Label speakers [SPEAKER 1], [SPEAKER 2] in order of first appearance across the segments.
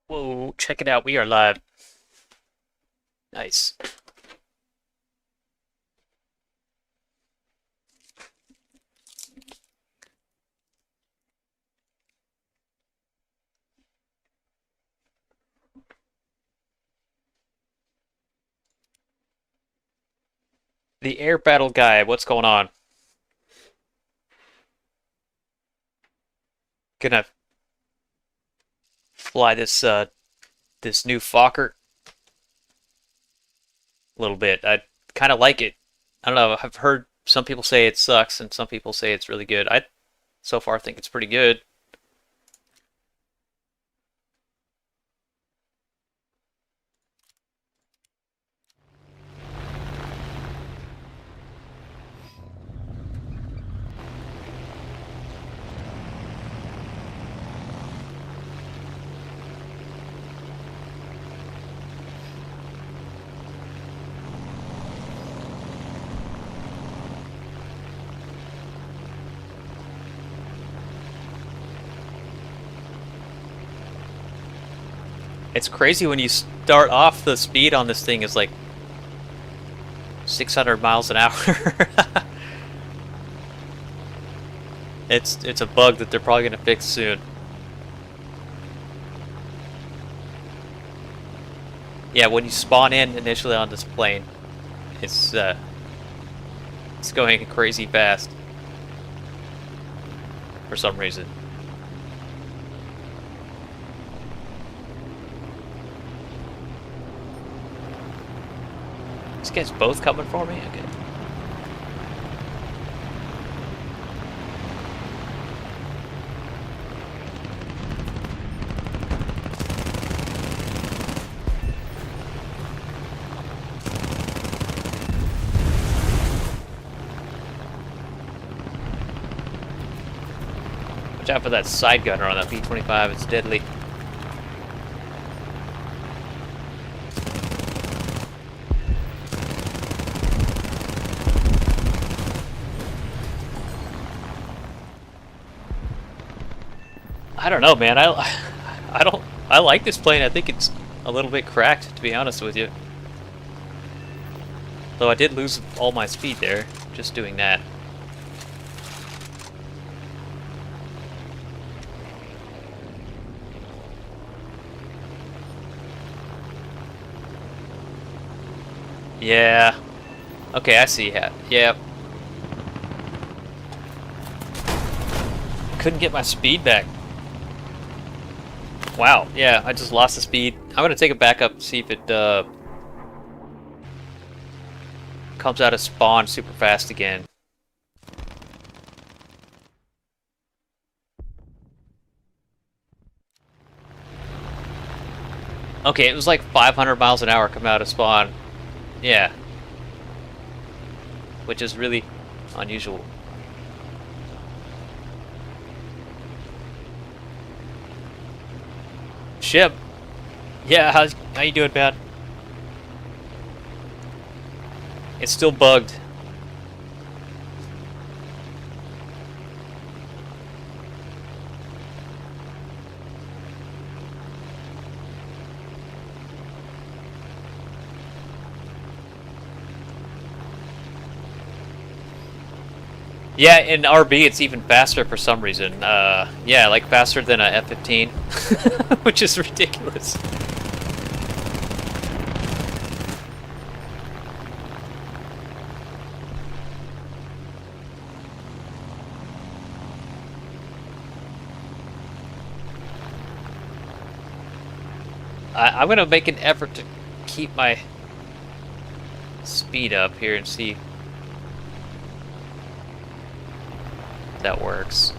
[SPEAKER 1] Whoa, check it out. We are live. Nice. The air battle guy, what's going on? Gonna fly this new Fokker a little bit. I kind of like it. I don't know. I've heard some people say it sucks and some people say it's really good. I so far think it's pretty good. It's crazy when you start off, the speed on this thing is like 600 miles an hour. It's a bug that they're probably gonna fix soon. Yeah, when you spawn in initially on this plane, it's uh, it's going crazy fast for some reason. These guys both coming for me? Okay. Watch out for that side gunner on that B-25, it's deadly. I don't know, man. I like this plane. I think it's a little bit cracked, to be honest with you. Though I did lose all my speed there, just doing that. Yeah. Okay, I see. Yeah. Couldn't get my speed back. Wow, yeah, I just lost the speed. I'm gonna take it back up and see if it comes out of spawn super fast again. Okay, it was like 500 miles an hour coming out of spawn. Yeah. Which is really unusual. Ship. Yeah, how you doing, man? It's still bugged. Yeah, in RB it's even faster for some reason. Yeah, like faster than a F-15, which is ridiculous. I'm gonna make an effort to keep my speed up here and see if that works.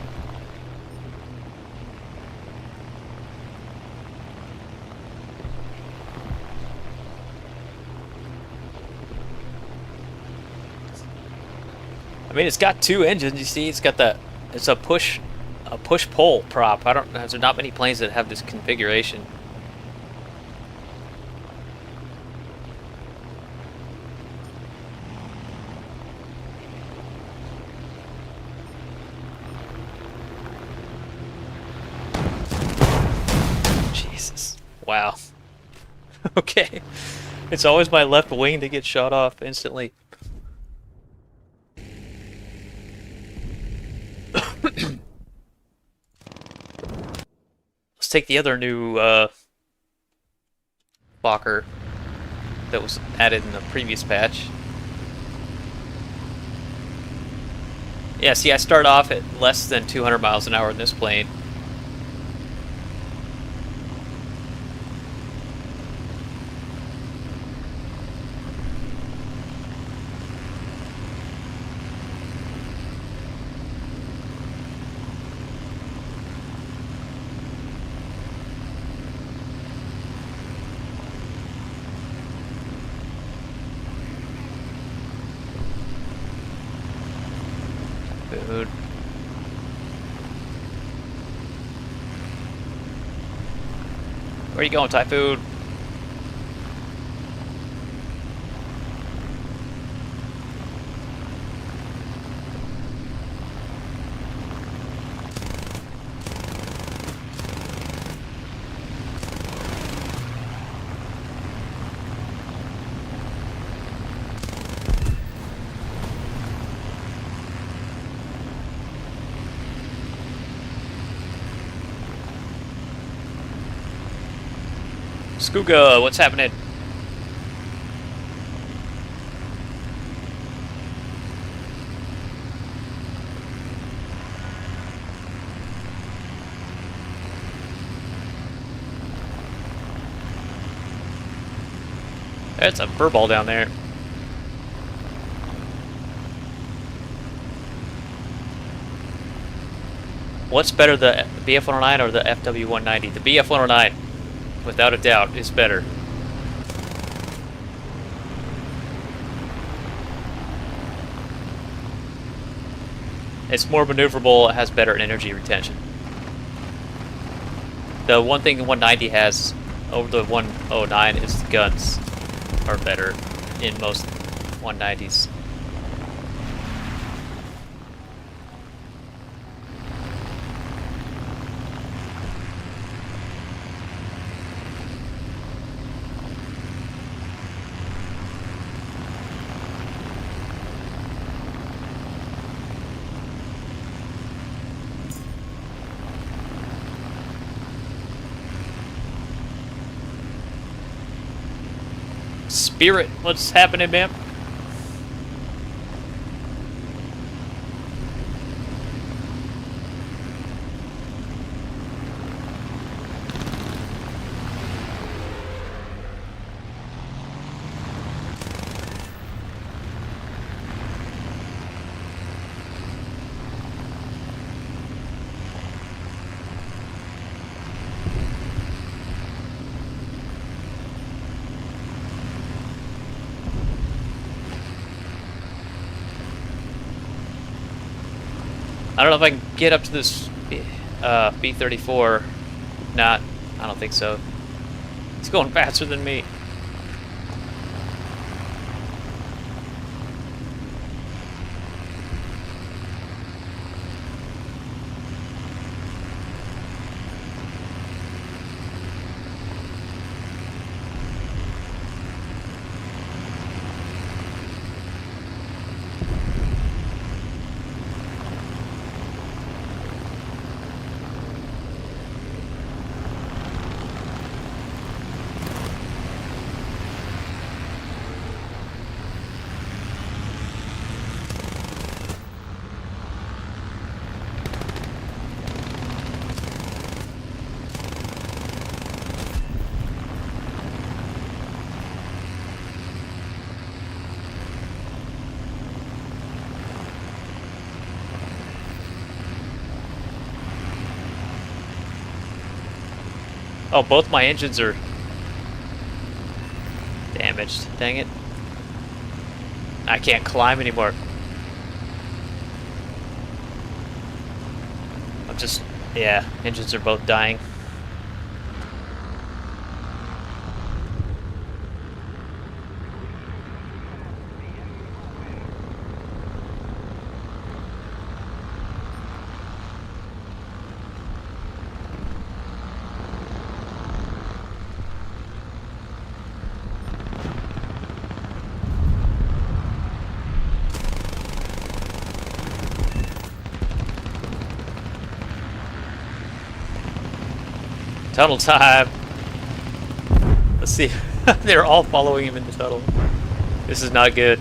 [SPEAKER 1] I mean, it's got two engines. You see, it's got it's a push-pull prop. I don't. There's not many planes that have this configuration. Jesus. Wow. Okay. It's always my left wing to get shot off instantly. Let's take the other new Fokker that was added in the previous patch. Yeah, see, I start off at less than 200 miles an hour in this plane. Food. Where are you going, Typhoon? Skooga, what's happening? There's a furball down there. What's better, the BF-109 or the FW-190? The BF-109, without a doubt, is better. It's more maneuverable, it has better energy retention. The one thing the 190 has over the 109 is the guns are better in most 190s. Spirit, what's happening, ma'am? I don't know if I can get up to this B-34. Not, I don't think so. It's going faster than me. Oh, both my engines are damaged. Dang it. I can't climb anymore. I'm just, yeah, engines are both dying. Tunnel time. Let's see. They're all following him in the tunnel. This is not good.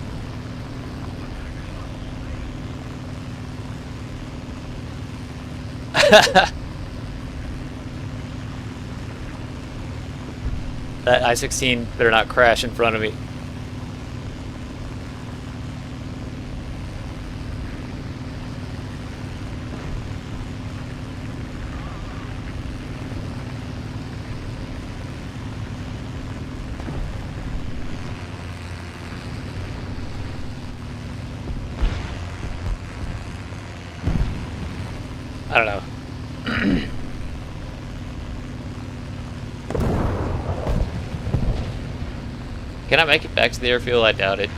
[SPEAKER 1] That I-16 better not crash in front of me. I don't know. Can I make it back to the airfield? I doubt it.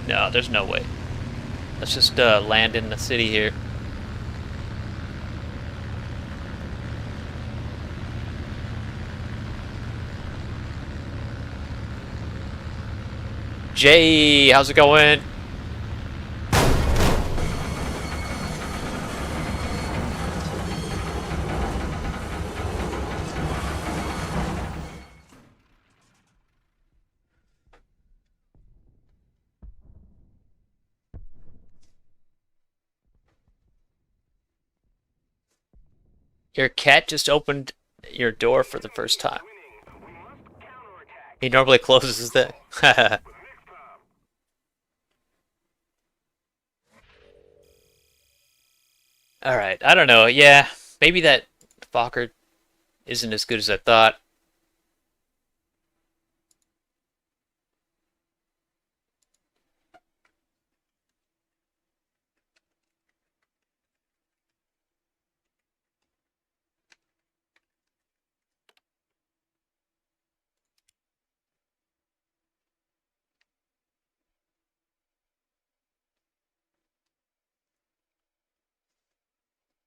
[SPEAKER 1] No, there's no way. Let's just land in the city here. Jay, how's it going? Your cat just opened your door for the first time. He normally closes that. Alright, I don't know. Yeah, maybe that Fokker isn't as good as I thought.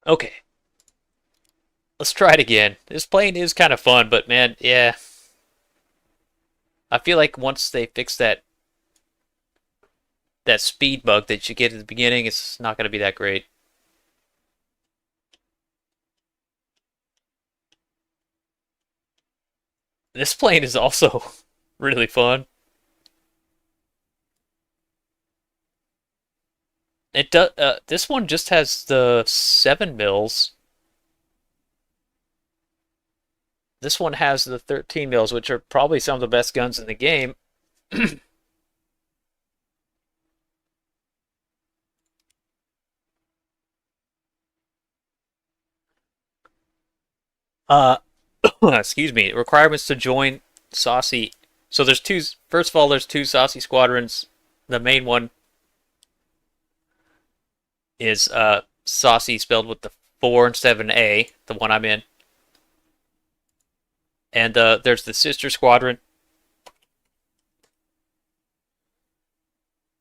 [SPEAKER 1] Okay, let's try it again. This plane is kind of fun, but man, yeah. I feel like once they fix that speed bug that you get at the beginning, it's not going to be that great. This plane is also really fun. It does. This one just has the 7 mils. This one has the 13 mils, which are probably some of the best guns in the game. uh, excuse me. Requirements to join Saucy. So there's two. First of all, there's two Saucy squadrons. The main one is Saucy spelled with the 4 instead of an A, the one I'm in. And there's the sister squadron.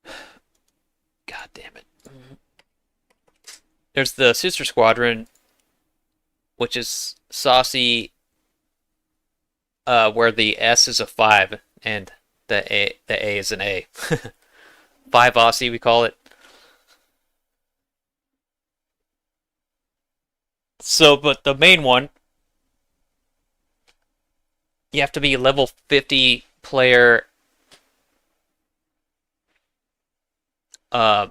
[SPEAKER 1] God damn it. There's the sister squadron, which is Saucy, where the S is a 5 and the A is an A. 5 Aussie, we call it. So, but the main one, you have to be a level 50 player. You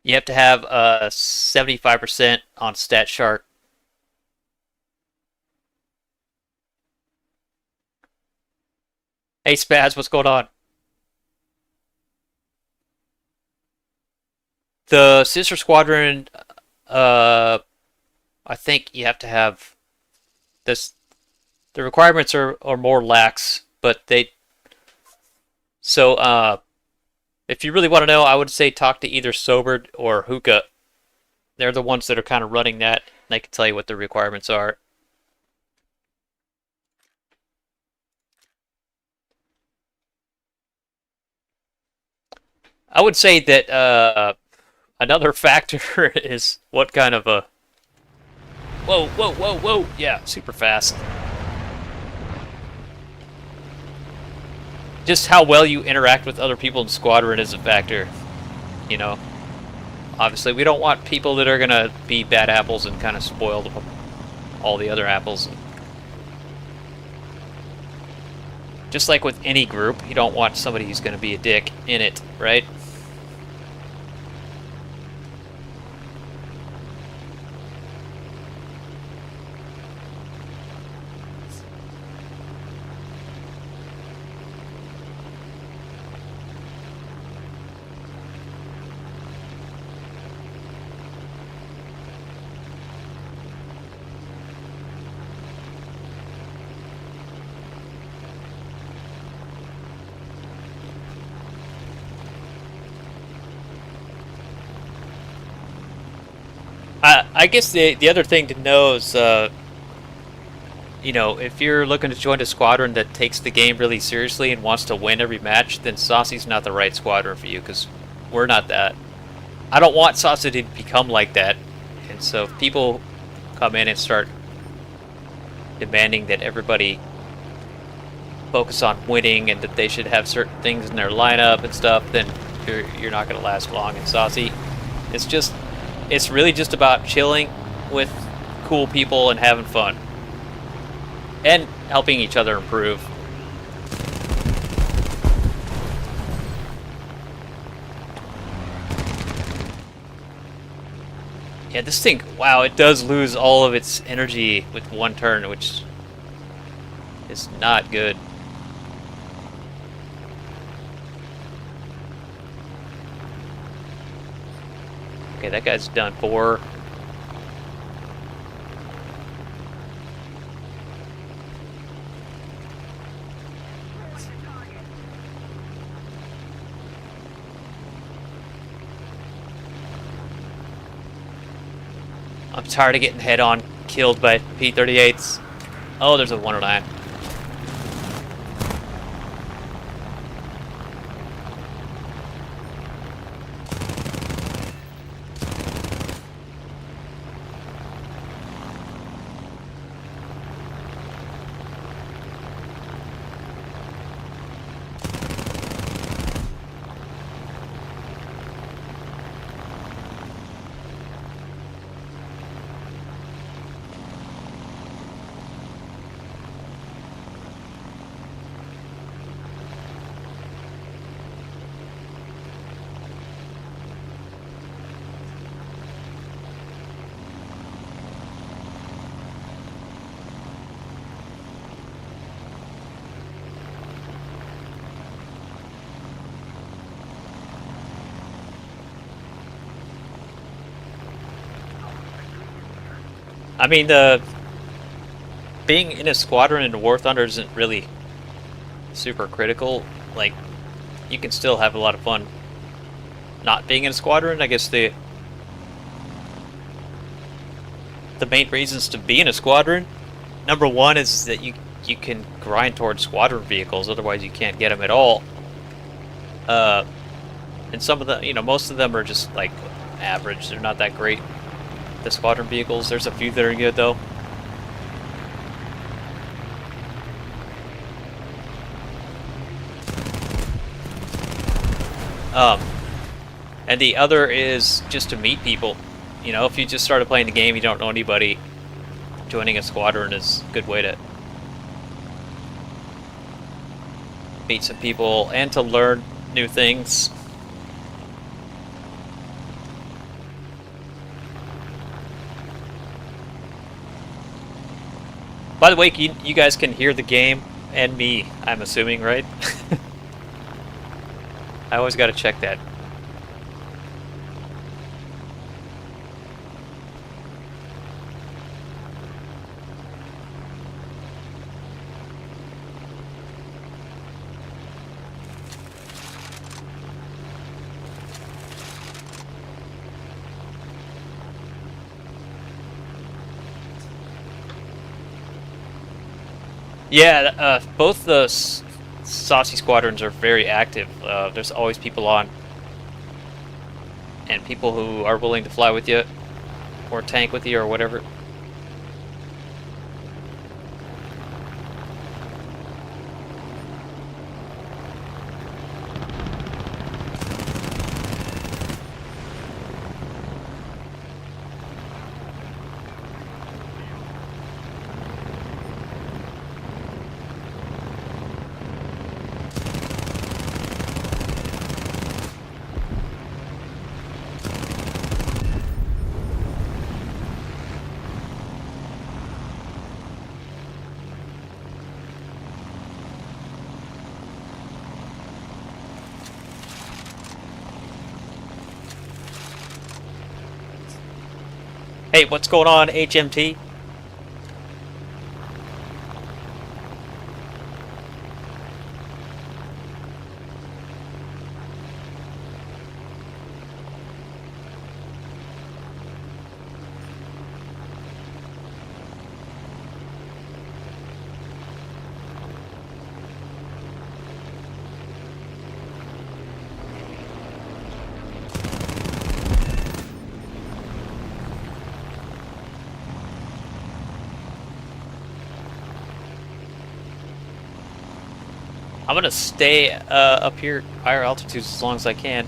[SPEAKER 1] have to have 75% on Stat Shark. Hey Spaz, what's going on? The sister squadron, I think you have to have this. The requirements are more lax, but they. So if you really want to know, I would say talk to either Sobered or Hookah. They're the ones that are kind of running that. And they can tell you what the requirements are. I would say that another factor is what kind of a... Whoa, whoa, whoa, whoa! Yeah, super fast. Just how well you interact with other people in Squadron is a factor, you know? Obviously, we don't want people that are gonna be bad apples and kind of spoil all the other apples. Just like with any group, you don't want somebody who's gonna be a dick in it, right? I guess the other thing to know is, you know, if you're looking to join a squadron that takes the game really seriously and wants to win every match, then Saucy's not the right squadron for you, because we're not that. I don't want Saucy to become like that, and so if people come in and start demanding that everybody focus on winning and that they should have certain things in their lineup and stuff, then you're not going to last long in Saucy. It's really just about chilling with cool people and having fun. And helping each other improve. Yeah, this thing, wow, it does lose all of its energy with one turn, which is not good. Okay, that guy's done 4. I'm tired of getting head-on killed by P-38s. Oh, there's a 109. I mean, being in a squadron in War Thunder isn't really super critical. Like, you can still have a lot of fun not being in a squadron. I guess the main reasons to be in a squadron, number one is that you can grind towards squadron vehicles, otherwise you can't get them at all. And some of the, you know, most of them are just like average. They're not that great. The squadron vehicles, there's a few that are good though. And the other is just to meet people. You know, if you just started playing the game, you don't know anybody, joining a squadron is a good way to meet some people and to learn new things. By the way, you guys can hear the game and me, I'm assuming, right? I always gotta check that. Yeah, both the Saucy squadrons are very active. There's always people on. And people who are willing to fly with you, or tank with you, or whatever. Hey, what's going on, HMT? I'm gonna stay up here higher altitudes as long as I can.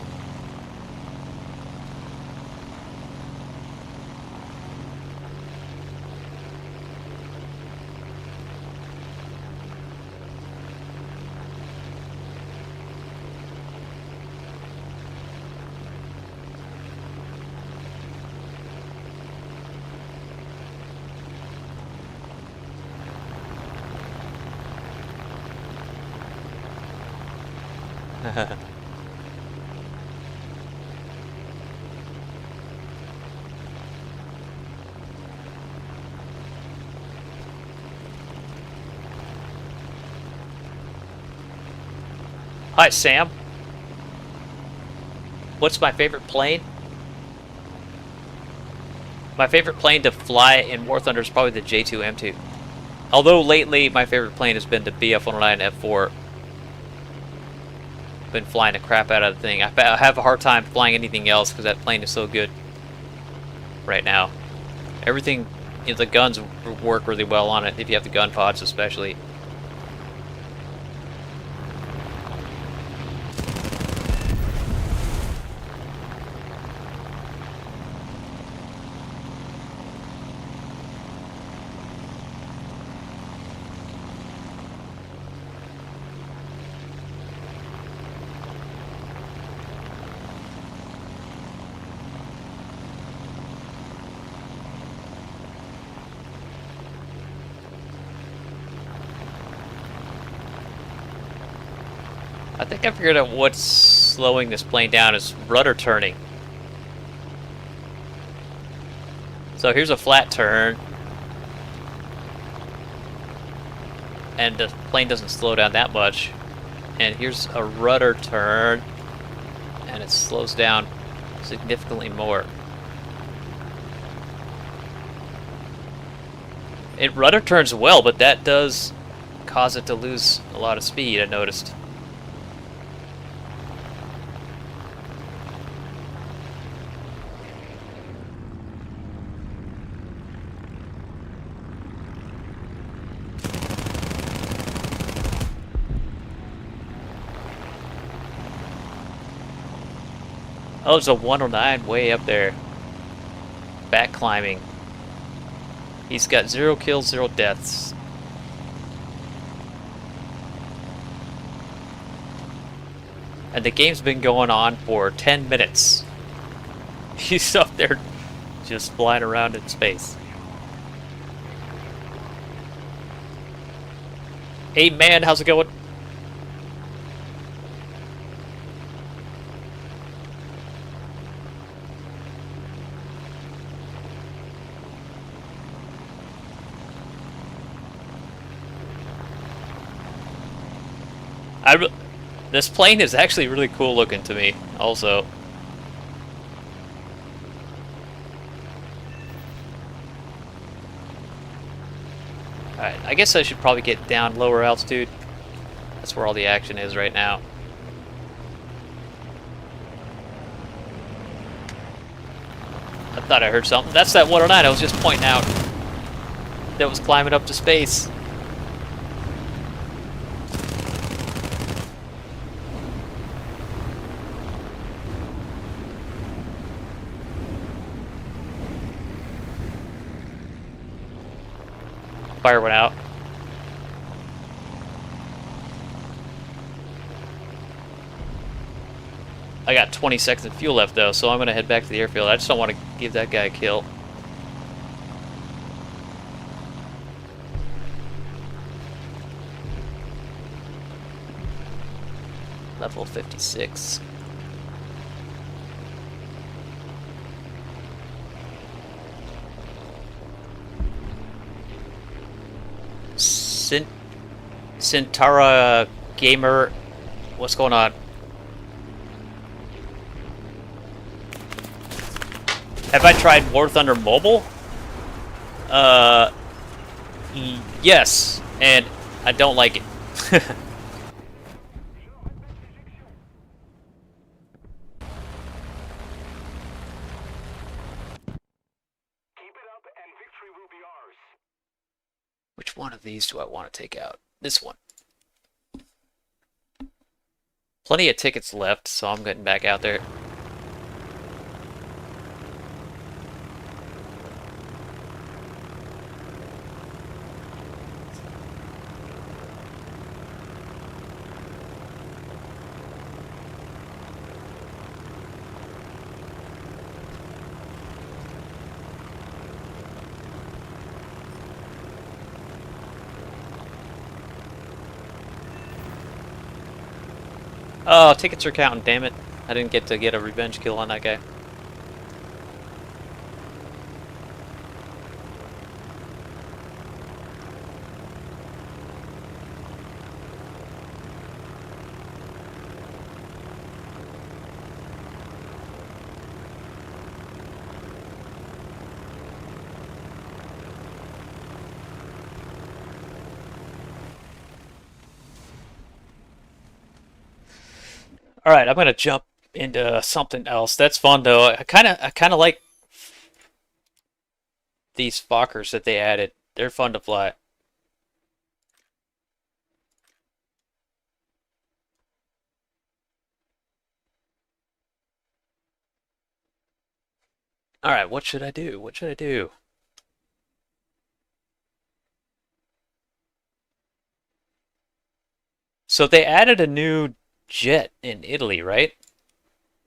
[SPEAKER 1] Hi, Sam. What's my favorite plane? My favorite plane to fly in War Thunder is probably the J2M2. Although lately my favorite plane has been the BF-109 F4. Been flying the crap out of the thing. I have a hard time flying anything else because that plane is so good right now. Everything, you know, the guns work really well on it if you have the gun pods especially. I think I figured out what's slowing this plane down is rudder turning. So here's a flat turn. And the plane doesn't slow down that much. And here's a rudder turn. And it slows down significantly more. It rudder turns well, but that does cause it to lose a lot of speed, I noticed. Oh, there's a 109 way up there. Back climbing. He's got 0 kills, 0 deaths. And the game's been going on for 10 minutes. He's up there just flying around in space. Hey man, how's it going? This plane is actually really cool looking to me, also. Alright, I guess I should probably get down lower altitude. That's where all the action is right now. I thought I heard something. That's that 109 I was just pointing out. That was climbing up to space. Fire went out. I got 20 seconds of fuel left though, so I'm gonna head back to the airfield. I just don't want to give that guy a kill. Level 56. Sintara Gamer. What's going on? Have I tried War Thunder Mobile? Uh, yes, and I don't like it. Which one of these do I want to take out? This one. Plenty of tickets left, so I'm getting back out there. Oh, tickets are counting, damn it. I didn't get to get a revenge kill on that guy. All right, I'm gonna jump into something else. That's fun though. I kind of like these Fokkers that they added. They're fun to fly. All right, what should I do? What should I do? So they added a new jet in Italy, right?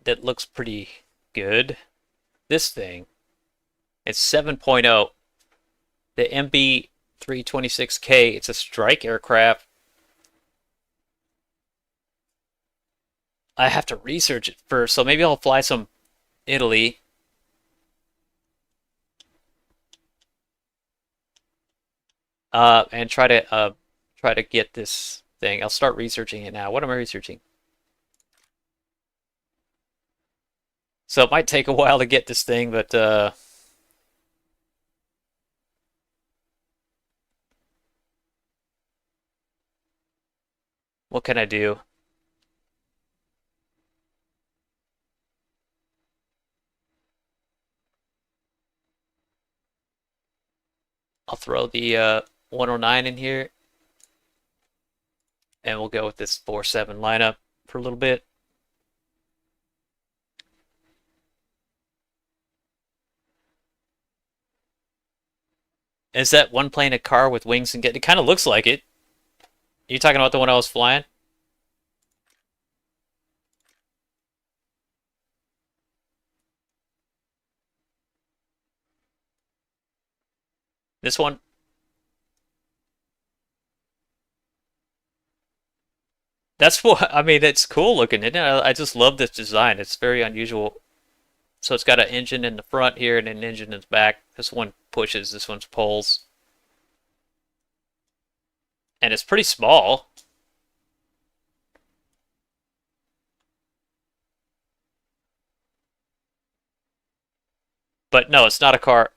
[SPEAKER 1] That looks pretty good. This thing, it's 7.0. The MB326K, it's a strike aircraft. I have to research it first, so maybe I'll fly some Italy. And try to get this thing. I'll start researching it now. What am I researching? So it might take a while to get this thing, but what can I do? I'll throw the 109 in here, and we'll go with this 4-7 lineup for a little bit. Is that one plane a car with wings and get? It kind of looks like it. You talking about the one I was flying? This one? That's what I mean. It's cool looking, isn't it? I just love this design. It's very unusual. So it's got an engine in the front here and an engine in the back. This one pushes, this one's pulls. And it's pretty small. But no, it's not a car.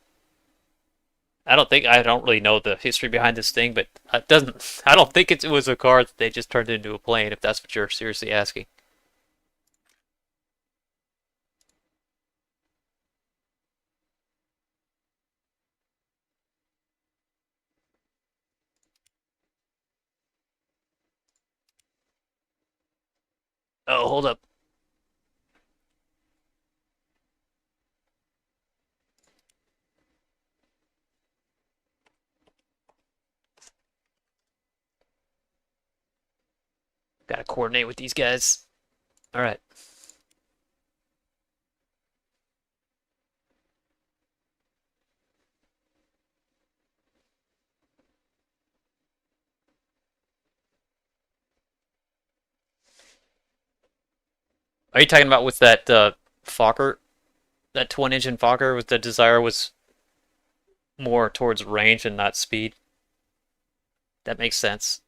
[SPEAKER 1] I don't really know the history behind this thing, but it doesn't I don't think it was a car that they just turned into a plane, if that's what you're seriously asking. Oh, hold up. Gotta coordinate with these guys. All right. Are you talking about with that Fokker, that twin engine Fokker, with the desire was more towards range and not speed? That makes sense.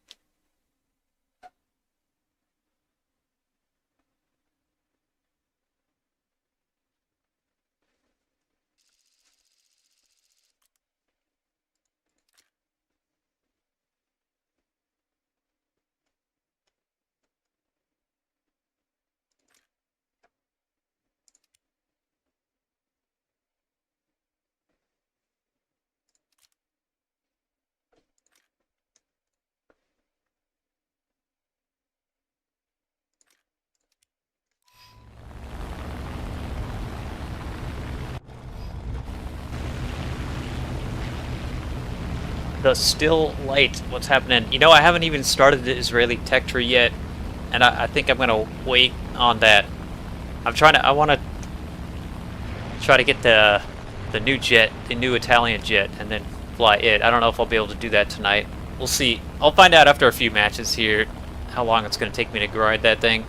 [SPEAKER 1] The still light. What's happening? You know, I haven't even started the Israeli tech tree yet, and I think I'm gonna wait on that. I want to try to get the new jet, the new Italian jet, and then fly it. I don't know if I'll be able to do that tonight. We'll see. I'll find out after a few matches here how long it's gonna take me to grind that thing.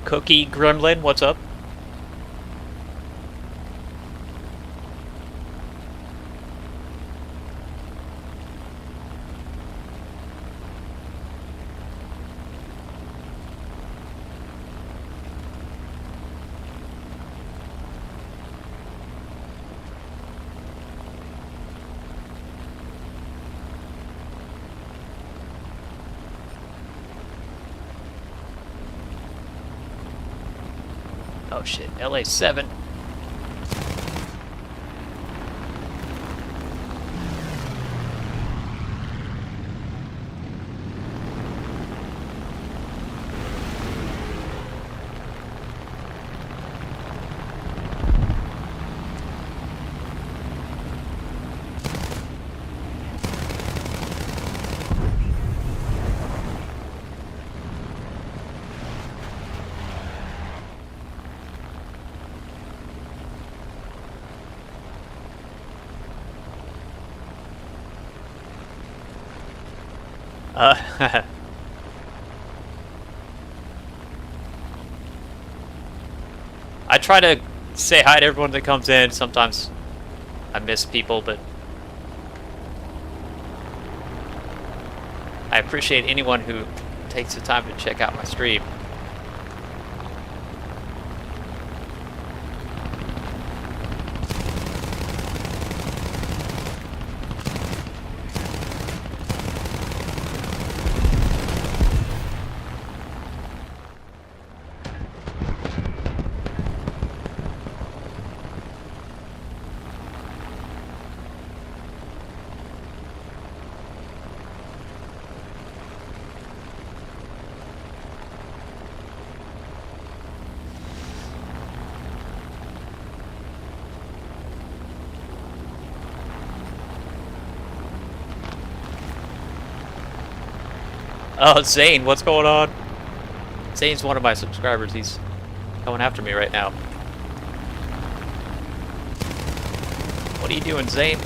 [SPEAKER 1] Cookie Gremlin, what's up? Oh shit, LA7. I try to say hi to everyone that comes in. Sometimes I miss people, but I appreciate anyone who takes the time to check out my stream. Oh, Zane, what's going on? Zane's one of my subscribers. He's going after me right now. What are you doing, Zane?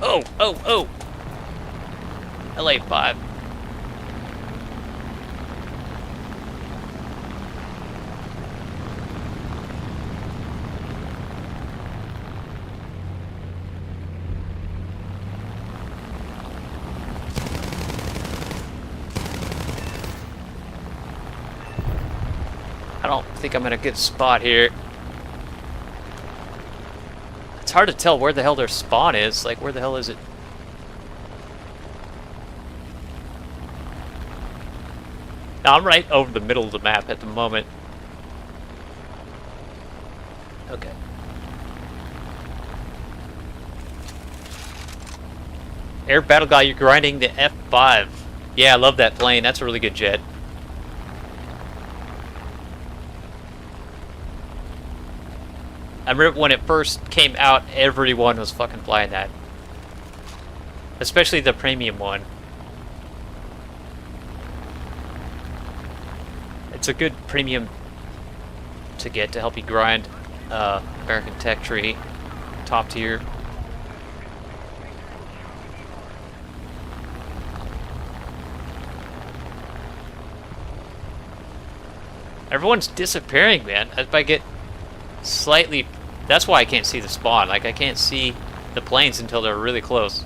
[SPEAKER 1] Oh, oh, oh! LA5. I don't think I'm in a good spot here. It's hard to tell where the hell their spawn is. Like, where the hell is it? Now, I'm right over the middle of the map at the moment. Okay. Air Battle Guy, you're grinding the F5. Yeah, I love that plane. That's a really good jet. I remember when it first came out, everyone was fucking flying that. Especially the premium one. It's a good premium to get to help you grind American Tech Tree, top tier. Everyone's disappearing, man. If I get slightly... That's why I can't see the spawn. Like, I can't see the planes until they're really close.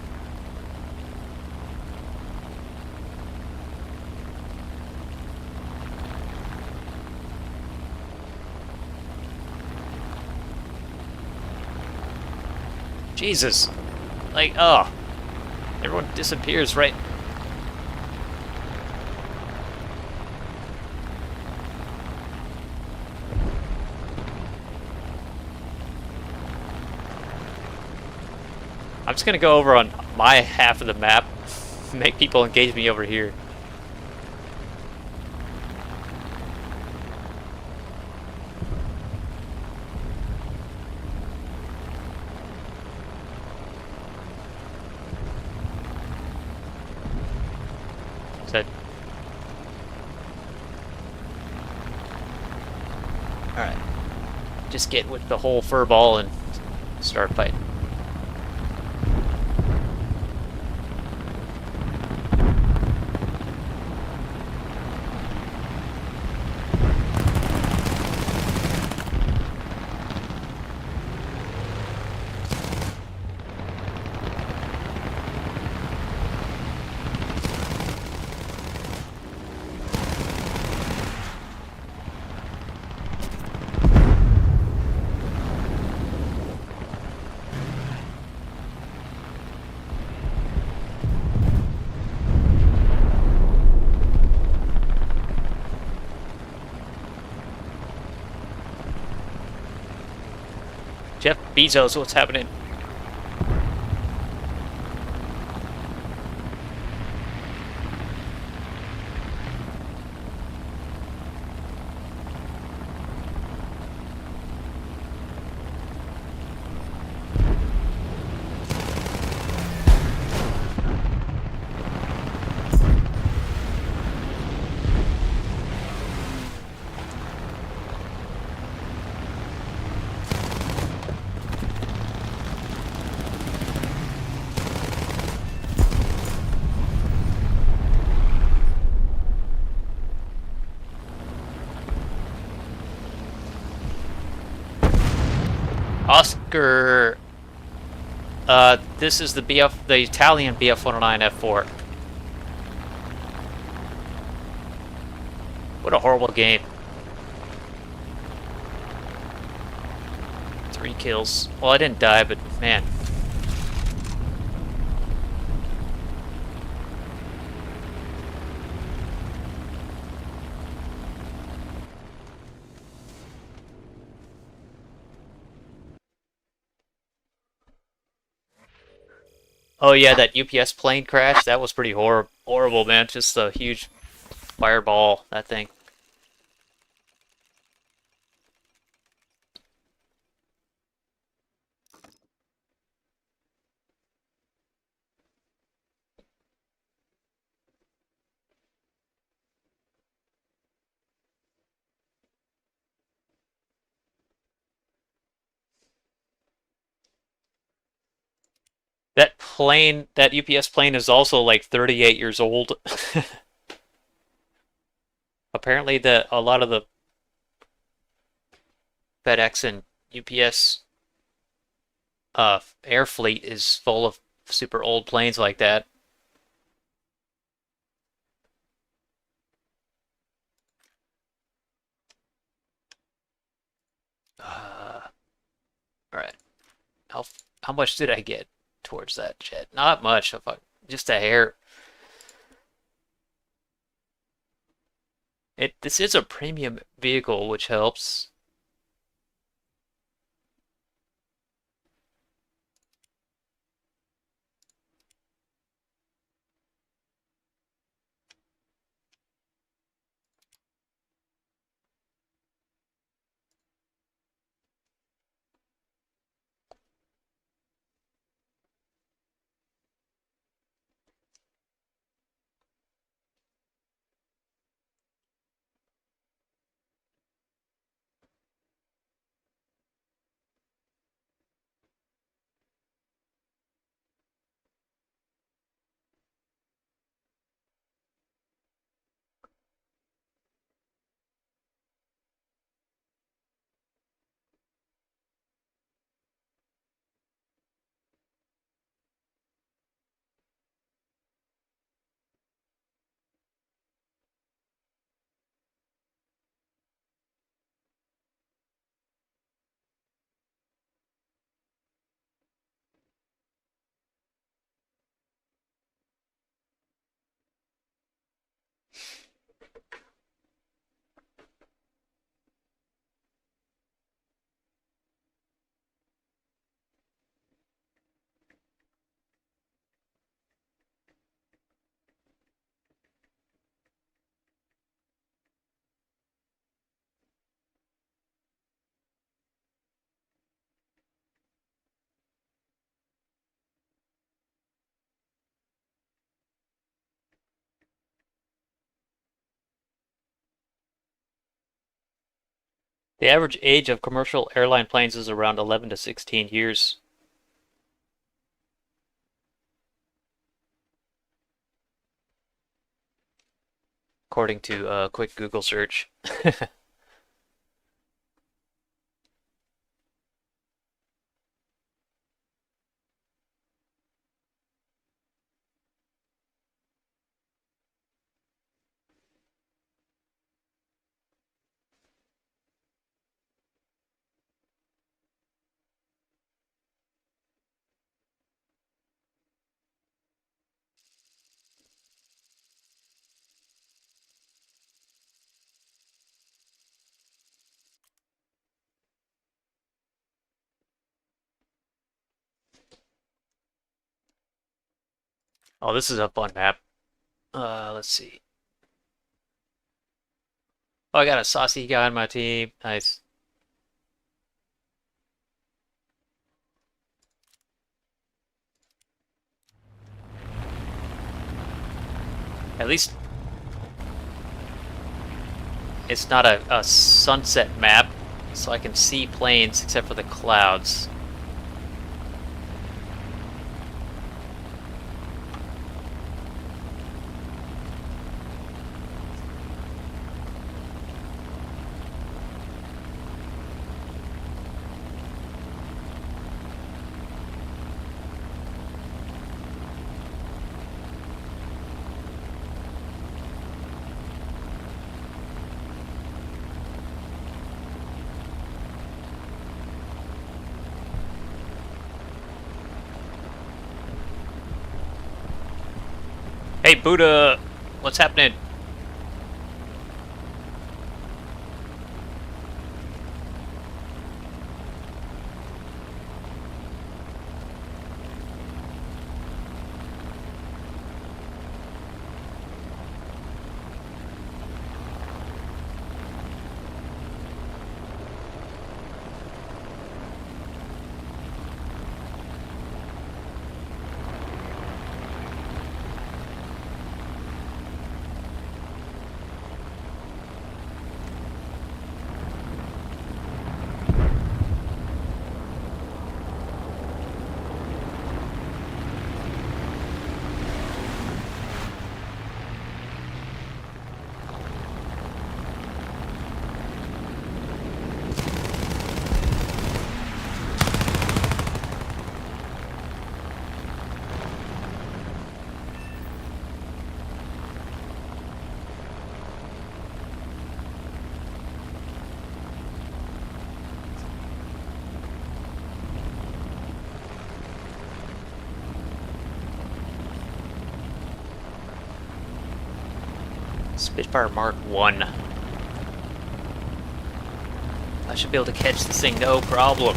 [SPEAKER 1] Jesus. Like, oh. Everyone disappears right... I'm just gonna go over on my half of the map, make people engage me over here. Said, all right, just get with the whole fur ball and start fighting. Jeff Bezos, what's happening? Oscar. This is the Italian BF-109 F4. What a horrible game. 3 kills. Well, I didn't die, but man. Oh yeah, that UPS plane crash, that was pretty horrible, man. Just a huge fireball, that thing. That plane, that UPS plane is also like 38 years old. Apparently a lot of the FedEx and UPS air fleet is full of super old planes like that. All right. How how much did I get towards that jet? Not much. Just a hair. This is a premium vehicle, which helps. The average age of commercial airline planes is around 11 to 16 years. According to a quick Google search. Oh, this is a fun map. Let's see. Oh, I got a saucy guy on my team. Nice. At least it's not a sunset map, so I can see planes except for the clouds. Hey, Buddha! What's happening? Spitfire Mark 1. I should be able to catch this thing, no problem.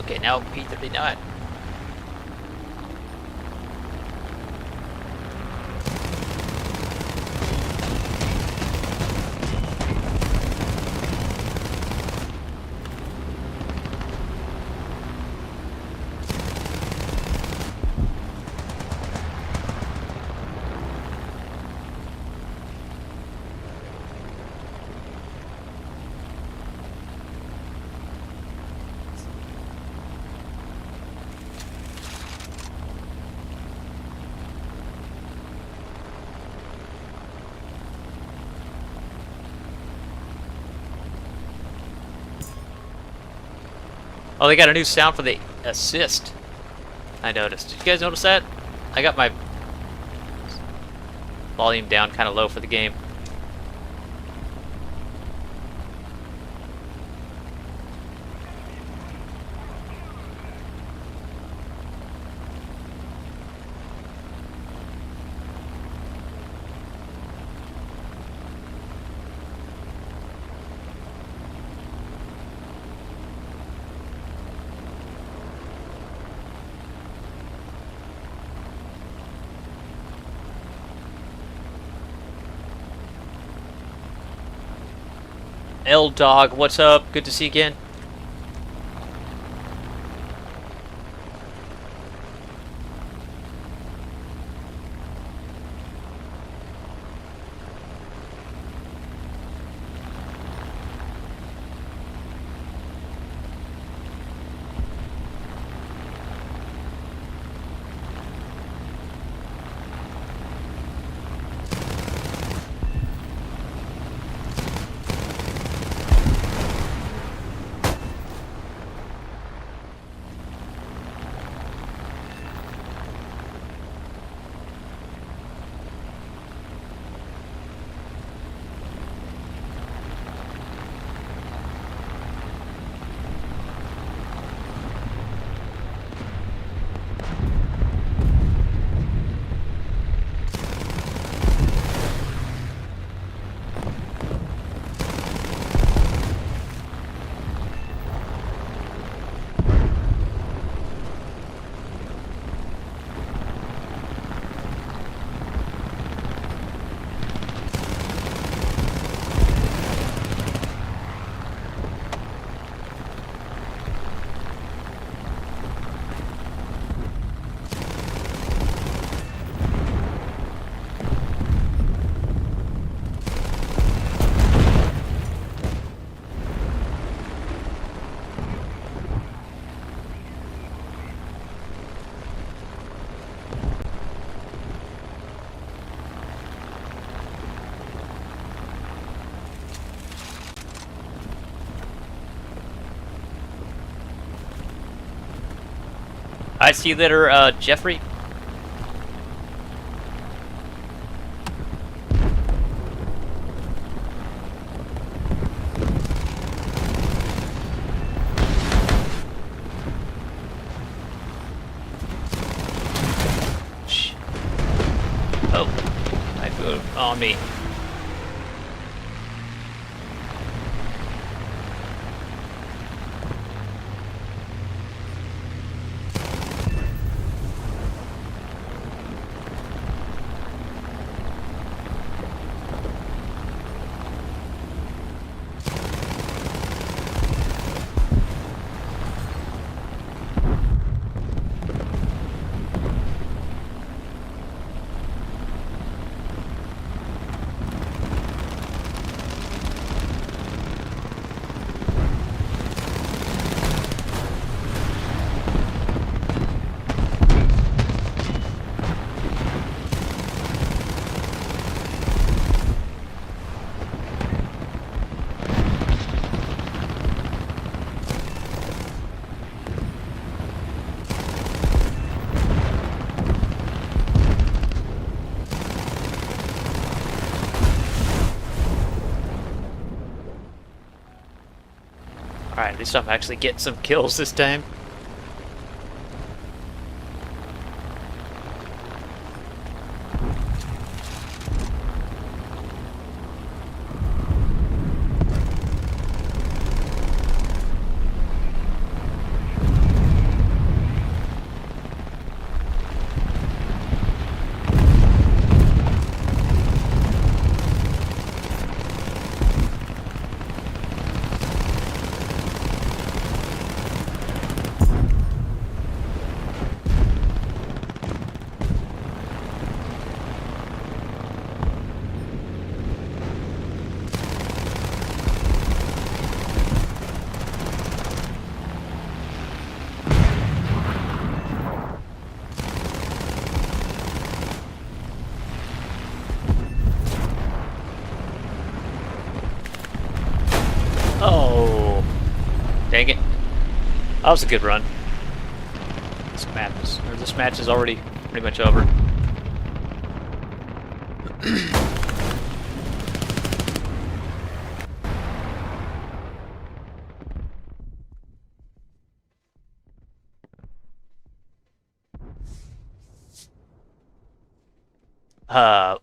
[SPEAKER 1] Okay, now P-39. Oh, they got a new sound for the assist. I noticed. Did you guys notice that? I got my volume down kind of low for the game. L-Dog, what's up? Good to see you again. I see you later, Jeffrey. Oh, I moved on me. Alright, at least I'm actually getting some kills this time. Oh, dang it. That was a good run. This match is already pretty much over.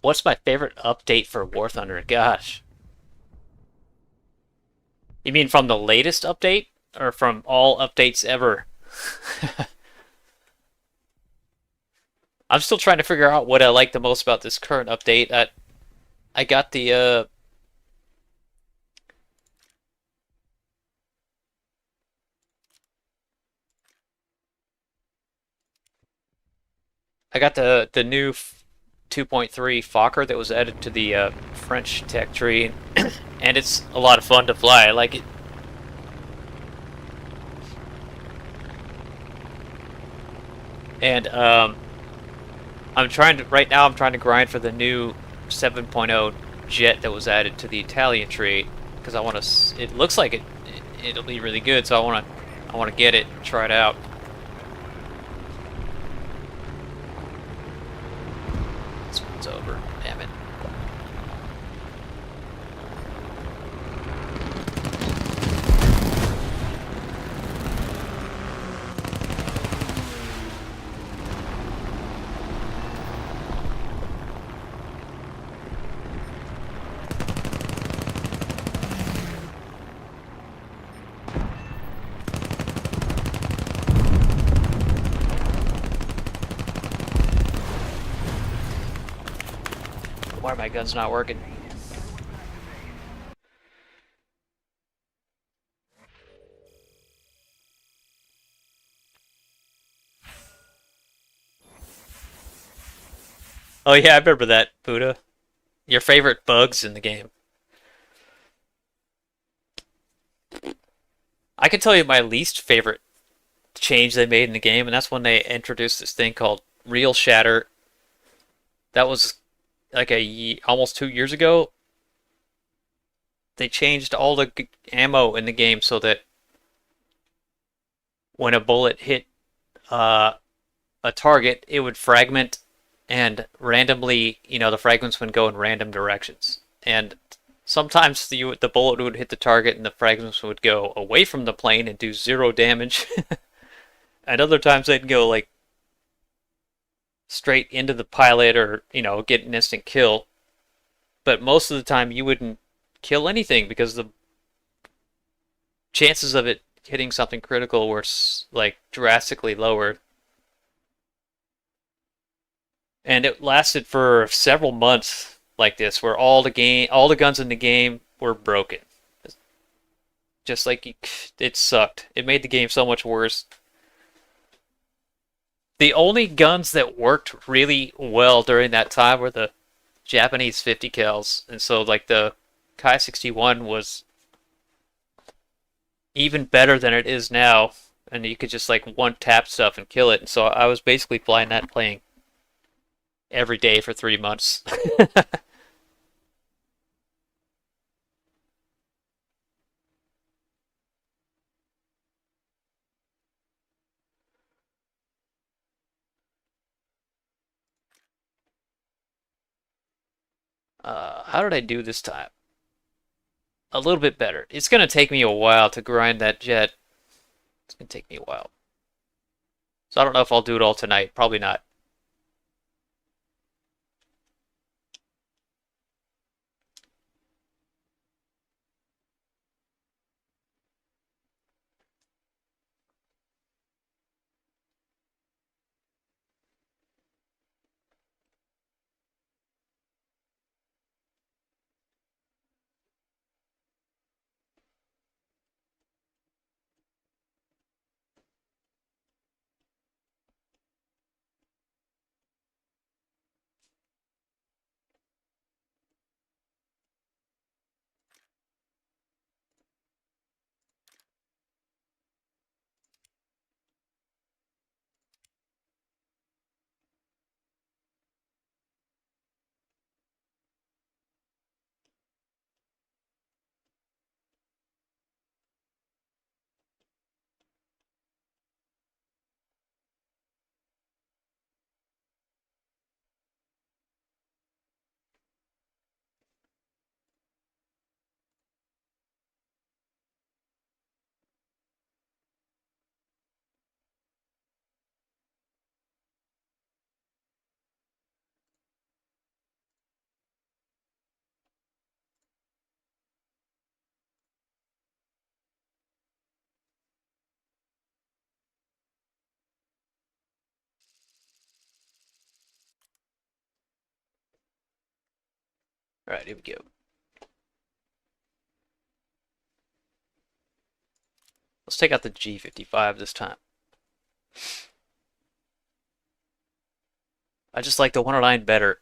[SPEAKER 1] What's my favorite update for War Thunder? Gosh. You mean from the latest update? Or from all updates ever? I'm still trying to figure out what I like the most about this current update. I got the new 2.3 Fokker that was added to the French tech tree, and it's a lot of fun to fly. I like it. And right now I'm trying to grind for the new 7.0 jet that was added to the Italian tree because I want to. It looks like it'll be really good, so I want to get it, and try it out. This one's over. Damn it. Why are my guns not working? Oh yeah, I remember that, Buddha. Your favorite bugs in the game. I can tell you my least favorite change they made in the game, and that's when they introduced this thing called Real Shatter. That was like almost 2 years ago. They changed all the ammo in the game so that when a bullet hit a target, it would fragment and randomly, the fragments would go in random directions. And sometimes the bullet would hit the target and the fragments would go away from the plane and do 0 damage. And other times they'd go like straight into the pilot or, get an instant kill. But most of the time you wouldn't kill anything because the chances of it hitting something critical were like drastically lower. And it lasted for several months like this, where all the guns in the game were broken. Just like it sucked. It made the game so much worse. The only guns that worked really well during that time were the Japanese 50 cals, and so like the Kai 61 was even better than it is now, and you could just like one tap stuff and kill it. And so I was basically flying that playing every day for 3 months. How did I do this time? A little bit better. It's gonna take me a while to grind that jet. It's gonna take me a while. So I don't know if I'll do it all tonight. Probably not. All right, here we go. Let's take out the G55 this time. I just like the 109 better,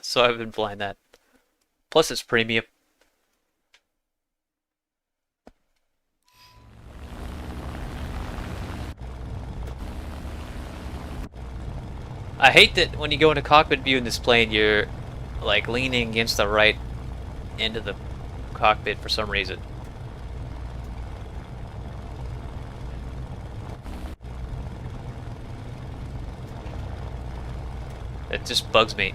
[SPEAKER 1] so I've been flying that. Plus, it's premium. I hate that when you go into cockpit view in this plane, you're like leaning against the right end of the cockpit for some reason. It just bugs me.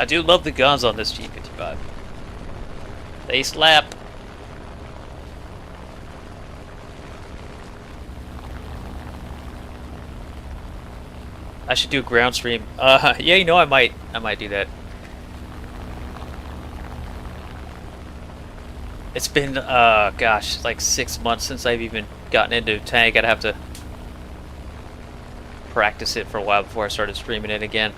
[SPEAKER 1] do love the guns on this G55. They slap. I should do a ground stream. Yeah, you know, I might do that. It's been, gosh, like 6 months since I've even gotten into tank. I'd have to practice it for a while before I started streaming it again.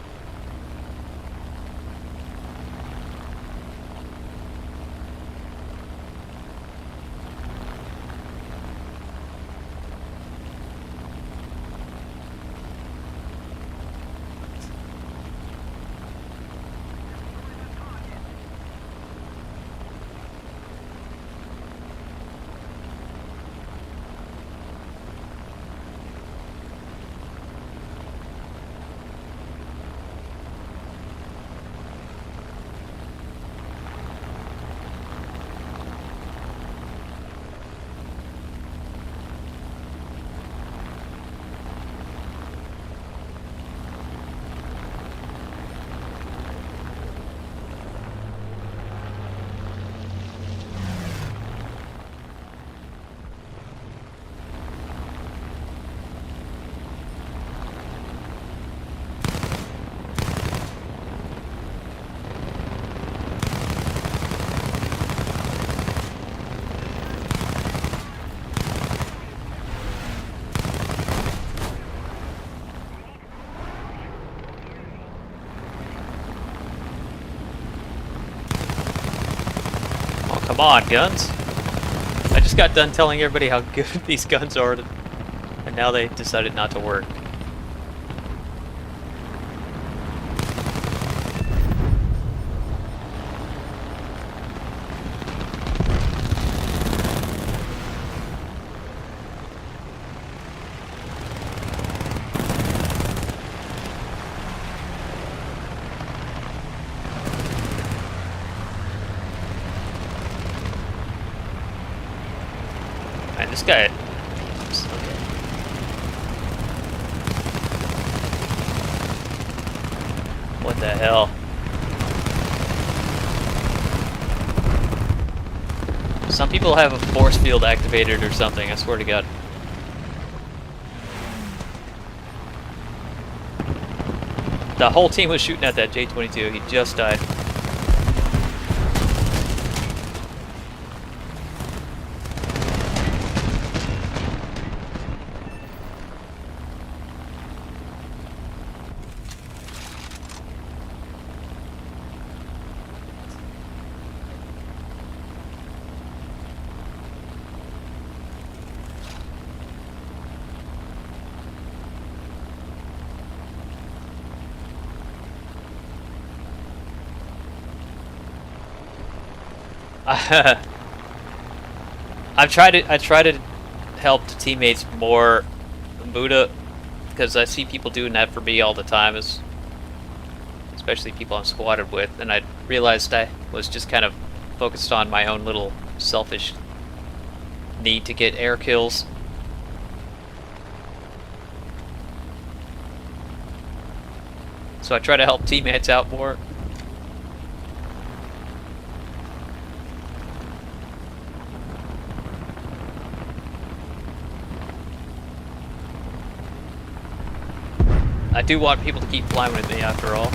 [SPEAKER 1] Come on, guns. I just got done telling everybody how good these guns are, and now they decided not to work. Man, this guy... Okay. What the hell? Some people have a force field activated or something, I swear to God. The whole team was shooting at that J-22, he just died. I try to help the teammates more, Buddha, because I see people doing that for me all the time, especially people I'm squatted with, and I realized I was just kind of focused on my own little selfish need to get air kills. So I try to help teammates out more. I do want people to keep flying with me after all.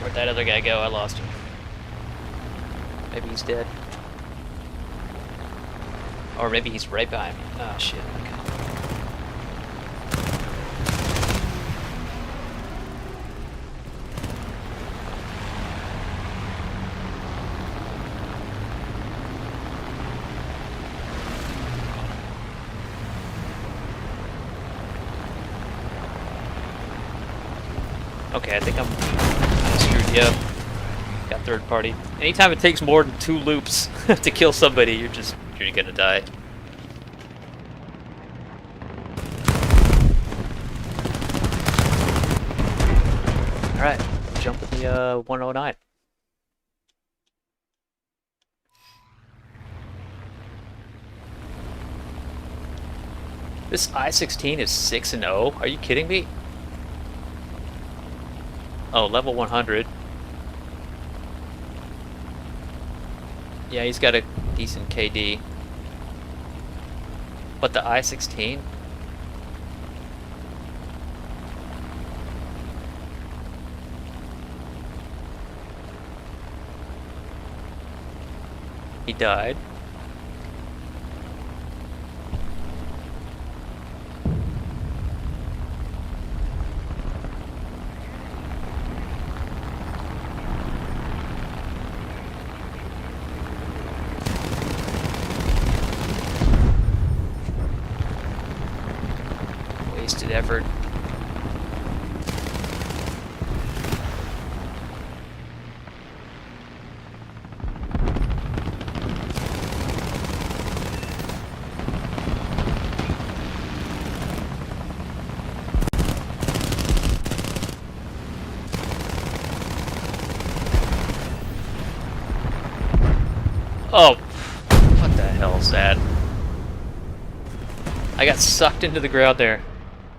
[SPEAKER 1] Where'd that other guy go? I lost him. Maybe he's dead. Or maybe he's right behind me. Oh shit. Okay, I think I'm screwed you up. Got third party. Anytime it takes more than 2 loops to kill somebody, you're gonna die. Alright, jump at the 109. This I-16 is 6-0. Are you kidding me? Oh, level 100. Yeah, he's got a decent KD. But the I-16? He died. Wasted effort. Oh, what the hell is that? I got sucked into the ground there.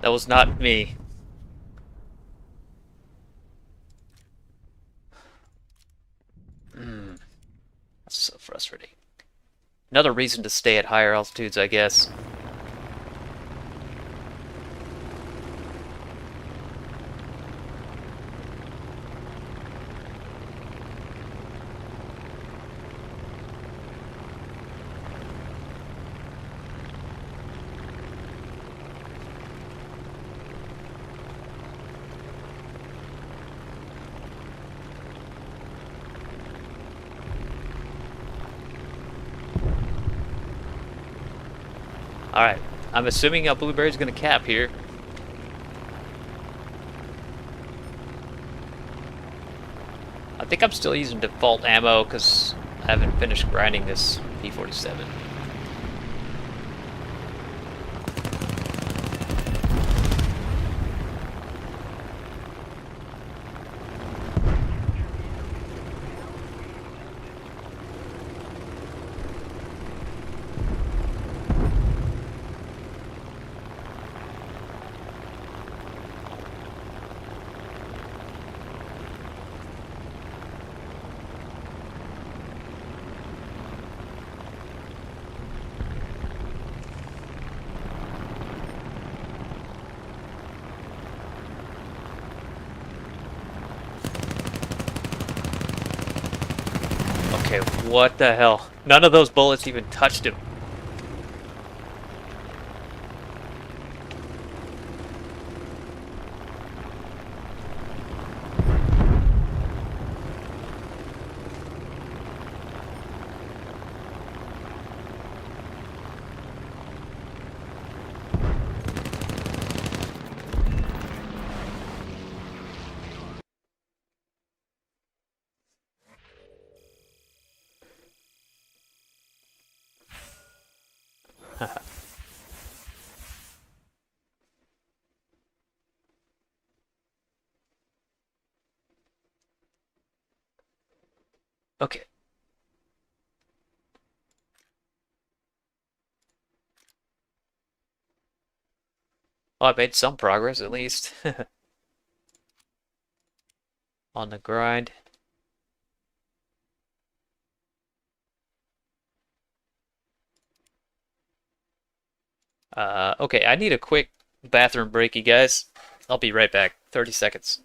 [SPEAKER 1] That was not me. That's so frustrating. Another reason to stay at higher altitudes, I guess. Alright, I'm assuming Blueberry's gonna cap here. I think I'm still using default ammo because I haven't finished grinding this P-47. Okay, what the hell? None of those bullets even touched him. Okay. Well, I made some progress at least. On the grind. Okay, I need a quick bathroom break, you guys. I'll be right back. 30 seconds.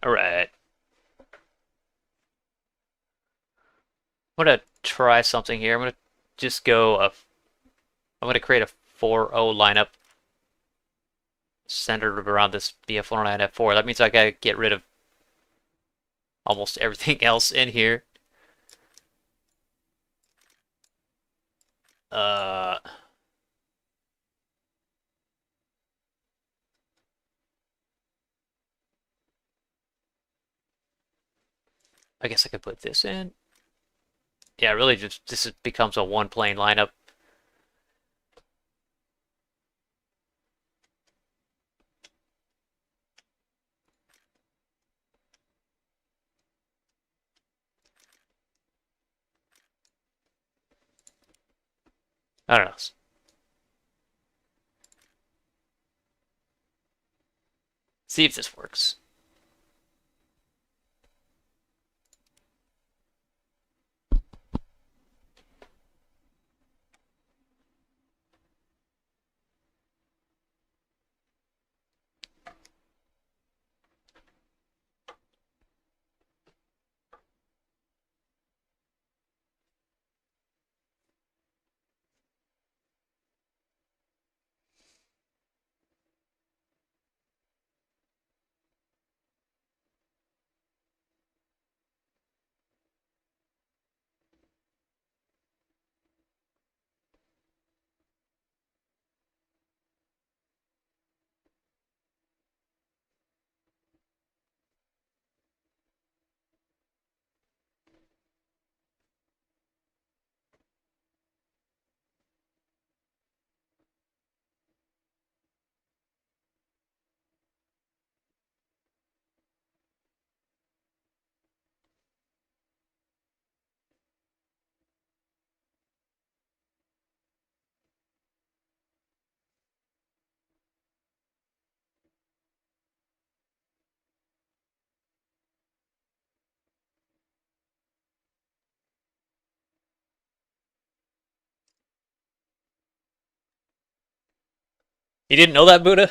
[SPEAKER 1] Alright. I'm gonna try something here. I'm gonna just go I'm gonna create a 4-0 lineup centered around this BF109 F4. That means I gotta get rid of almost everything else in here. Uh, I guess I could put this in. Yeah, really just this becomes a one plane lineup. I don't know. See if this works. You didn't know that, Buddha?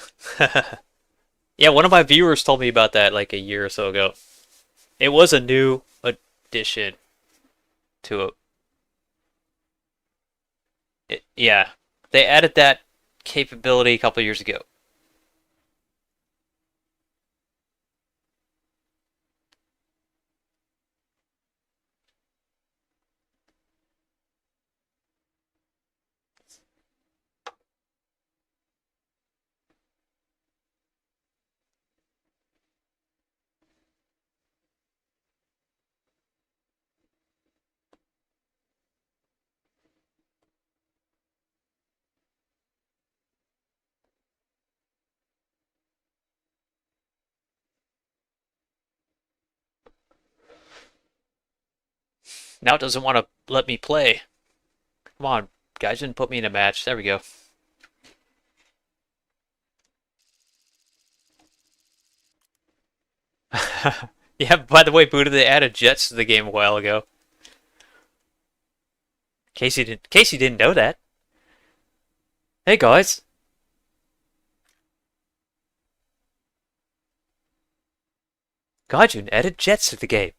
[SPEAKER 1] Yeah, one of my viewers told me about that like a year or so ago. It was a new addition to yeah, they added that capability a couple years ago. Now it doesn't want to let me play. Come on, guys, didn't put me in a match. There we go. Yeah, by the way, Buddha, they added jets to the game a while ago. Casey didn't know that. Hey guys. Gaijin added jets to the game.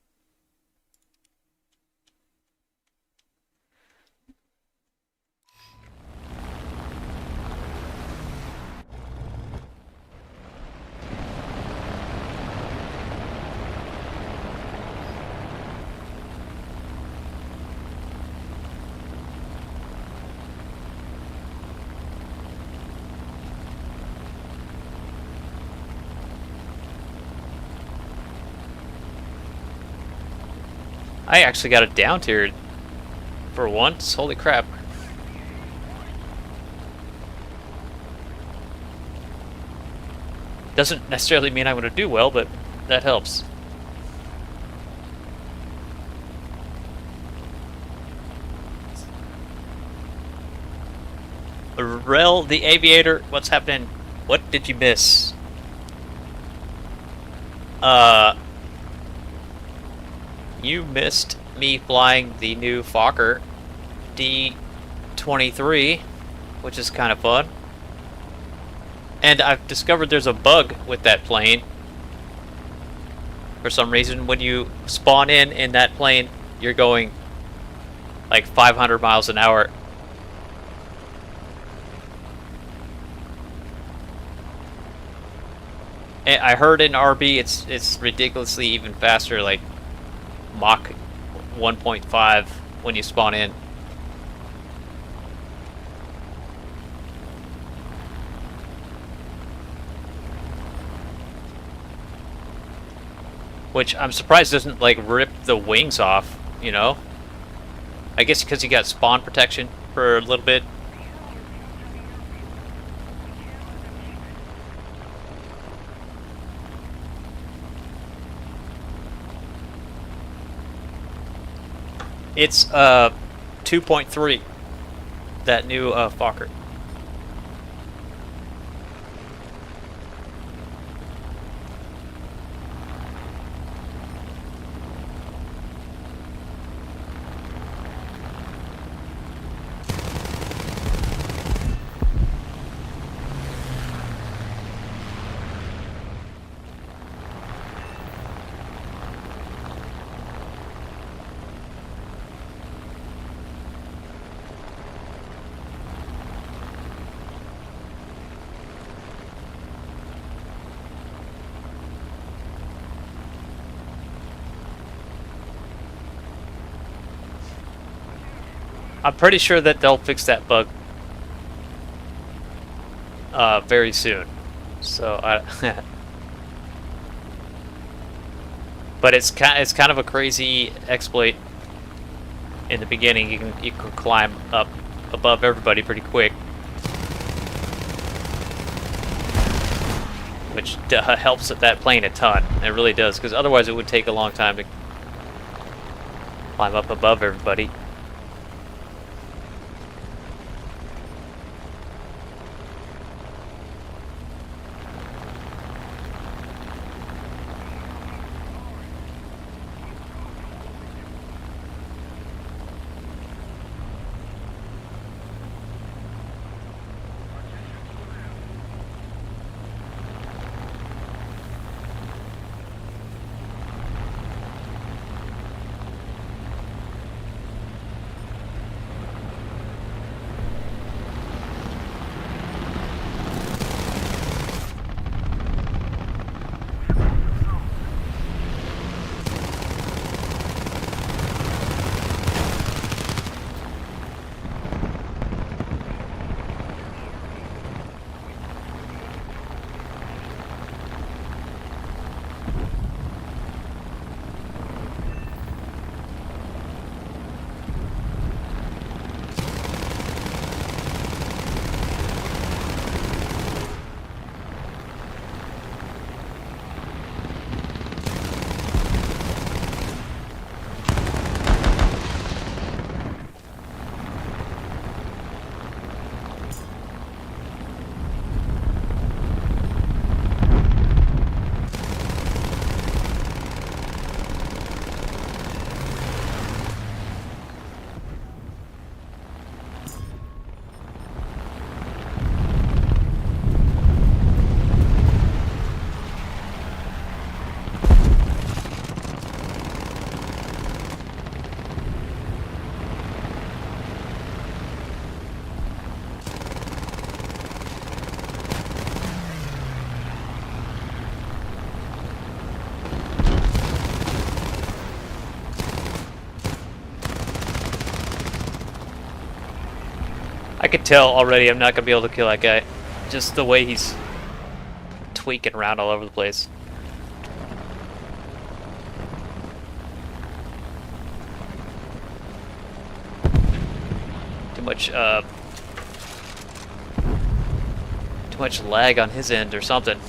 [SPEAKER 1] I actually got it down tier for once. Holy crap. Doesn't necessarily mean I'm going to do well, but that helps. Rel, the aviator, what's happening? What did you miss? You missed me flying the new Fokker D.XXIII, which is kind of fun. And I've discovered there's a bug with that plane. for some reason. When you spawn in that plane, you're going like 500 miles an hour. And I heard in RB it's ridiculously even faster, like Mach 1.5 when you spawn in. Which I'm surprised doesn't like rip the wings off, you know? I guess because you got spawn protection for a little bit. It's 2.3, that new Fokker. I'm pretty sure that they'll fix that bug very soon. So but it's kind of a crazy exploit. In the beginning, you can climb up above everybody pretty quick, which helps that plane a ton. It really does, because otherwise it would take a long time to climb up above everybody. I could tell already I'm not going to be able to kill that guy. Just the way he's tweaking around all over the place. Too much lag on his end or something.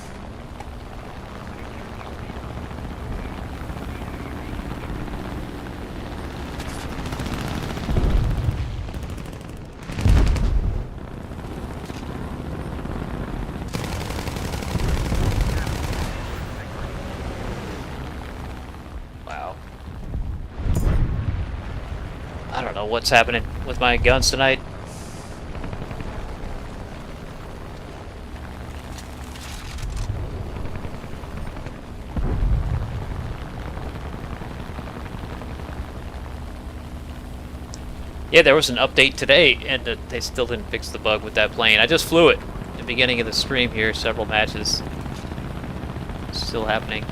[SPEAKER 1] I don't know what's happening with my guns tonight. Yeah, there was an update today, and they still didn't fix the bug with that plane. I just flew it at the beginning of the stream here, several matches. Still happening.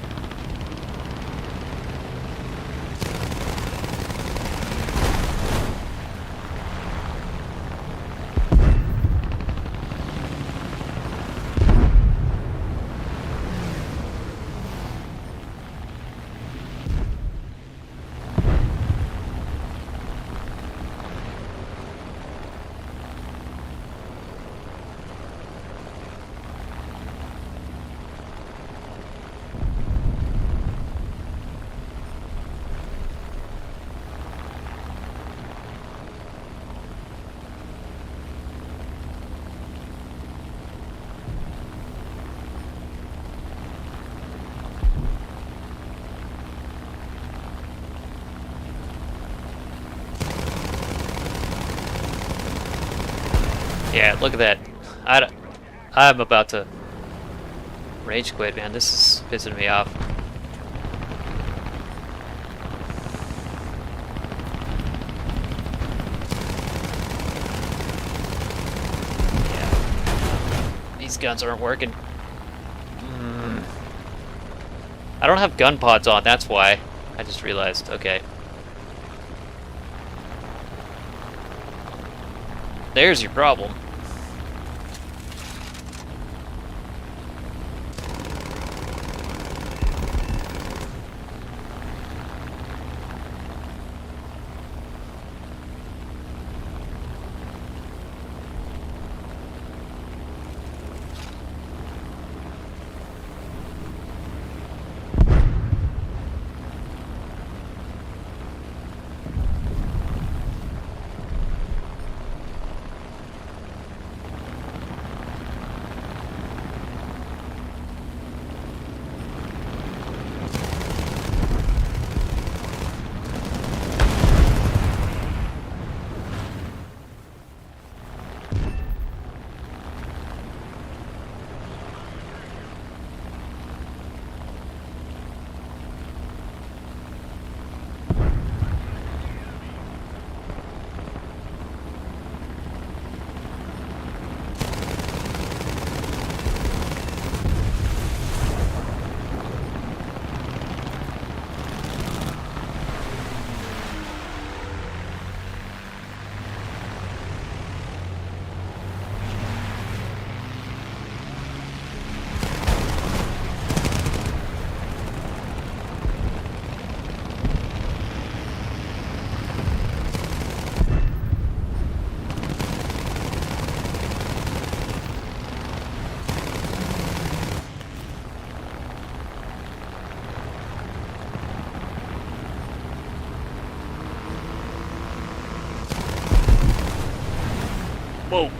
[SPEAKER 1] Yeah, look at that. I'm about to rage quit, man. This is pissing me off. Yeah. These guns aren't working. I don't have gun pods on, that's why. I just realized. Okay. There's your problem. Whoa.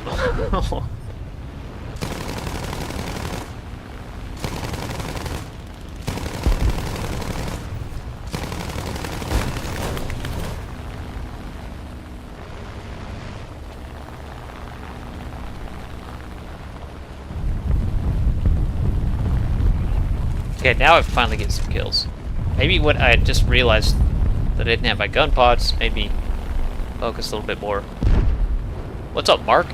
[SPEAKER 1] Okay, now I finally get some kills. Maybe what I just realized that I didn't have my gun pods made me focus a little bit more. What's up, Mark?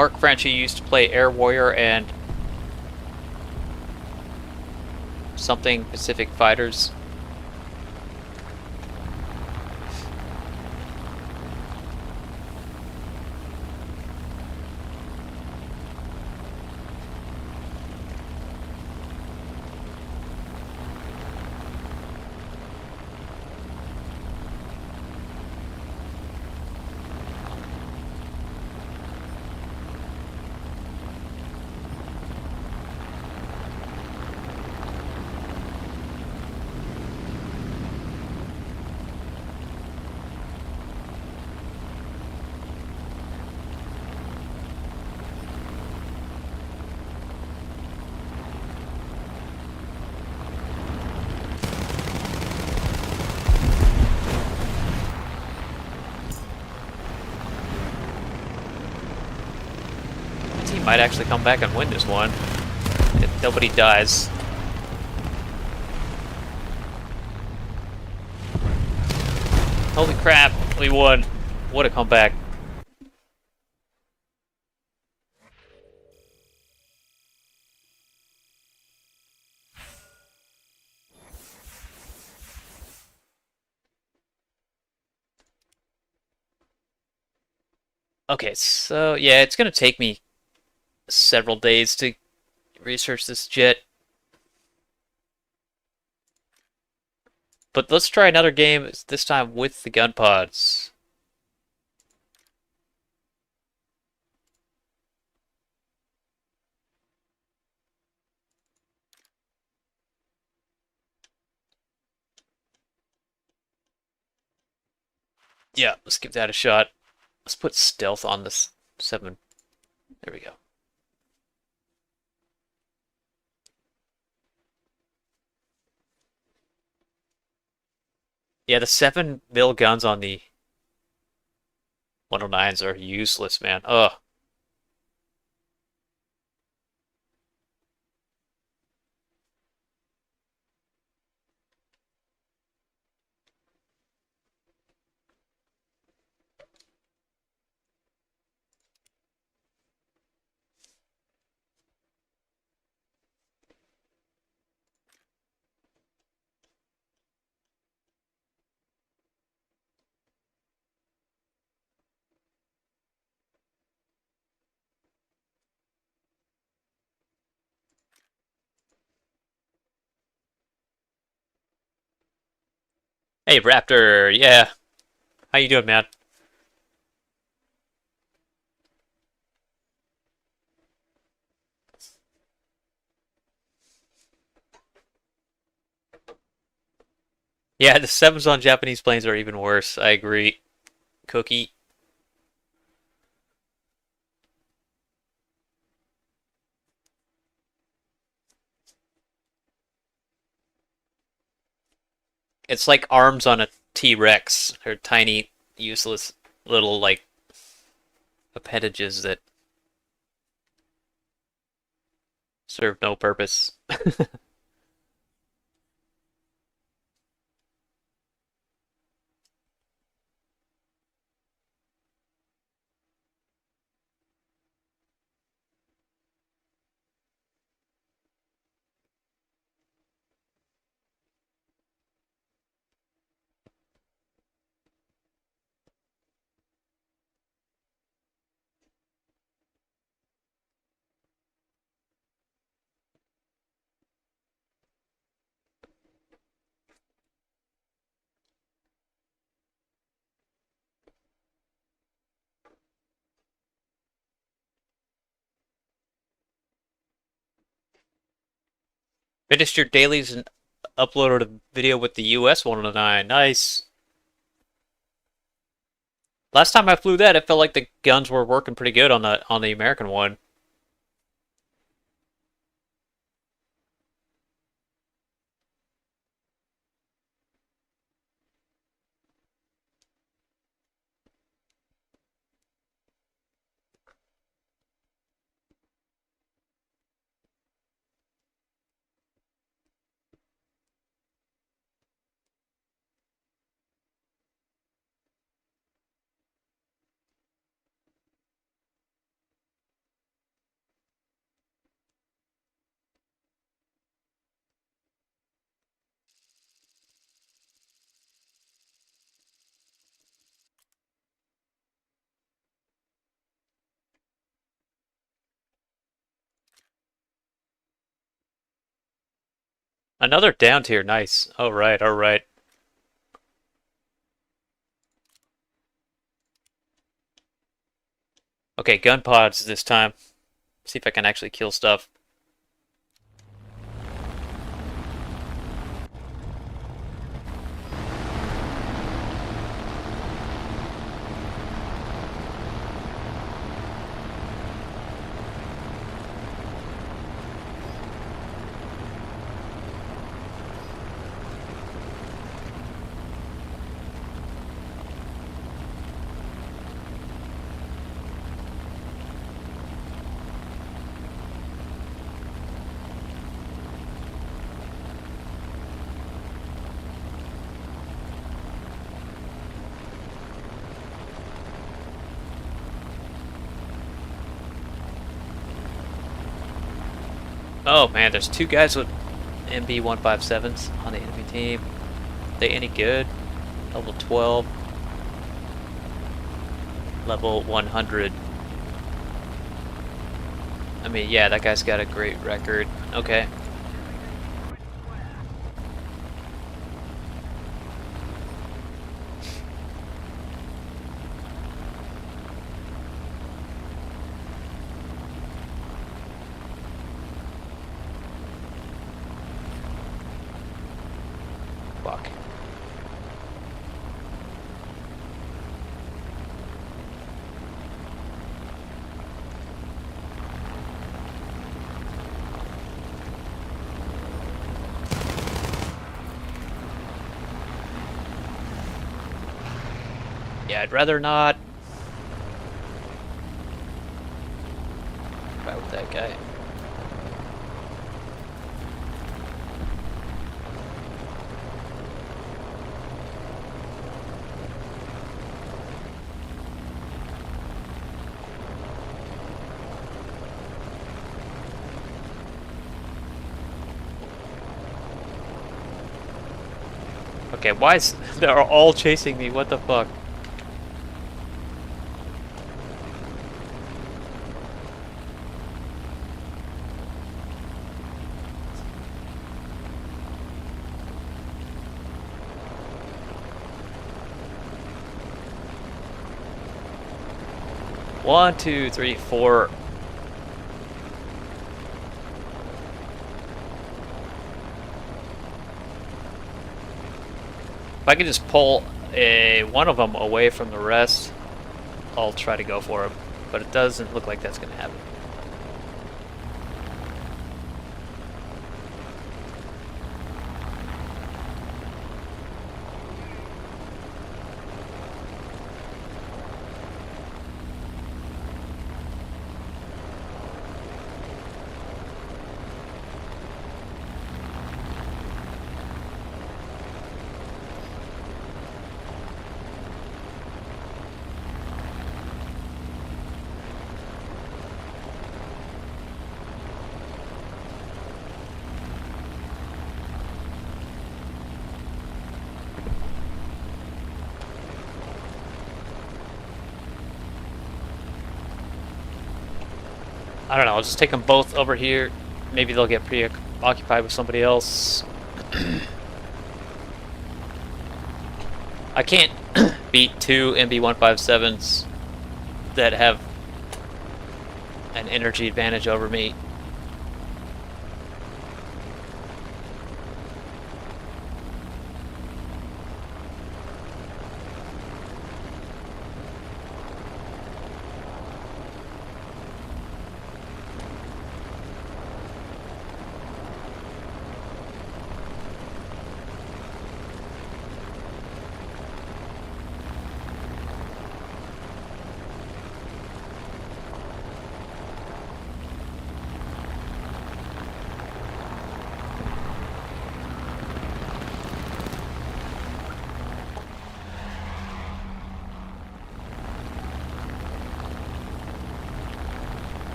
[SPEAKER 1] Mark French, who used to play Air Warrior and something Pacific Fighters. The team might actually come back and win this one if nobody dies. Holy crap, we won. What a comeback. Okay, so yeah, it's gonna take me several days to research this jet. But let's try another game, this time with the gun pods. Yeah, let's give that a shot. Let's put stealth on this 7. There we go. Yeah, the 7mm guns on the 109s are useless, man. Ugh. Hey, Raptor, yeah. How you doing, man? Yeah, the 7s on Japanese planes are even worse. I agree. Cookie. It's like arms on a T-Rex. They're tiny, useless little, like, appendages that serve no purpose. Finished your dailies and uploaded a video with the US 109. Nice. Last time I flew that, it felt like the guns were working pretty good on the American one. Another down tier, nice. All right, all right. Okay, gun pods this time. See if I can actually kill stuff. Oh man, there's two guys with MB157s on the enemy team. Are they any good? Level 12. Level 100. I mean, yeah, that guy's got a great record. Okay. Fuck. Yeah, I'd rather not fight with that guy. Okay, why is they're all chasing me? What the fuck? One, two, three, four. If I could just pull one of them away from the rest, I'll try to go for him. But it doesn't look like that's going to happen. I don't know, I'll just take them both over here. Maybe they'll get preoccupied with somebody else. I can't beat two MB157s that have an energy advantage over me.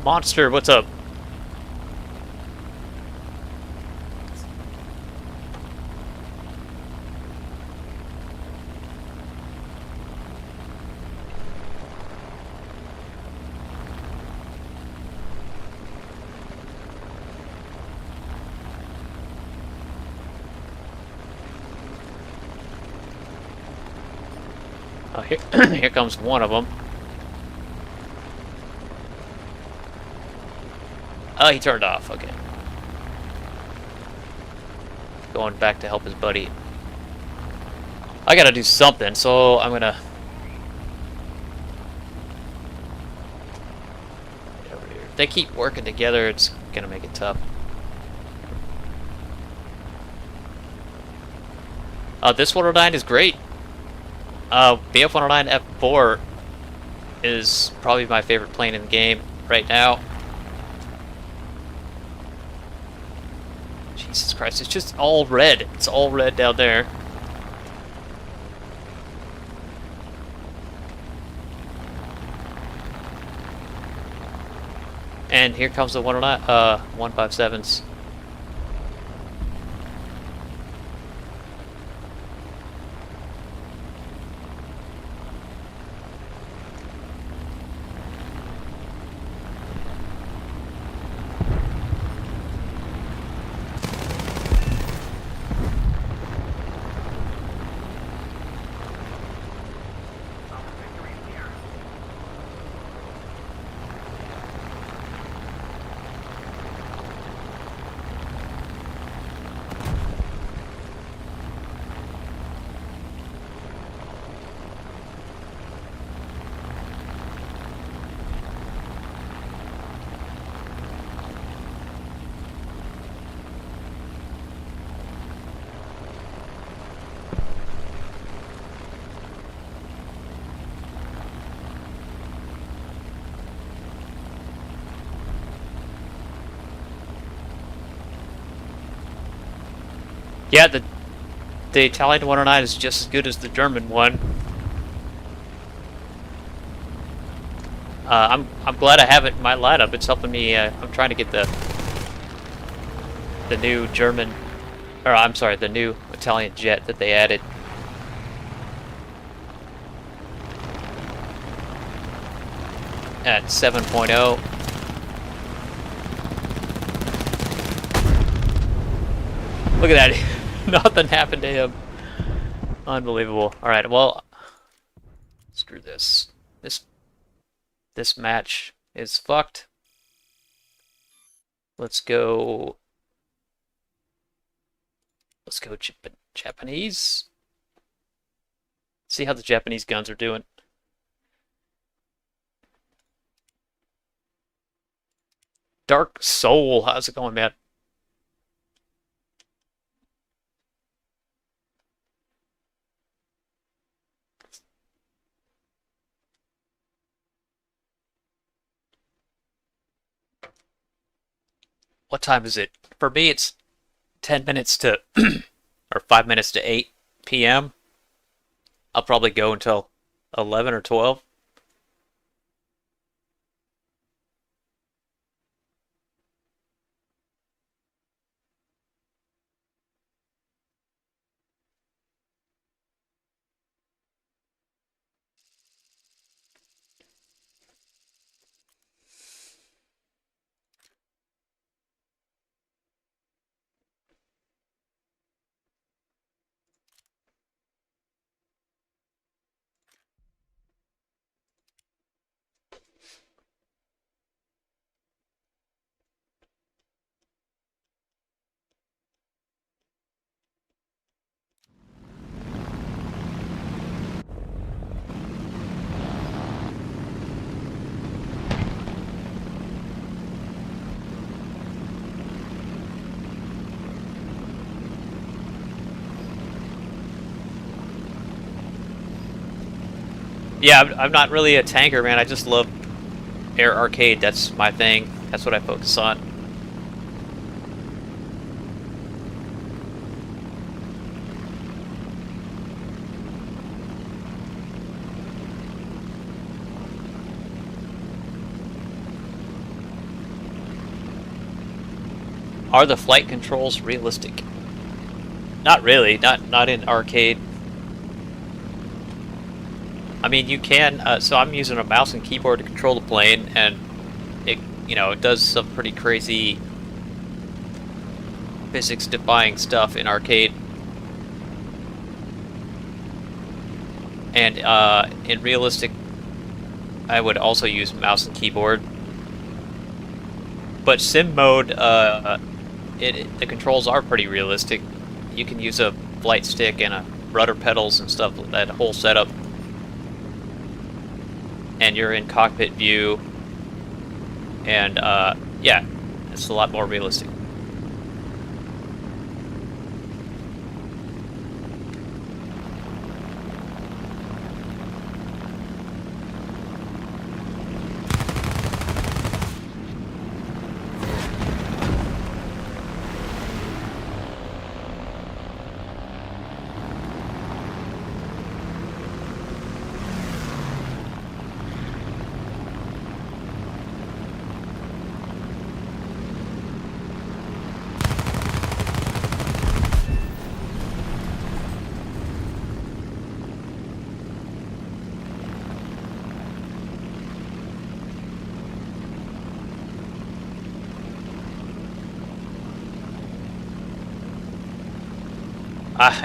[SPEAKER 1] Monster, what's up? Oh, here, here comes one of them. Oh, he turned off. Okay. Going back to help his buddy. I gotta do something, so I'm gonna... get over here. If they keep working together, it's gonna make it tough. This 109 is great. The F-109 F4 is probably my favorite plane in the game right now. Jesus Christ, it's just all red. It's all red down there. And here comes the 157s. Yeah, the Italian 109 is just as good as the German one. I'm glad I have it in my lineup. It's helping me. I'm trying to get the new German, or I'm sorry, the new Italian jet that they added. At 7.0. Look at that. Nothing happened to him. Unbelievable. Alright, well, screw this. This match is fucked. Let's go Japanese. See how the Japanese guns are doing. Dark Soul, how's it going, man? What time is it? For me, it's 10 minutes to, or 5 minutes to 8 p.m. I'll probably go until 11 or 12. Yeah, I'm not really a tanker, man. I just love air arcade. That's my thing. That's what I focus on. Are the flight controls realistic? Not really. Not in arcade. I mean, you can. So I'm using a mouse and keyboard to control the plane, and it, it does some pretty crazy physics-defying stuff in arcade. And in realistic, I would also use mouse and keyboard. But sim mode, the controls are pretty realistic. You can use a flight stick and a rudder pedals and stuff, that whole setup. And you're in cockpit view. And yeah, it's a lot more realistic.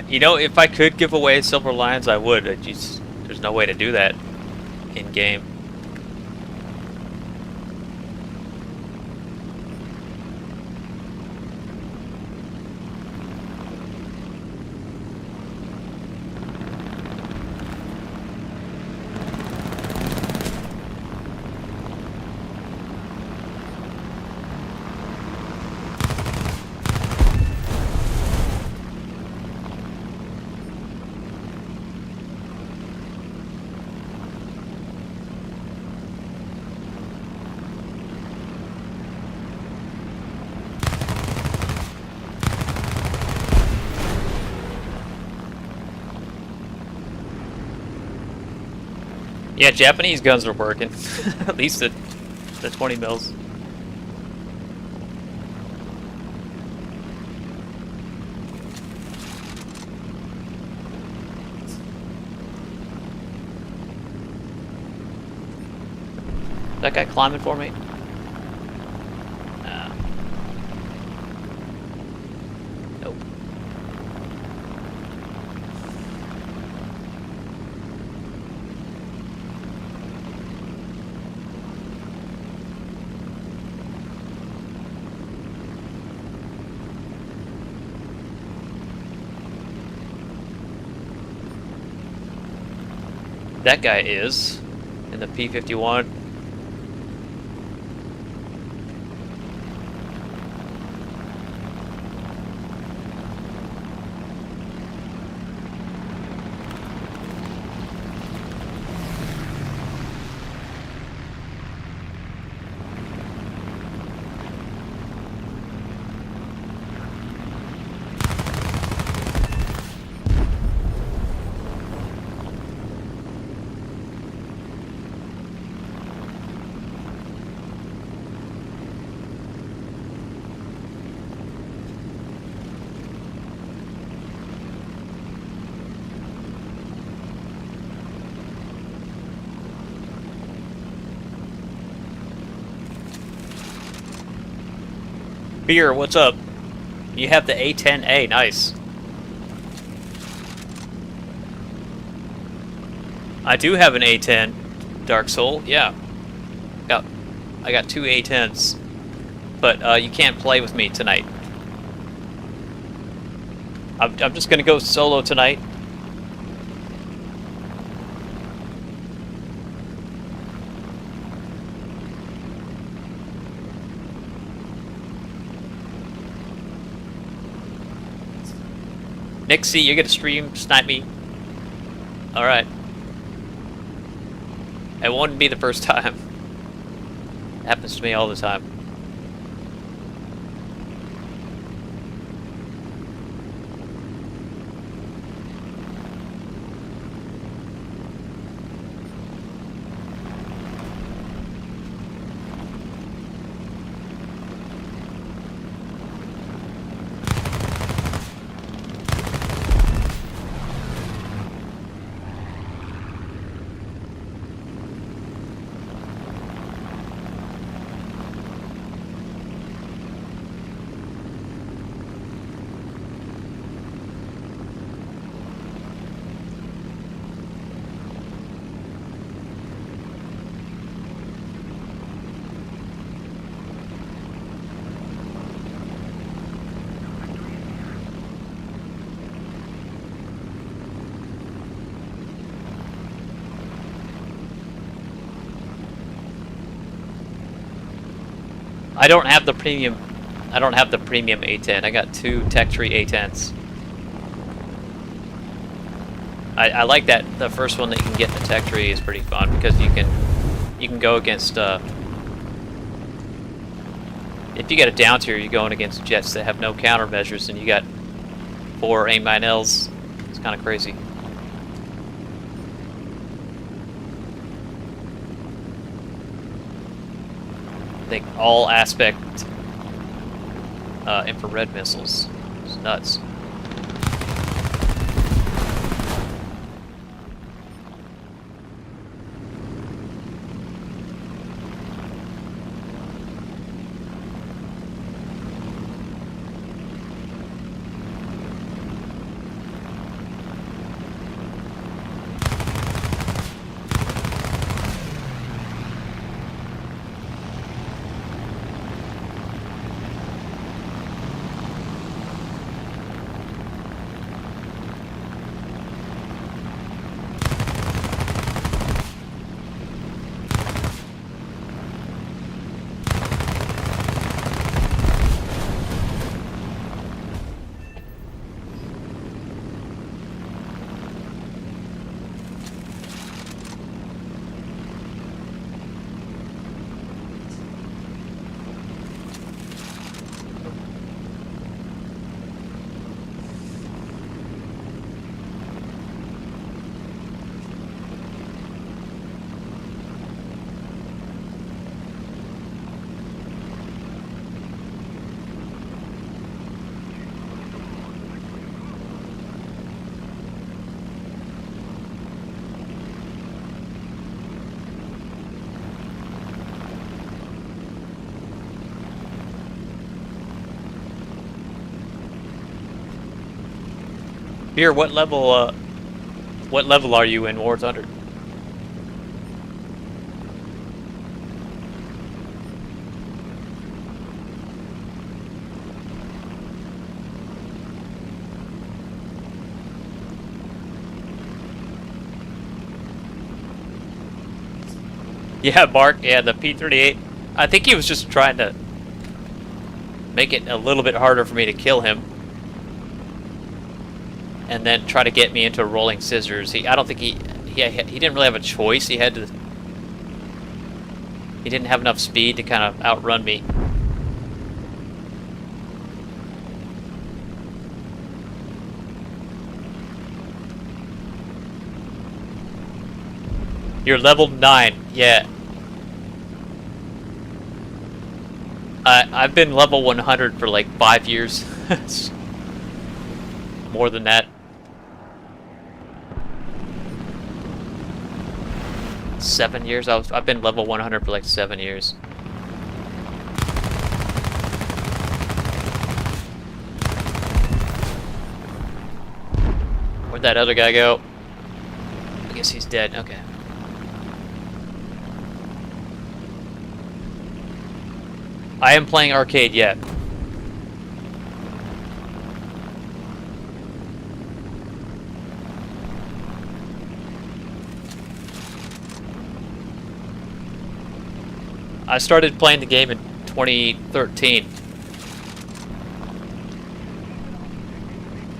[SPEAKER 1] You know, if I could give away Silver Lions, I would. There's no way to do that in game. Yeah, Japanese guns are working. At least the 20 mils. That guy climbing for me? Nope. That guy is in the P-51. Beer, what's up? You have the A10A, nice. I do have an A10, Dark Soul, yeah. I got two A10s, but you can't play with me tonight. I'm just gonna go solo tonight. Nixie, you're gonna stream snipe me? Alright. It wouldn't be the first time. Happens to me all the time. I don't have the premium. I don't have the premium A10. I got 2 Tech Tree A10s. I like that the first one that you can get in the Tech Tree is pretty fun because you can go against if you get a down tier, you're going against jets that have no countermeasures, and you got 4 A9Ls. It's kind of crazy. I think all aspect infrared missiles. It's nuts. Here, what level are you in War Thunder? Yeah, Mark, yeah, the P-38. I think he was just trying to make it a little bit harder for me to kill him. And then try to get me into rolling scissors. I don't think he didn't really have a choice. He didn't have enough speed to kind of outrun me. You're level 9, yeah. I've been level 100 for like 5 years. More than that. 7 years? I've been level 100 for like 7 years. Where'd that other guy go? I guess he's dead. Okay. I am playing arcade yet. I started playing the game in 2013.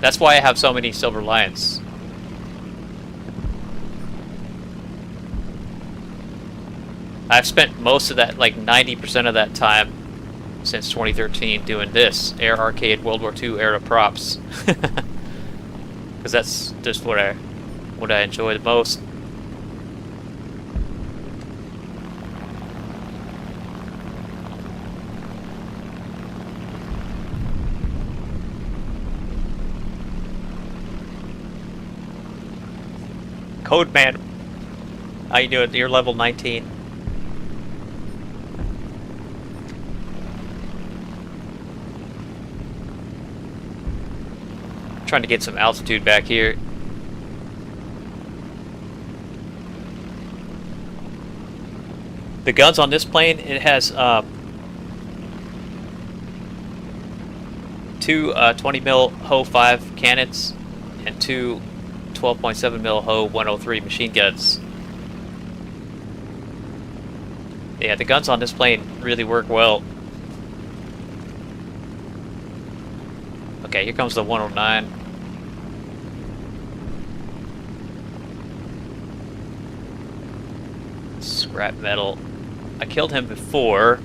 [SPEAKER 1] That's why I have so many Silver Lions. I've spent most of that, like 90% of that time since 2013 doing this, Air Arcade World War II era props. Because that's just what I enjoy the most. Code Man, how you doing? You're level 19. Trying to get some altitude back here. The guns on this plane, it has two 20 mil Ho 5 cannons and two 12.7 mil Ho 103 machine guns. Yeah, the guns on this plane really work well. Okay, here comes the 109. Scrap metal. I killed him before.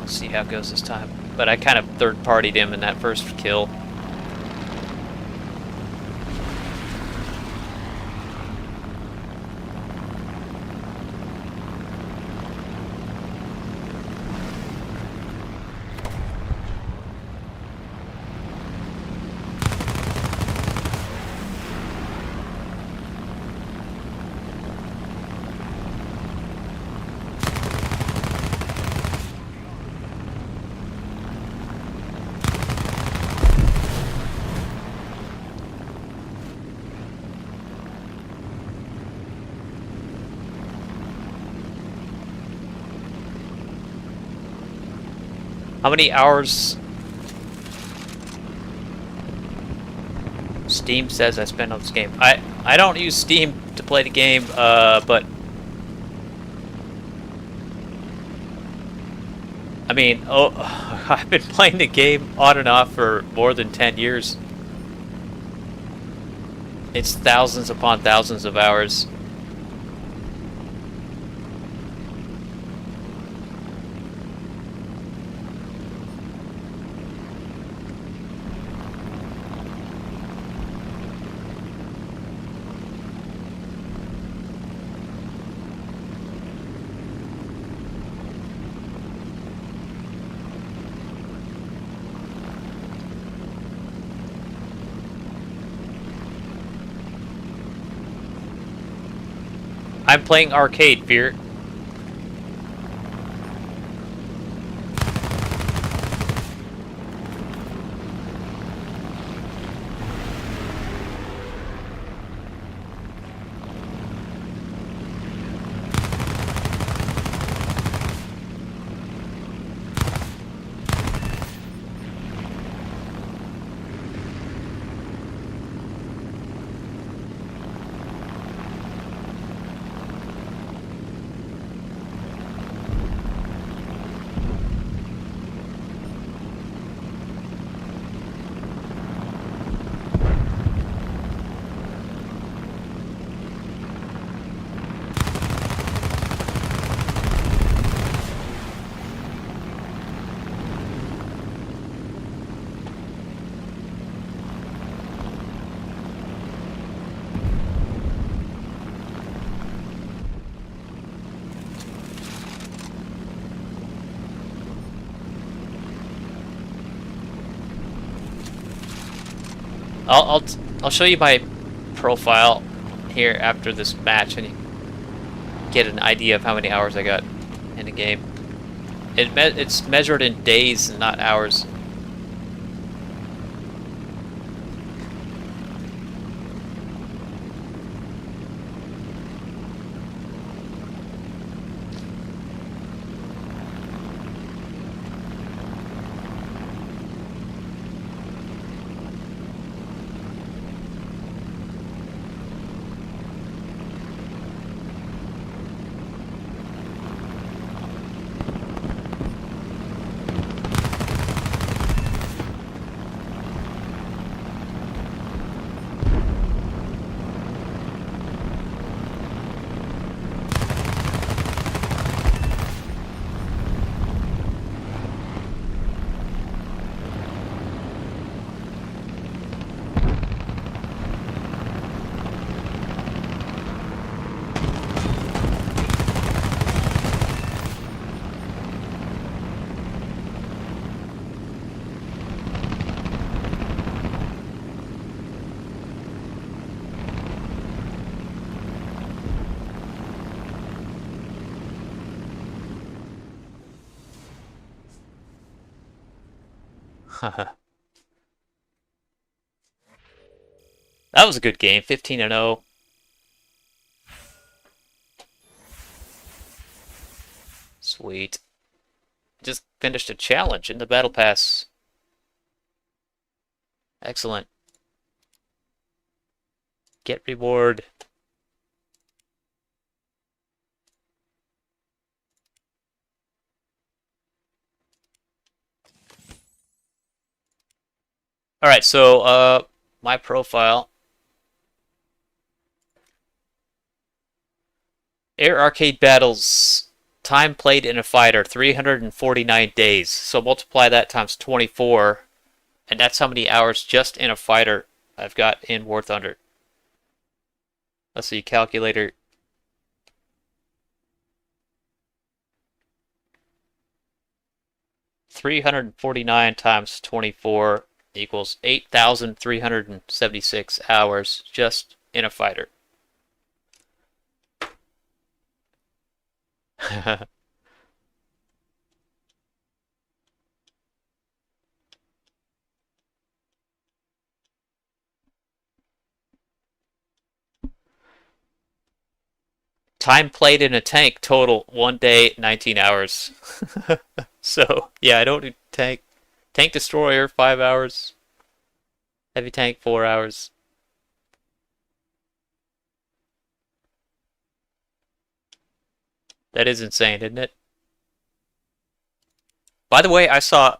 [SPEAKER 1] Let's see how it goes this time. But I kind of third-partied him in that first kill. How many hours Steam says I spend on this game? I don't use Steam to play the game, but I mean, oh, I've been playing the game on and off for more than 10 years. It's thousands upon thousands of hours. I'm playing arcade, Fear. I'll show you my profile here after this match, and you get an idea of how many hours I got in the game. It's measured in days and not hours. That was a good game, 15-0. Sweet. Just finished a challenge in the Battle Pass. Excellent. Get reward. All right, so my profile, Air Arcade Battles, time played in a fighter, 349 days. So multiply that times 24, and that's how many hours just in a fighter I've got in War Thunder. Let's see, calculator. 349 times 24 equals 8,376 hours just in a fighter. Time played in a tank total 1 day, 19 hours. So, yeah, I don't do tank. Tank destroyer, 5 hours. Heavy tank, 4 hours. That is insane, isn't it? By the way, I saw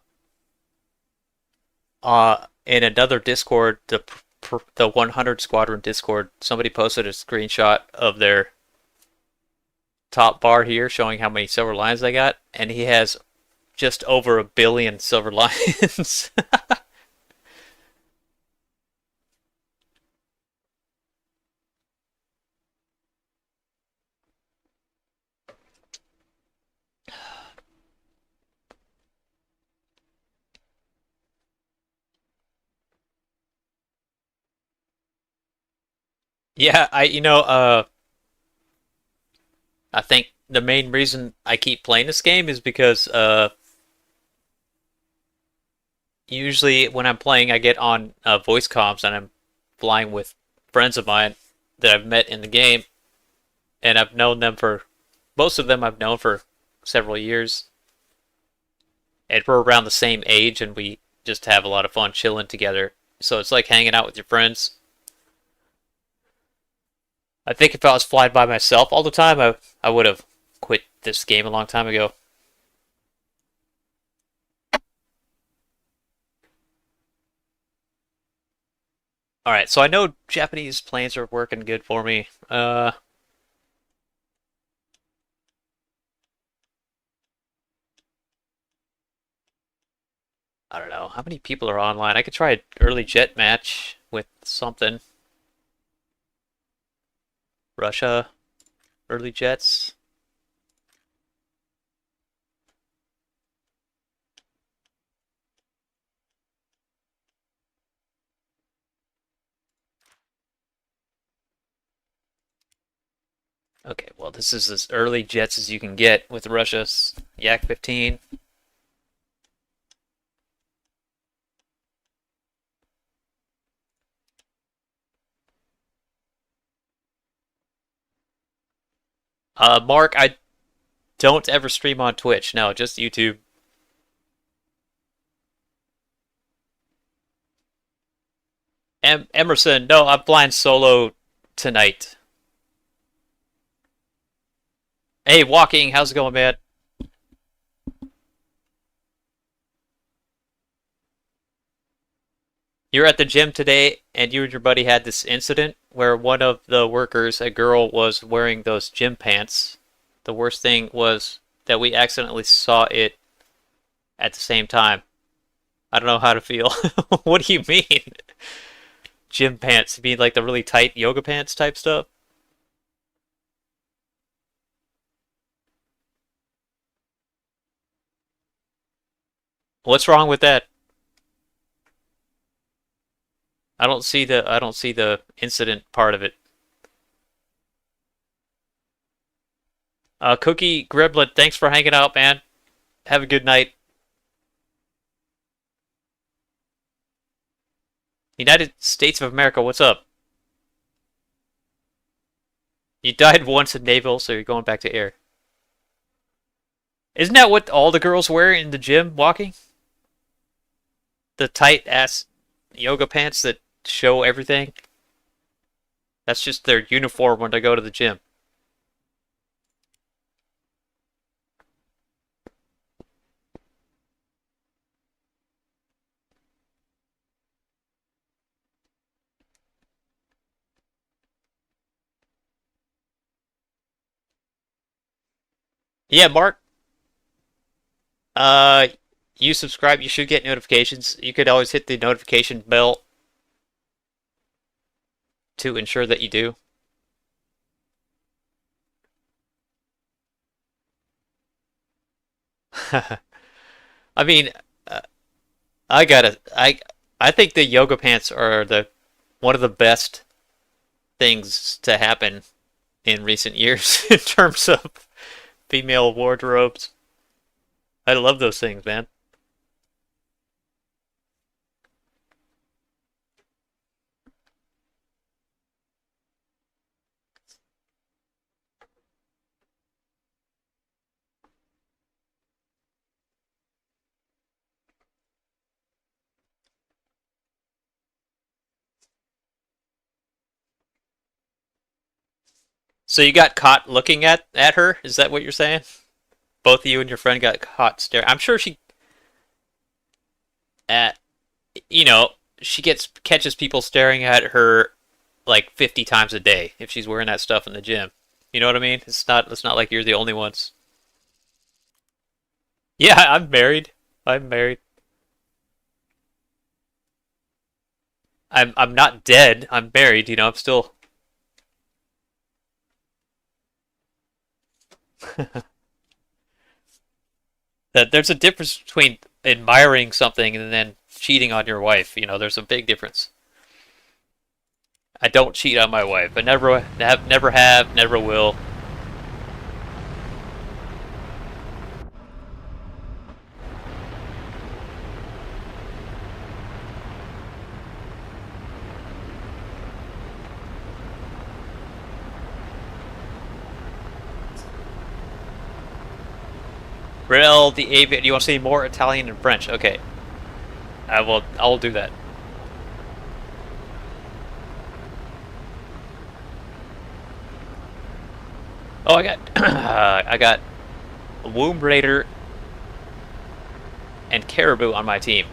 [SPEAKER 1] in another Discord, the 100 Squadron Discord, somebody posted a screenshot of their top bar here showing how many silver lions they got, and he has just over 1 billion silver lions. Yeah, I think the main reason I keep playing this game is because usually when I'm playing, I get on voice comms and I'm flying with friends of mine that I've met in the game, and I've known them for most of them I've known for several years, and we're around the same age, and we just have a lot of fun chilling together. So it's like hanging out with your friends. I think if I was flying by myself all the time, I would have quit this game a long time ago. All right, so I know Japanese planes are working good for me. I don't know how many people are online. I could try an early jet match with something. Russia, early jets. Okay, well, this is as early jets as you can get with Russia's Yak 15. Mark, I don't ever stream on Twitch. No, just YouTube. Emerson, no, I'm flying solo tonight. Hey, Walking, how's it going, man? You're at the gym today, and you and your buddy had this incident where one of the workers, a girl, was wearing those gym pants. The worst thing was that we accidentally saw it at the same time. I don't know how to feel. What do you mean? Gym pants? You mean like the really tight yoga pants type stuff? What's wrong with that? I don't see the incident part of it. Cookie Griblet, thanks for hanging out, man. Have a good night. United States of America, what's up? You died once in naval, so you're going back to air. Isn't that what all the girls wear in the gym walking? The tight ass yoga pants that show everything? That's just their uniform when they go to the gym. Yeah, Mark. Uh, you subscribe, you should get notifications. You could always hit the notification bell to ensure that you do. I mean, uh, I think the yoga pants are the one of the best things to happen in recent years in terms of female wardrobes. I love those things, man. So you got caught looking at her? Is that what you're saying? Both of you and your friend got caught staring. I'm sure she at you know, she gets catches people staring at her like 50 times a day if she's wearing that stuff in the gym. You know what I mean? It's not like you're the only ones. Yeah, I'm married. I'm married. I'm not dead. I'm married, I'm still that there's a difference between admiring something and then cheating on your wife. There's a big difference. I don't cheat on my wife. I never will. Brill the avian. Do you want to see more Italian and French? Okay, I will do that. Oh, I got Womb Raider and Caribou on my team.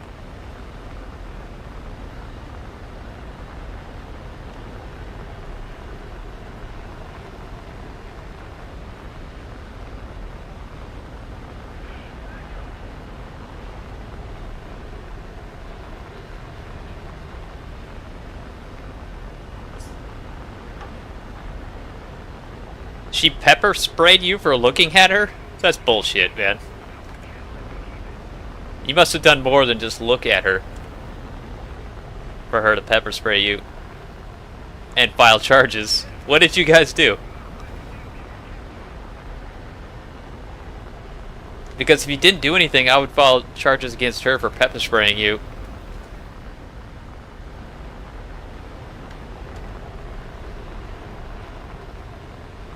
[SPEAKER 1] She pepper sprayed you for looking at her? That's bullshit, man. You must have done more than just look at her for her to pepper spray you and file charges. What did you guys do? Because if you didn't do anything, I would file charges against her for pepper spraying you.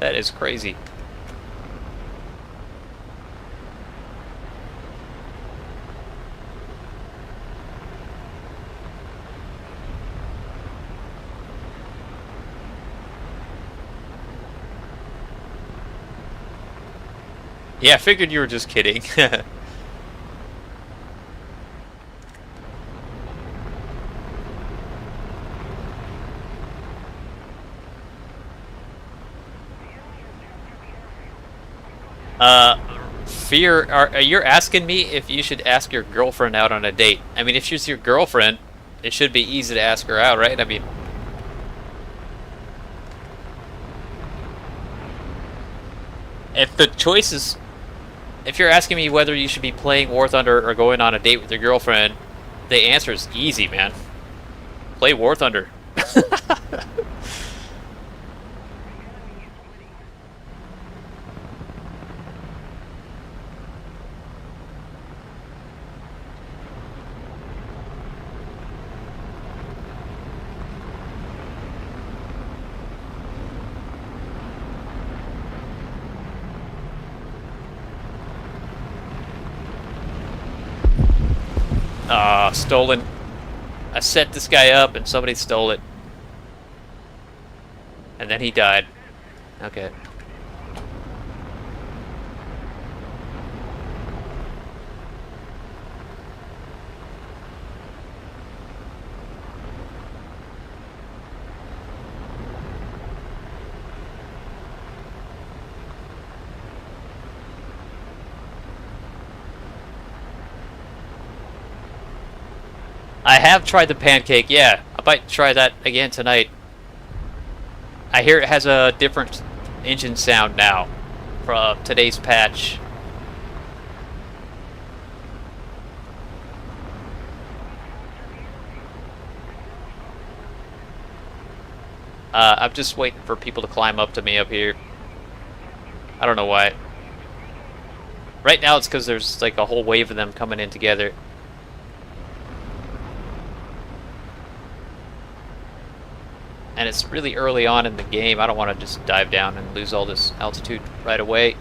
[SPEAKER 1] That is crazy. Yeah, I figured you were just kidding. uh, Fear, you're asking me if you should ask your girlfriend out on a date. I mean, if she's your girlfriend, it should be easy to ask her out, right? I mean, if the choice is, if you're asking me whether you should be playing War Thunder or going on a date with your girlfriend, the answer is easy, man. Play War Thunder. Stolen. I set this guy up and somebody stole it. And then he died. Okay. I have tried the pancake, yeah. I might try that again tonight. I hear it has a different engine sound now from today's patch. I'm just waiting for people to climb up to me up here. I don't know why. Right now it's because there's like a whole wave of them coming in together. And it's really early on in the game. I don't want to just dive down and lose all this altitude right away.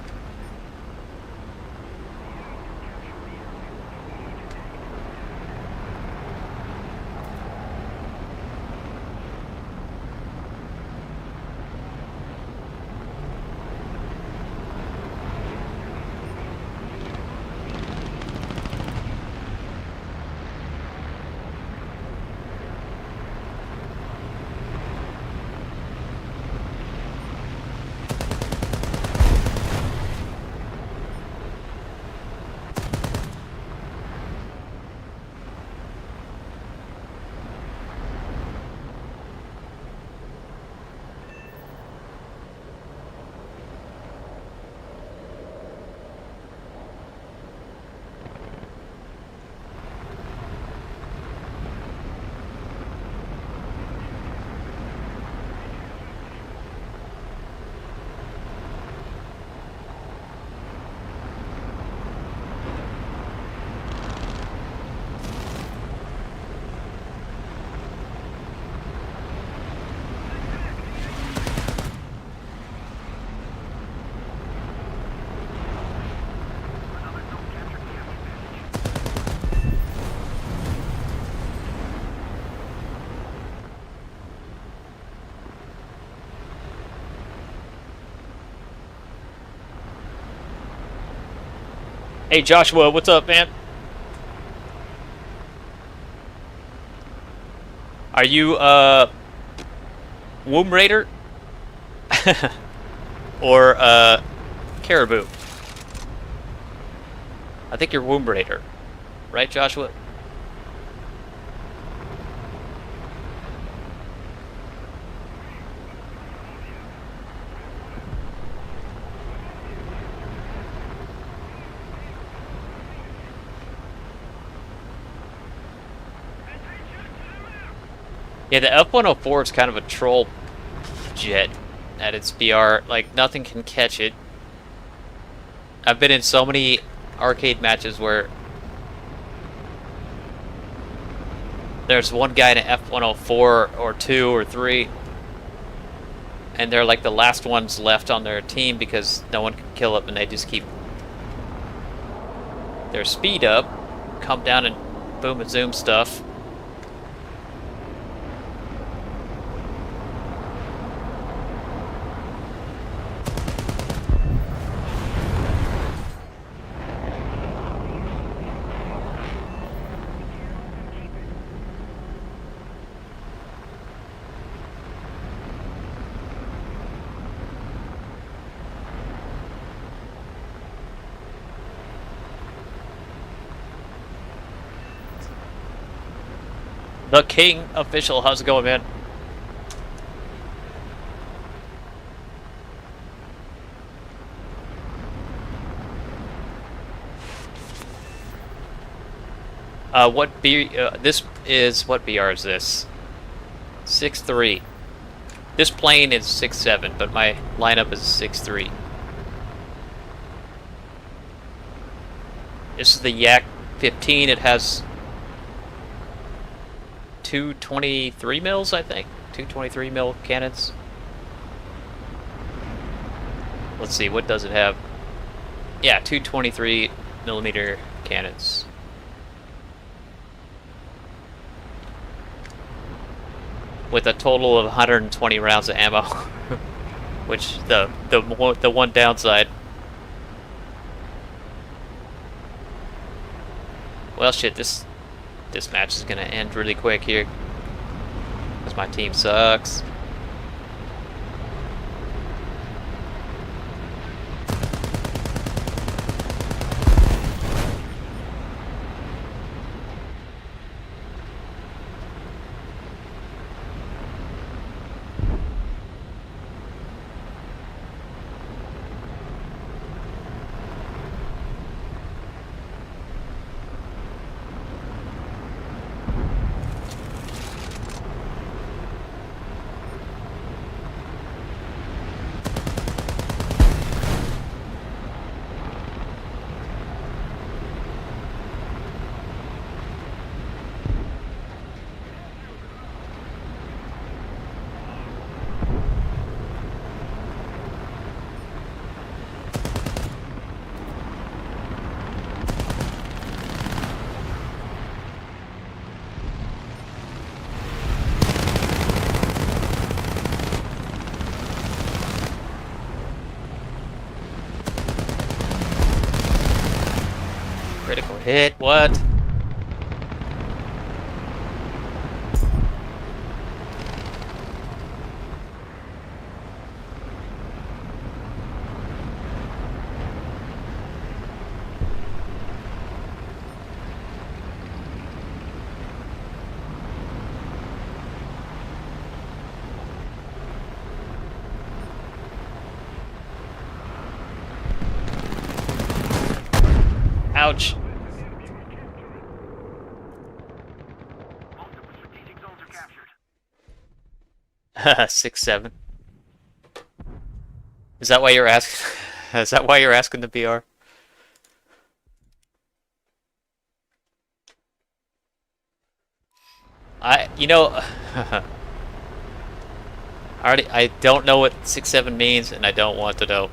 [SPEAKER 1] Hey Joshua, what's up, man? Are you Womb Raider? Or Caribou? I think you're Womb Raider. Right, Joshua? Yeah, the F-104 is kind of a troll jet at its BR. Like, nothing can catch it. I've been in so many arcade matches where there's one guy in an F-104 or 2 or 3, and they're like the last ones left on their team because no one can kill them, and they just keep their speed up, come down and boom and zoom stuff. The King official, how's it going, man? What B? This is what BR is this? 6-3. This plane is 6-7, but my lineup is 6-3. This is the Yak 15. It has 223 mils, I think. 223 mil cannons. Let's see, what does it have? Yeah, 223 millimeter cannons. With a total of 120 rounds of ammo. Which the one downside. Well, shit, this match is gonna end really quick here, because my team sucks. Critical hit. What? Ouch. Haha, 6-7. Is that why you're asking? Is that why you're asking the BR? You know, I don't know what 6-7 means, and I don't want to know.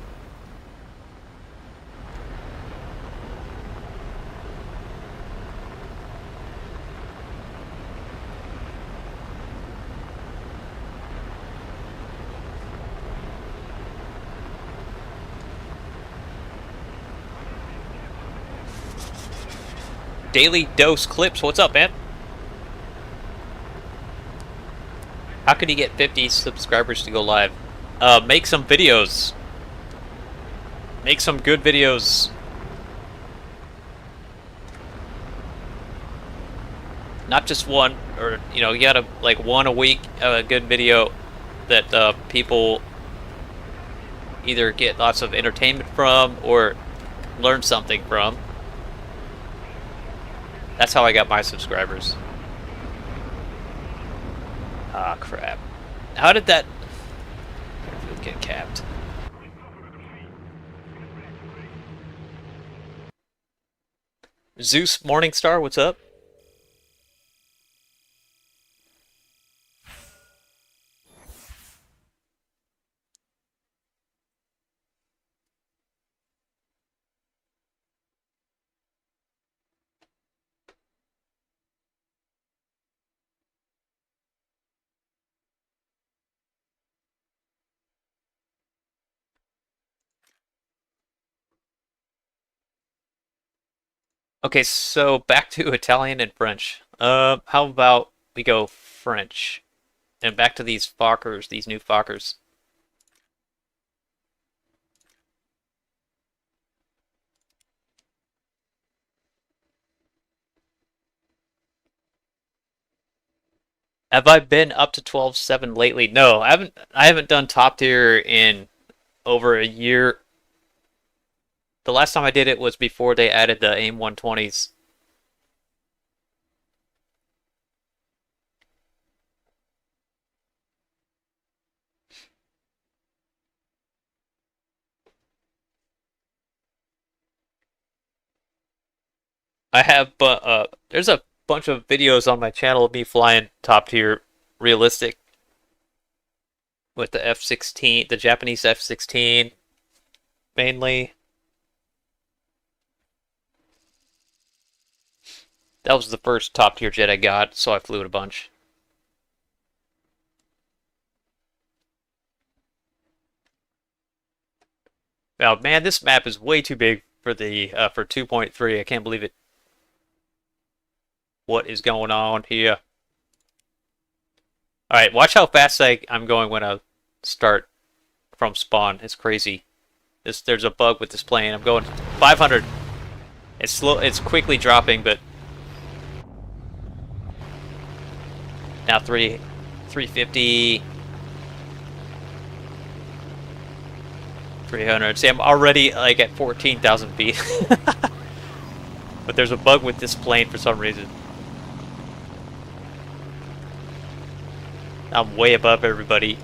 [SPEAKER 1] Daily Dose Clips, what's up, man? How can you get 50 subscribers to go live? Make some videos. Make some good videos. Not just one, or you know, you gotta like one a week, a good video that people either get lots of entertainment from or learn something from. That's how I got my subscribers. Ah, crap. How did that get capped? Zeus Morningstar, what's up? Okay, so back to Italian and French. How about we go French? And back to these Fokkers, these new Fokkers. Have I been up to 12.7 lately? No, I haven't done top tier in over a year. The last time I did it was before they added the AIM 120s. I have, but there's a bunch of videos on my channel of me flying top tier realistic with the F-16, the Japanese F-16 mainly. That was the first top tier jet I got, so I flew it a bunch. Now, man, this map is way too big for the for 2.3. I can't believe it. What is going on here? All right, watch how fast I'm going when I start from spawn. It's crazy. There's a bug with this plane. I'm going 500. It's slow. It's quickly dropping, but now 350, 300. See, I'm already like at 14,000 feet. But there's a bug with this plane for some reason. I'm way above everybody.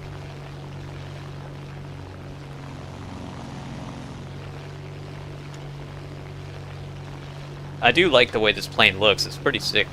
[SPEAKER 1] I do like the way this plane looks. It's pretty sick.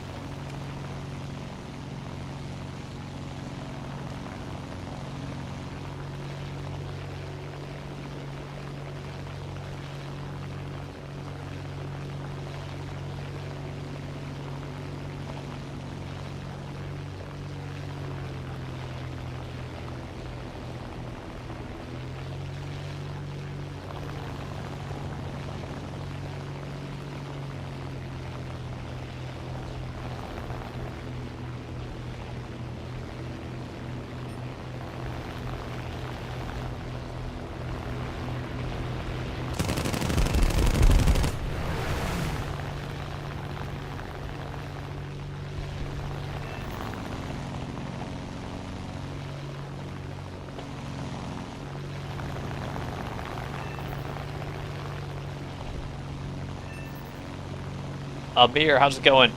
[SPEAKER 1] Amir, how's it going?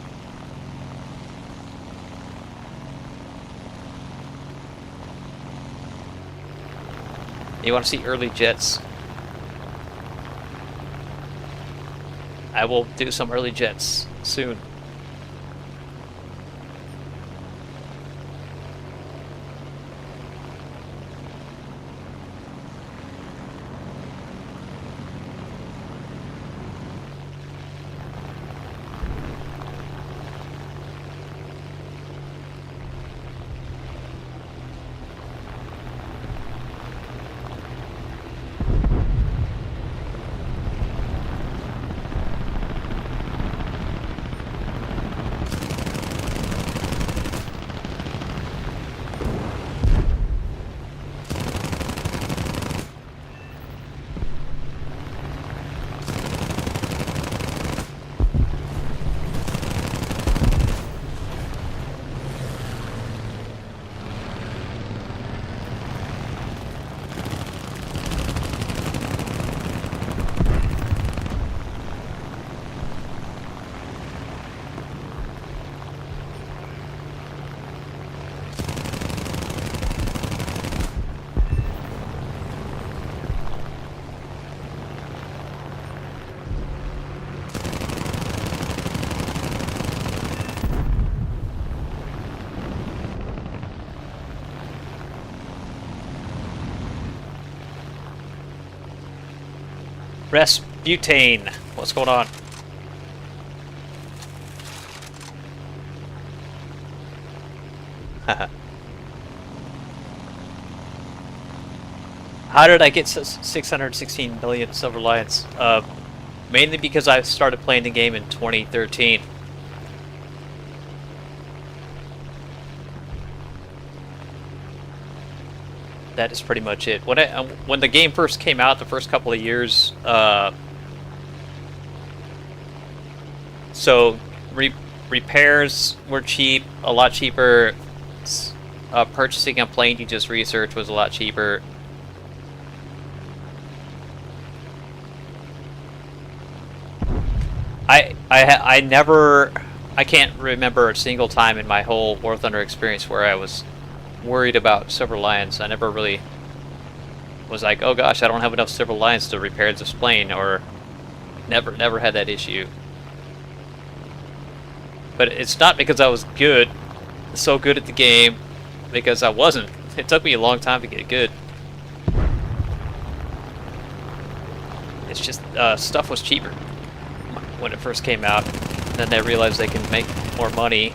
[SPEAKER 1] You want to see early jets? I will do some early jets soon. Rasputin, what's going on? How did I get 616 million Silver Lions? Mainly because I started playing the game in 2013. That is pretty much it. When the game first came out, the first couple of years, so repairs were cheap, a lot cheaper. Purchasing a plane you just researched was a lot cheaper. I can't remember a single time in my whole War Thunder experience where I was worried about Silver Lions. I never really was like, oh gosh, I don't have enough Silver Lions to repair this plane, or never had that issue. But it's not because I was so good at the game, because I wasn't. It took me a long time to get good. It's just stuff was cheaper when it first came out. Then they realized they can make more money.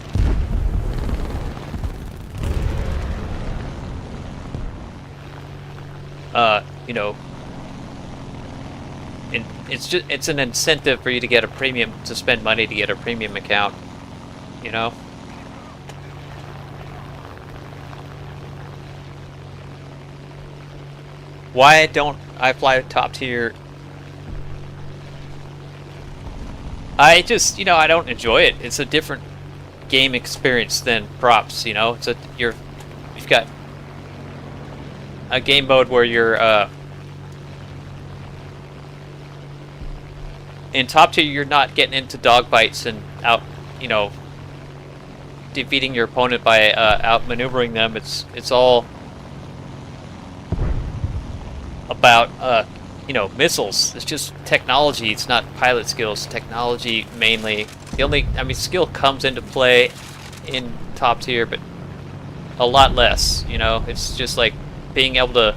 [SPEAKER 1] You know, it's an incentive for you to get a premium, to spend money to get a premium account, you know? Why don't I fly top tier? I just, you know, I don't enjoy it. It's a different game experience than props, you know? You've got a game mode where you're in top tier, you're not getting into dogfights and out, you know, defeating your opponent by outmaneuvering them. It's all about you know, missiles. It's just technology. It's not pilot skills. Technology mainly. I mean, skill comes into play in top tier, but a lot less. You know, it's just like being able to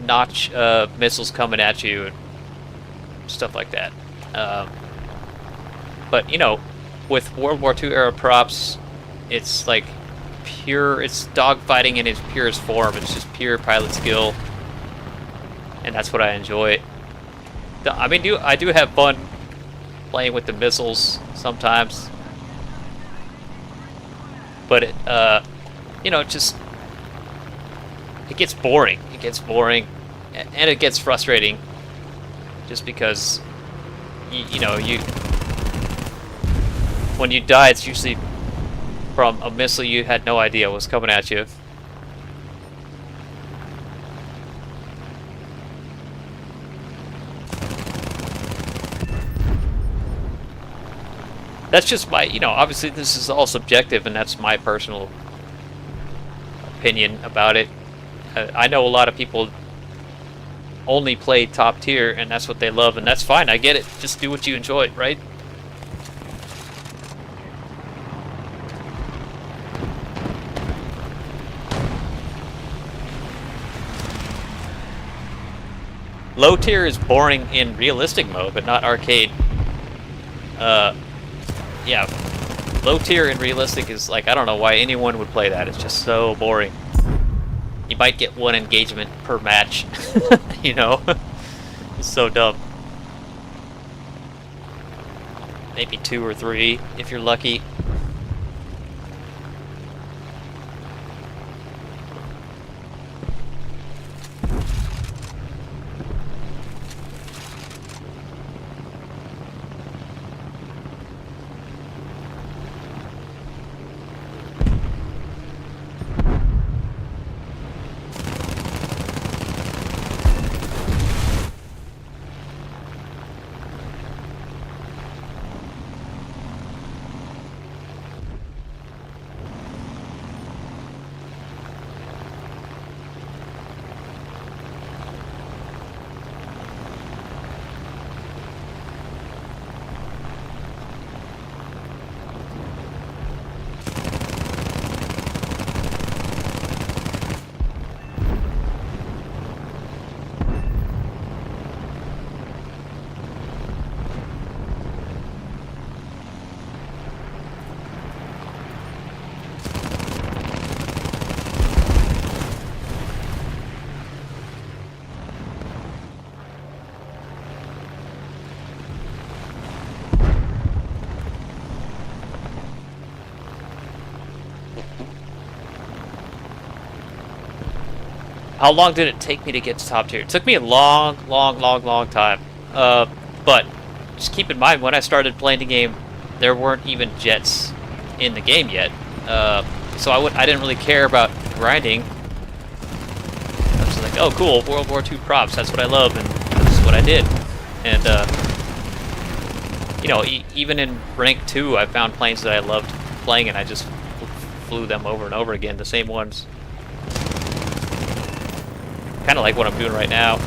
[SPEAKER 1] notch missiles coming at you and stuff like that. But you know, with World War II era props, it's like it's dogfighting in its purest form. It's just pure pilot skill, and that's what I enjoy. I mean, I do have fun playing with the missiles sometimes, but you know, it gets boring. It gets boring, and it gets frustrating, just because you know, when you die, it's usually from a missile you had no idea was coming at you. That's just my, obviously this is all subjective, and that's my personal opinion about it. I know a lot of people only play top tier, and that's what they love, and that's fine. I get it. Just do what you enjoy, right? Low tier is boring in realistic mode, but not arcade. Yeah. Low tier in realistic is like, I don't know why anyone would play that. It's just so boring. You might get one engagement per match. You know? It's so dumb. Maybe 2 or 3 if you're lucky. How long did it take me to get to top tier? It took me a long time. But just keep in mind, when I started playing the game, there weren't even jets in the game yet. So I didn't really care about grinding. I was like, oh cool, World War II props, that's what I love, and that's what I did. And, even in rank 2, I found planes that I loved playing, and I just flew them over and over again, the same ones. Kind of like what I'm doing right now.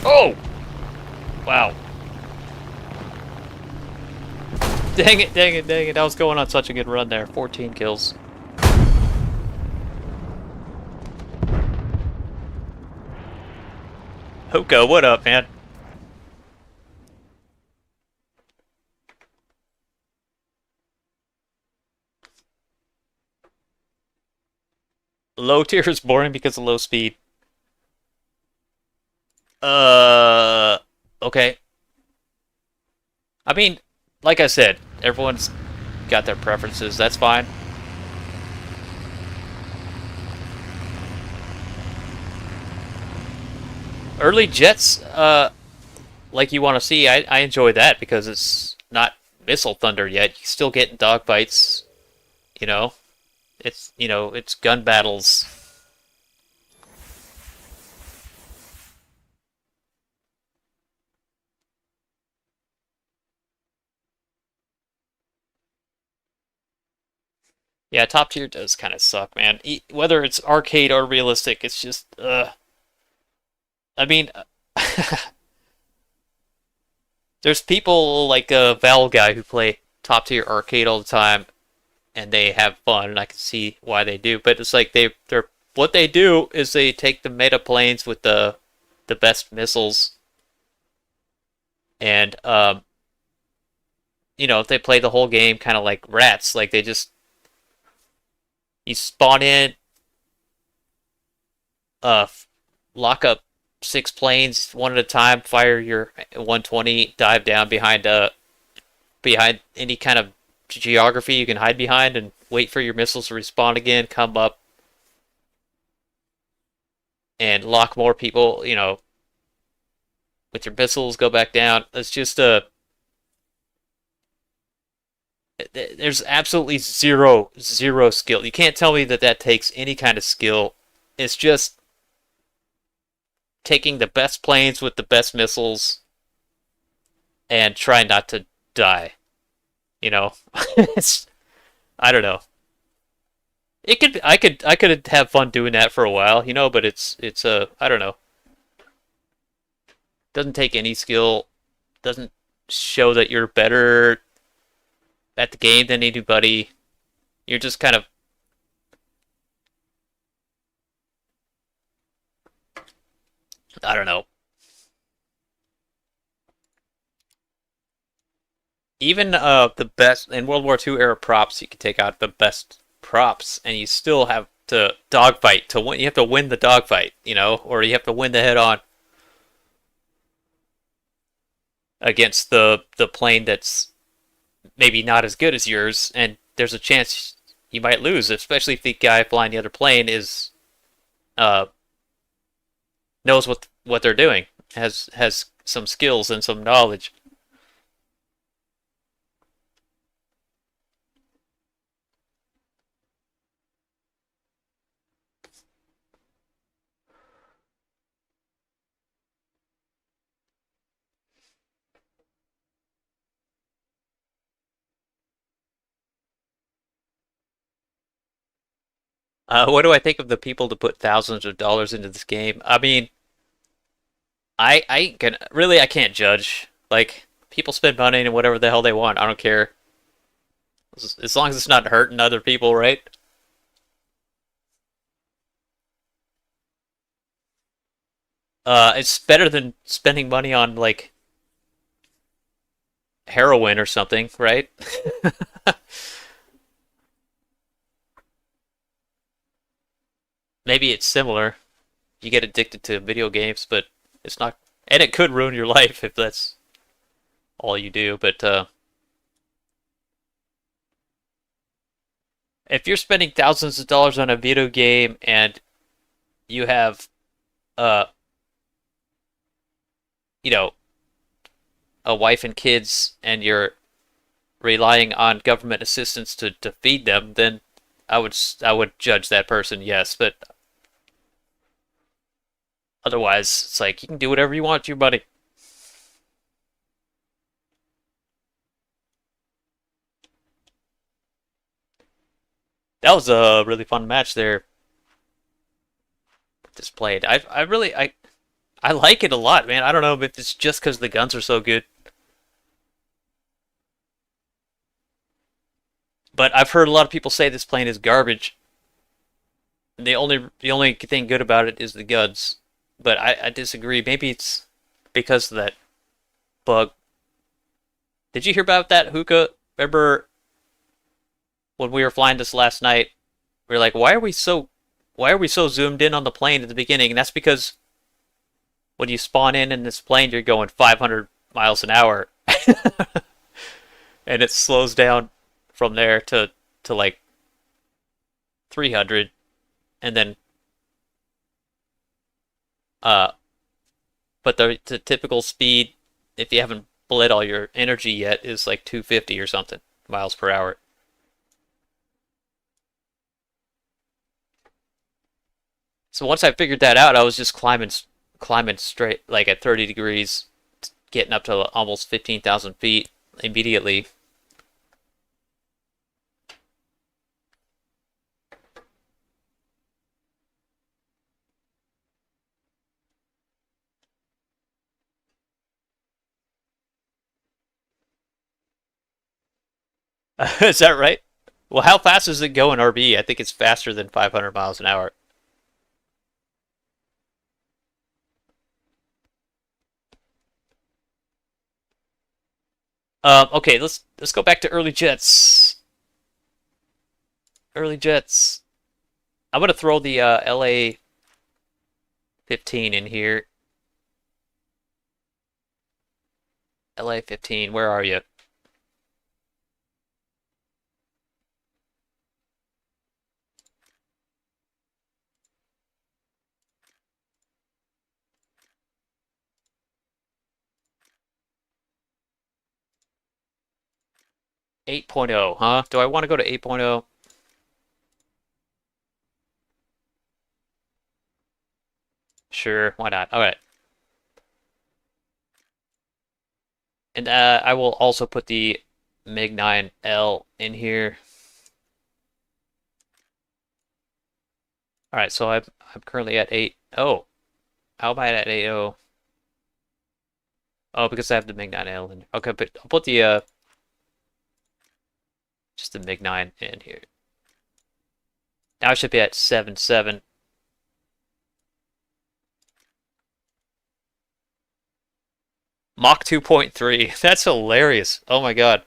[SPEAKER 1] Oh! Wow. Dang it. I was going on such a good run there. 14 kills. Hoka, what up, man? Low tier is boring because of low speed. Okay. I mean, like I said, everyone's got their preferences. That's fine. Early jets, like you want to see, I enjoy that because it's not missile thunder yet. You still get dogfights, you know. It's gun battles. Yeah, top tier does kind of suck, man. Whether it's arcade or realistic, it's just, I mean, there's people like a Val guy who play top tier arcade all the time, and they have fun, and I can see why they do. But it's like they're what they do is they take the meta planes with the best missiles, and if they play the whole game kind of like rats, like they just you spawn in, uh, lock up 6 planes one at a time, fire your 120, dive down behind any kind of geography you can hide behind, and wait for your missiles to respawn again, come up and lock more people, with your missiles, go back down. It's just there's absolutely zero skill. You can't tell me that that takes any kind of skill. It's just taking the best planes with the best missiles and trying not to die. It's, I don't know. I could have fun doing that for a while, but it's I don't know. Doesn't take any skill. Doesn't show that you're better at the game than anybody. You're just kind of, I don't know. Even the best in World War II era props, you can take out the best props, and you still have to dogfight to win. You have to win the dogfight, or you have to win the head on against the plane that's maybe not as good as yours, and there's a chance you might lose, especially if the guy flying the other plane is uh knows what they're doing, has some skills and some knowledge. What do I think of the people to put thousands of dollars into this game? I mean, I can't judge. Like, people spend money and whatever the hell they want. I don't care. As long as it's not hurting other people, right? It's better than spending money on like heroin or something, right? Maybe it's similar. You get addicted to video games, but it's not, and it could ruin your life if that's all you do. But if you're spending thousands of dollars on a video game and you have, uh, you know, a wife and kids, and you're relying on government assistance to feed them, then I would judge that person, yes. But otherwise, it's like you can do whatever you want to your money. That was a really fun match there displayed. I like it a lot, man. I don't know if it's just because the guns are so good, but I've heard a lot of people say this plane is garbage. The only thing good about it is the guns, but I disagree. Maybe it's because of that bug. Did you hear about that hookah? Remember when we were flying this last night? We were like, why are we so zoomed in on the plane at the beginning? And that's because when you spawn in this plane, you're going 500 miles an hour, and it slows down from there to like 300, and then uh but the typical speed, if you haven't bled all your energy yet, is like 250 or something miles per hour. So once I figured that out, I was just climbing straight like at 30 degrees, getting up to almost 15,000 feet immediately. Is that right? Well, how fast does it go in RB? I think it's faster than 500 miles an hour. Okay, let's go back to early jets. Early jets. I'm gonna throw the LA 15 in here. LA 15, where are you? Eight 8.0, huh? Do I want to go to 8.0? Sure, why not? Alright. And I will also put the MiG 9L in here. Alright, so I'm currently at 8. Oh, how am I at 8.0? Oh, because I have the MiG 9L in. Okay, but I'll put the just the MiG 9 in here. Now I should be at 7.7. Mach 2.3. That's hilarious. Oh my god.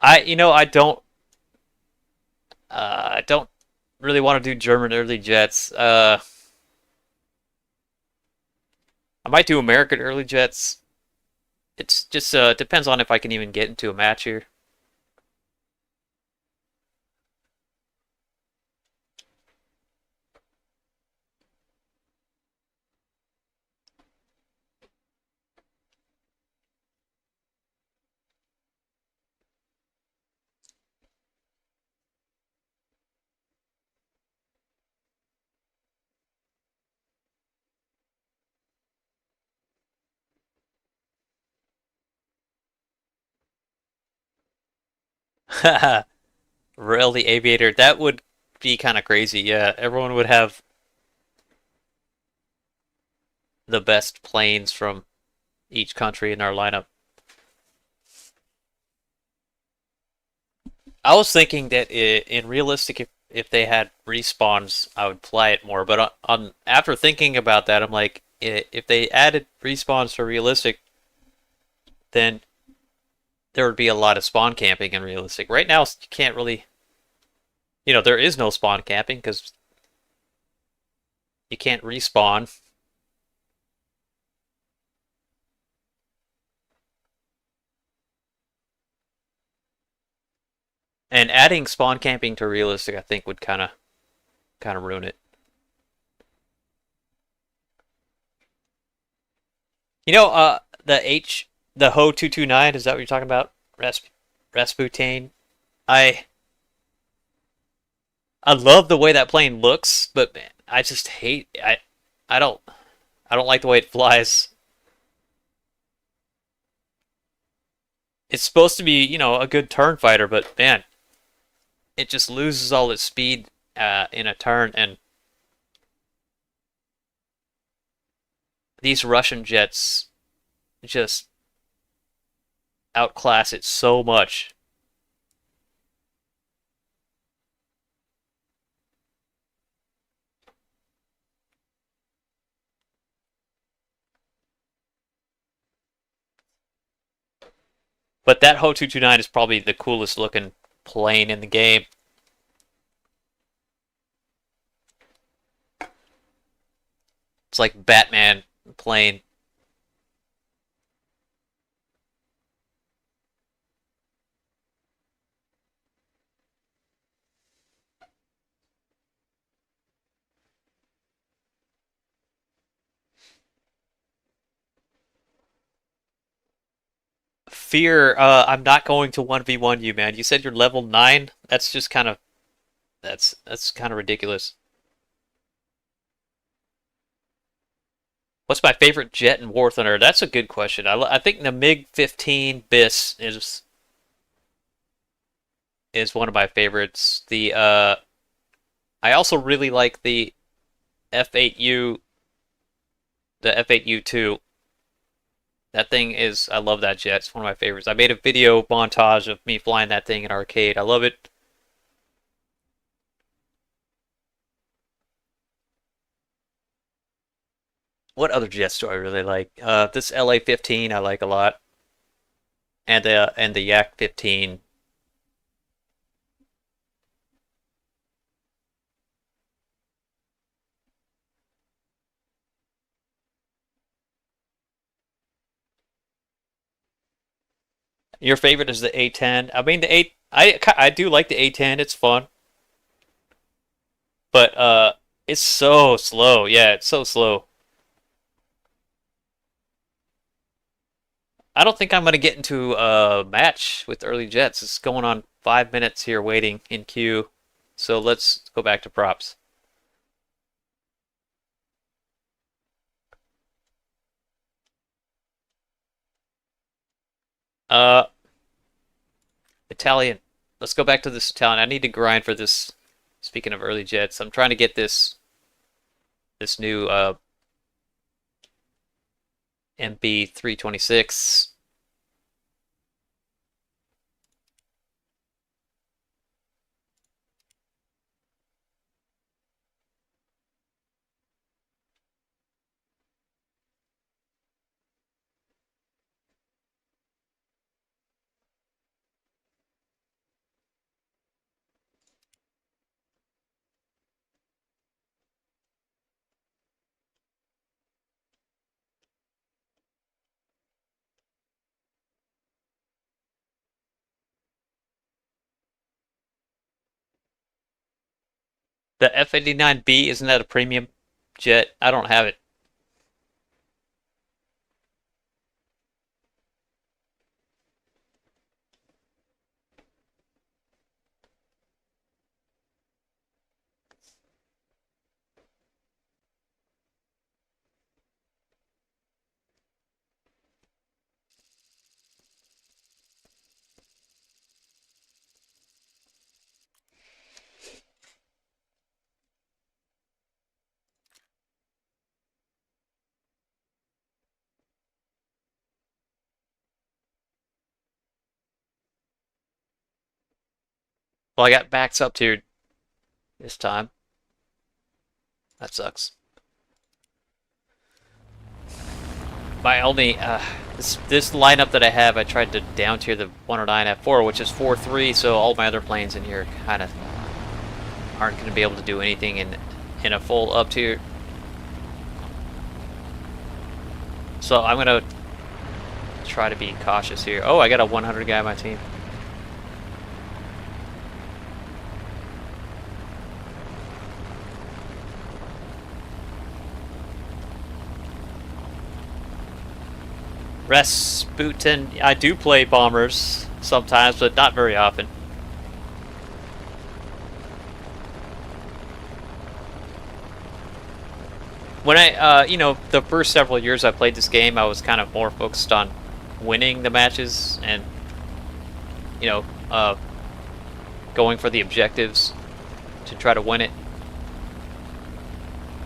[SPEAKER 1] I don't really want to do German early jets. I might do American early jets. It's just depends on if I can even get into a match here. Rail the Aviator. That would be kind of crazy. Yeah, everyone would have the best planes from each country in our lineup. I was thinking that in realistic, if they had respawns, I would play it more. But on after thinking about that, I'm like, if they added respawns for realistic, then there would be a lot of spawn camping in realistic. Right now, you can't really, there is no spawn camping because you can't respawn. And adding spawn camping to realistic, I think, would kind of ruin it. The Ho 229. Is that what you're talking about? Rasputin. I I love the way that plane looks, but man, I just hate I don't I don't like the way it flies. It's supposed to be, a good turn fighter, but man, it just loses all its speed in a turn, and these Russian jets just outclass it so much. But that Ho 229 is probably the coolest looking plane in the game. It's like Batman plane. Fear, I'm not going to 1v1 you, man. You said you're level 9? That's just kind of that's kind of ridiculous. What's my favorite jet in War Thunder? That's a good question. I think the MiG 15 BIS is one of my favorites. I also really like the F8U the F8U2. That thing is, I love that jet. It's one of my favorites. I made a video montage of me flying that thing in arcade. I love it. What other jets do I really like? This LA 15 I like a lot, and the Yak 15. Your favorite is the A10. I mean, the I do like the A10. It's fun, but it's so slow. Yeah, it's so slow. I don't think I'm gonna get into a match with early jets. It's going on 5 minutes here waiting in queue. So let's go back to props. Uh, Italian. Let's go back to this Italian. I need to grind for this. Speaking of early jets, I'm trying to get this new MB 326. The F-89B, isn't that a premium jet? I don't have it. Well, I got backs up to this time. That sucks. My only this lineup that I have, I tried to down tier the 109 F4, which is 4-3, so all my other planes in here kind of aren't going to be able to do anything in a full up tier. So I'm going to try to be cautious here. Oh, I got a 100 guy on my team. Rasputin, I do play bombers sometimes, but not very often. When the first several years I played this game, I was kind of more focused on winning the matches and, you know, going for the objectives to try to win it.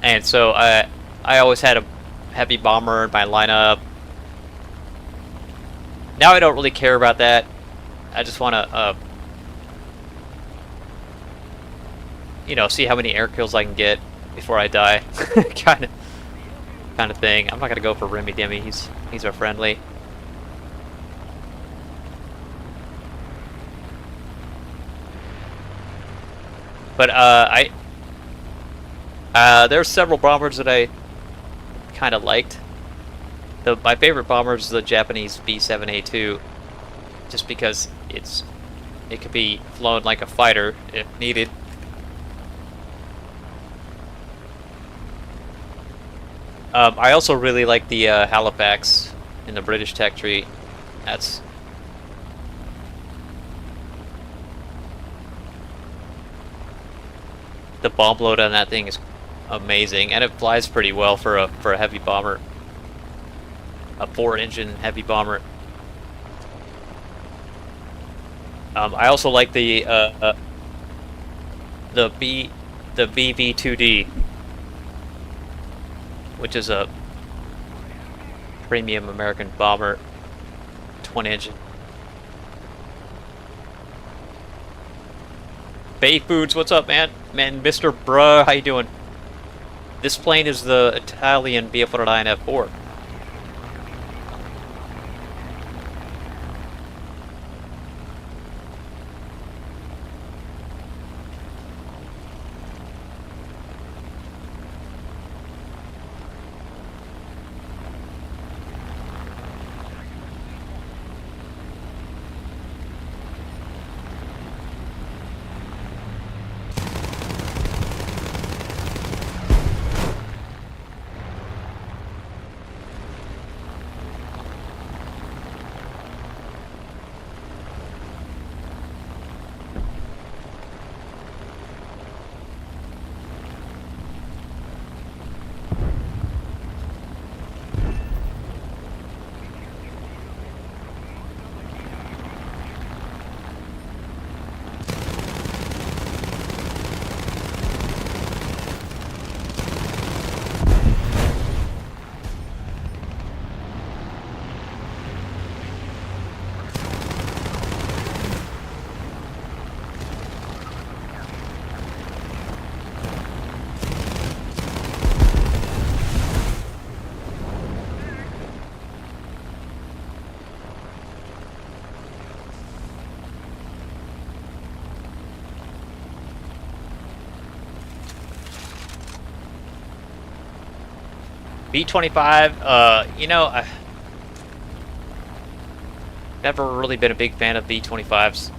[SPEAKER 1] And so I always had a heavy bomber in my lineup. Now I don't really care about that. I just want to, see how many air kills I can get before I die, kind of thing. I'm not gonna go for Remy Demi. He's a friendly. But there's several bombers that I kind of liked. My favorite bomber is the Japanese B-7A2, just because it could be flown like a fighter if needed. I also really like the Halifax in the British tech tree. That's the bomb load on that thing is amazing, and it flies pretty well for a heavy bomber. A 4-engine heavy bomber. I also like the BV2D, which is a premium American bomber, twin engine. Bay Foods, what's up, man? Man, Mr. Bruh, how you doing? This plane is the Italian BF-109 F4. B-25, you know, I've never really been a big fan of B-25s.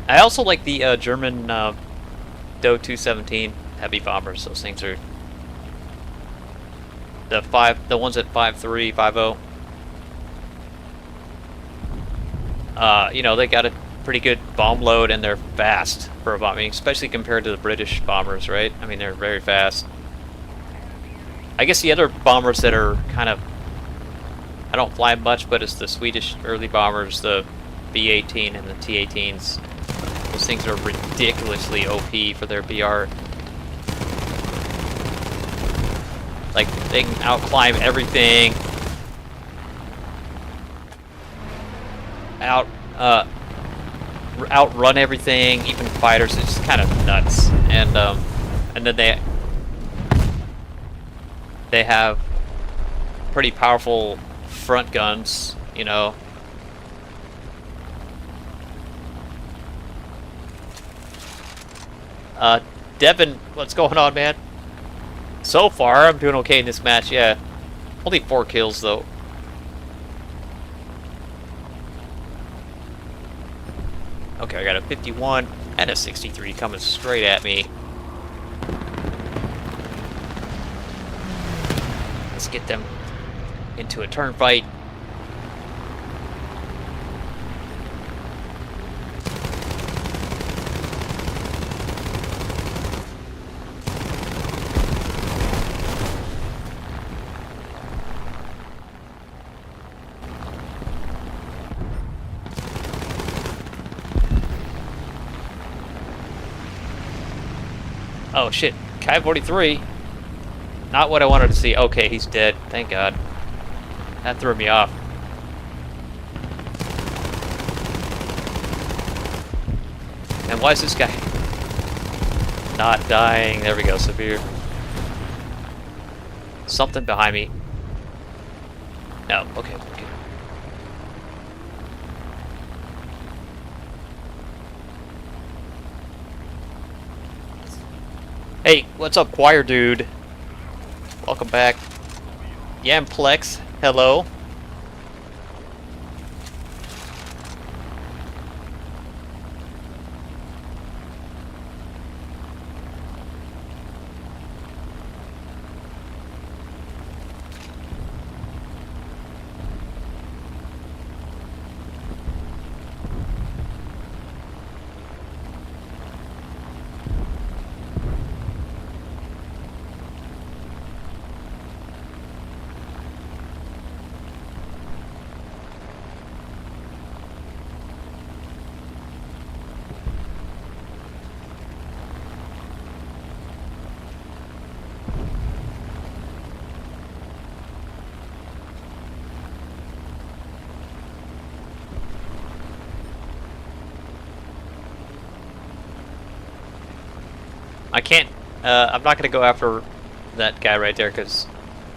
[SPEAKER 1] I also like the German D.XXIII heavy bombers. Those things are the ones at 5.3, 5.0. You know, they got a pretty good bomb load and they're fast for a bombing, especially compared to the British bombers, right? I mean, they're very fast. I guess the other bombers that are kind of, I don't fly much, but it's the Swedish early bombers, the B-18 and the T-18s. Those things are ridiculously OP for their BR. Like, they can outclimb everything. Outrun everything, even fighters. It's just kind of nuts. And then they have pretty powerful front guns, you know. Devin, what's going on, man? So far, I'm doing okay in this match, yeah. Only 4 kills, though. Okay, I got a 51 and a 63 coming straight at me. Let's get them into a turn fight. Oh shit, Kai 43. Not what I wanted to see. Okay, he's dead. Thank God. That threw me off. And why is this guy not dying? There we go, severe. Something behind me. No, okay, okay. Hey, what's up, choir dude? Welcome back. Yamplex, hello. I can't, I'm not gonna go after that guy right there because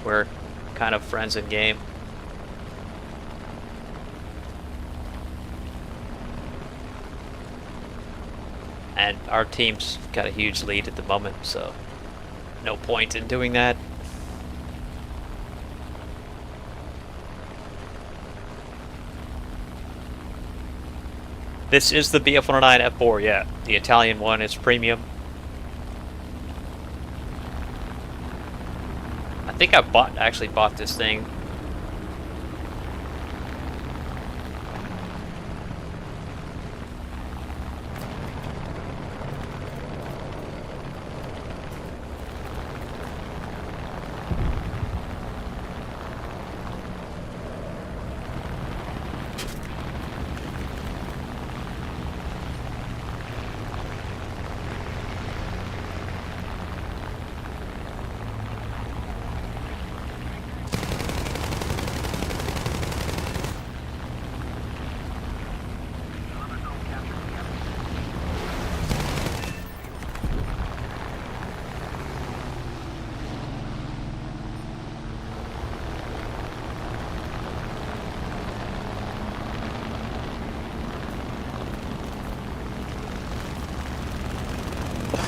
[SPEAKER 1] we're kind of friends in game. And our team's got a huge lead at the moment, so no point in doing that. This is the BF-109 F4, yeah. The Italian one is premium. I think I actually bought this thing.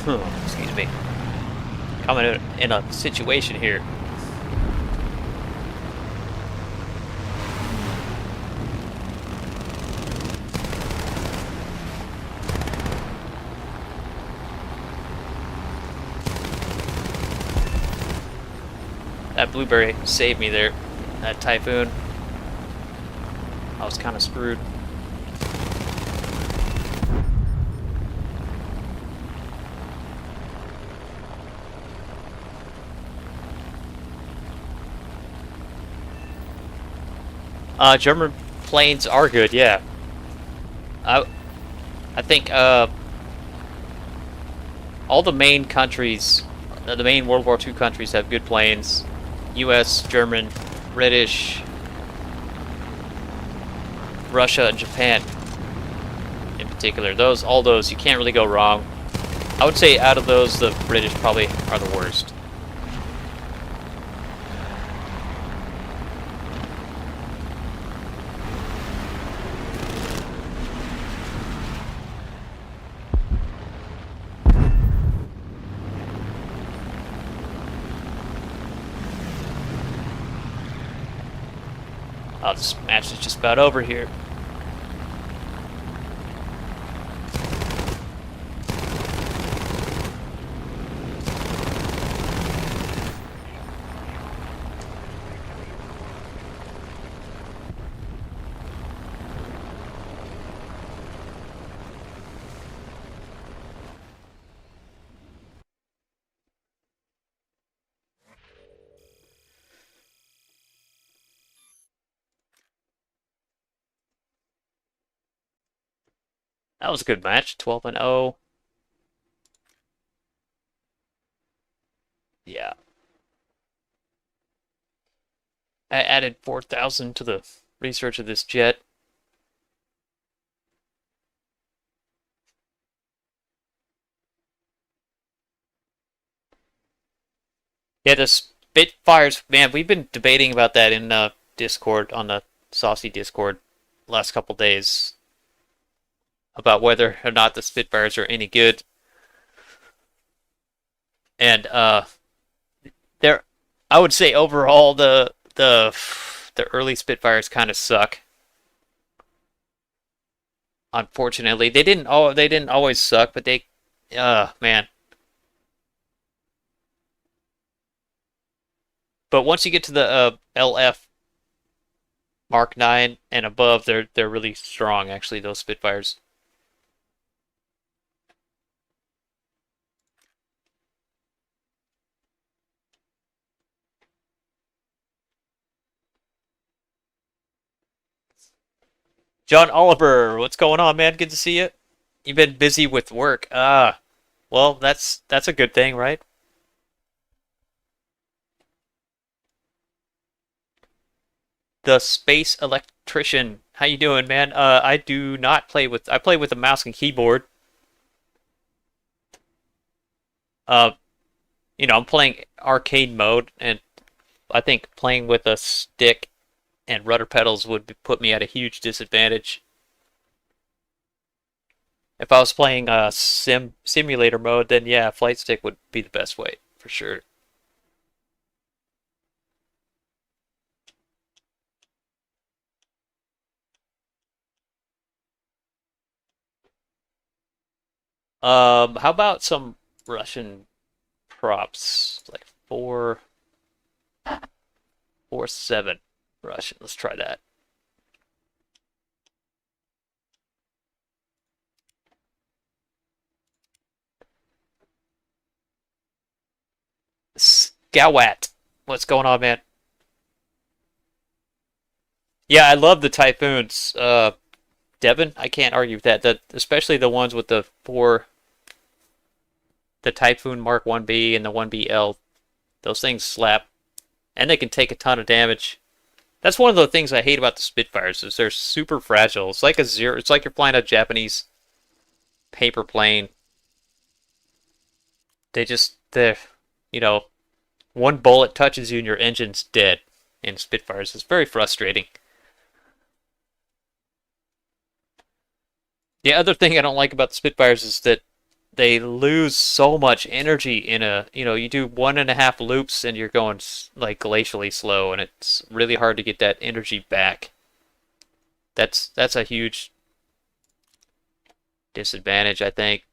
[SPEAKER 1] Excuse me. Coming in a situation here. That blueberry saved me there. That typhoon. I was kind of screwed. German planes are good, yeah. I think all the main countries, the main World War II countries have good planes. U.S., German, British, Russia, and Japan in particular. All those, you can't really go wrong. I would say out of those, the British probably are the worst. Oh, this match is just about over here. That was a good match. 12-0. Yeah. I added 4,000 to the research of this jet. Yeah, the Spitfires, man, we've been debating about that in Discord, on the Saucy Discord, last couple days, about whether or not the Spitfires are any good. And they're, I would say overall the early Spitfires kind of suck. Unfortunately, they didn't always suck, but they, man. But once you get to the LF Mark 9 and above, they're really strong, actually, those Spitfires. John Oliver, what's going on, man? Good to see you. You've been busy with work. Well, that's a good thing, right? The Space Electrician. How you doing, man? I do not play with... I play with a mouse and keyboard. Uh, I'm playing arcade mode, and I think playing with a stick and rudder pedals would put me at a huge disadvantage. If I was playing simulator mode, then yeah, flight stick would be the best way, for sure. How about some Russian props? Like 4-7 Russian. Let's try that. Scowat. What's going on, man? Yeah, I love the Typhoons. Devin, I can't argue with that. Especially the ones with the Typhoon Mark 1B and the 1BL. Those things slap. And they can take a ton of damage. That's one of the things I hate about the Spitfires, is they're super fragile. It's like it's like you're flying a Japanese paper plane. They're, one bullet touches you and your engine's dead in Spitfires. It's very frustrating. The other thing I don't like about the Spitfires is that they lose so much energy in a, you do 1.5 loops and you're going like glacially slow, and it's really hard to get that energy back. That's a huge disadvantage, I think.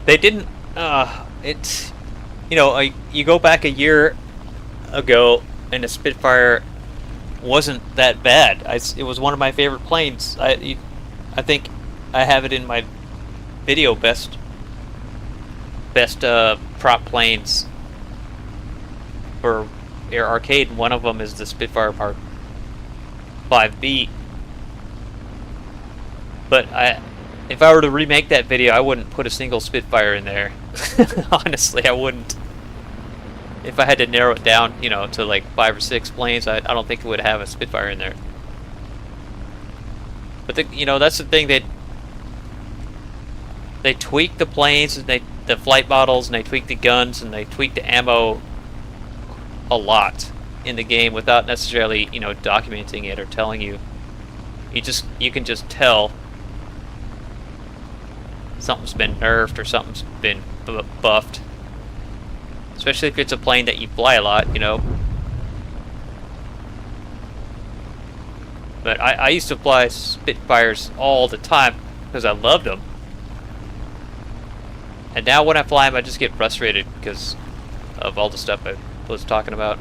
[SPEAKER 1] They didn't. It's you go back a year ago, and the Spitfire wasn't that bad. It was one of my favorite planes. I think I have it in my video best prop planes for Air Arcade, and one of them is the Spitfire Mark 5B. But if I were to remake that video, I wouldn't put a single Spitfire in there. Honestly, I wouldn't. If I had to narrow it down, to like 5 or 6 planes, I don't think it would have a Spitfire in there. But that's the thing, they tweak the planes, and the flight models, and they tweak the guns, and they tweak the ammo a lot in the game without necessarily documenting it or telling you. You can just tell something's been nerfed or something's been buffed, especially if it's a plane that you fly a lot, But I used to fly Spitfires all the time because I loved them. And now when I fly them, I just get frustrated because of all the stuff I was talking about.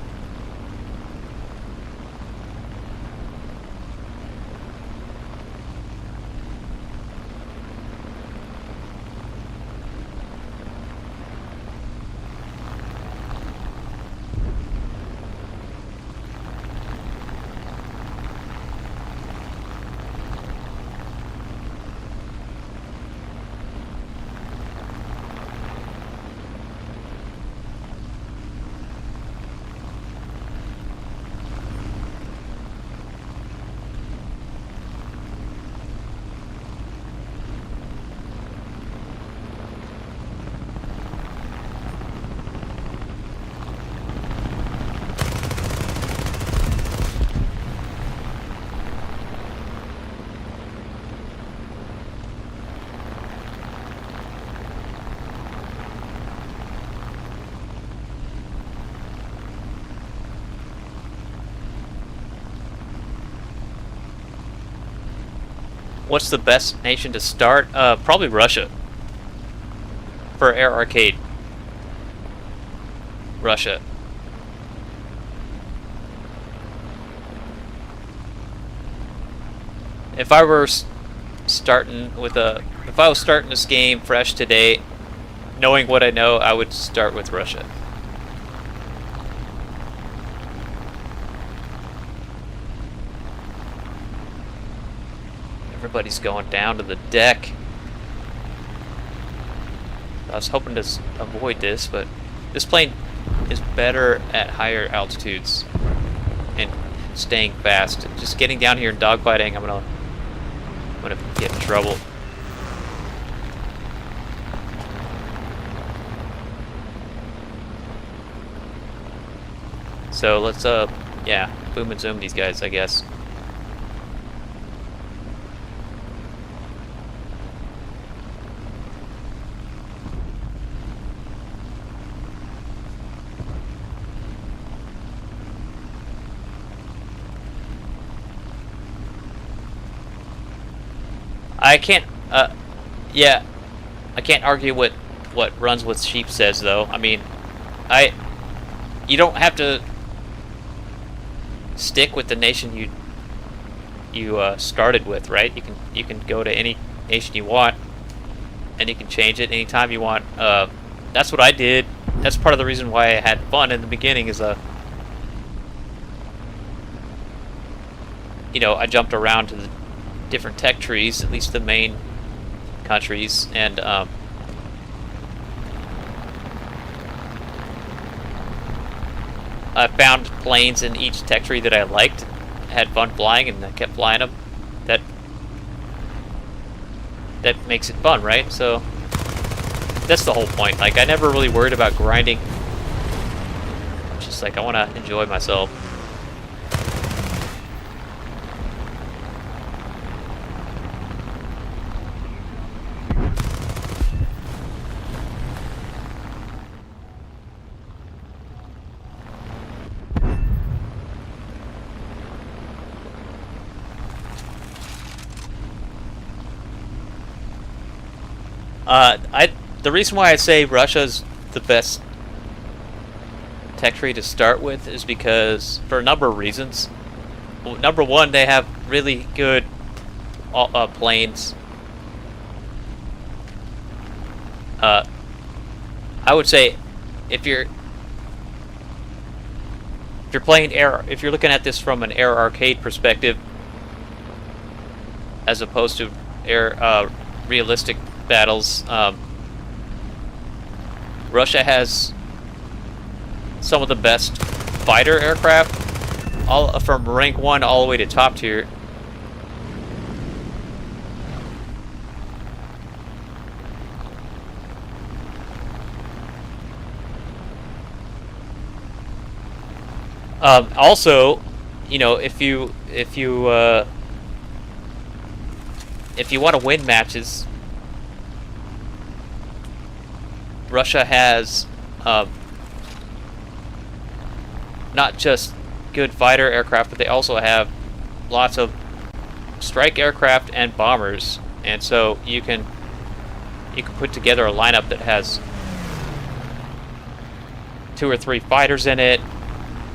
[SPEAKER 1] What's the best nation to start? Probably Russia. For Air Arcade. Russia. If I were starting if I was starting this game fresh today, knowing what I know, I would start with Russia. Everybody's going down to the deck. I was hoping to avoid this, but this plane is better at higher altitudes and staying fast. Just getting down here and dogfighting, I'm gonna get in trouble. So let's yeah, boom and zoom these guys, I guess. I can't, yeah, I can't argue with what Runs with Sheep says, though. I mean, you don't have to stick with the nation you started with, right? You can go to any nation you want, and you can change it anytime you want. That's what I did. That's part of the reason why I had fun in the beginning. Is I jumped around to the different tech trees, at least the main countries, and I found planes in each tech tree that I liked, had fun flying, and I kept flying them. That makes it fun, right? So that's the whole point. Like, I never really worried about grinding just like, I want to enjoy myself. The reason why I say Russia's the best tech tree to start with is because, for a number of reasons. Well, number one, they have really good planes. I would say if you're playing air, if you're looking at this from an air arcade perspective, as opposed to air realistic battles, Russia has some of the best fighter aircraft, all from rank 1 all the way to top tier. Also, you know, if you want to win matches, Russia has not just good fighter aircraft, but they also have lots of strike aircraft and bombers, and so you can put together a lineup that has 2 or 3 fighters in it,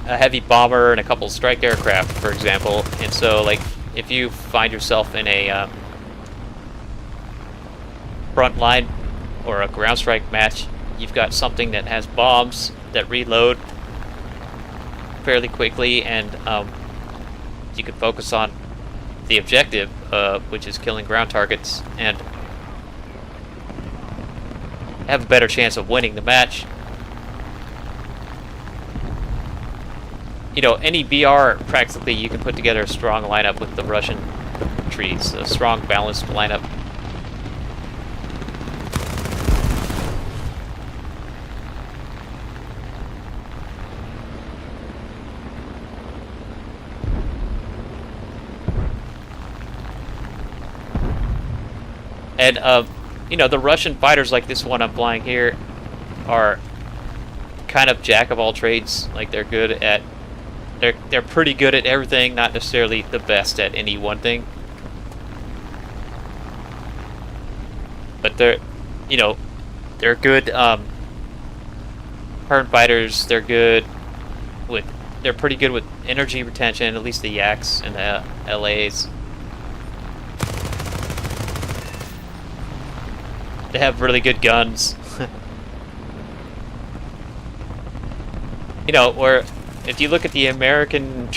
[SPEAKER 1] a heavy bomber, and a couple strike aircraft, for example. And so, like, if you find yourself in a front line or a ground strike match, you've got something that has bombs that reload fairly quickly, and you can focus on the objective, which is killing ground targets, and have a better chance of winning the match. You know, any BR, practically, you can put together a strong lineup with the Russian trees, a strong, balanced lineup. And, you know, the Russian fighters like this one I'm flying here are kind of jack of all trades. Like, they're good at... They're pretty good at everything, not necessarily the best at any one thing. But they're, you know, they're good turn fighters. They're good with... They're pretty good with energy retention, at least the Yaks and the LAs. They have really good guns. You know, where if you look at the American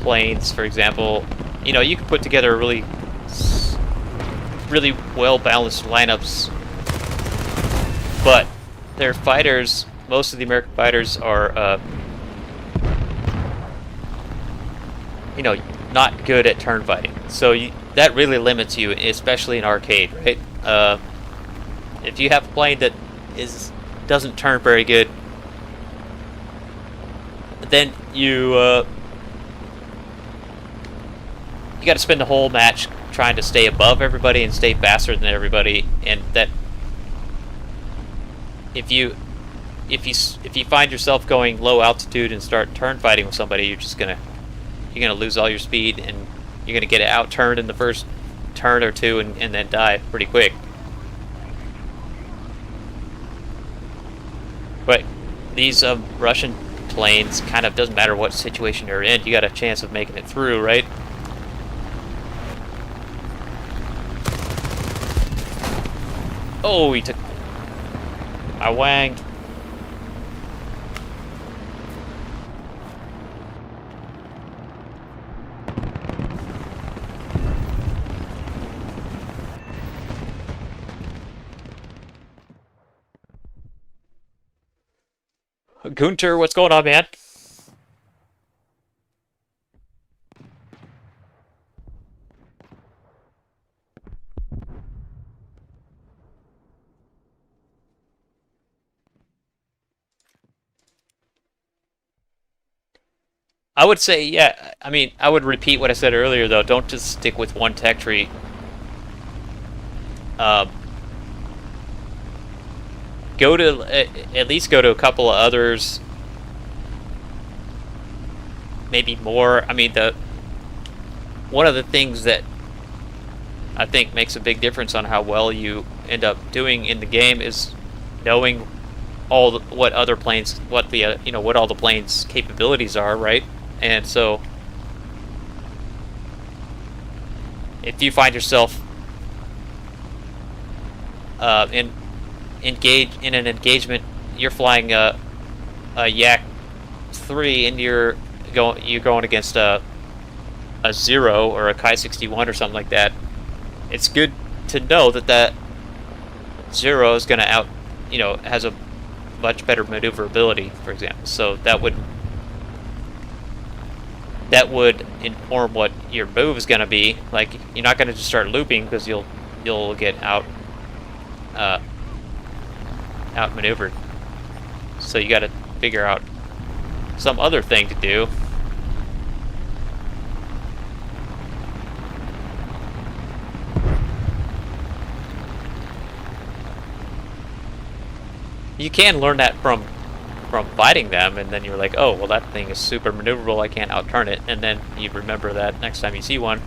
[SPEAKER 1] planes, for example, you know, you can put together really well-balanced lineups, but their fighters, most of the American fighters are, you know, not good at turn fighting. So that really limits you, especially in arcade, right? If you have a plane that doesn't turn very good, then you got to spend the whole match trying to stay above everybody and stay faster than everybody, and that if you find yourself going low altitude and start turn fighting with somebody, you're gonna lose all your speed, and you're gonna get out turned in the first turn or two, and then die pretty quick. But these Russian planes, kind of doesn't matter what situation you're in, you got a chance of making it through, right? Oh, he took... I wanged. Gunter, what's going on, man? I would say, yeah. I mean, I would repeat what I said earlier, though. Don't just stick with one tech tree. Um, go to at least go to a couple of others, maybe more. I mean, the one of the things that I think makes a big difference on how well you end up doing in the game is knowing what other planes, what the what all the planes' capabilities are, right? And so, if you find yourself in an engagement, you're flying a Yak 3 and you're going against a Zero or a Kai 61 or something like that. It's good to know that Zero is going to has a much better maneuverability, for example. So that would inform what your move is going to be. Like, you're not going to just start looping because you'll get outmaneuvered. So you got to figure out some other thing to do. You can learn that from fighting them, and then you're like, oh, well, that thing is super maneuverable, I can't outturn it, and then you remember that next time you see one.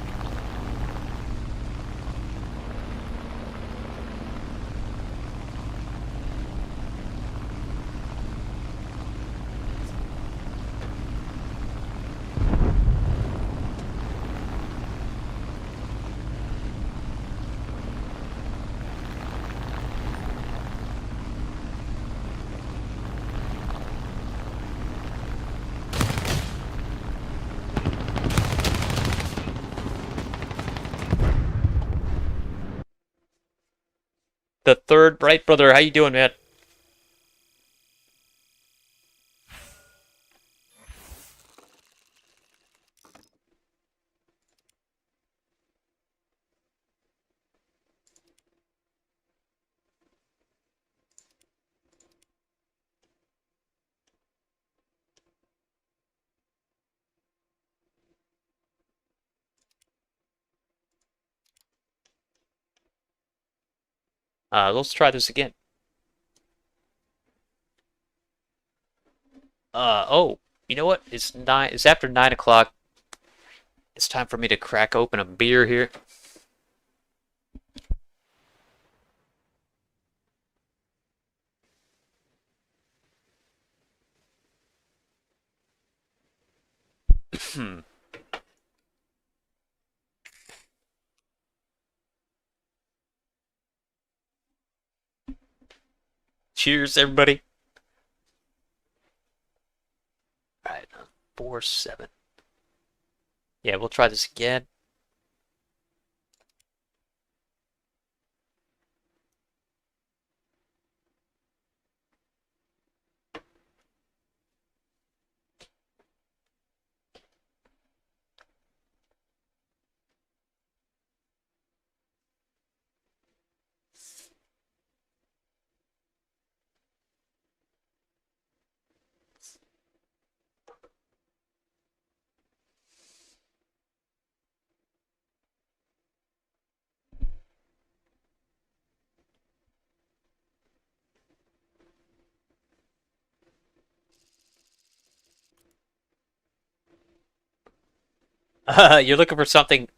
[SPEAKER 1] The third Bright Brother, how you doing, man? Let's try this again. Oh, you know what? It's after 9 o'clock. It's time for me to crack open a beer here. Cheers, everybody. All right, 4-7. Yeah, we'll try this again. You're looking for something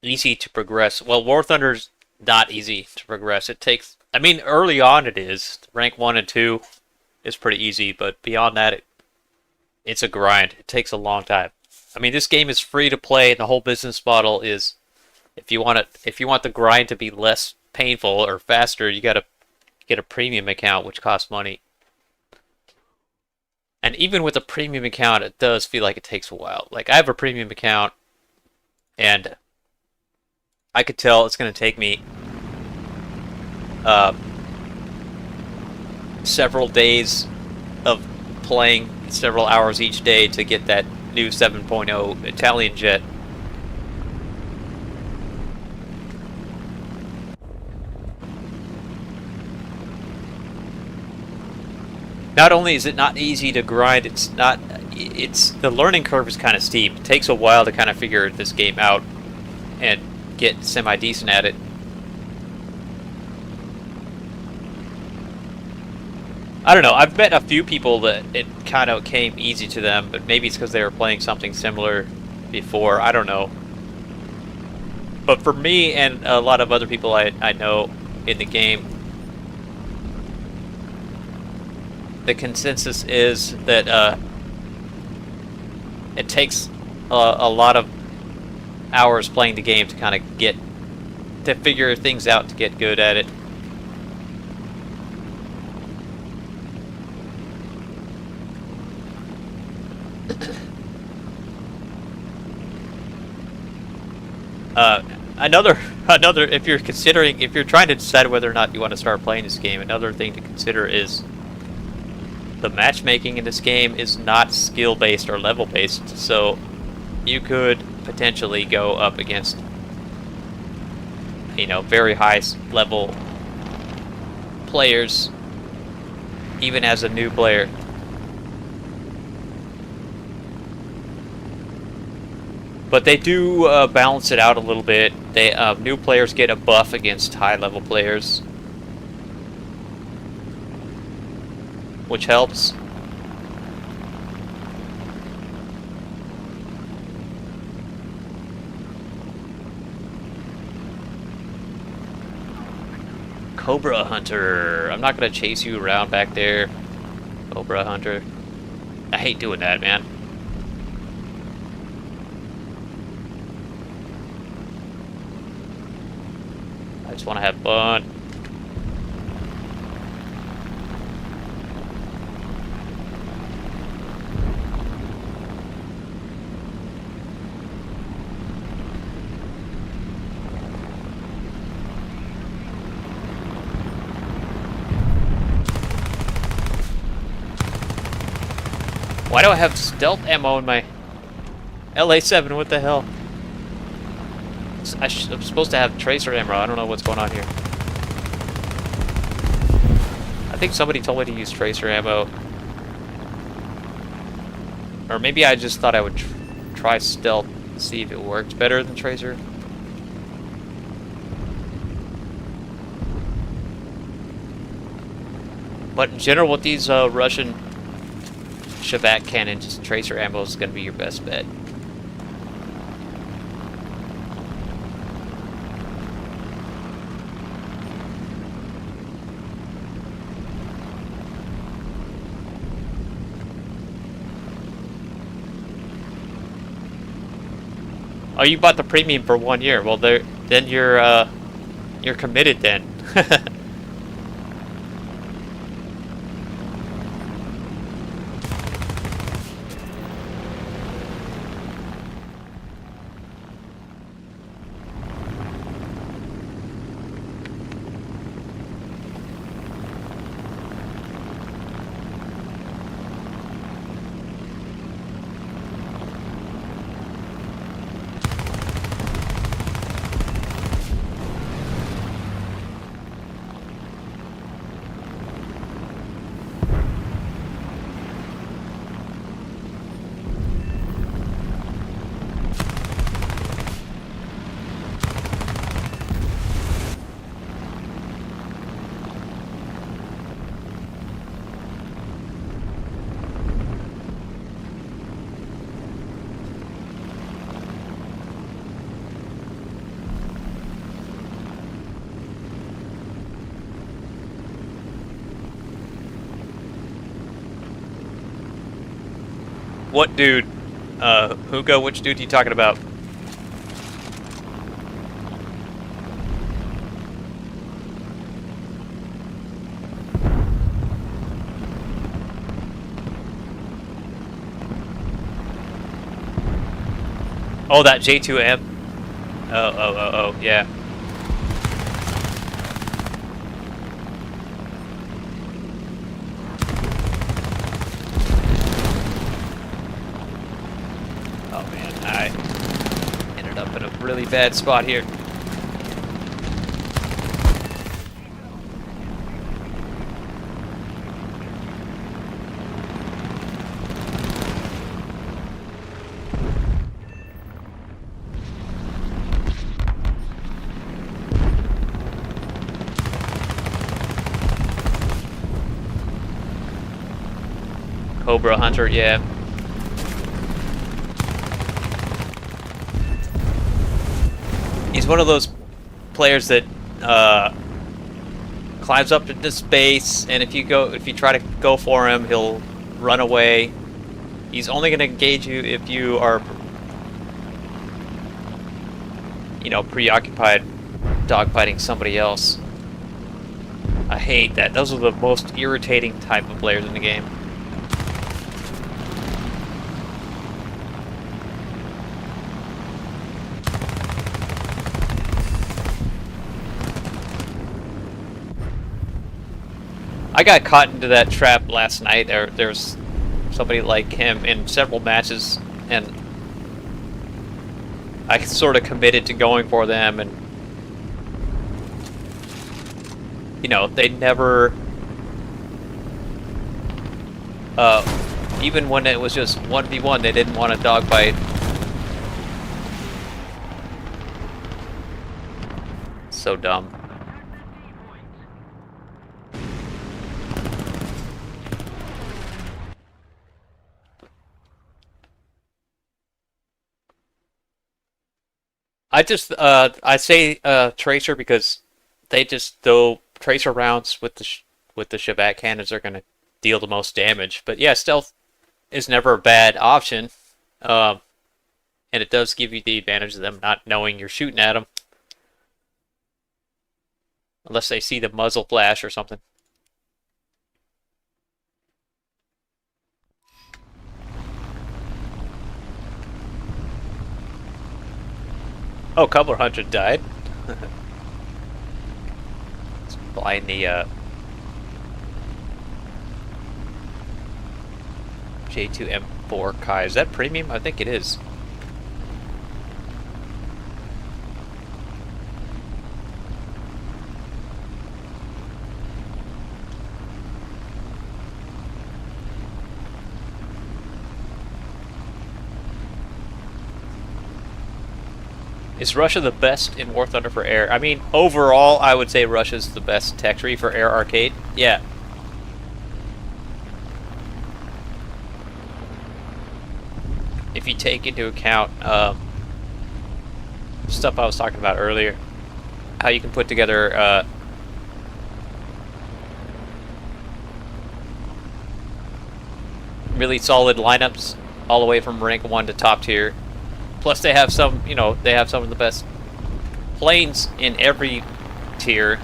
[SPEAKER 1] easy to progress. Well, War Thunder's not easy to progress. It takes, I mean, early on it is. Rank 1 and 2 is pretty easy, but beyond that, it's a grind. It takes a long time. I mean, this game is free to play, and the whole business model is, if you want the grind to be less painful or faster, you gotta get a premium account, which costs money. And even with a premium account, it does feel like it takes a while. Like, I have a premium account, and I could tell it's going to take me several days of playing, several hours each day to get that new 7.0 Italian jet. Not only is it not easy to grind, it's not it's the learning curve is kind of steep. It takes a while to kind of figure this game out and get semi-decent at it. I don't know, I've met a few people that it kind of came easy to them, but maybe it's because they were playing something similar before, I don't know. But for me and a lot of other people I know in the game, the consensus is that it takes a lot of hours playing the game to kind of figure things out, to get good at it. Another, if you're trying to decide whether or not you want to start playing this game, another thing to consider is the matchmaking in this game is not skill-based or level-based, so you could potentially go up against, you know, very high-level players, even as a new player. But they do balance it out a little bit. They new players get a buff against high-level players, which helps. Cobra Hunter. I'm not gonna chase you around back there, Cobra Hunter. I hate doing that, man. I just want to have fun. Why do I have stealth ammo in my LA7? What the hell? I'm supposed to have tracer ammo. I don't know what's going on here. I think somebody told me to use tracer ammo. Or maybe I just thought I would try stealth and see if it worked better than tracer. But in general, with these Russian Shavak cannons, tracer ammo is going to be your best bet. Oh, you bought the premium for 1 year. Well, then you're committed then. What dude? Hugo, which dude are you talking about? Oh, that J2M? Oh, yeah. Really bad spot here. Cobra Hunter, yeah. He's one of those players that climbs up into space, and if you try to go for him, he'll run away. He's only going to engage you if you are, you know, preoccupied dogfighting somebody else. I hate that. Those are the most irritating type of players in the game. I got caught into that trap last night. There's somebody like him in several matches, and I sort of committed to going for them, and you know, they never, even when it was just 1v1, they didn't want a dogfight. So dumb. I say tracer because they just throw tracer rounds with the Shabbat cannons are going to deal the most damage. But yeah, stealth is never a bad option, and it does give you the advantage of them not knowing you're shooting at them, unless they see the muzzle flash or something. Oh, Cobra Hunter died. Let's find the J2M4 Kai. Is that premium? I think it is. Is Russia the best in War Thunder for air? I mean, overall, I would say Russia's the best tech tree for air arcade. Yeah. If you take into account stuff I was talking about earlier, how you can put together really solid lineups all the way from rank 1 to top tier. Plus they have some, you know, they have some of the best planes in every tier.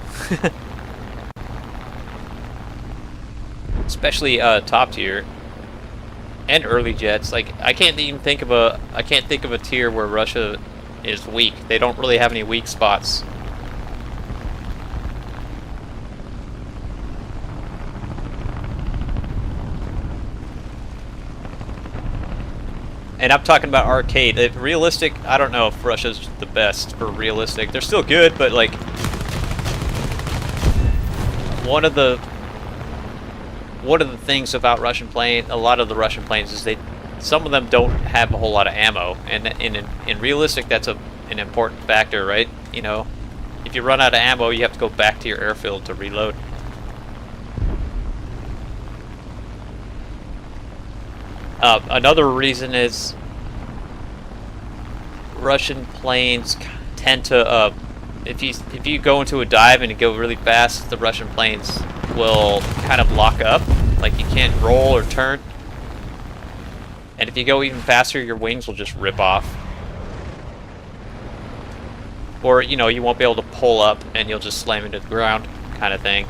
[SPEAKER 1] Especially top tier and early jets. Like I can't think of a tier where Russia is weak. They don't really have any weak spots. And I'm talking about arcade. Realistic, I don't know if Russia's the best for realistic. They're still good, but like one of the things about Russian plane, a lot of the Russian planes is some of them don't have a whole lot of ammo, and in realistic that's an important factor, right? You know, if you run out of ammo, you have to go back to your airfield to reload. Another reason is Russian planes tend to, if you go into a dive and you go really fast, the Russian planes will kind of lock up, like you can't roll or turn. And if you go even faster, your wings will just rip off. Or, you know, you won't be able to pull up and you'll just slam into the ground, kind of thing.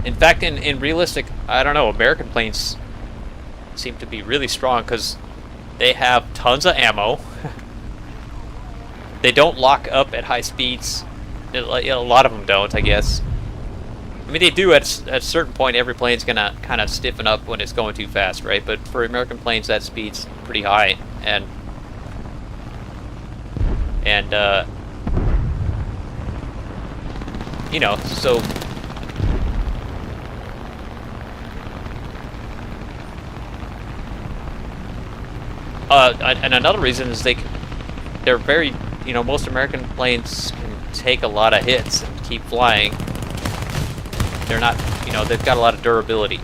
[SPEAKER 1] In fact, in realistic, I don't know, American planes seem to be really strong because they have tons of ammo. They don't lock up at high speeds. A lot of them don't, I guess. I mean, they do at a certain point. Every plane's gonna kind of stiffen up when it's going too fast, right? But for American planes, that speed's pretty high, and you know, so. And another reason is they're very, you know, most American planes can take a lot of hits and keep flying. They're not, you know, they've got a lot of durability.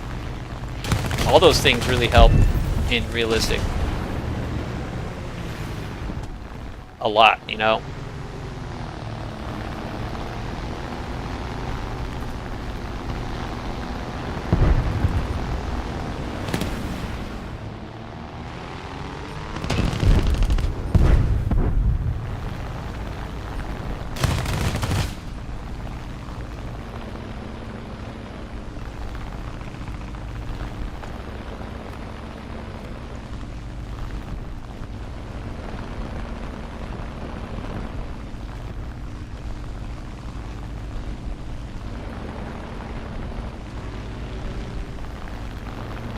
[SPEAKER 1] All those things really help in realistic. A lot, you know.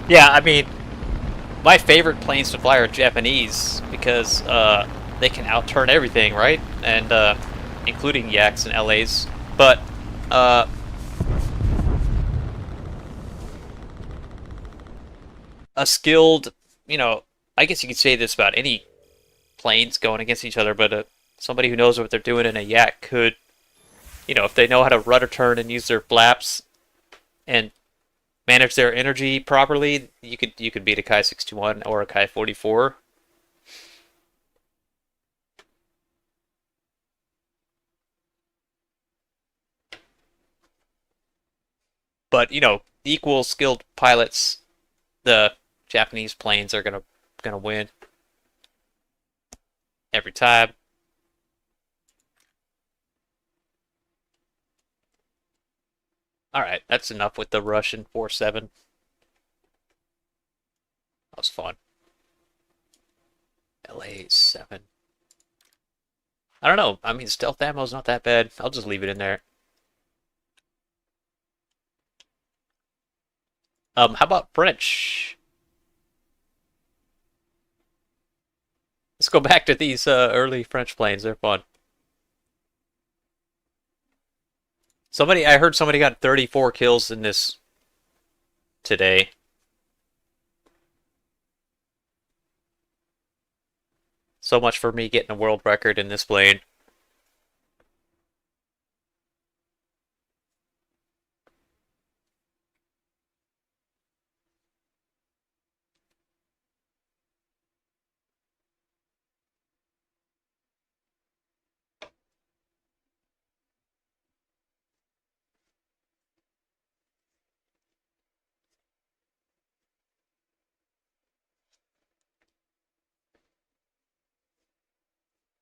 [SPEAKER 1] Yeah, I mean, my favorite planes to fly are Japanese because they can outturn everything, right? And including yaks and LAs. But uh, a skilled, you know, I guess you could say this about any planes going against each other, but somebody who knows what they're doing in a yak could, you know, if they know how to rudder turn and use their flaps and manage their energy properly, you could beat a Kai 61 or a Kai 44. But you know, equal skilled pilots, the Japanese planes are gonna win every time. All right, that's enough with the Russian 47. That was fun. LA 7. I don't know. I mean, stealth ammo's not that bad. I'll just leave it in there. How about French? Let's go back to these early French planes. They're fun. I heard somebody got 34 kills in this today. So much for me getting a world record in this plane.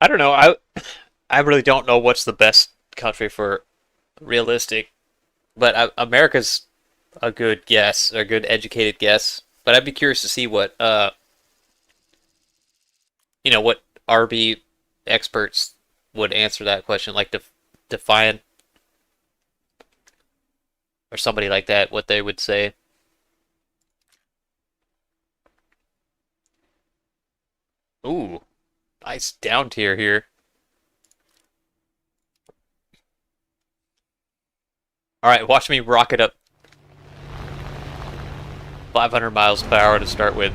[SPEAKER 1] I don't know. I really don't know what's the best country for realistic, but America's a good guess, a good educated guess. But I'd be curious to see what what RB experts would answer that question, like Defiant or somebody like that, what they would say. Ooh, nice down tier here. All right, watch me rocket up 500 miles per hour to start with.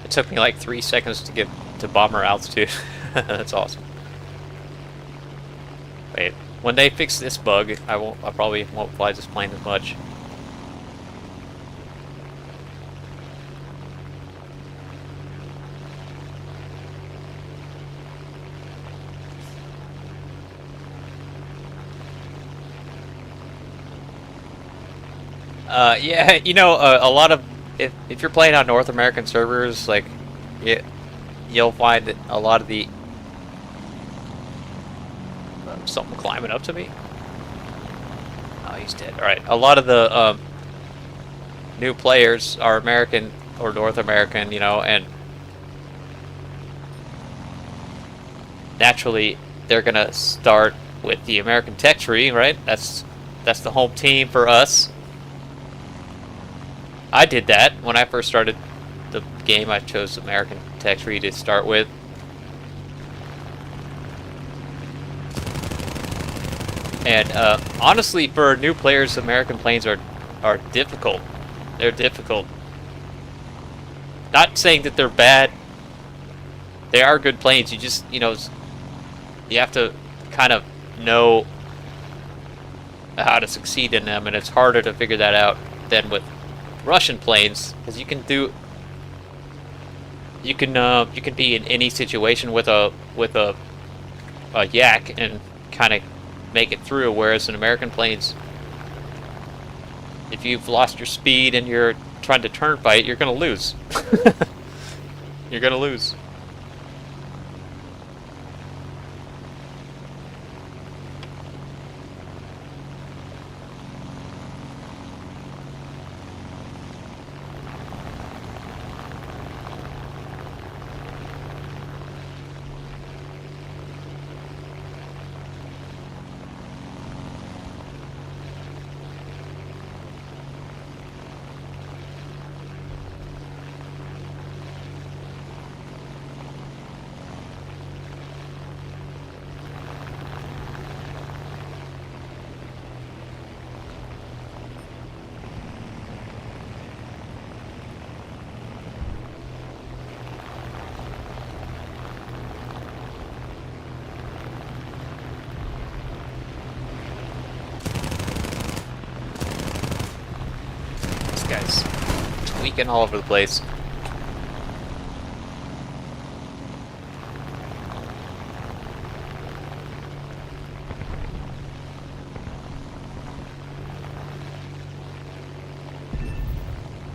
[SPEAKER 1] It took me like 3 seconds to get to bomber altitude. That's awesome. Wait, when they fix this bug, I probably won't fly this plane as much. Yeah, a lot of if you're playing on North American servers, like, you'll find that a lot of the something climbing up to me. Oh, he's dead. All right, a lot of the new players are American or North American, and naturally they're gonna start with the American tech tree, right? That's the home team for us. I did that when I first started the game. I chose American tech tree to start with. And honestly, for new players, American planes are difficult. They're difficult. Not saying that they're bad. They are good planes. You just, you know, you have to kind of know how to succeed in them, and it's harder to figure that out than with Russian planes, because you can be in any situation with a yak and kind of make it through, whereas in American planes, if you've lost your speed and you're trying to turn fight, you're gonna lose. You're gonna lose. Guy's tweaking all over the place.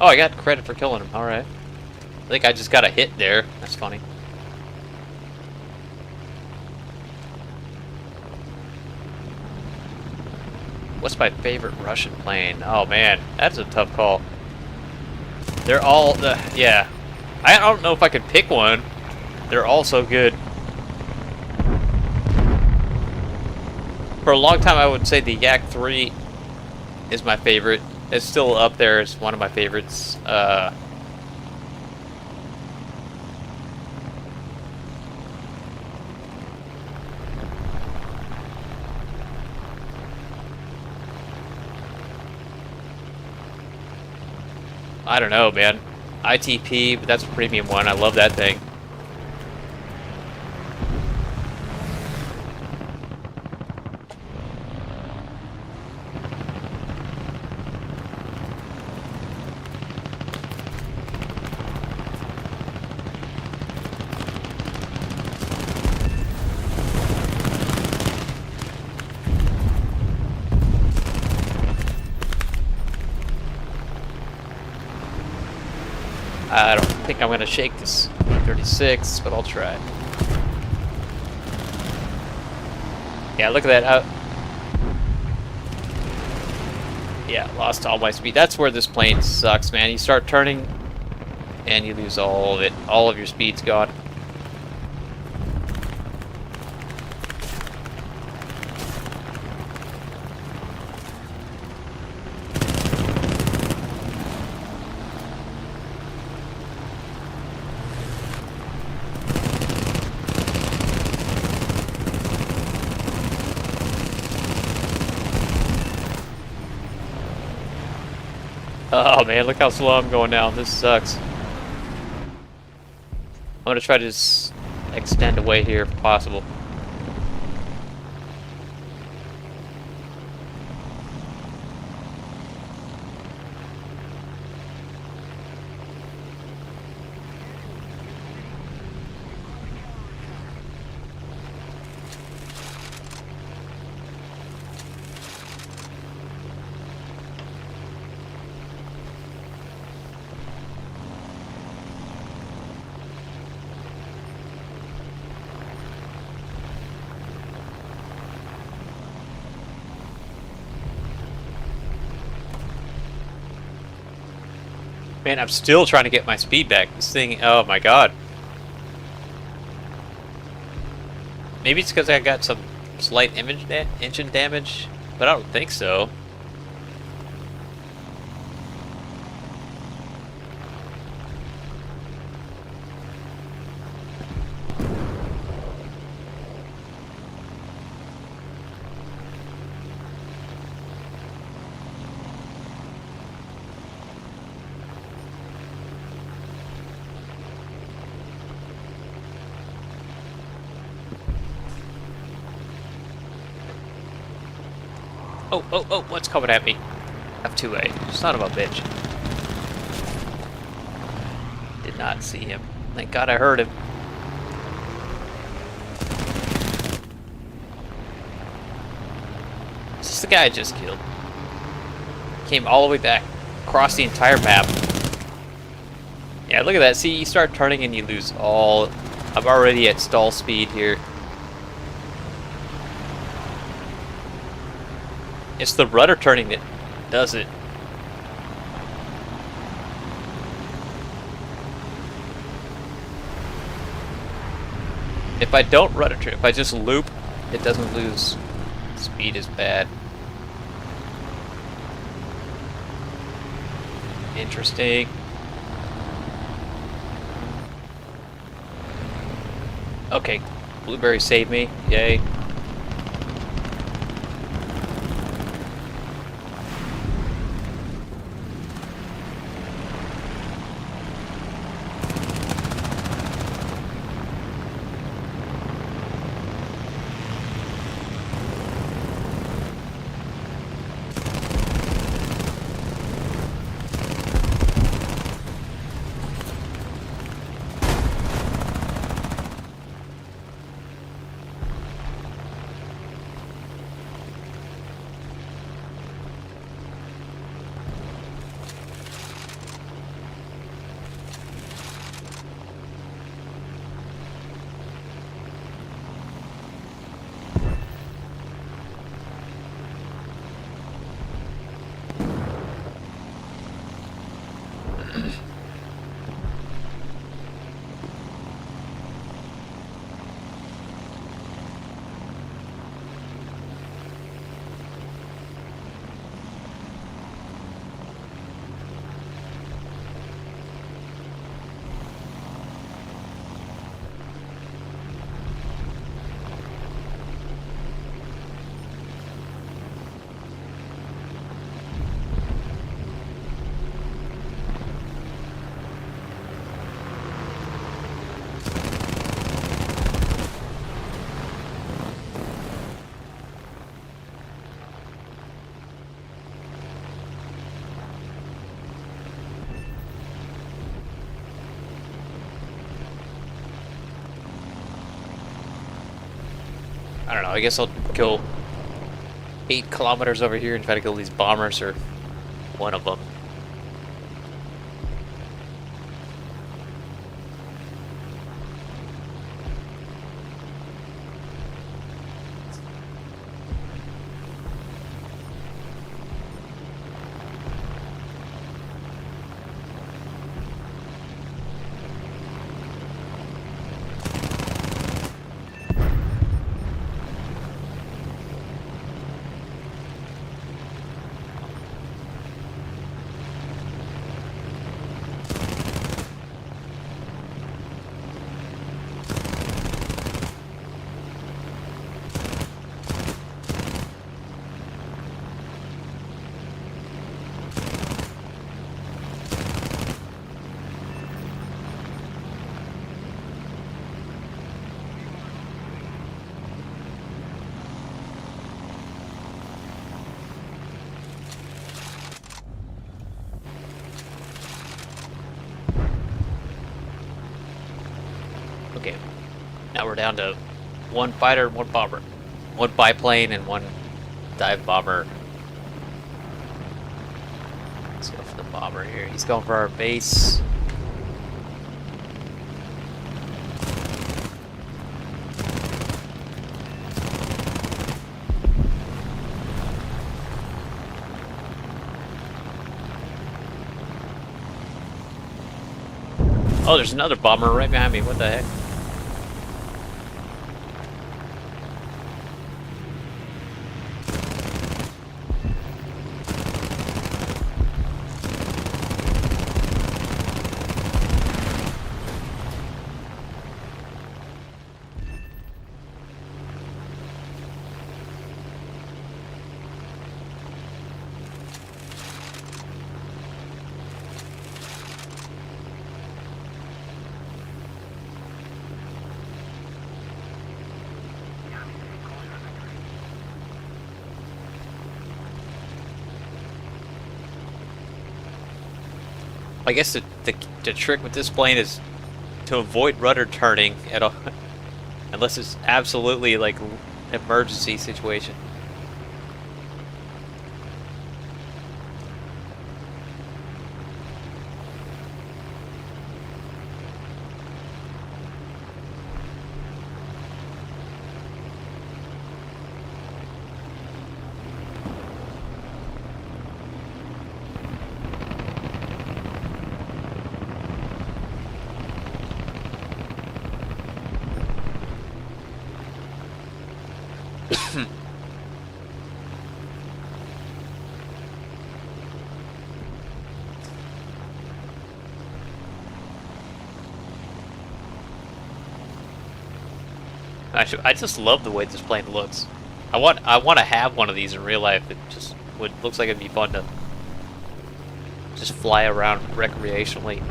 [SPEAKER 1] Oh, I got credit for killing him. Alright. I think I just got a hit there. That's funny. What's my favorite Russian plane? Oh man, that's a tough call. They're all, yeah. I don't know if I could pick one. They're all so good. For a long time, I would say the D.XXIII is my favorite. It's still up there as one of my favorites. I don't know, man. ITP, but that's a premium one. I love that thing. I don't think I'm gonna shake this 36, but I'll try. Yeah, look at that. Yeah, lost all my speed. That's where this plane sucks, man. You start turning, and you lose all of it. All of your speed's gone. Oh man, look how slow I'm going now. This sucks. I'm gonna try to just extend away here if possible. Man, I'm still trying to get my speed back. This thing, oh my god. Maybe it's because I got some slight engine damage, but I don't think so. Oh, what's coming at me? F2A. Son of a bitch. Did not see him. Thank God I heard him. Is this the guy I just killed? Came all the way back, across the entire map. Yeah, look at that. See, you start turning and you lose all... I'm already at stall speed here. It's the rudder turning that does it. If I don't rudder turn, if I just loop, it doesn't lose. Speed is bad. Interesting. Okay, Blueberry saved me. Yay. I don't know, I guess I'll go 8 kilometers over here and try to kill these bombers, or one of them. Okay, now we're down to 1 fighter, 1 bomber. 1 biplane and 1 dive bomber. Let's go for the bomber here. He's going for our base. Oh, there's another bomber right behind me. What the heck? I guess the trick with this plane is to avoid rudder turning at all, unless it's absolutely like an emergency situation. Actually, I just love the way this plane looks. I want to have one of these in real life. It just looks like it'd be fun to just fly around recreationally.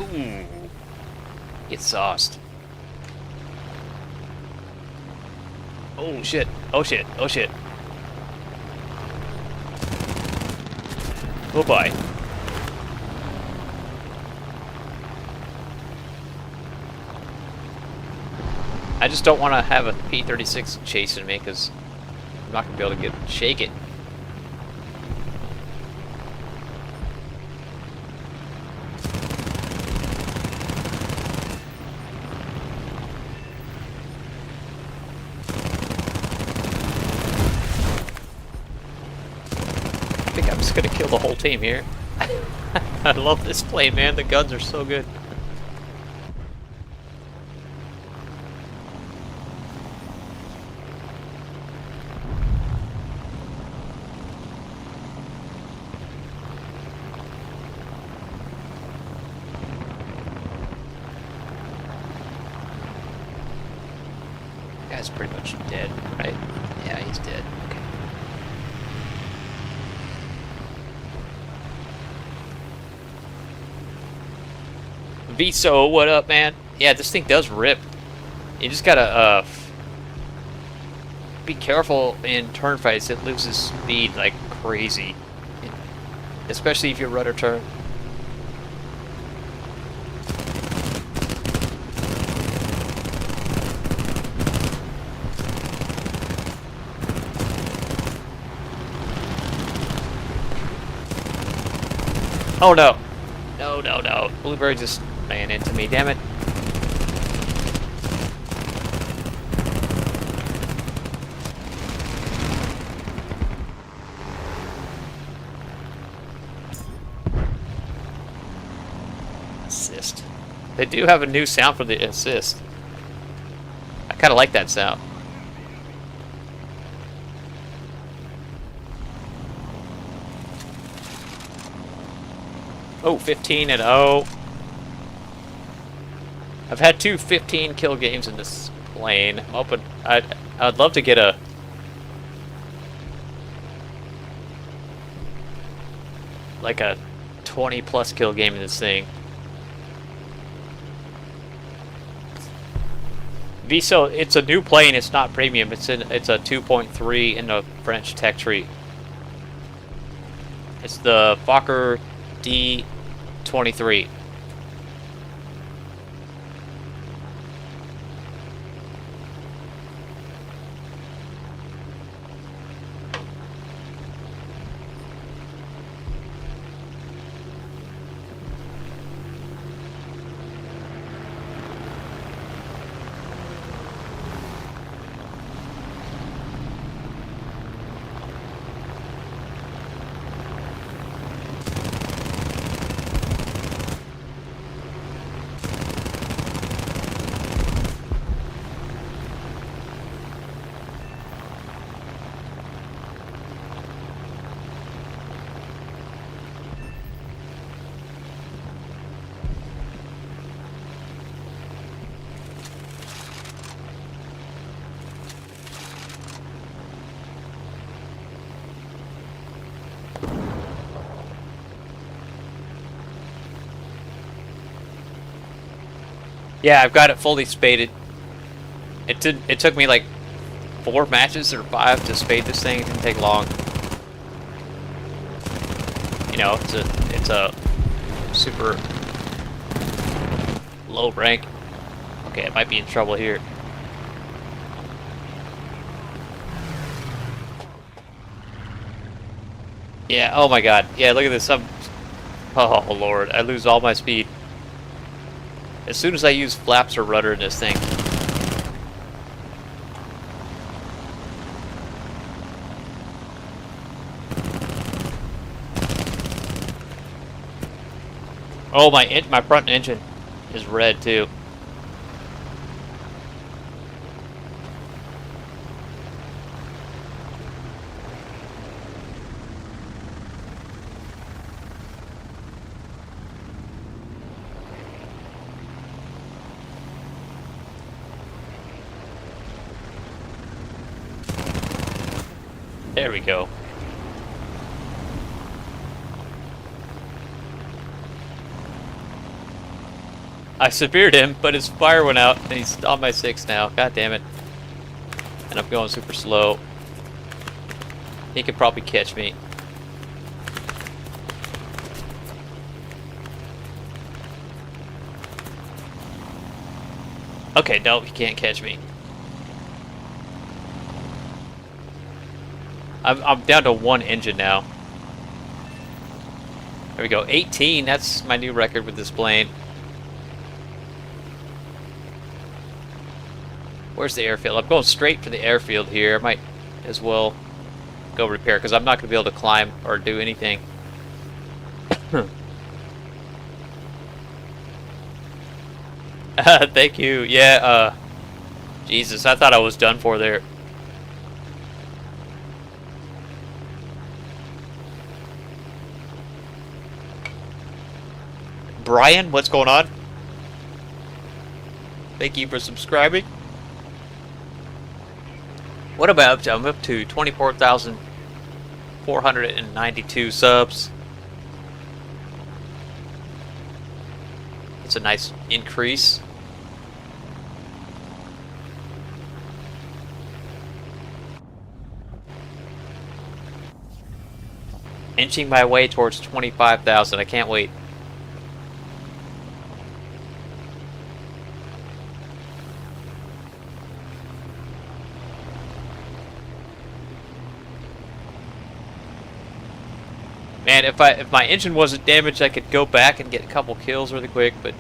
[SPEAKER 1] Ooh, get sauced. Oh shit! Oh shit! Oh shit! Oh boy. I just don't want to have a P-36 chasing me because I'm not going to be able to shake it. I think I'm just going to kill the whole team here. I love this plane, man. The guns are so good. Guy's pretty much dead, right? Yeah, he's dead. Okay. VSO, what up, man? Yeah, this thing does rip. You just gotta be careful in turn fights. It loses speed like crazy, especially if you rudder turn. Oh no. No, no, no. Blueberry just ran into me, damn it. Assist. They do have a new sound for the assist. I kind of like that sound. Oh, 15 and 0. I've had 2 15 kill games in this plane. I'm hoping I'd love to get a like a 20 plus kill game in this thing. VSO, it's a new plane. It's not premium. It's a 2.3 in the French tech tree. It's the Fokker D.XXIII. Yeah, I've got it fully spaded. It took me like 4 matches or 5 to spade this thing. It didn't take long. You know, it's a super low rank. Okay, I might be in trouble here. Yeah, oh my god. Yeah, look at this. Oh lord, I lose all my speed. As soon as I use flaps or rudder in this thing. Oh, my front engine is red too. There we go. I severed him, but his fire went out, and he's on my 6 now. God damn it. And I'm going super slow. He could probably catch me. Okay, no, he can't catch me. I'm down to 1 engine now. There we go, 18. That's my new record with this plane. Where's the airfield? I'm going straight for the airfield here. I might as well go repair because I'm not going to be able to climb or do anything. Thank you. Yeah, Jesus, I thought I was done for there. Brian, what's going on? Thank you for subscribing. What about, I'm up to 24,492 subs. It's a nice increase. Inching my way towards 25,000. I can't wait. Man, if my engine wasn't damaged, I could go back and get a couple kills really quick, but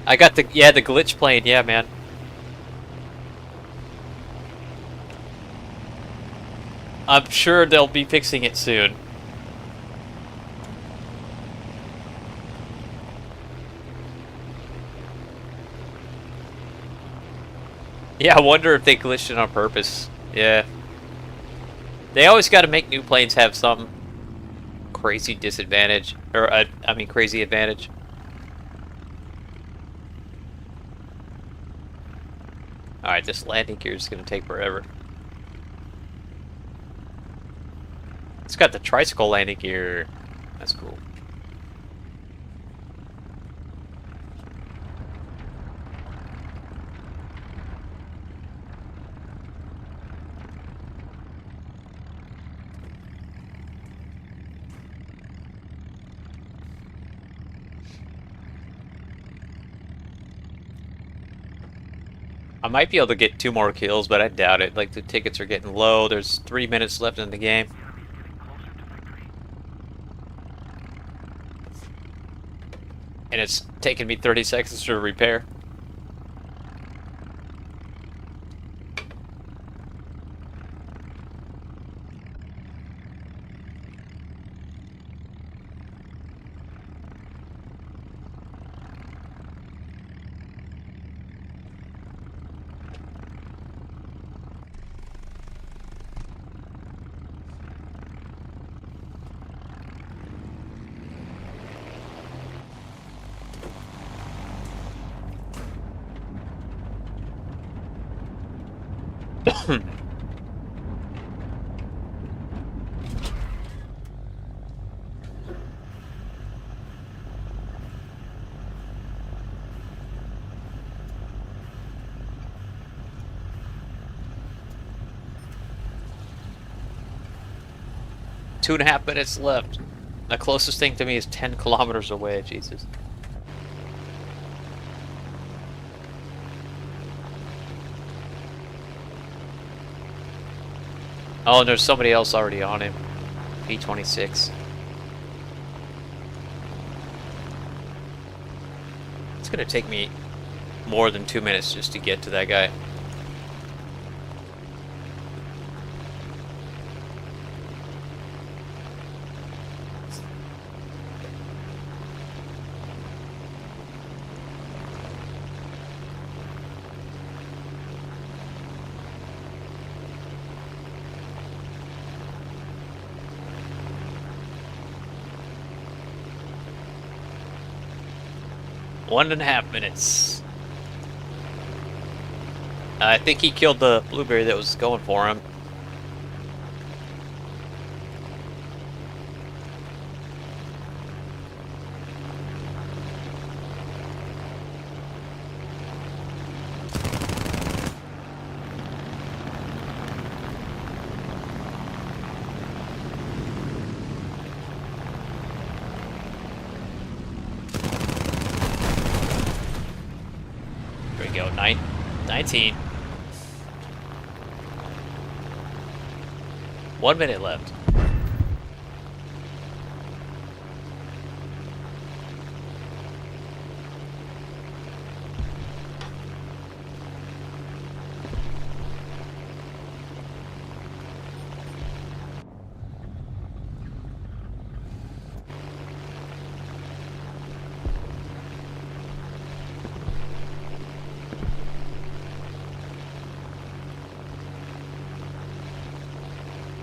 [SPEAKER 1] I got the glitch plane, yeah, man. I'm sure they'll be fixing it soon. Yeah, I wonder if they glitched it on purpose. Yeah. They always got to make new planes have some crazy disadvantage. Or, I mean, crazy advantage. Alright, this landing gear is going to take forever. It's got the tricycle landing gear. That's cool. I might be able to get 2 more kills, but I doubt it. Like, the tickets are getting low. There's 3 minutes left in the game. And it's taking me 30 seconds to repair. 2.5 minutes left. The closest thing to me is 10 kilometers away. Jesus. Oh, and there's somebody else already on him. D.XXIII. It's gonna take me more than 2 minutes just to get to that guy. One and a half minutes. I think he killed the blueberry that was going for him. There we go, 19. 1 minute left.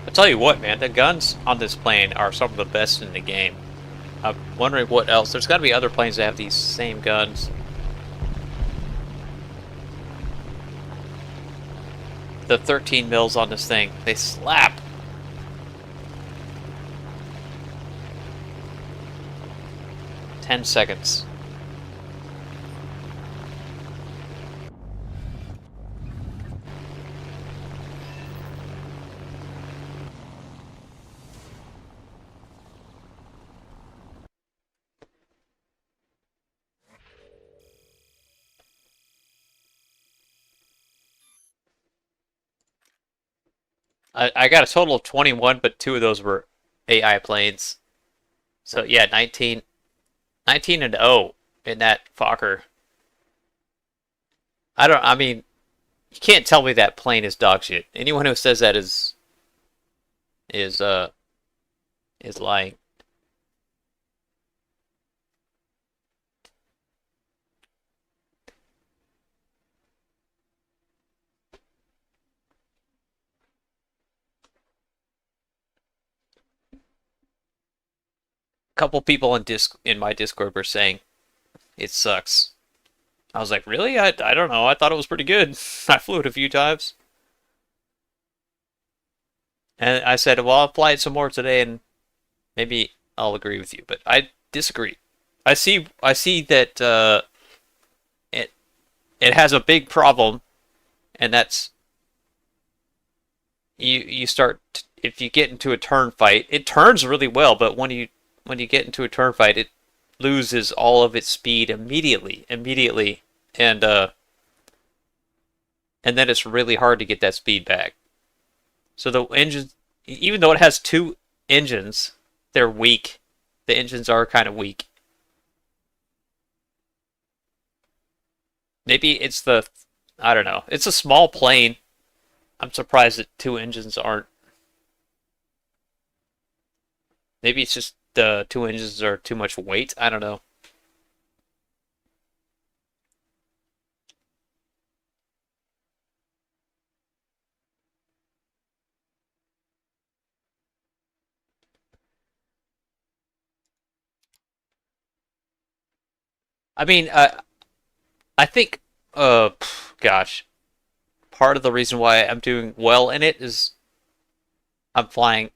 [SPEAKER 1] I'll tell you what, man, the guns on this plane are some of the best in the game. I'm wondering what else. There's got to be other planes that have these same guns. The 13 mils on this thing, they slap. Ten seconds. I got a total of 21, but 2 of those were AI planes. So yeah, 19 and 0 in that Fokker. I mean, you can't tell me that plane is dog shit. Anyone who says that is lying. A couple people in my Discord were saying it sucks. I was like, really? I don't know. I thought it was pretty good. I flew it a few times. And I said, well, I'll fly it some more today and maybe I'll agree with you. But I disagree. I see that it has a big problem, and that's you start if you get into a turn fight, it turns really well, but when you get into a turn fight, it loses all of its speed immediately, and then it's really hard to get that speed back. So the engines, even though it has 2 engines, they're weak. The engines are kind of weak. Maybe it's I don't know. It's a small plane. I'm surprised that 2 engines aren't. Maybe it's just the 2 engines are too much weight. I don't know. I mean, I think, gosh, part of the reason why I'm doing well in it is I'm flying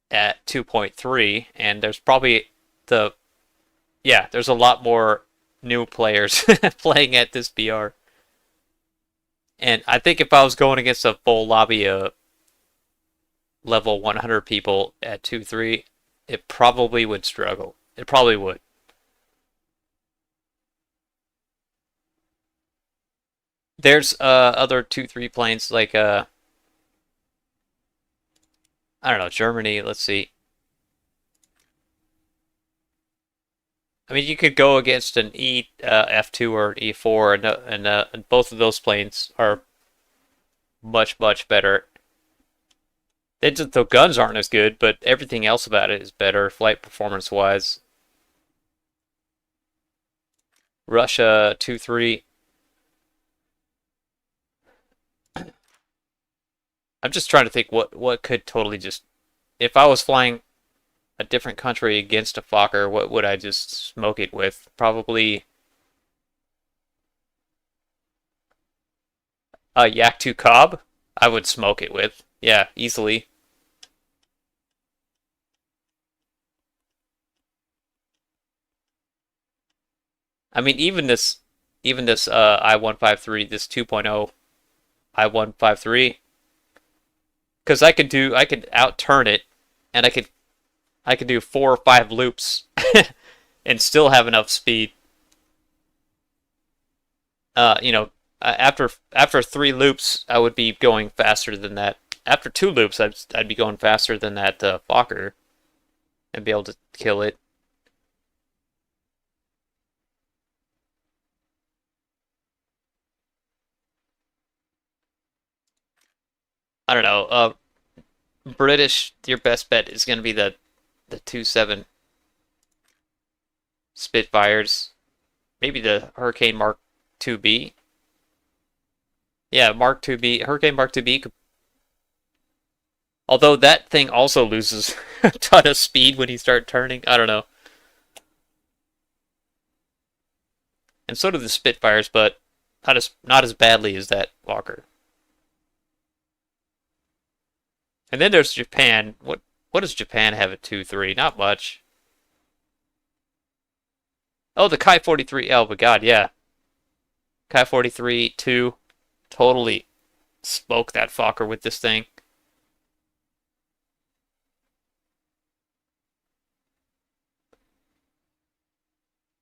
[SPEAKER 1] at 2.3, and there's probably there's a lot more new players playing at this BR. And I think if I was going against a full lobby level 100 people at 2-3, it probably would struggle. It probably would. There's other 2-3 planes like I don't know, Germany. Let's see. I mean, you could go against an F2 or an E4, and both of those planes are much better. The guns aren't as good, but everything else about it is better, flight performance wise. Russia 2-3. I'm just trying to think what could totally just, if I was flying a different country against a Fokker, what would I just smoke it with? Probably a Yak 2 Cobb. I would smoke it with. Yeah, easily. I mean, even this I-153, this 2.0 I-153, because I could outturn it, and I could do 4 or 5 loops and still have enough speed. You know, after 3 loops, I would be going faster than that. After 2 loops, I'd be going faster than that Fokker and be able to kill it. I don't know. British, your best bet is going to be the 2.7 Spitfires, maybe the Hurricane Mark 2B. Yeah, Mark 2B, Hurricane Mark 2B. Although that thing also loses a ton of speed when you start turning. I don't know. And so do the Spitfires, but not as badly as that Walker. And then there's Japan. What does Japan have at 2-3? Not much. Oh, the Kai 43. Oh my God, yeah. Kai 43 2. Totally smoke that Fokker with this thing.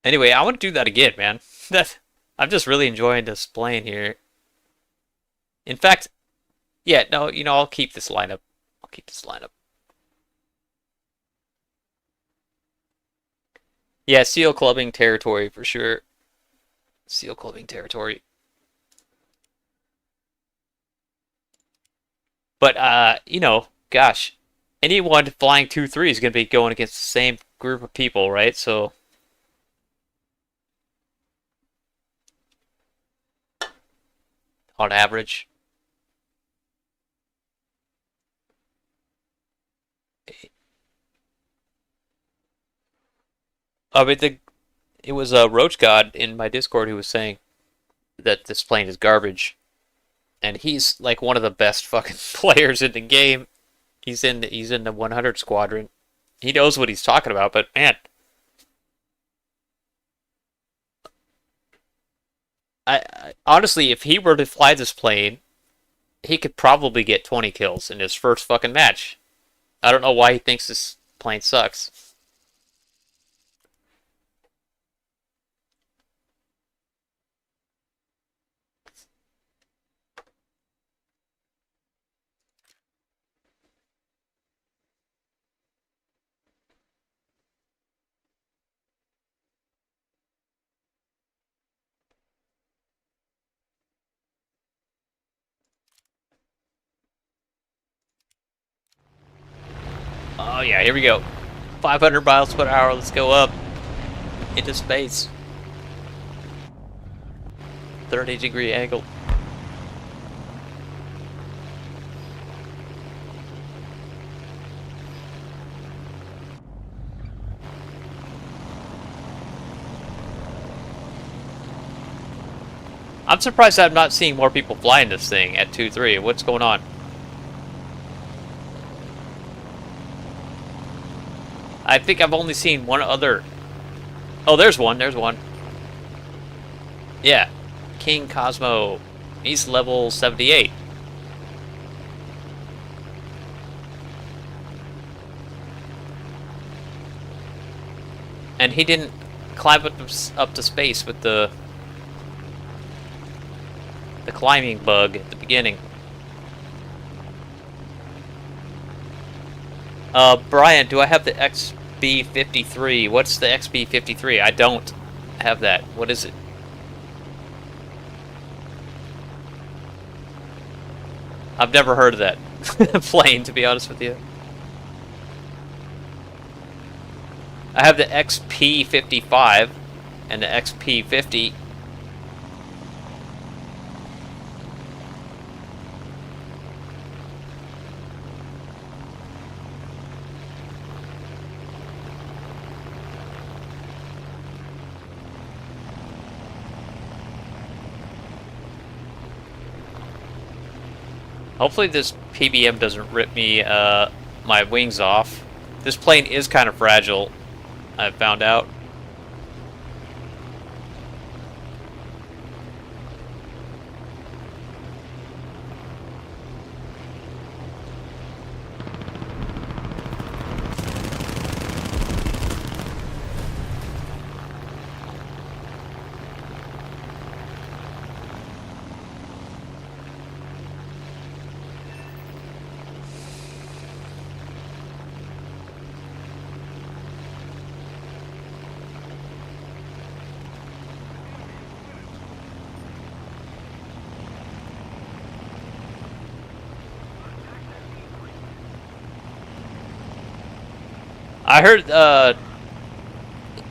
[SPEAKER 1] Anyway, I want to do that again, man. That I'm just really enjoying this plane here. In fact, yeah, no, I'll keep this lineup. I'll keep this lineup. Yeah, seal clubbing territory for sure. Seal clubbing territory. But gosh, anyone flying 2-3 is going to be going against the same group of people, right? So on average, I mean, it was a Roach God in my Discord who was saying that this plane is garbage, and he's like one of the best fucking players in the game. He's in the 100 squadron. He knows what he's talking about, but man, honestly, if he were to fly this plane, he could probably get 20 kills in his first fucking match. I don't know why he thinks this plane sucks. Oh yeah, here we go. 500 miles per hour. Let's go up into space. 30-degree angle. I'm surprised I'm not seeing more people flying this thing at 2-3. What's going on? I think I've only seen one other. Oh, there's one. There's one. Yeah. King Cosmo. He's level 78. And he didn't climb up to space with the climbing bug at the beginning. Brian, do I have the XB53? What's the XB53? I don't have that. What is it? I've never heard of that plane, to be honest with you. I have the XP55 and the XP50. Hopefully this PBM doesn't rip me my wings off. This plane is kind of fragile, I've found out. I heard,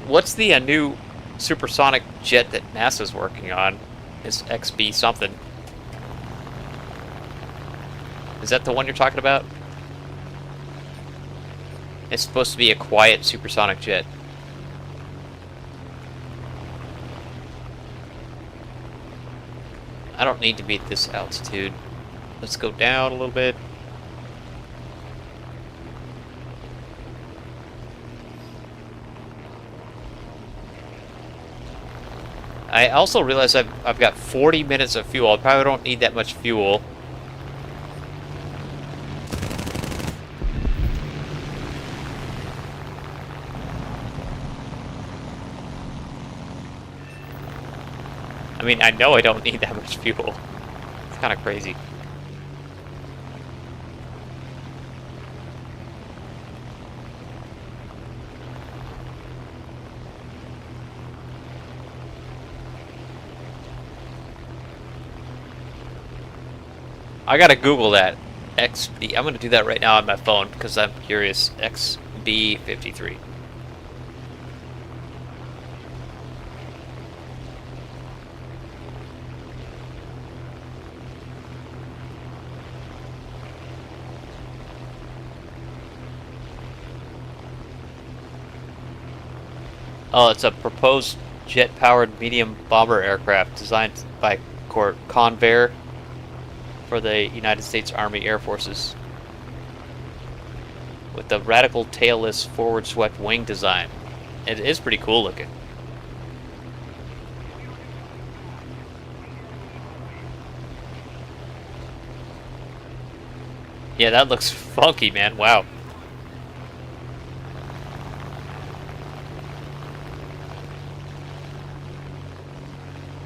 [SPEAKER 1] what's the new supersonic jet that NASA's working on? It's XB something. Is that the one you're talking about? It's supposed to be a quiet supersonic jet. I don't need to be at this altitude. Let's go down a little bit. I also realize I've got 40 minutes of fuel. I probably don't need that much fuel. I mean, I know I don't need that much fuel. It's kind of crazy. I gotta Google that. XB. I'm gonna do that right now on my phone because I'm curious. XB53. Oh, it's a proposed jet-powered medium bomber aircraft designed by Convair for the United States Army Air Forces, with the radical tailless forward-swept wing design. It is pretty cool looking. Yeah, that looks funky, man. Wow.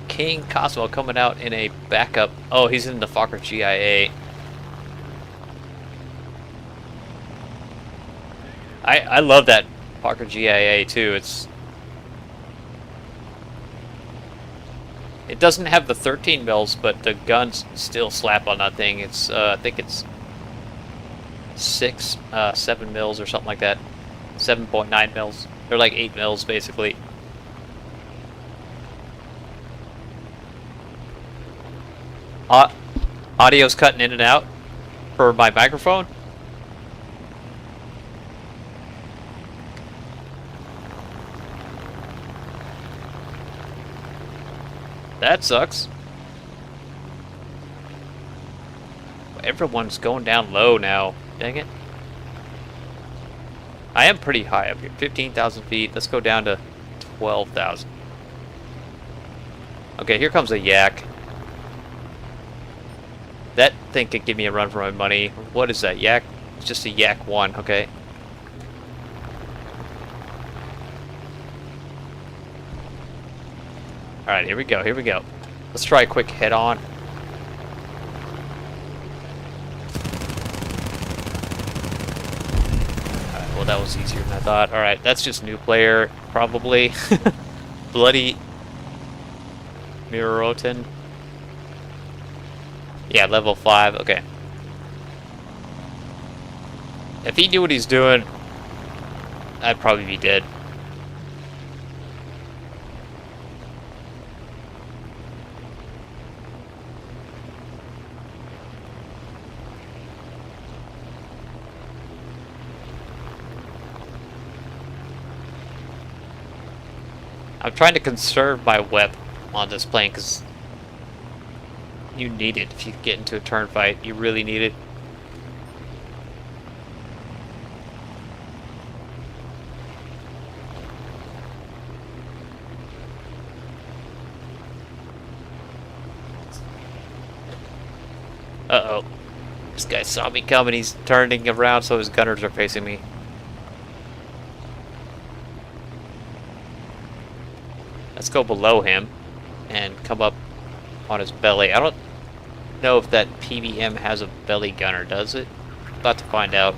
[SPEAKER 1] King Cosmo coming out in a backup. Oh, he's in the Fokker GIA. I love that Fokker GIA too. It doesn't have the 13 mils, but the guns still slap on that thing. It's I think it's 7 mils or something like that. 7.9 mils. They're like 8 mils basically. Audio's cutting in and out for my microphone. That sucks. Everyone's going down low now. Dang it. I am pretty high up here. 15,000 feet. Let's go down to 12,000. Okay, here comes a yak. That thing could give me a run for my money. What is that? Yak? It's just a Yak 1, okay. Alright, here we go, here we go. Let's try a quick head-on. Alright, well that was easier than I thought. Alright, that's just new player, probably. Bloody Mirotin. Yeah, level 5, okay. If he knew what he's doing, I'd probably be dead. I'm trying to conserve my web on this plane because you need it if you get into a turn fight. You really need it. Uh-oh. This guy saw me coming. He's turning around so his gunners are facing me. Let's go below him and come up on his belly. I don't know if that PBM has a belly gunner, does it? About to find out.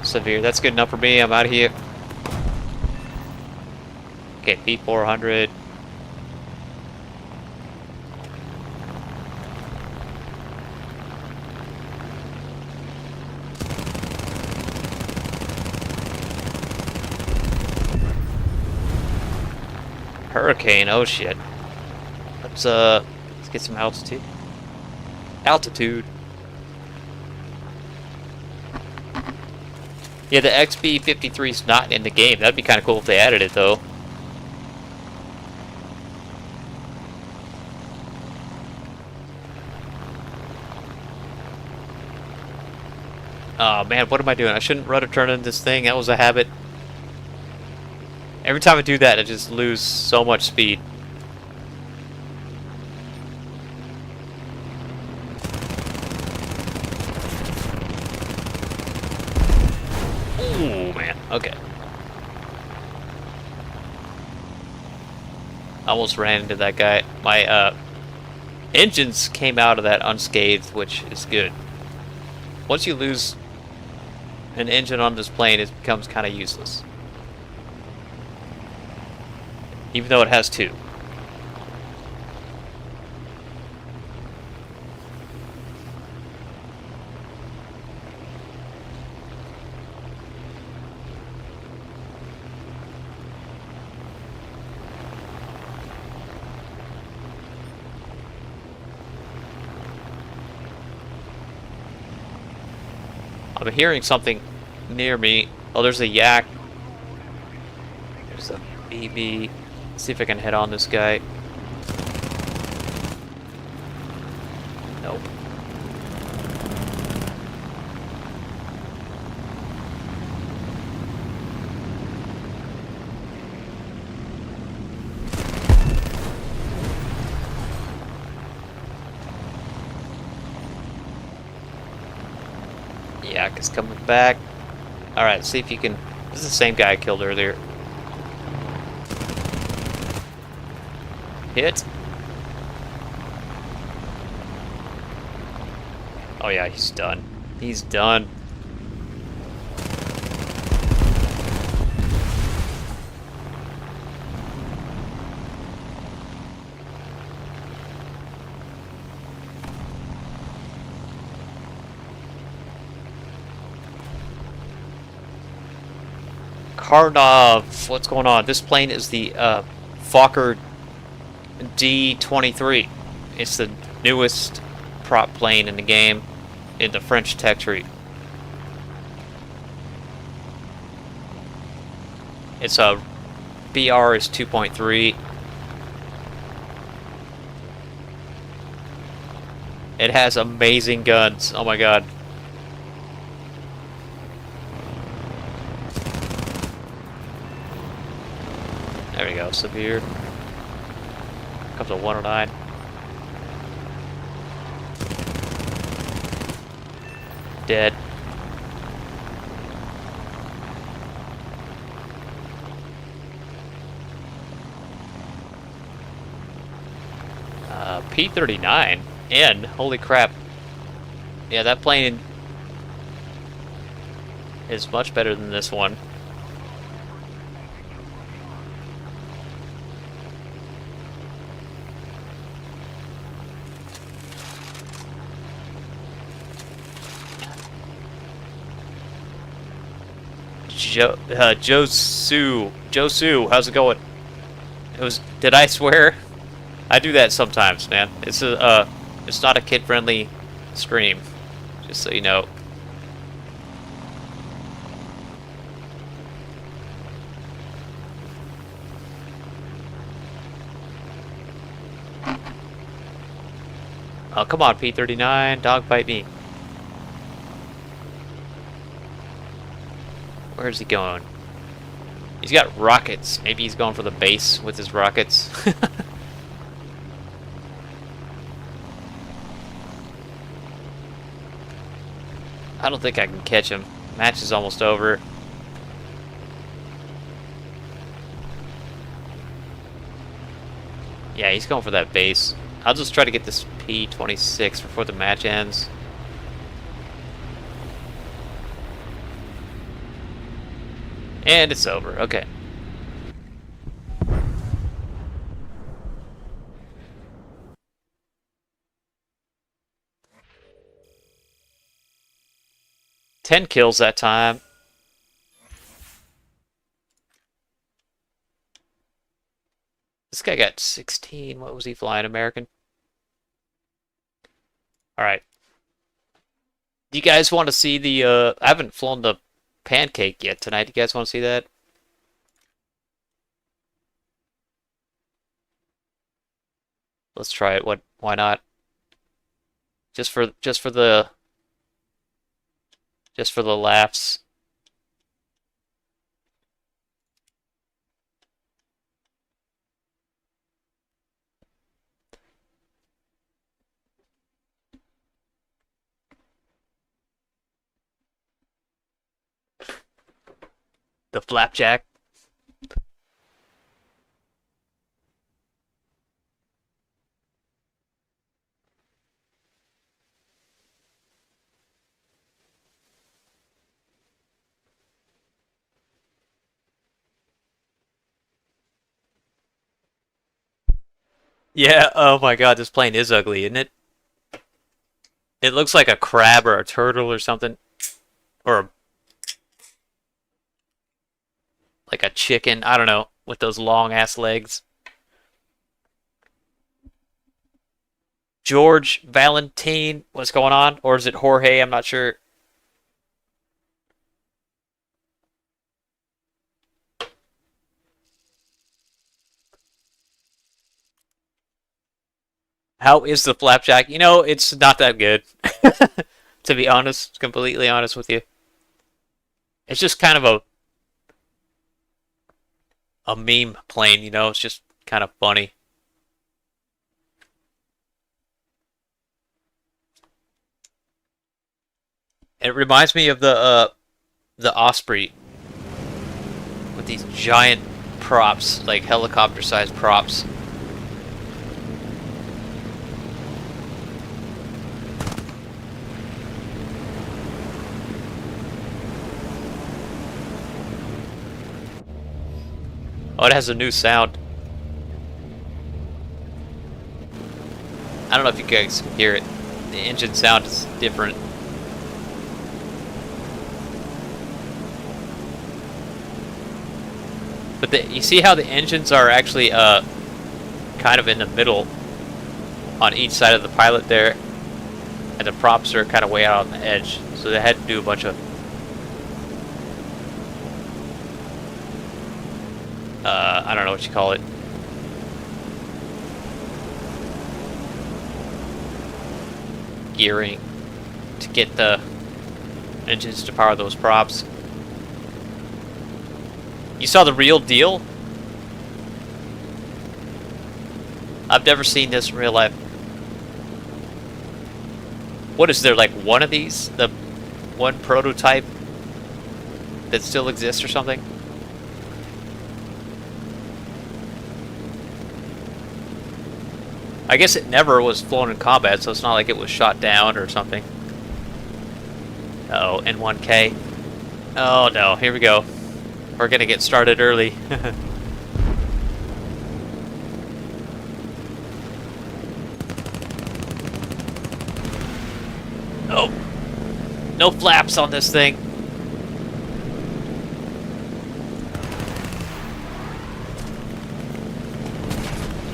[SPEAKER 1] Severe, that's good enough for me. I'm out of here. Okay, P400. Hurricane, oh shit. Let's get some altitude. Altitude. Yeah, the XB-53 is not in the game. That'd be kind of cool if they added it, though. Oh man, what am I doing? I shouldn't rudder turn in this thing. That was a habit. Every time I do that, I just lose so much speed. Ooh, man. Okay. Almost ran into that guy. My engines came out of that unscathed, which is good. Once you lose an engine on this plane, it becomes kind of useless. Even though it has two. I'm hearing something near me. Oh, there's a yak. There's a BB. Let's see if I can hit on this guy. Nope. Yak is coming back. Alright, see if you can... This is the same guy I killed earlier. Hit. Oh yeah, he's done. He's done. Karnov, what's going on? This plane is the Fokker D.XXIII. It's the newest prop plane in the game in the French tech tree. It's a BR is 2.3. It has amazing guns. Oh my god. There we go, severe. Comes a 109. Dead. P-39. N. Holy crap. Yeah, that plane is much better than this one. Joe Sue, how's it going? Did I swear? I do that sometimes, man. It's not a kid-friendly stream, just so you know. Oh, come on, P-39, dog bite me. Where's he going? He's got rockets. Maybe he's going for the base with his rockets. I don't think I can catch him. Match is almost over. Yeah, he's going for that base. I'll just try to get this P-26 before the match ends. And it's over. Okay. Ten kills that time. This guy got 16. What was he flying? American? Alright. Do you guys want to see the, I haven't flown the pancake yet tonight. Do you guys want to see that? Let's try it. Why not? Just for the laughs. The flapjack. Yeah, oh my god, this plane is ugly, isn't it? It looks like a crab or a turtle or something. Or like a chicken, I don't know, with those long ass legs. George Valentine, what's going on? Or is it Jorge? I'm not sure. How is the flapjack? You know, it's not that good. To be honest, completely honest with you. It's just kind of a meme plane, you know, it's just kind of funny. It reminds me of the Osprey with these giant props, like helicopter-sized props. Oh, it has a new sound. I don't know if you guys can hear it. The engine sound is different. But you see how the engines are actually kind of in the middle on each side of the pilot there, and the props are kind of way out on the edge. So they had to do a bunch of I don't know what you call it. Gearing to get the engines to power those props. You saw the real deal? I've never seen this in real life. What is there, like one of these? one prototype that still exists or something. I guess it never was flown in combat, so it's not like it was shot down or something. Uh-oh, N1K. Oh no, here we go. We're gonna get started early. Oh! No flaps on this thing.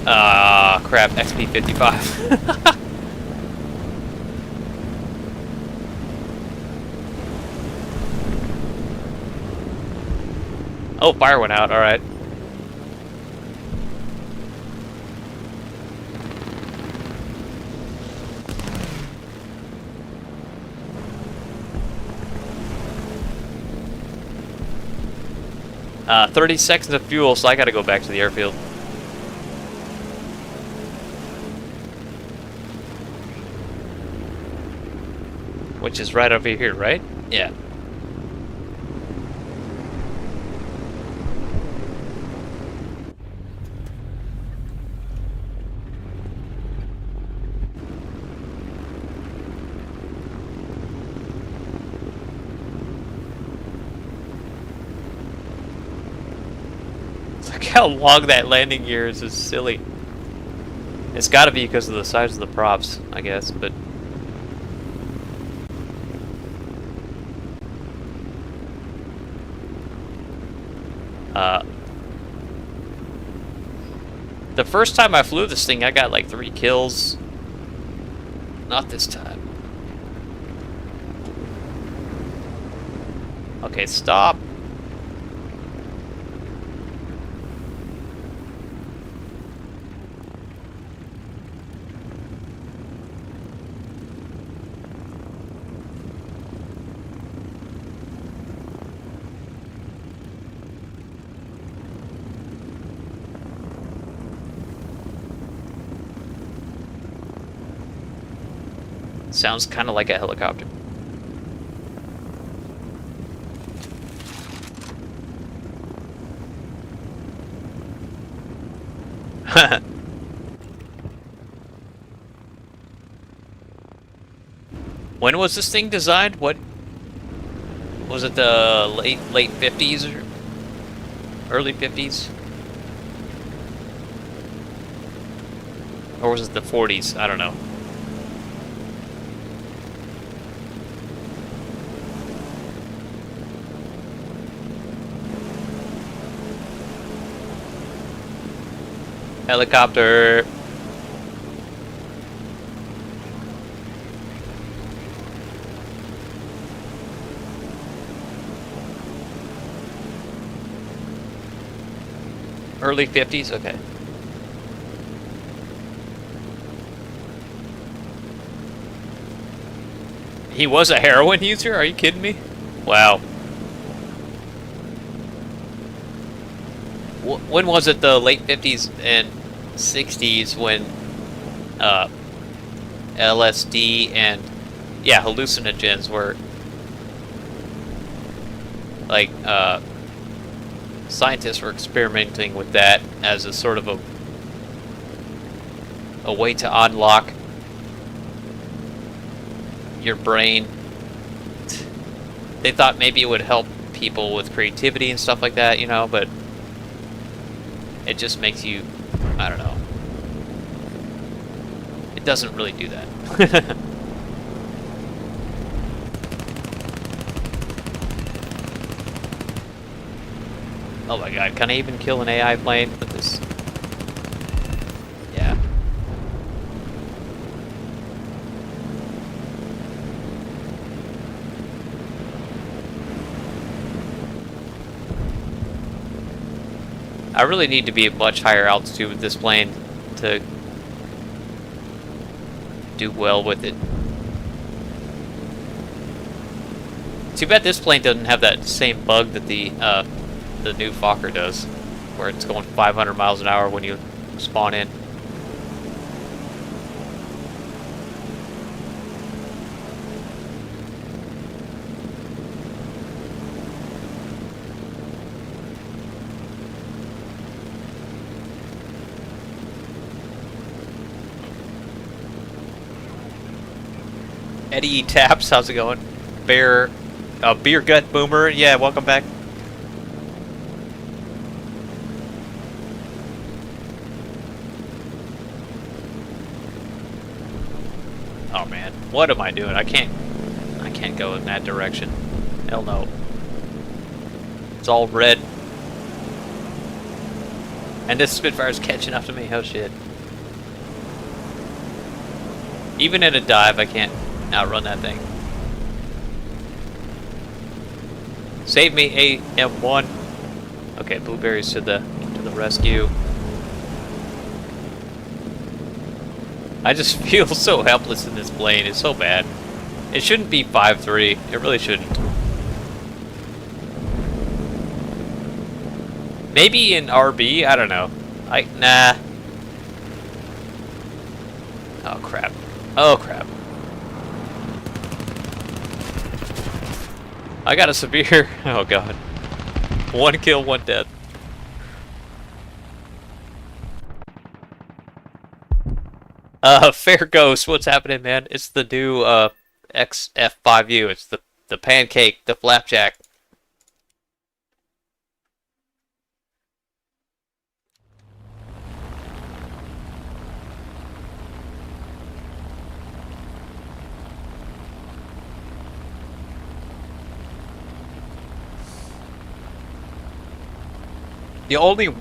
[SPEAKER 1] Ah, crap, XP55. Oh, fire went out, alright. Uh, 30 seconds of fuel, so I gotta go back to the airfield. Which is right over here, right? Yeah. Look how long that landing gear is silly. It's gotta be because of the size of the props, I guess, but... the first time I flew this thing, I got like 3 kills. Not this time. Okay, stop. Sounds kind of like a helicopter. When was this thing designed? What was it? The late 50s or early 50s? Or was it the 40s? I don't know. Helicopter. Early 50s? Okay. He was a heroin user? Are you kidding me? Wow. When was it? The late 50s and 60s when LSD and yeah, hallucinogens were like scientists were experimenting with that as a sort of a way to unlock your brain. They thought maybe it would help people with creativity and stuff like that, you know, but it just makes you, I don't know. It doesn't really do that. Oh my god, can I even kill an AI plane with this? Yeah. I really need to be at much higher altitude with this plane to do well with it. Too bad this plane doesn't have that same bug that the new Fokker does, where it's going 500 miles an hour when you spawn in. Eddie Taps, how's it going? Bear, Beer Gut Boomer, yeah, welcome back. Oh man, what am I doing? I can't go in that direction. Hell no. It's all red. And this Spitfire's catching up to me, oh shit. Even in a dive, I can't outrun that thing. Save me, AM1. Okay, blueberries to the rescue. I just feel so helpless in this plane. It's so bad. It shouldn't be 5-3. It really shouldn't. Maybe in RB. I don't know. Nah. Oh crap. Oh crap. I got a severe. Oh god. 1 kill, 1 death. Fair Ghost, what's happening, man? It's the new, XF5U. It's the pancake, the flapjack. The only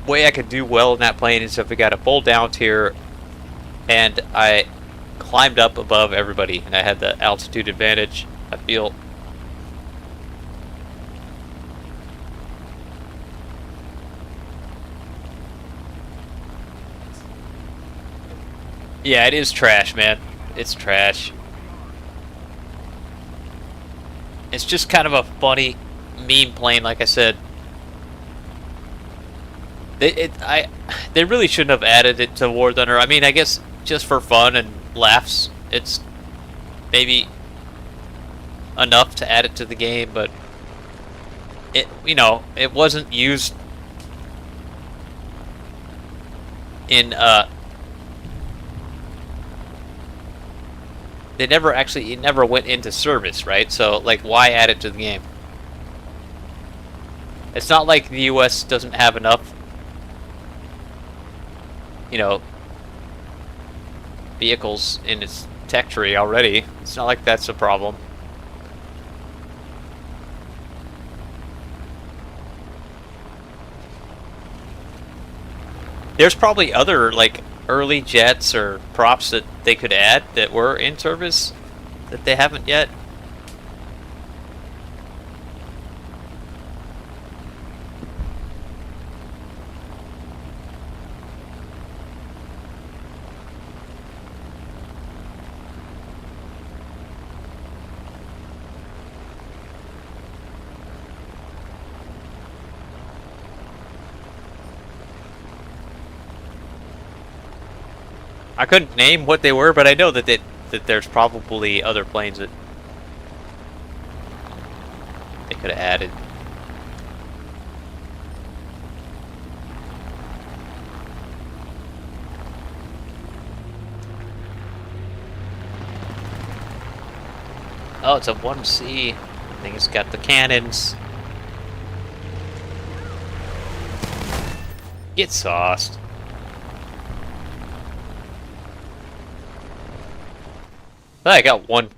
[SPEAKER 1] way I could do well in that plane is if we got a full down tier and I climbed up above everybody and I had the altitude advantage. I feel. Yeah, it is trash, man. It's trash. It's just kind of a funny meme plane, like I said. They really shouldn't have added it to War Thunder. I mean, I guess just for fun and laughs, it's maybe enough to add it to the game, but it wasn't used in it never went into service, right? So like, why add it to the game? It's not like the US doesn't have enough, vehicles in its tech tree already. It's not like that's a problem. There's probably other, like, early jets or props that they could add that were in service that they haven't yet. I couldn't name what they were, but I know that there's probably other planes that they could have added. Oh, it's a 1C. I think it's got the cannons. Get sauced. I got one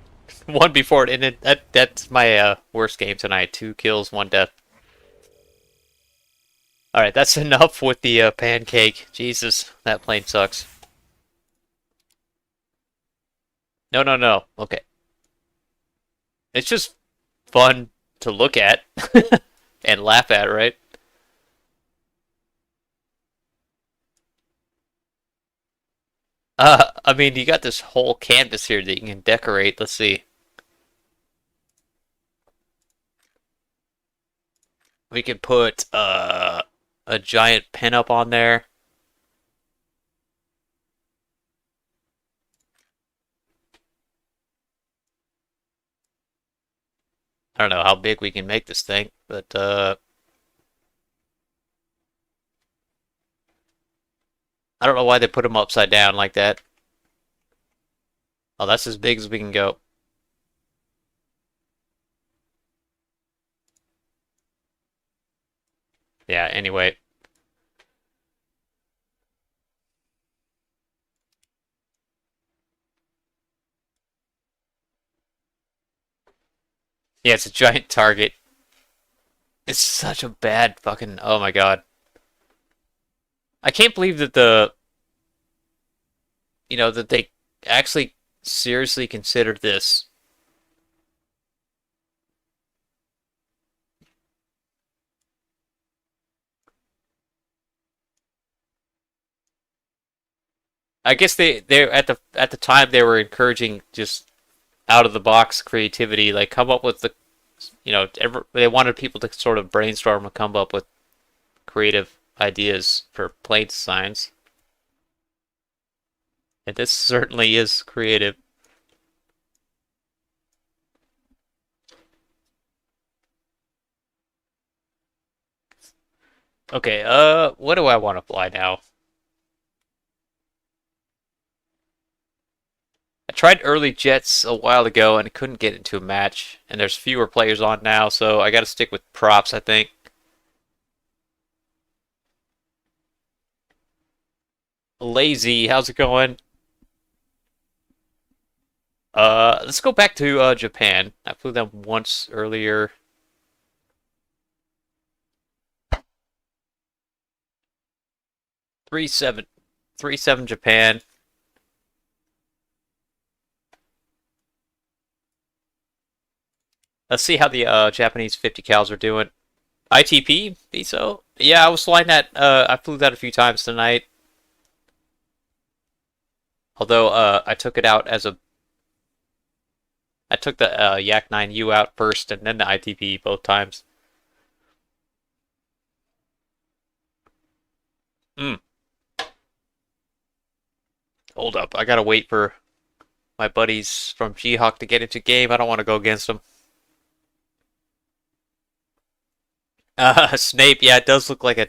[SPEAKER 1] before it ended. That's my worst game tonight. 2 kills, 1 death. Alright, that's enough with the pancake. Jesus, that plane sucks. No, no, no. Okay. It's just fun to look at and laugh at, right? I mean, you got this whole canvas here that you can decorate. Let's see. We could put a giant pin up on there. I don't know how big we can make this thing, but I don't know why they put them upside down like that. Oh, that's as big as we can go. Yeah, anyway. Yeah, it's a giant target. It's such a bad fucking. Oh my god. I can't believe that that they actually seriously considered this. I guess they at the time they were encouraging just out of the box creativity, like come up with they wanted people to sort of brainstorm and come up with creative ideas for plane designs, and this certainly is creative. Okay, what do I want to fly now? I tried early jets a while ago and couldn't get into a match, and there's fewer players on now, so I got to stick with props, I think. Lazy, how's it going? Let's go back to Japan. I flew them once earlier. 3-7, 3-7 Japan. Let's see how the Japanese 50 cals are doing. ITP, so yeah, I was flying that. I flew that a few times tonight. Although I took the Yak 9U out first and then the ITP both times. Hmm. Hold up, I gotta wait for my buddies from G-Hawk to get into game. I don't want to go against them. Snape, yeah, it does look like a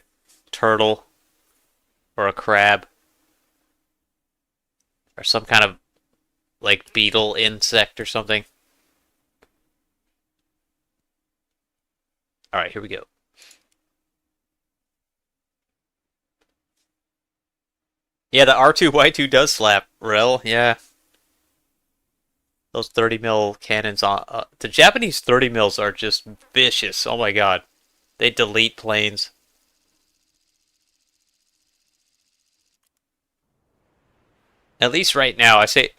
[SPEAKER 1] turtle or a crab or some kind of like beetle insect or something. All right, here we go. Yeah, the R2Y2 does slap, Rel. Yeah, those 30 mil cannons on the Japanese 30 mils are just vicious. Oh my god, they delete planes. At least right now, I say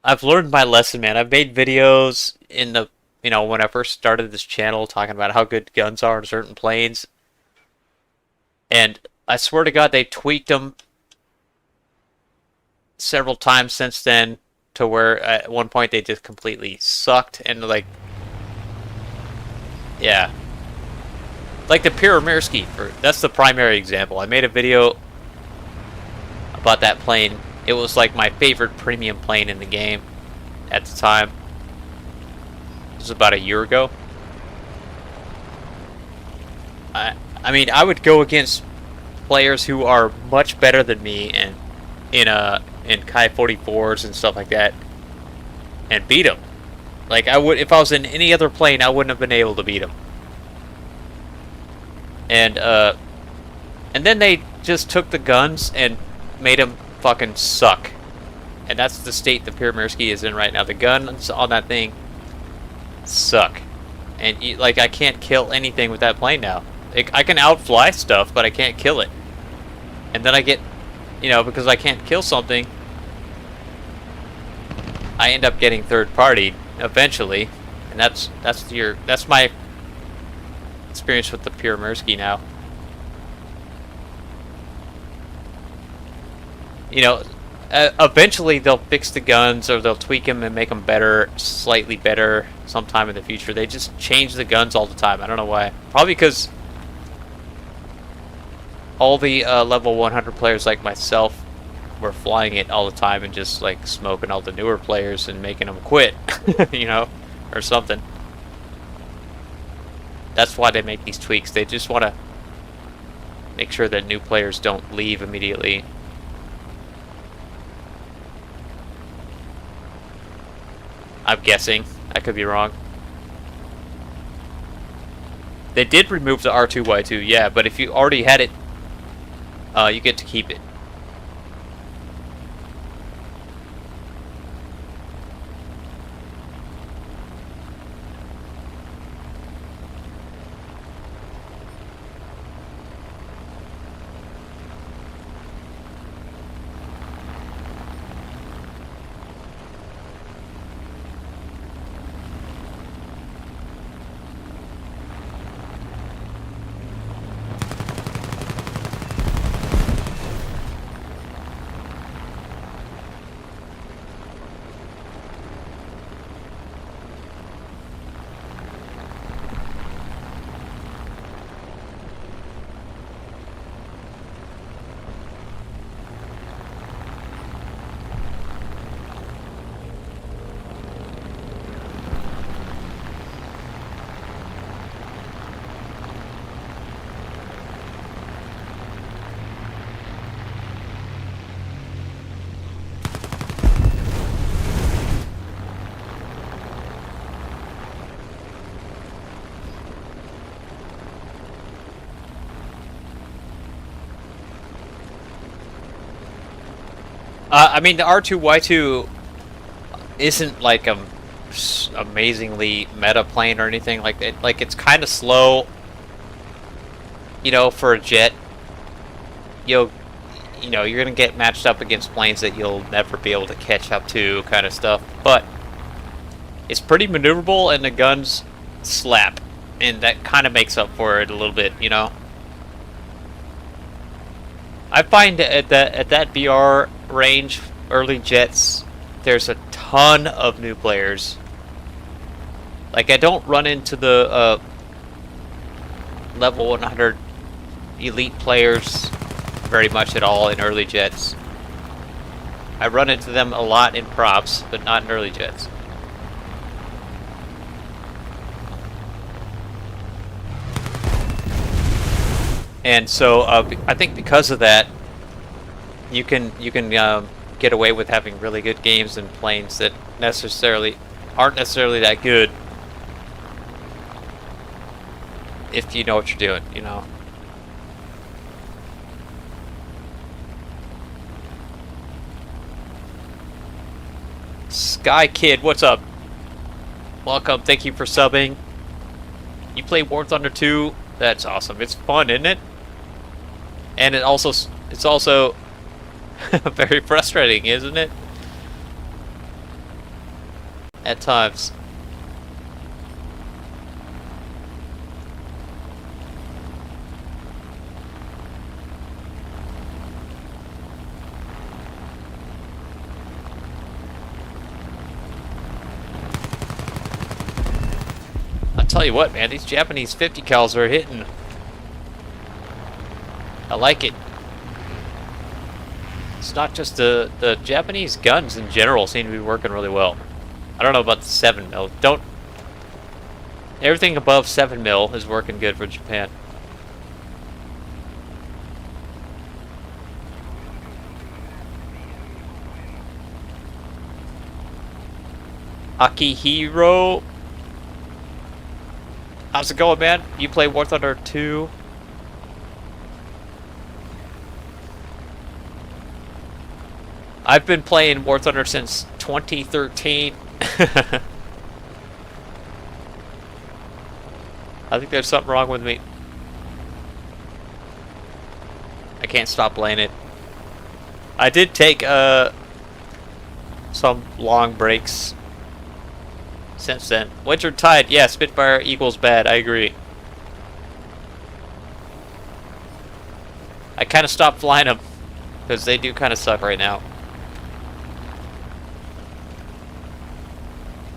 [SPEAKER 1] I've learned my lesson, man. I've made videos in the when I first started this channel talking about how good guns are in certain planes, and I swear to God, they tweaked them several times since then to where at one point they just completely sucked and like yeah, like the Piramirski for that's the primary example. I made a video about that plane. It was like my favorite premium plane in the game at the time. It was about a year ago. I mean, I would go against players who are much better than me and in Kai 44s and stuff like that and beat them. Like I would if I was in any other plane, I wouldn't have been able to beat them. And then they just took the guns and made them fucking suck. And that's the state the Piramirski is in right now. The guns on that thing suck. And like I can't kill anything with that plane now. I can outfly stuff, but I can't kill it. And then I get, because I can't kill something, I end up getting third party eventually, and that's my experience with the Piramirski now. Eventually they'll fix the guns or they'll tweak them and make them better, slightly better sometime in the future. They just change the guns all the time. I don't know why. Probably because all the level 100 players like myself were flying it all the time and just like smoking all the newer players and making them quit, or something. That's why they make these tweaks. They just want to make sure that new players don't leave immediately. I'm guessing. I could be wrong. They did remove the R2Y2, yeah, but if you already had it, you get to keep it. I mean, the R2Y2 isn't like a amazingly meta plane or anything like that. Like, it's kind of slow, you know, for a jet. You're gonna get matched up against planes that you'll never be able to catch up to, kind of stuff. But it's pretty maneuverable, and the guns slap, and that kind of makes up for it a little bit, you know. I find at that BR range, early jets, there's a ton of new players. Like, I don't run into the level 100 elite players very much at all in early jets. I run into them a lot in props, but not in early jets. And so I think because of that, you can get away with having really good games in planes that aren't necessarily that good if you know what you're doing, you know. Sky Kid, what's up? Welcome, thank you for subbing. You play War Thunder 2? That's awesome. It's fun, isn't it? And it's also very frustrating, isn't it? At times. I'll tell you what, man, these Japanese 50 cals are hitting. I like it. It's not just the Japanese guns in general seem to be working really well. I don't know about the 7mm. Everything above 7mm is working good for Japan. Akihiro, how's it going, man? You play War Thunder 2? I've been playing War Thunder since 2013. I think there's something wrong with me. I can't stop playing it. I did take some long breaks since then. Winter Tide, yeah, Spitfire equals bad, I agree. I kind of stopped flying them because they do kind of suck right now.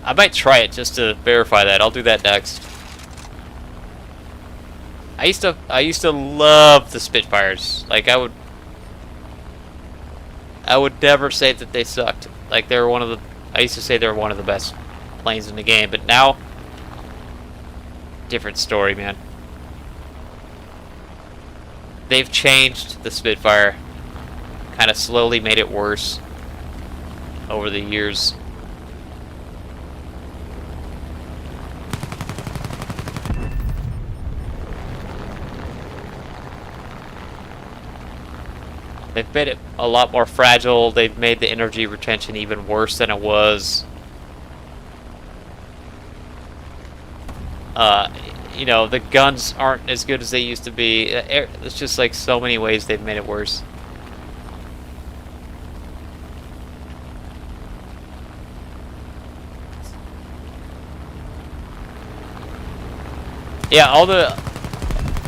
[SPEAKER 1] I might try it just to verify that. I'll do that next. I used to love the Spitfires. Like, I would never say that they sucked. Like, they were I used to say they were one of the best planes in the game, but now different story, man. They've changed the Spitfire. Kind of slowly made it worse over the years. They've made it a lot more fragile. They've made the energy retention even worse than it was. Uh, you know, the guns aren't as good as they used to be. It's just like so many ways they've made it worse. Yeah, all the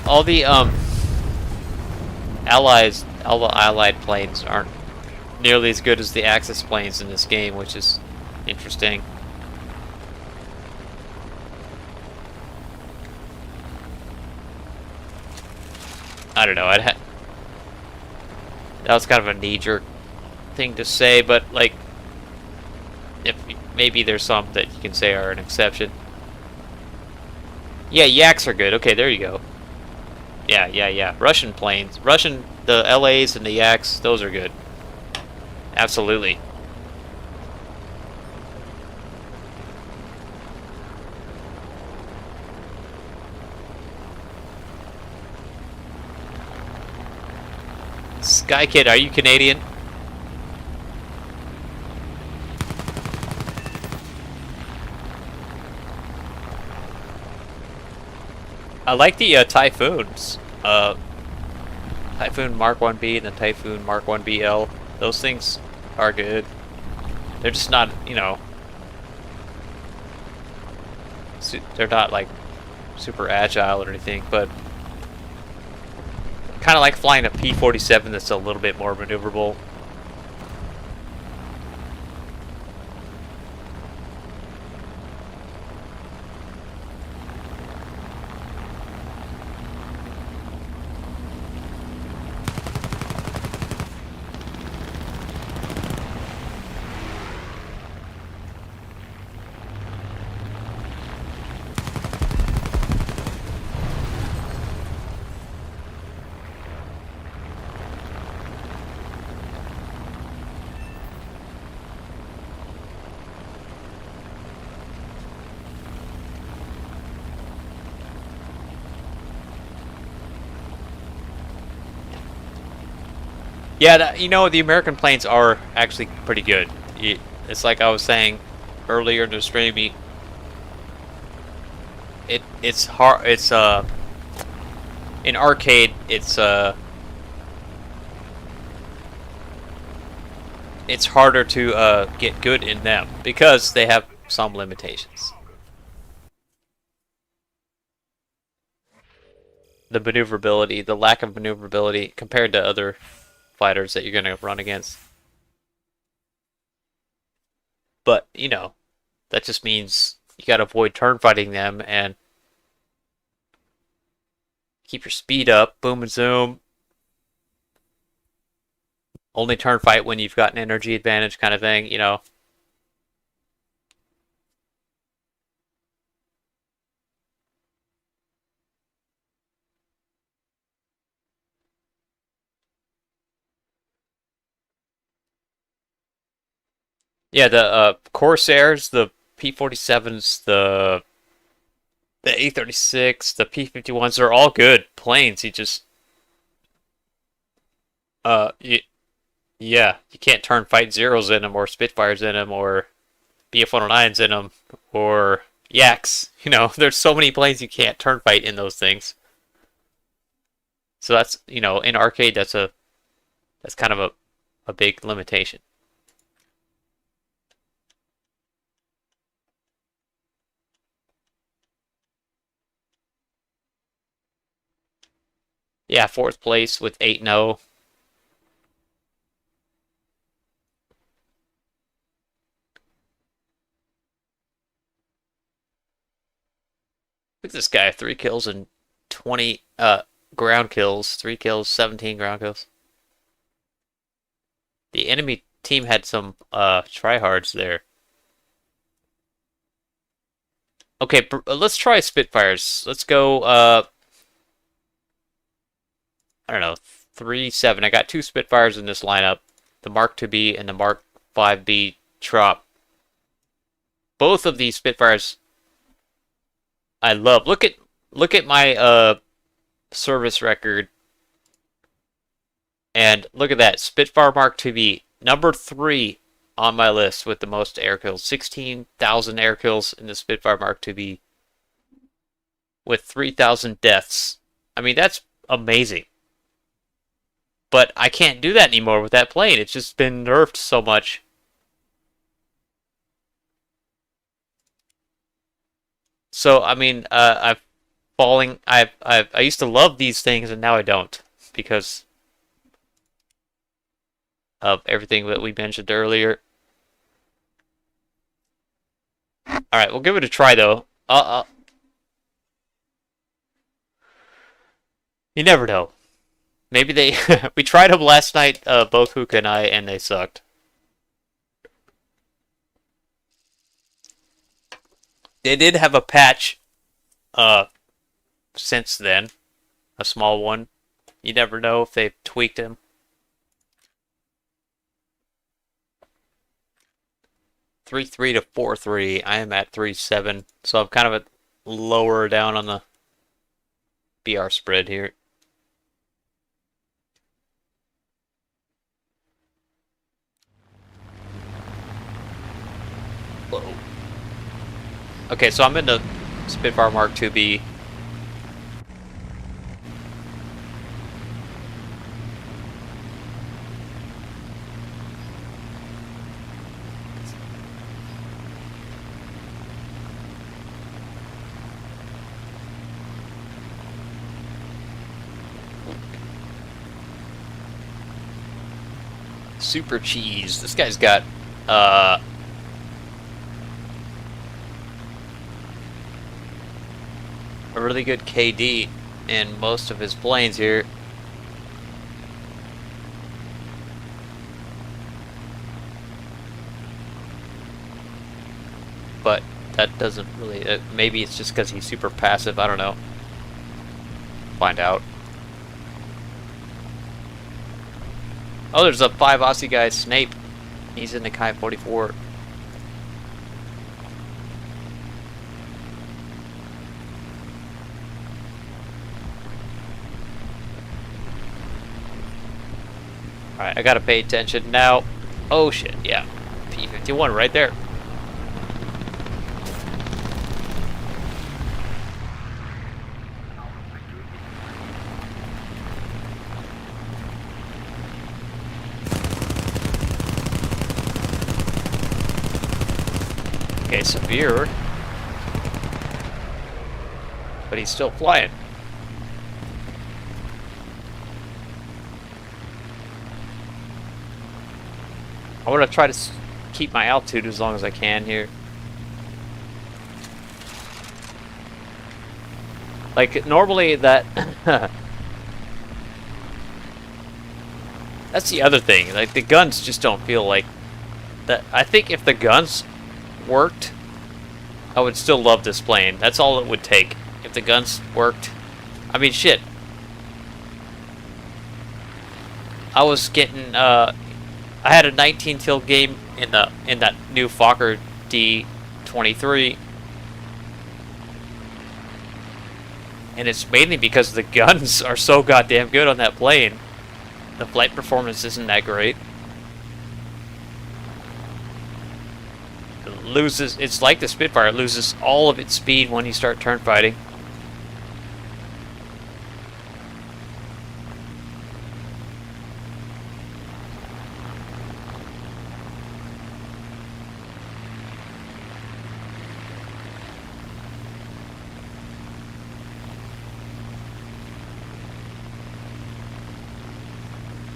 [SPEAKER 1] all the allied planes aren't nearly as good as the Axis planes in this game, which is interesting. I don't know. That was kind of a knee-jerk thing to say, but like, if maybe there's some that you can say are an exception. Yeah, yaks are good. Okay, there you go. Yeah. Russian planes, the LAs and the yaks, those are good. Absolutely. Sky Kid, are you Canadian? I like the Typhoons. Typhoon Mark 1B and the Typhoon Mark 1BL. Those things are good. They're just not, you know, they're not like super agile or anything, but kind of like flying a P-47 that's a little bit more maneuverable. Yeah, you know, the American planes are actually pretty good. It's like I was saying earlier in the stream. It's hard. It's in arcade. It's harder to get good in them because they have some limitations. The maneuverability, the lack of maneuverability compared to other fighters that you're going to run against. But, you know, that just means you got to avoid turn fighting them and keep your speed up, boom and zoom. Only turn fight when you've got an energy advantage kind of thing, you know. Yeah, the Corsairs, the P-47s, the A-36, the P-51s are all good planes. You just uh you, yeah, you can't turn fight zeros in them or Spitfires in them or BF-109s in them or Yaks. You know, there's so many planes you can't turn fight in those things. So that's, you know, in arcade that's kind of a big limitation. Yeah, fourth place with 8-0. Look at this guy, 3 kills and 20 ground kills, 3 kills, 17 ground kills. The enemy team had some tryhards there. Okay, let's try Spitfires. Let's go I don't know, 3-7. I got 2 Spitfires in this lineup. The Mark 2B and the Mark 5B Trop. Both of these Spitfires I love. Look at my service record. And look at that, Spitfire Mark IIB, number 3 on my list with the most air kills. 16,000 air kills in the Spitfire Mark IIB with 3,000 deaths. I mean, that's amazing. But I can't do that anymore with that plane. It's just been nerfed so much. So, I mean, I used to love these things, and now I don't, because of everything that we mentioned earlier. Alright, we'll give it a try, though. You never know. Maybe they... we tried them last night, both Hookah and I, and they sucked. They did have a patch, since then. A small one. You never know if they've tweaked him. .33 to 4.3. I am at 3.7, so I'm kind of lower down on the BR spread here. Whoa. Okay, so I'm in the Spitfire Mark IIB. Super cheese. This guy's got a really good KD in most of his planes here. But that doesn't really... maybe it's just because he's super passive. I don't know. Find out. Oh, there's a 5 Aussie guy, Snape. He's in the Kai 44. Alright, I gotta pay attention now. Oh shit, yeah. P-51 right there. Okay, severe. But he's still flying. I want to try to keep my altitude as long as I can here. Like, normally that... That's the other thing. Like, the guns just don't feel like... that. I think if the guns worked, I would still love this plane. That's all it would take. If the guns worked. I mean, shit. I was getting, I had a 19 kill game in that new Fokker D.XXIII. And it's mainly because the guns are so goddamn good on that plane. The flight performance isn't that great. It loses, it's like the Spitfire, it loses all of its speed when you start turn fighting.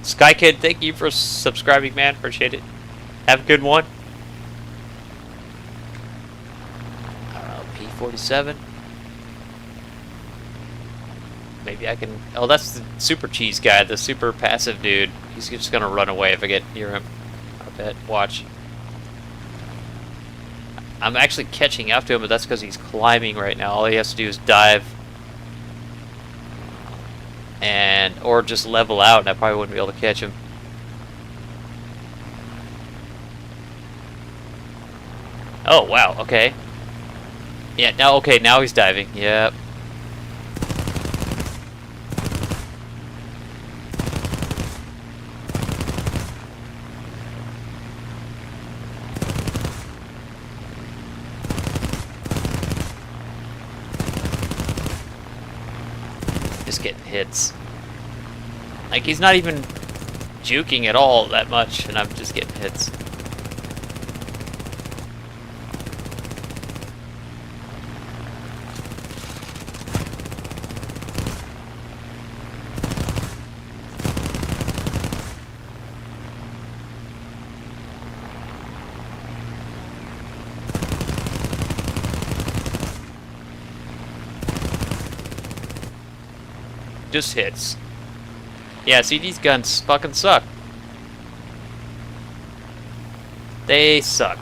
[SPEAKER 1] Sky Kid, thank you for subscribing, man. Appreciate it. Have a good one. I don't know, P-47. Maybe I can... Oh, that's the super cheese guy, the super passive dude. He's just gonna run away if I get near him. I bet. Watch. I'm actually catching up to him, but that's because he's climbing right now. All he has to do is dive. Or just level out, and I probably wouldn't be able to catch him. Oh, wow, okay. Yeah, now, okay, now he's diving. Yep. just getting hits. Like, he's not even juking at all that much, and I'm just getting hits. Just hits. Yeah, see, these guns fucking suck. They suck.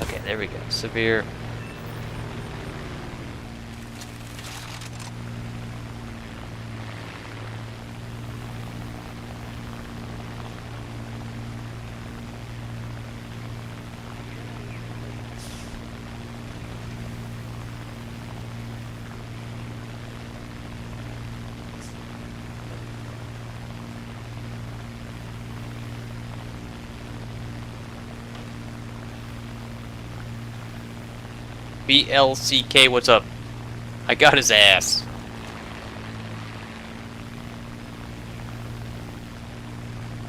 [SPEAKER 1] Okay, there we go. Severe. BLCK, what's up? I got his ass.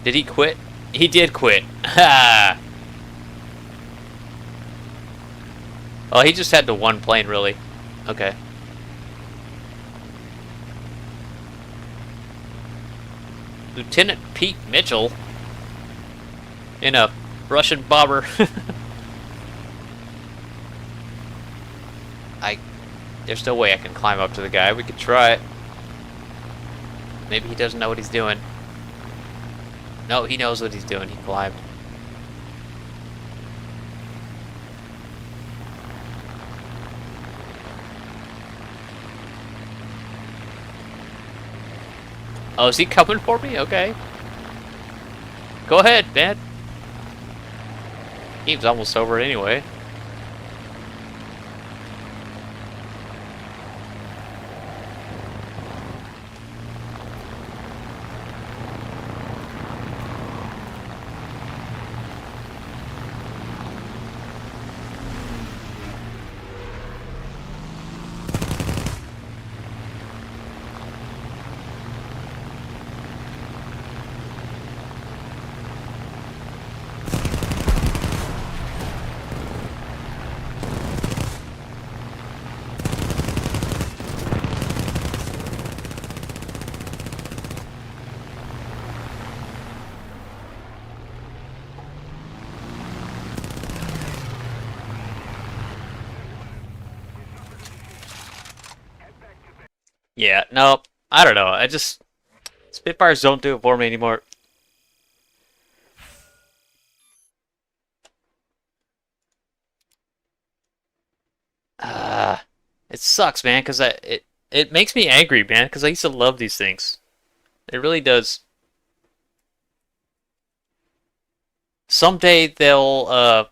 [SPEAKER 1] Did he quit? He did quit. Ha! Oh, he just had the one plane, really. Okay. Lieutenant Pete Mitchell in a Russian bomber. There's no way I can climb up to the guy. We could try it. Maybe he doesn't know what he's doing. No, he knows what he's doing. He climbed. Oh, is he coming for me? Okay. Go ahead, man. Game's almost over anyway. Yeah, no, I don't know. I just Spitfires don't do it for me anymore. Uh, it sucks, man, because it makes me angry, man, because I used to love these things. It really does. Someday they'll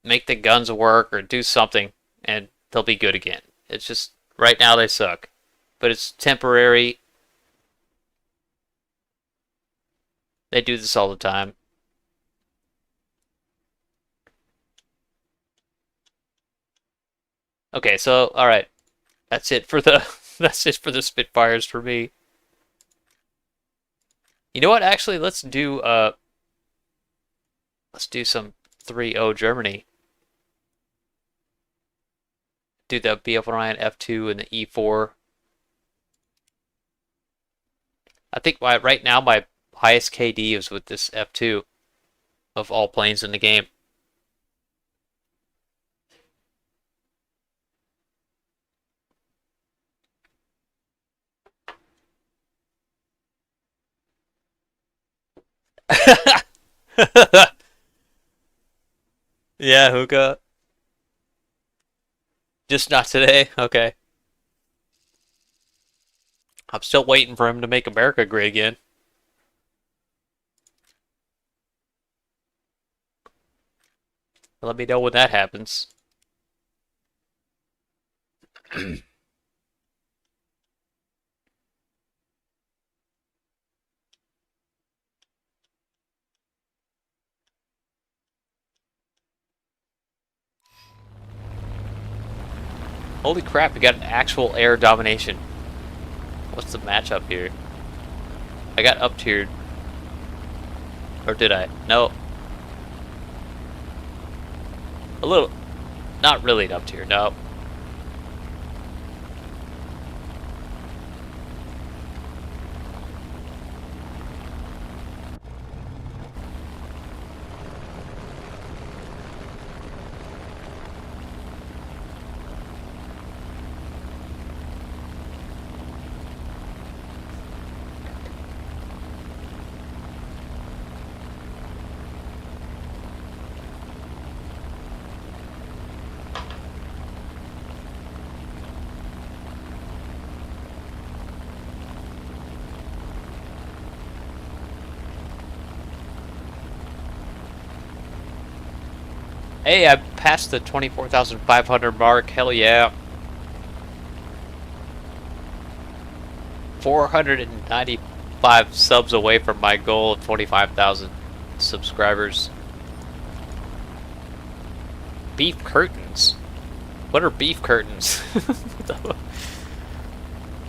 [SPEAKER 1] make the guns work or do something, and they'll be good again. It's just right now they suck, but it's temporary. They do this all the time. Okay, so all right, that's it for the that's it for the Spitfires for me. You know what? Actually, let's do some 3-0 Germany. Do the BF Orion F2 and the E4. I think right now my highest KD is with this F2 of all planes in the game. Yeah, hookah. Just not today. Okay. I'm still waiting for him to make America great again. Let me know when that happens. Holy crap, we got an actual air domination. What's the matchup here? I got up tiered. Or did I? No. A little. Not really up tier, no. Hey, I passed the 24,500 mark. Hell yeah. 495 subs away from my goal of 25,000 subscribers. Beef curtains? What are beef curtains?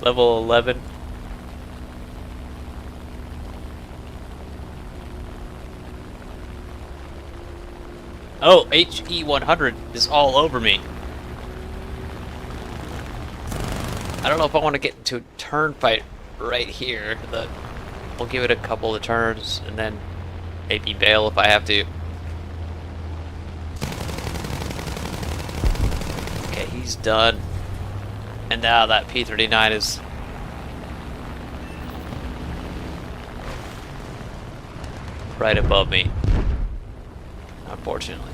[SPEAKER 1] Level 11. Oh, HE100 is all over me. I don't know if I want to get into a turn fight right here. We'll give it a couple of turns and then maybe bail if I have to. Okay, he's done. And now that P39 is right above me, unfortunately.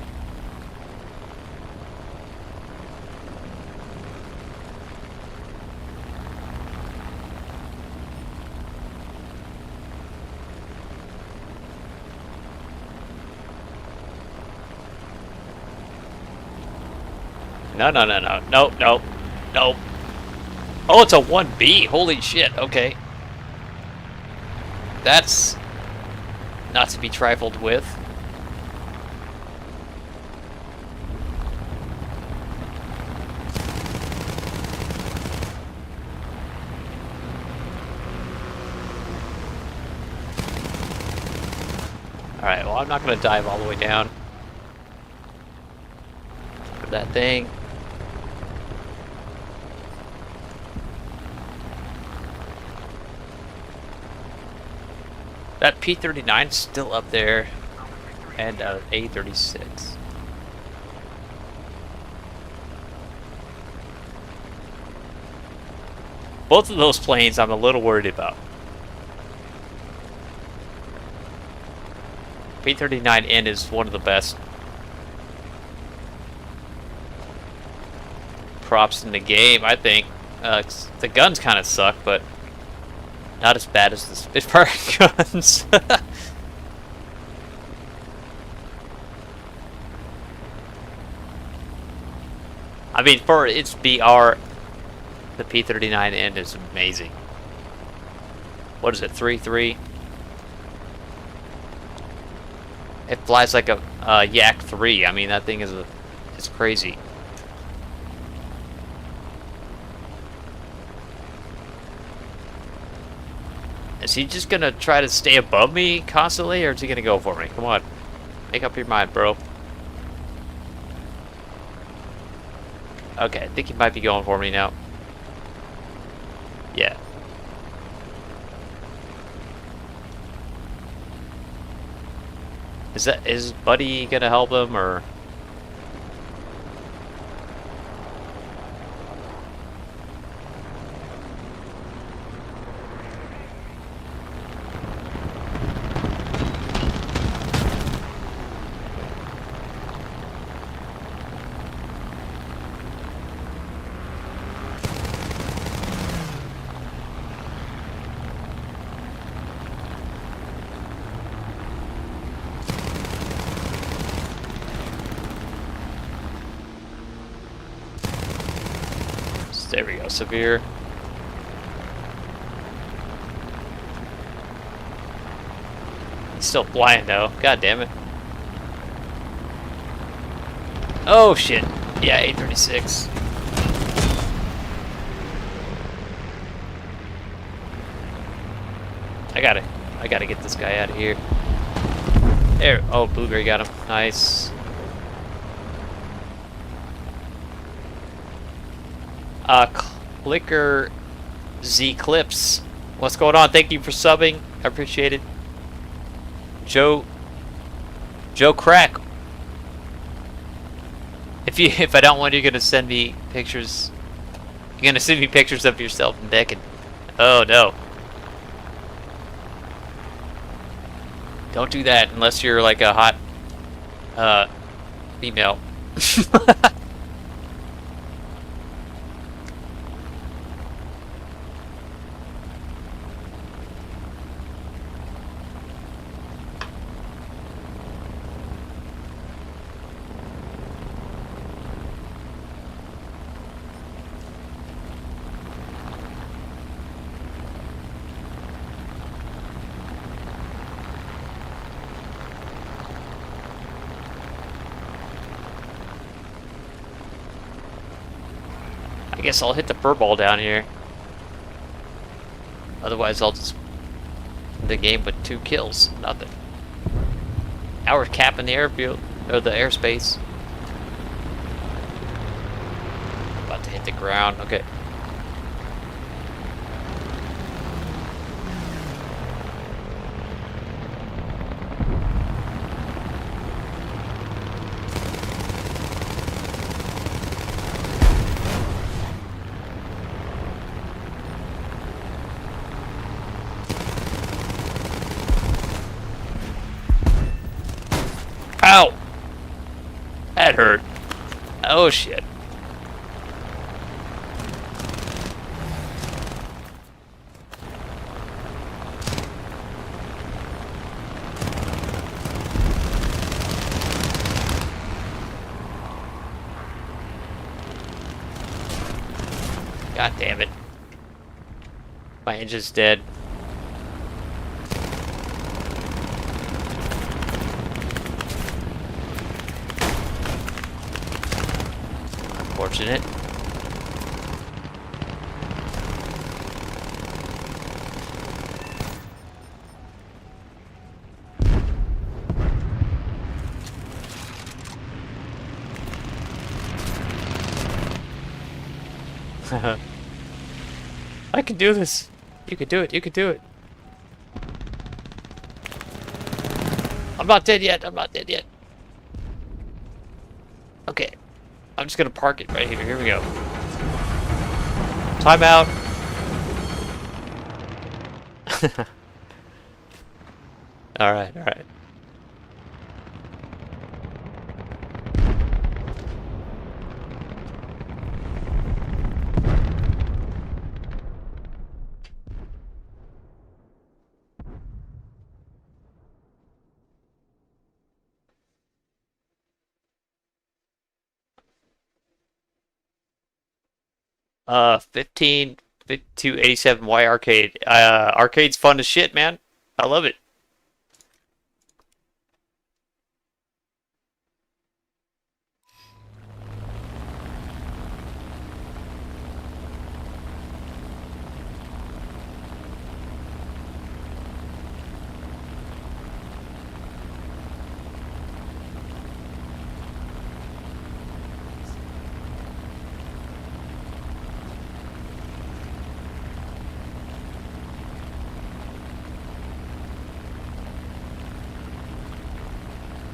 [SPEAKER 1] No. Nope. Oh, it's a 1B. Holy shit. Okay. That's not to be trifled with. Alright, well, I'm not going to dive all the way down for that thing. That P39's still up there, and A36. Both of those planes I'm a little worried about. P39N is one of the best props in the game, I think. The guns kind of suck, but not as bad as the Spitfire guns. I mean, for its BR, the P39N is amazing. What is it, 3.3? It flies like a Yak 3. I mean, that thing is it's crazy. Is he just gonna try to stay above me constantly, or is he gonna go for me? Come on, make up your mind, bro. Okay, I think he might be going for me now. Yeah. Is his buddy gonna help him, or? There we go, severe. He's still flying though. God damn it. Oh shit. Yeah, A36. I gotta get this guy out of here. There. Oh, Blueberry got him. Nice. Clicker Z Clips. What's going on? Thank you for subbing. I appreciate it. Joe Crack. If I don't want you, you're gonna send me pictures. You're gonna send me pictures of yourself naked. Oh no. Don't do that unless you're like a hot female. I guess I'll hit the fur ball down here. Otherwise, I'll just end the game with 2 kills. Nothing. Now we're capping the airfield, or the airspace. About to hit the ground. Okay. Ow! That hurt. Oh shit. God damn it. My engine's dead. Unfortunate. I can do this. You can do it. You can do it. I'm not dead yet. I'm not dead yet. Okay. I'm just gonna park it right here. Here we go. Time out. Alright, alright. Uh, 15-287Y arcade. Arcade's fun as shit, man. I love it.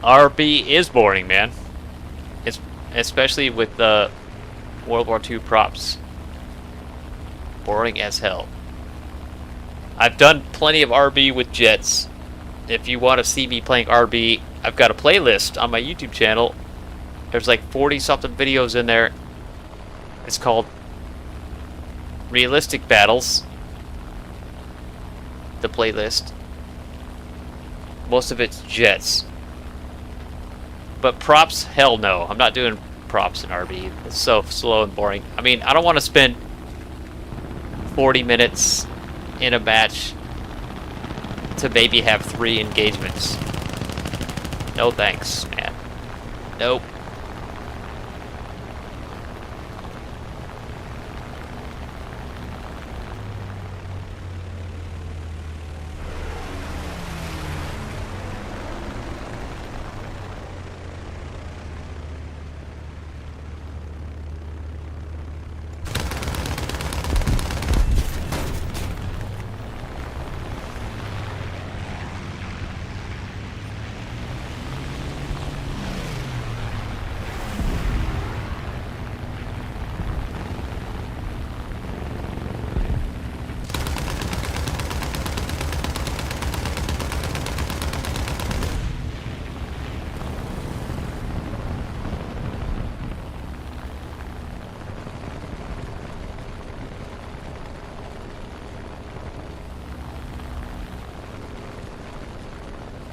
[SPEAKER 1] RB is boring, man. It's especially with the World War II props. Boring as hell. I've done plenty of RB with jets. If you want to see me playing RB, I've got a playlist on my YouTube channel. There's like 40-something videos in there. It's called Realistic Battles. The playlist. Most of it's jets. But props, hell no. I'm not doing props in RB. It's so slow and boring. I mean, I don't want to spend 40 minutes in a match to maybe have 3 engagements. No thanks, man. Nope.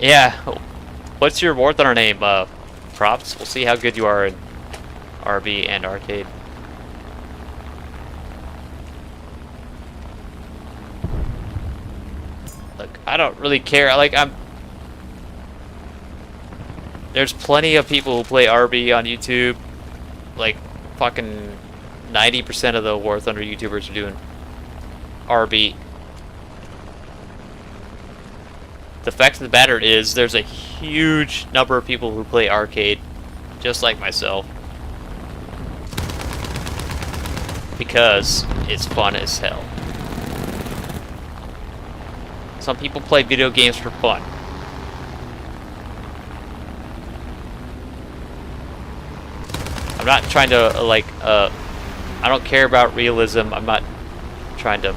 [SPEAKER 1] Yeah. What's your War Thunder name? Props. We'll see how good you are in RB and arcade. Look, I don't really care. Like, there's plenty of people who play RB on YouTube. Like, fucking 90% of the War Thunder YouTubers are doing RB. The fact of the matter is, there's a huge number of people who play arcade, just like myself, because it's fun as hell. Some people play video games for fun. I'm not trying to, I don't care about realism. I'm not trying to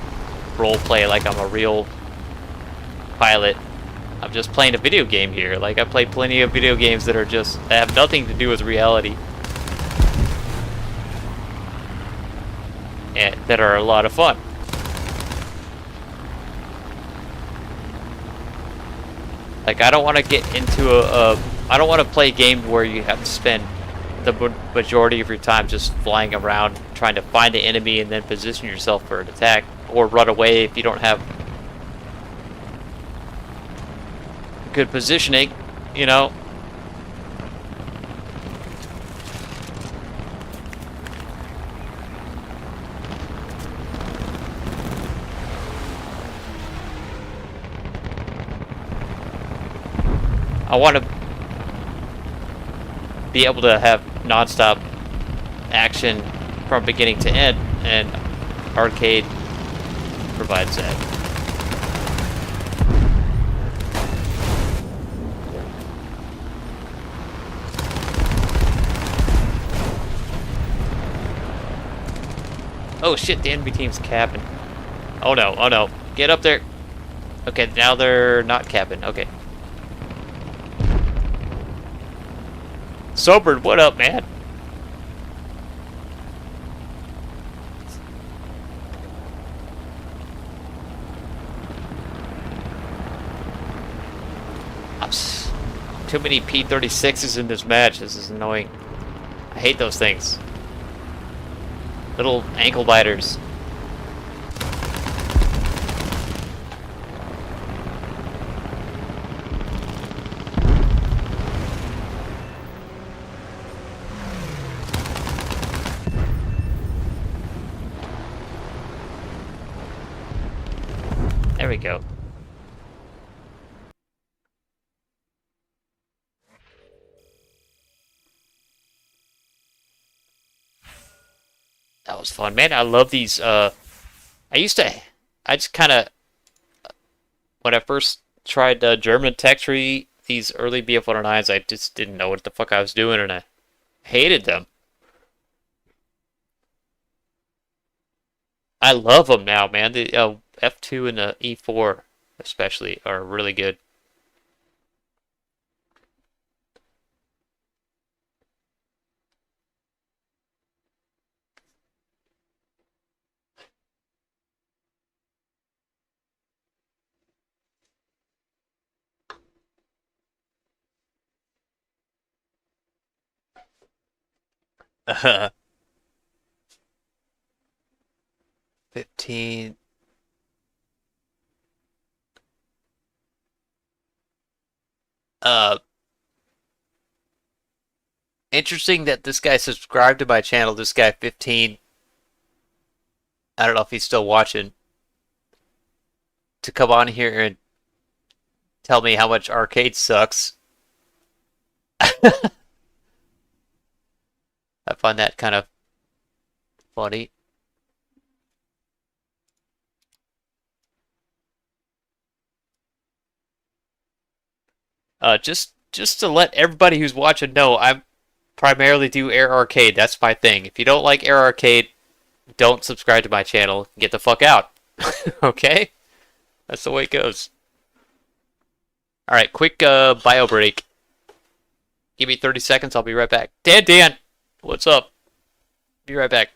[SPEAKER 1] role play like I'm a real pilot. I'm just playing a video game here. Like, I play plenty of video games that have nothing to do with reality. And that are a lot of fun. Like, I don't want to get into I don't want to play a game where you have to spend the majority of your time just flying around trying to find an enemy and then position yourself for an attack, or run away if you don't have good positioning, you know. I want to be able to have non-stop action from beginning to end, and arcade provides that. Oh shit, the enemy team's capping. Oh no, oh no. Get up there. Okay, now they're not capping. Okay. Sobered, what up, man? Too many P-36s in this match. This is annoying. I hate those things. Little ankle biters. There we go. That was fun, man. I love these. I just kind of, when I first tried German tech tree, these early BF-109s, I just didn't know what the fuck I was doing, and I hated them. I love them now, man. The F2 and the E4 especially are really good. Uh, 15. Uh, Interesting that this guy subscribed to my channel. This guy 15. I don't know if he's still watching. To come on here and tell me how much arcade sucks. I find that kind of funny. Just to let everybody who's watching know, I primarily do Air Arcade. That's my thing. If you don't like Air Arcade, don't subscribe to my channel. Get the fuck out. Okay? That's the way it goes. Alright, quick bio break. Give me 30 seconds, I'll be right back. Dan! What's up? Be right back.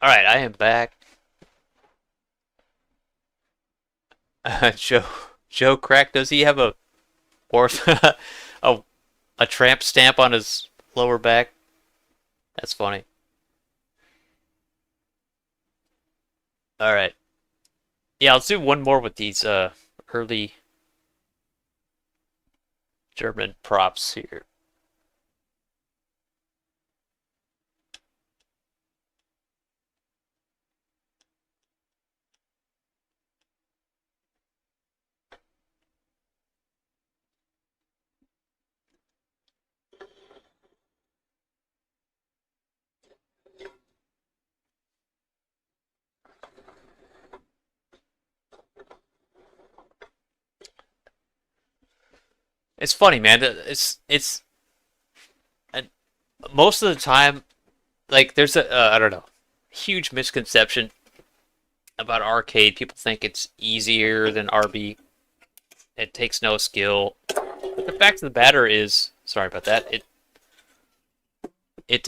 [SPEAKER 1] Alright, I am back. Joe Crack, does he have a horse a tramp stamp on his lower back? That's funny. Alright. Yeah, let's do one more with these early German props here. It's funny, man. It's and most of the time, like there's a I don't know, huge misconception about arcade. People think it's easier than RB. It takes no skill. But the fact of the matter is, sorry about that. It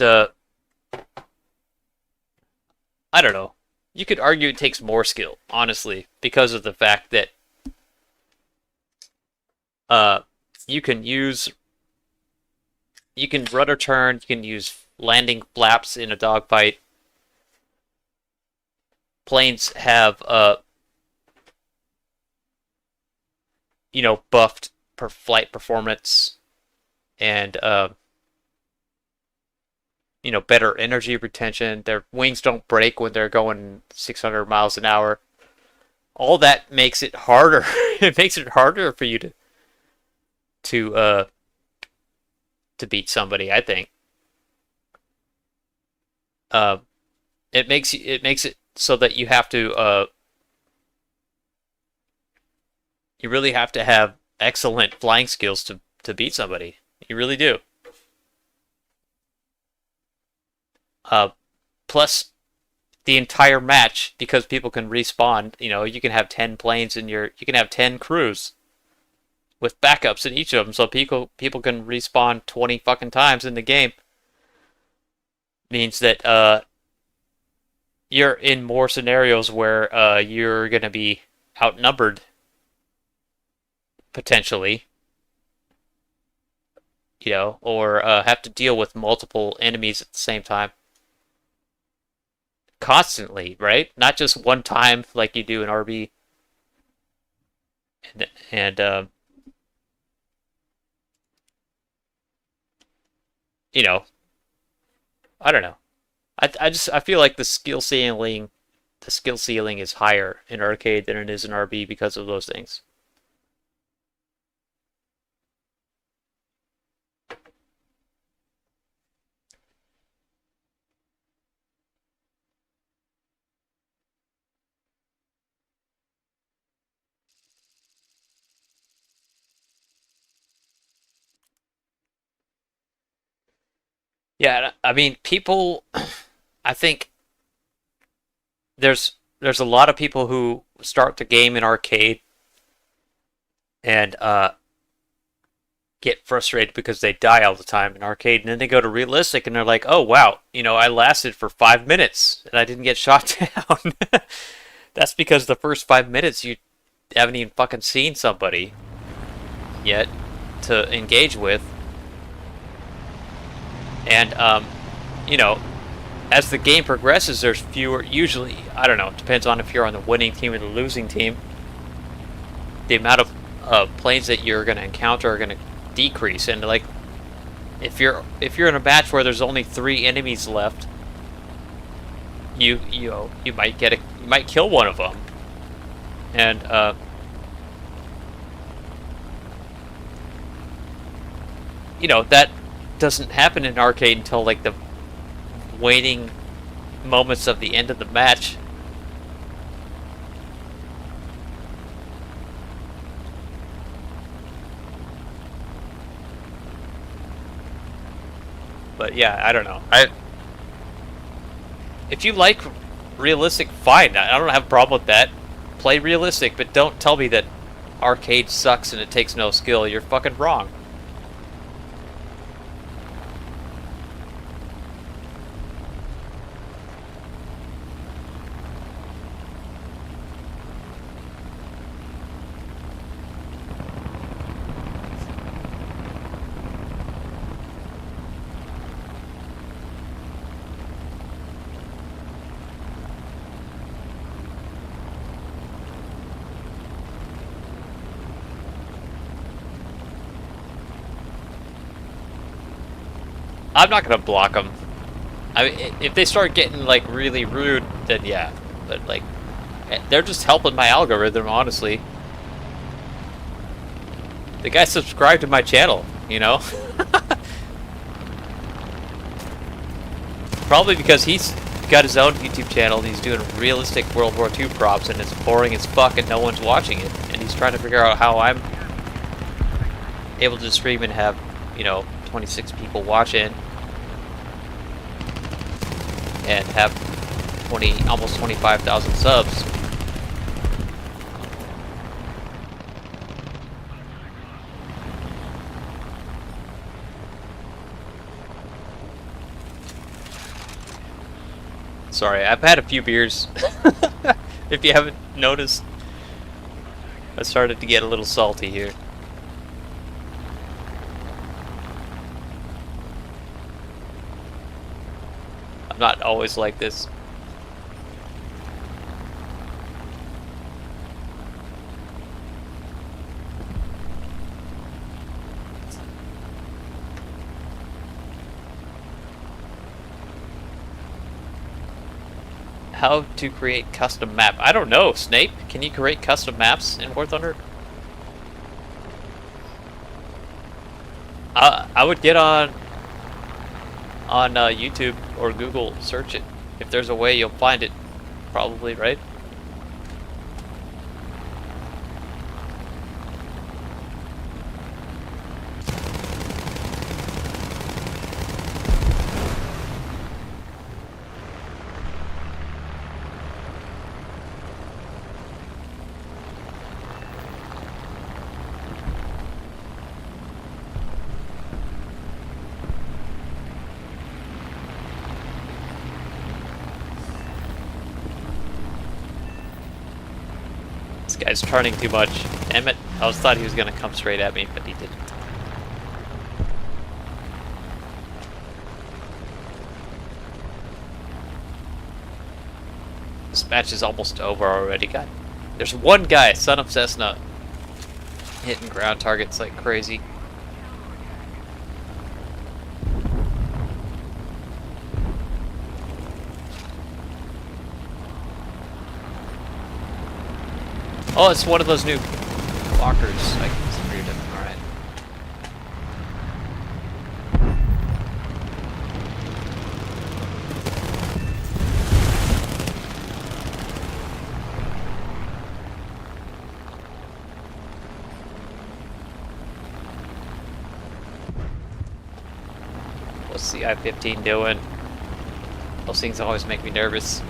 [SPEAKER 1] I don't know. You could argue it takes more skill, honestly, because of the fact that uh you can use you can rudder turn, you can use landing flaps in a dogfight. Planes have buffed per flight performance and better energy retention. Their wings don't break when they're going 600 miles an hour. All that makes it harder. It makes it harder for you to uh to beat somebody, I think. Uh, it makes it so that you really have to have excellent flying skills to beat somebody. You really do. Uh, Plus the entire match, because people can respawn. You can have 10 planes in you can have 10 crews with backups in each of them, so people can respawn 20 fucking times in the game. Means that you're in more scenarios where you're gonna be outnumbered potentially, or have to deal with multiple enemies at the same time constantly, right? Not just one time like you do in RB. And you know, I don't know. I feel like the skill ceiling is higher in arcade than it is in RB because of those things. Yeah, I mean, people. I think there's a lot of people who start the game in arcade and get frustrated because they die all the time in arcade, and then they go to realistic and they're like, "Oh wow, I lasted for 5 minutes and I didn't get shot down." That's because the first 5 minutes you haven't even fucking seen somebody yet to engage with, and you know, as the game progresses, there's fewer. Usually, I don't know. It depends on if you're on the winning team or the losing team. The amount of planes that you're going to encounter are going to decrease, and like if you're in a match where there's only 3 enemies left, you might kill one of them, and that doesn't happen in arcade until like the waning moments of the end of the match. But yeah, I don't know. If you like realistic, fine. I don't have a problem with that. Play realistic, but don't tell me that arcade sucks and it takes no skill. You're fucking wrong. I'm not gonna block them. I mean, if they start getting like really rude, then yeah. But like, they're just helping my algorithm, honestly. The guy subscribed to my channel, you know? Probably because he's got his own YouTube channel and he's doing realistic World War II props and it's boring as fuck and no one's watching it. And he's trying to figure out how I'm able to stream and have, 26 people watching and have almost 25,000 subs. Sorry, I've had a few beers. If you haven't noticed, I started to get a little salty here. I'm not always like this. How to create custom map? I don't know, Snape. Can you create custom maps in War Thunder? I would get on YouTube or Google, search it. If there's a way, you'll find it. Probably, right? This guy's turning too much. Damn it. I thought he was gonna come straight at me, but he didn't. This match is almost over already. God. There's one guy, son of Cessna, hitting ground targets like crazy. Oh, it's one of those new Fokkers. I can read them. Alright. What's the I-15 doing? Those things always make me nervous.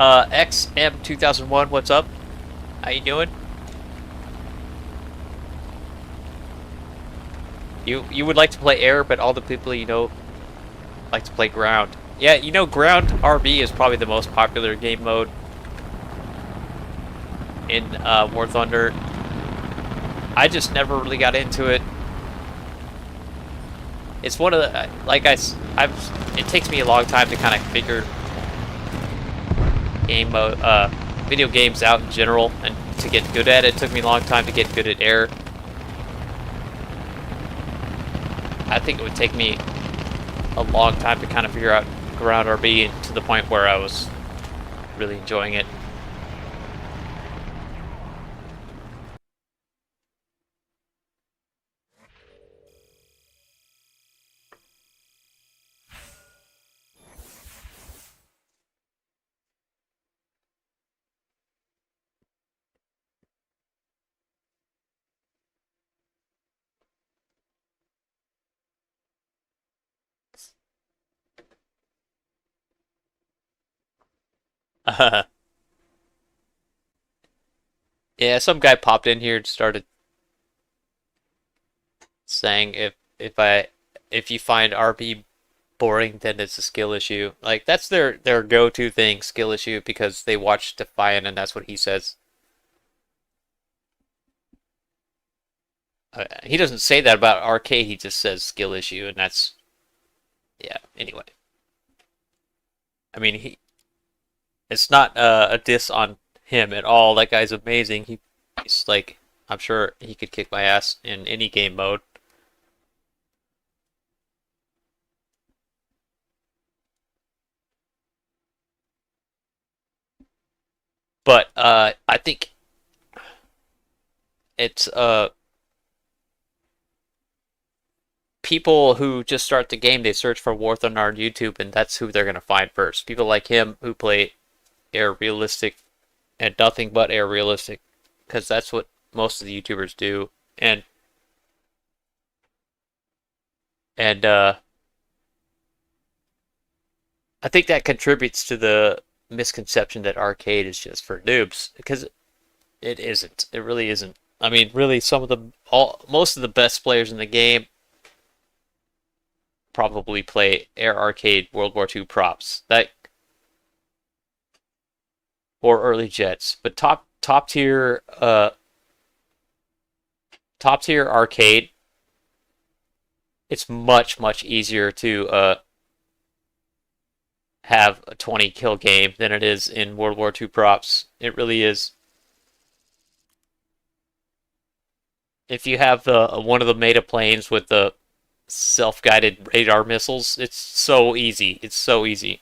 [SPEAKER 1] XM2001, what's up? How you doing? You would like to play air, but all the people you know like to play ground. Yeah, ground RB is probably the most popular game mode in War Thunder. I just never really got into it. It's one of the, it takes me a long time to kind of figure game mode, video games out in general, and to get good at it. It took me a long time to get good at air. I think it would take me a long time to kind of figure out ground RB to the point where I was really enjoying it. Yeah, some guy popped in here and started saying if you find RP boring, then it's a skill issue. Like that's their go-to thing, skill issue, because they watch Defiant and that's what he says. He doesn't say that about arcade. He just says skill issue, and that's yeah. Anyway, I mean, it's not a diss on him at all. That guy's amazing. He's like, I'm sure he could kick my ass in any game mode. But I think it's people who just start the game, they search for Warthog on YouTube, and that's who they're gonna find first. People like him who play air realistic and nothing but air realistic, because that's what most of the YouTubers do. And I think that contributes to the misconception that arcade is just for noobs, because it isn't. It really isn't. I mean, really, most of the best players in the game probably play Air Arcade World War II props or early jets. But top tier arcade, it's much easier to have a 20 kill game than it is in World War II props. It really is. If you have one of the meta planes with the self-guided radar missiles, it's so easy. It's so easy.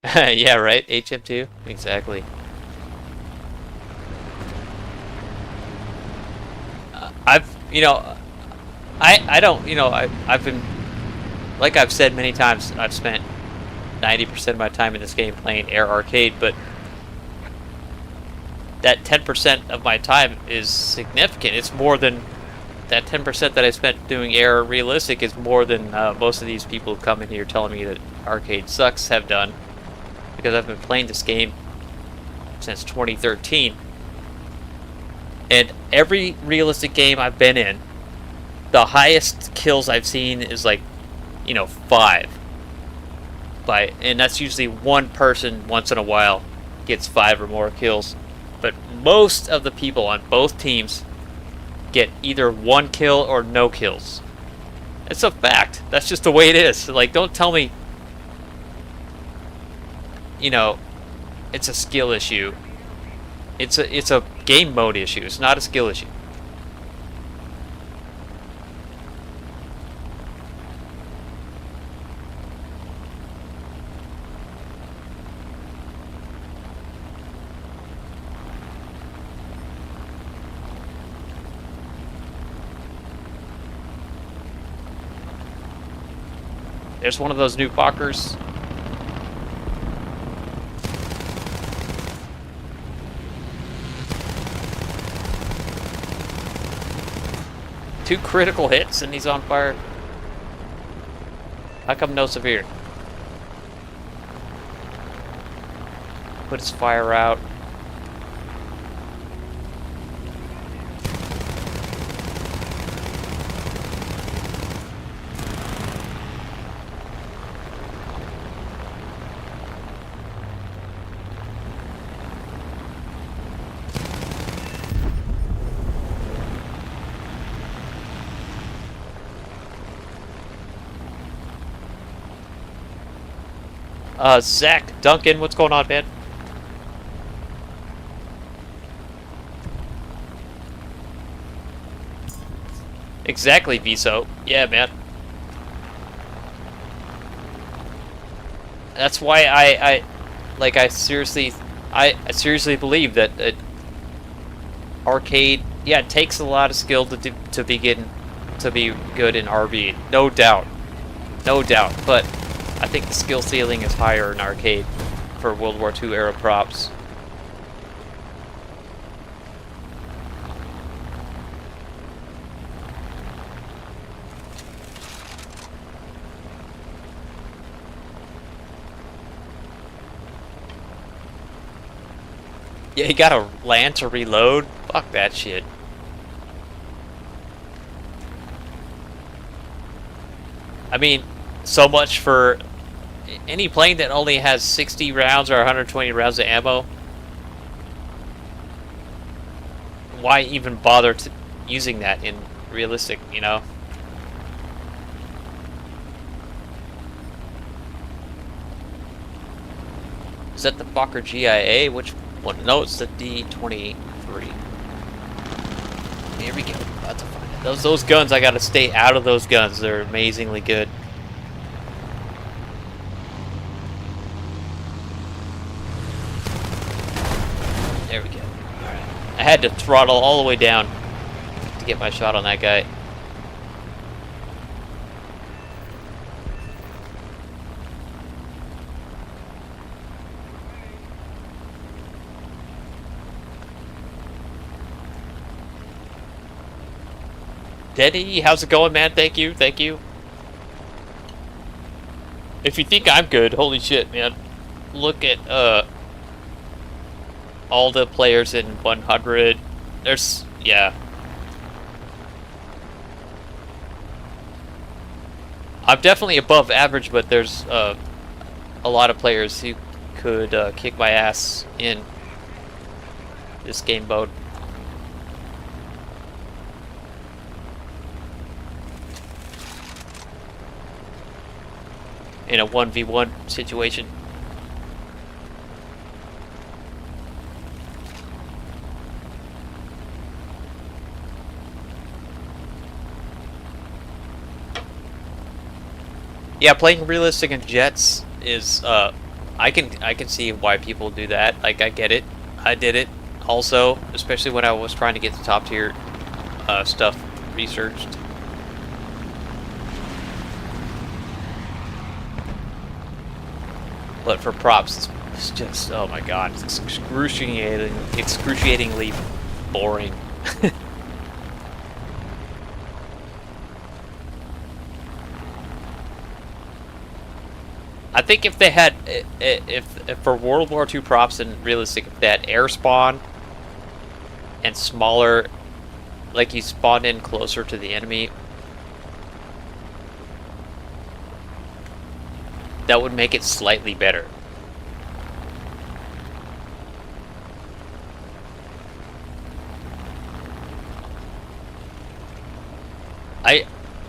[SPEAKER 1] Yeah, right. HM2, exactly. I don't, I've been, like I've said many times, I've spent 90% of my time in this game playing Air Arcade, but that 10% of my time is significant. It's more than that 10% that I spent doing Air Realistic is more than most of these people who come in here telling me that Arcade sucks have done, because I've been playing this game since 2013. And every realistic game I've been in, the highest kills I've seen is like, 5. And that's usually one person once in a while gets 5 or more kills. But most of the people on both teams get either 1 kill or no kills. It's a fact. That's just the way it is. Like, don't tell me, it's a skill issue. It's a game mode issue. It's not a skill issue. There's one of those new Fokkers. Two critical hits and he's on fire. How come no severe? Put his fire out. Zach, Duncan, what's going on, man? Exactly, Viso. Yeah, man. That's why I seriously believe that arcade, yeah, it takes a lot of skill to be good in RB. No doubt. No doubt. But I think the skill ceiling is higher in arcade for World War II era props. Yeah, you gotta land to reload? Fuck that shit. I mean, so much for any plane that only has 60 rounds or 120 rounds of ammo. Why even bother using that in realistic, you know? Is that the Fokker GIA? Which one? No, it's the D.XXIII. Here we go. About to find it. Those guns, I gotta stay out of those guns. They're amazingly good. There we go. Alright. I had to throttle all the way down to get my shot on that guy. Denny, how's it going, man? Thank you, thank you. If you think I'm good, holy shit, man. Look at, all the players in 100. There's, yeah. I'm definitely above average, but there's, a lot of players who could, kick my ass in this game mode. In a 1v1 situation. Yeah, playing realistic in jets is I can see why people do that. Like, I get it. I did it also, especially when I was trying to get the top tier stuff researched. But for props, it's just, oh my god, it's excruciatingly boring. I think if they had, if for World War II props and realistic, if they had air spawn and smaller, like you spawned in closer to the enemy, that would make it slightly better.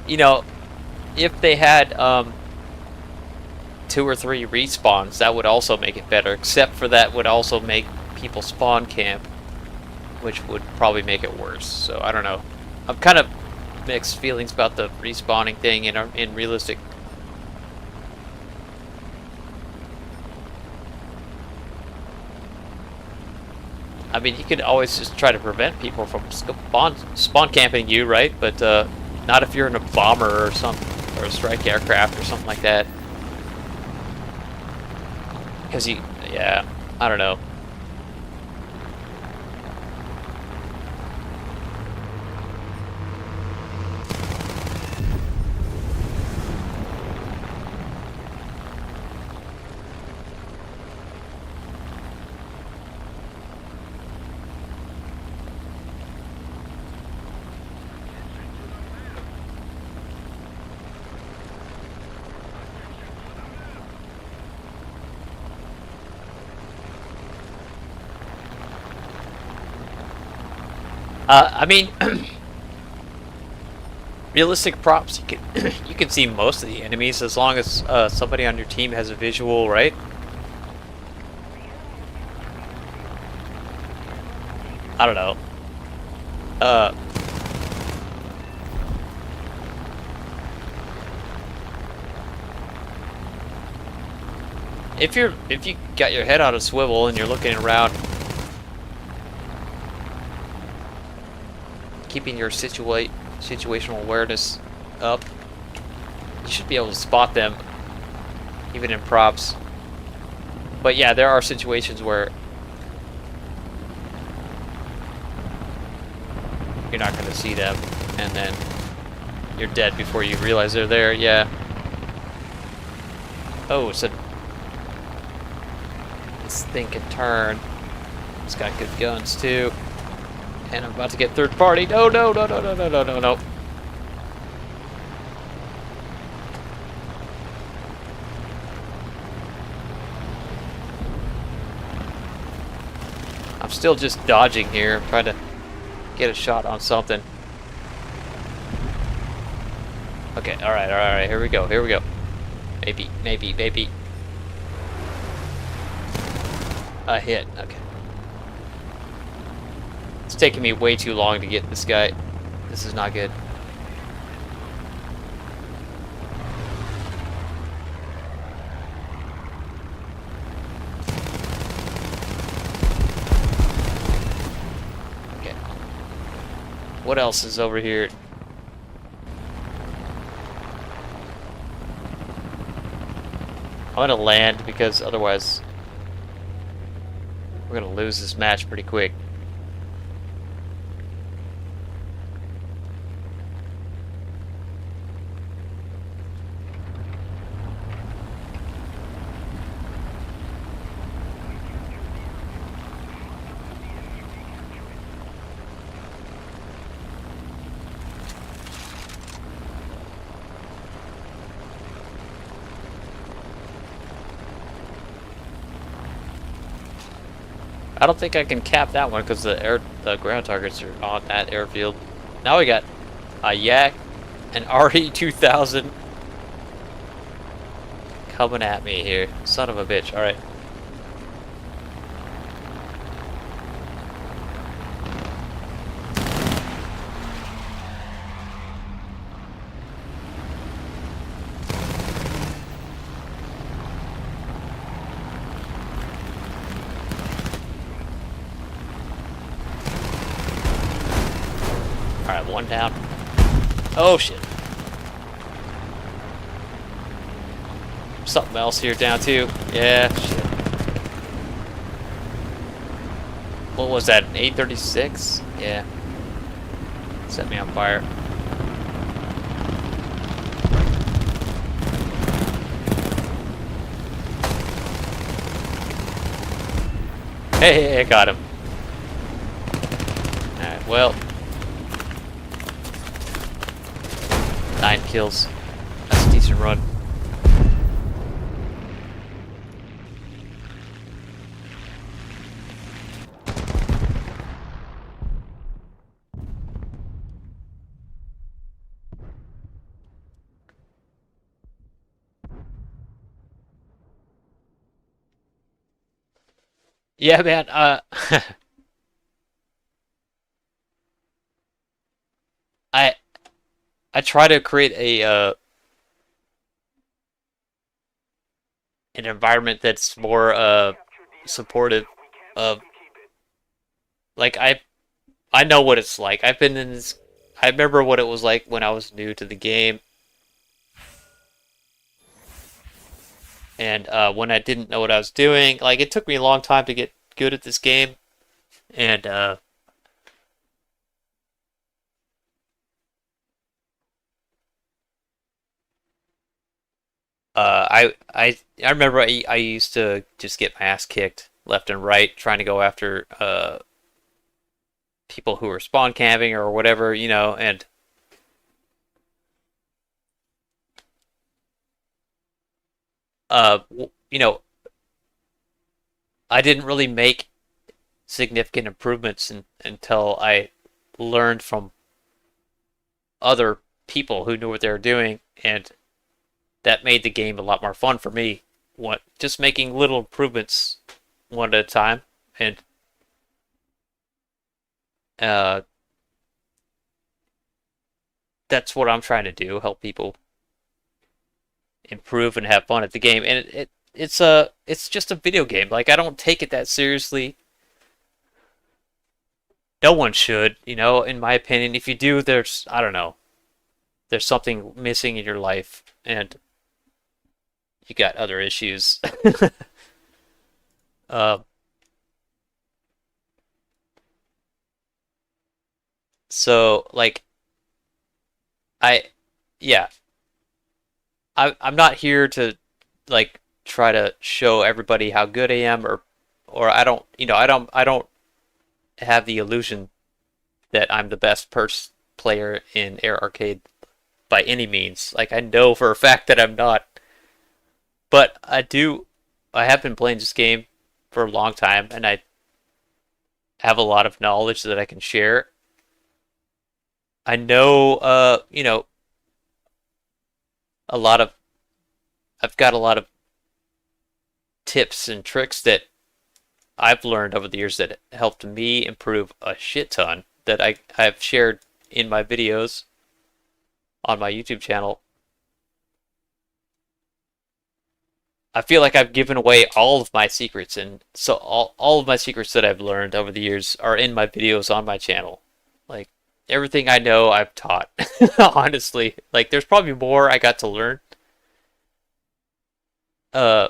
[SPEAKER 1] You know, if they had 2 or 3 respawns, that would also make it better, except for that would also make people spawn camp, which would probably make it worse. So I don't know. I'm kind of mixed feelings about the respawning thing in realistic. I mean, you could always just try to prevent people from spawn camping you, right? But not if you're in a bomber or or a strike aircraft or something like that. Because yeah, I don't know. I mean, realistic props, you can see most of the enemies as long as somebody on your team has a visual, right? I don't know. If you got your head on a swivel and you're looking around, keeping your situational awareness up, you should be able to spot them, even in props. But yeah, there are situations where you're not going to see them, and then you're dead before you realize they're there. Yeah. Oh, so this thing can turn. It's got good guns too. And I'm about to get third party. No, no, no, no, no, no, no, no, no. I'm still just dodging here, trying to get a shot on something. Okay, alright, here we go, Maybe. A hit, okay. It's taking me way too long to get this guy. This is not good. Okay. What else is over here? I'm gonna land because otherwise we're gonna lose this match pretty quick. I don't think I can cap that one because the ground targets are on that airfield. Now we got a Yak, an RE-2000 coming at me here. Son of a bitch. Alright. Alright, one down. Oh shit. Something else here down too. Yeah, shit. What was that, an 836? Yeah. Set me on fire. Hey, I got him. Alright, well. 9 kills. That's a decent run. Yeah, man, I I try to create a an environment that's more supportive of, like, I know what it's like. I've been in this. I remember what it was like when I was new to the game, and when I didn't know what I was doing. Like, it took me a long time to get good at this game, and I remember I used to just get my ass kicked left and right trying to go after people who were spawn camping or whatever, and you know, I didn't really make significant improvements until I learned from other people who knew what they were doing, and that made the game a lot more fun for me. What Just making little improvements one at a time, and uh, that's what I'm trying to do: help people improve and have fun at the game. And it's just a video game. Like, I don't take it that seriously. No one should, in my opinion. If you do, I don't know, there's something missing in your life, and you got other issues. uh, so like I yeah, I'm not here to, like, try to show everybody how good I am, or I don't, I don't have the illusion that I'm the best player in Air Arcade by any means. Like, I know for a fact that I'm not. But I have been playing this game for a long time, and have a lot of knowledge that I can share. I know, a lot of, I've got a lot of tips and tricks that I've learned over the years that helped me improve a shit ton that I've shared in my videos on my YouTube channel. I feel like I've given away all of my secrets, and so all of my secrets that I've learned over the years are in my videos on my channel. Like, everything I know, I've taught. Honestly. Like, there's probably more I got to learn. Uh,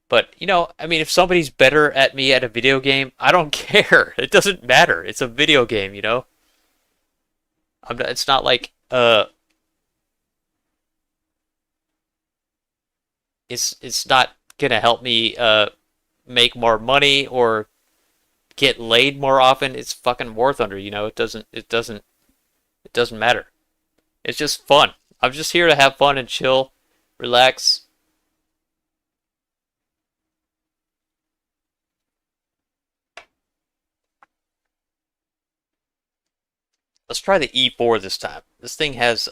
[SPEAKER 1] but, I mean, if somebody's better at me at a video game, I don't care. It doesn't matter. It's a video game. It's not like, it's not gonna help me make more money or get laid more often. It's fucking War Thunder, it doesn't matter. It's just fun. I'm just here to have fun and chill, relax. Let's try the E4 this time. This thing has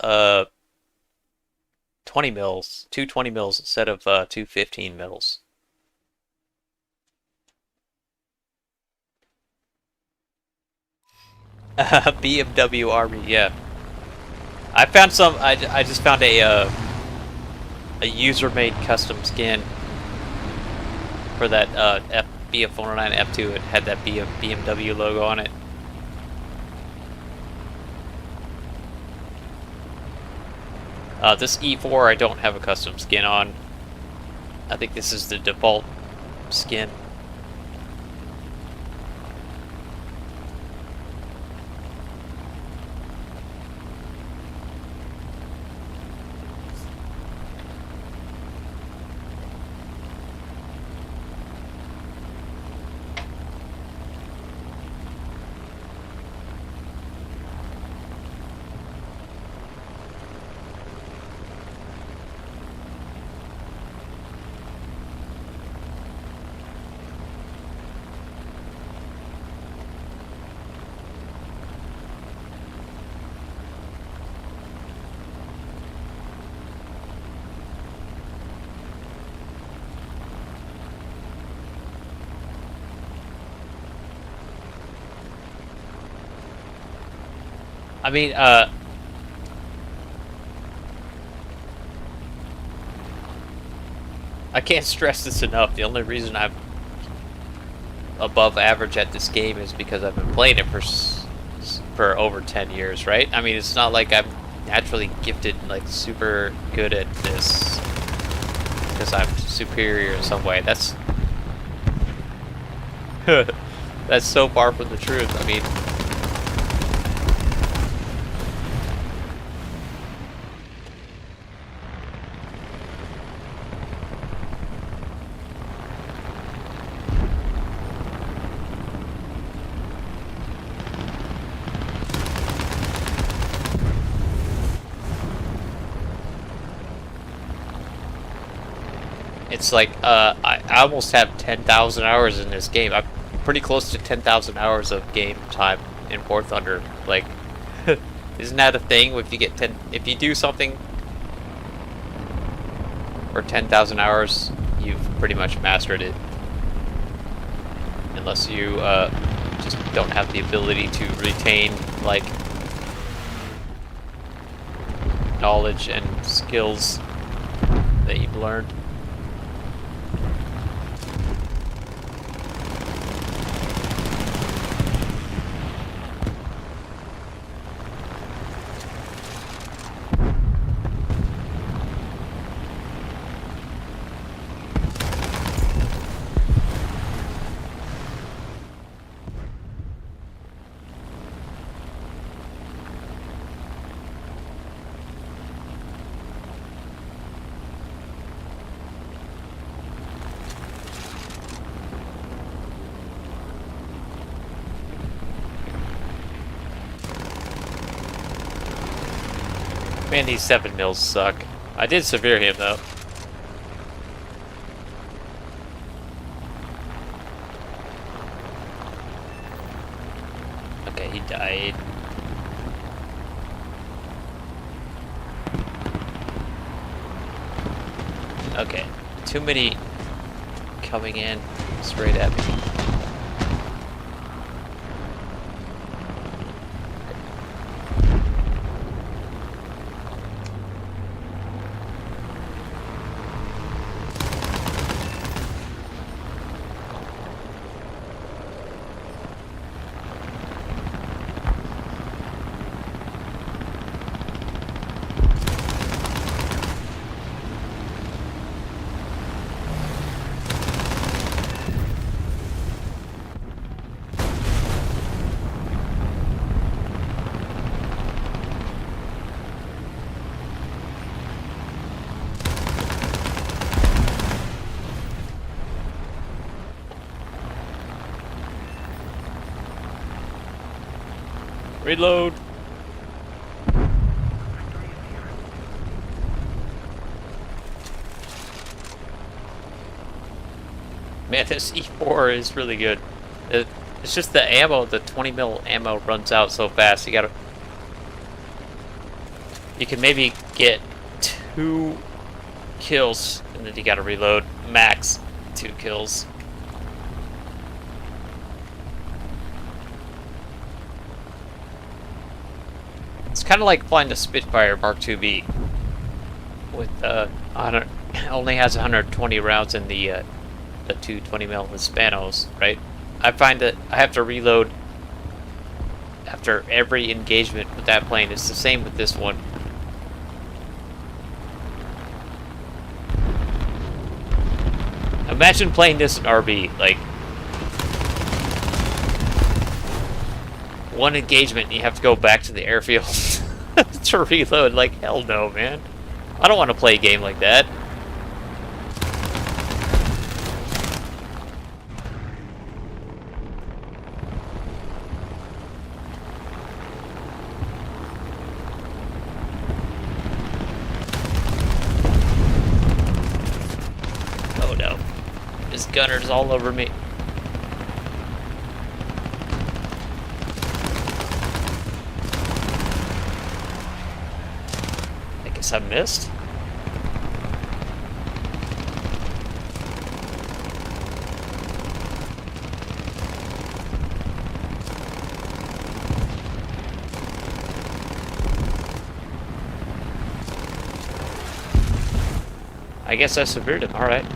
[SPEAKER 1] 20 mils, two 20 mils instead of two 15 mils. BMW Army, yeah. I found some. I just found a user-made custom skin for that BF409 F2. It had that BMW logo on it. This E4 I don't have a custom skin on. I think this is the default skin. I mean, I can't stress this enough. The only reason I'm above average at this game is because I've been playing it for over 10 years, right? I mean, it's not like I'm naturally gifted, like, super good at this because I'm superior in some way. That's that's so far from the truth. I mean, it's like, I almost have 10,000 hours in this game. I'm pretty close to 10,000 hours of game time in War Thunder. Like, isn't that a thing? If you do something for 10,000 hours, you've pretty much mastered it. Unless you, just don't have the ability to retain, like, knowledge and skills that you've learned. Man, these 7 mils suck. I did severe him though. he died. Okay, too many coming in straight at me. Reload. Man, this E4 is really good. It's just the ammo, the 20 mil ammo runs out so fast. You can maybe get 2 kills, and then you gotta reload. Max 2 kills. It's kind of like flying the Spitfire Mark IIB with only has 120 rounds in the 220 mil Hispanos, right? I find that I have to reload after every engagement with that plane. It's the same with this one. Imagine playing this in RB, like one engagement, you have to go back to the airfield to reload. Like, hell no, man. I don't want to play a game like that. Oh no. This gunner's all over me. I missed. I guess I severed him. All right.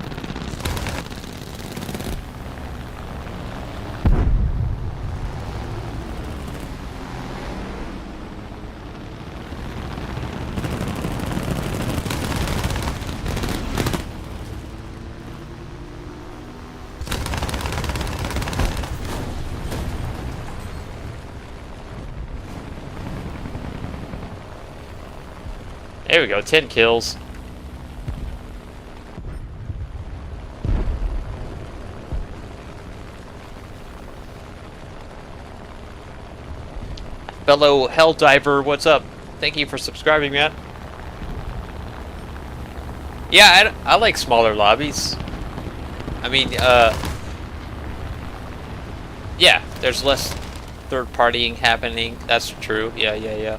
[SPEAKER 1] There we go, 10 kills. Fellow Helldiver, what's up? Thank you for subscribing, man. Yeah, I like smaller lobbies. I mean, yeah, there's less third partying happening. That's true. Yeah.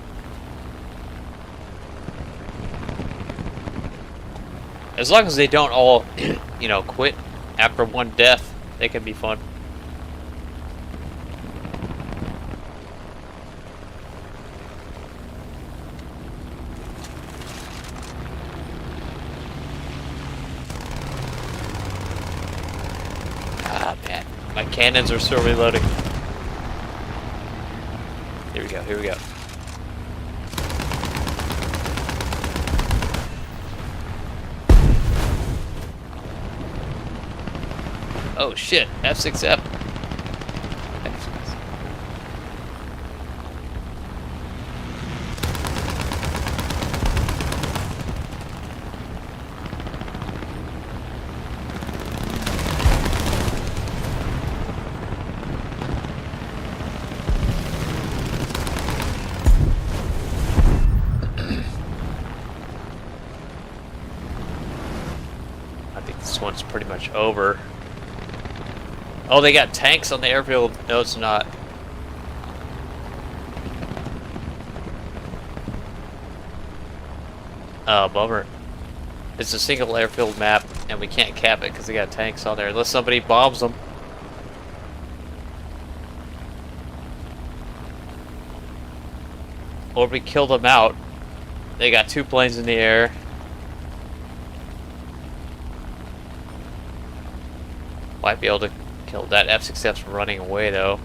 [SPEAKER 1] As long as they don't all, you know, quit after one death, they can be fun. Ah, man. My cannons are still reloading. Here we go. Oh shit, F6F. I think this one's pretty much over. Oh, they got tanks on the airfield. No, it's not. Bummer. It's a single airfield map, and we can't cap it because they got tanks on there unless somebody bombs them. Or we kill them out. They got 2 planes in the air. Might be able to kill that F-6F's running away though.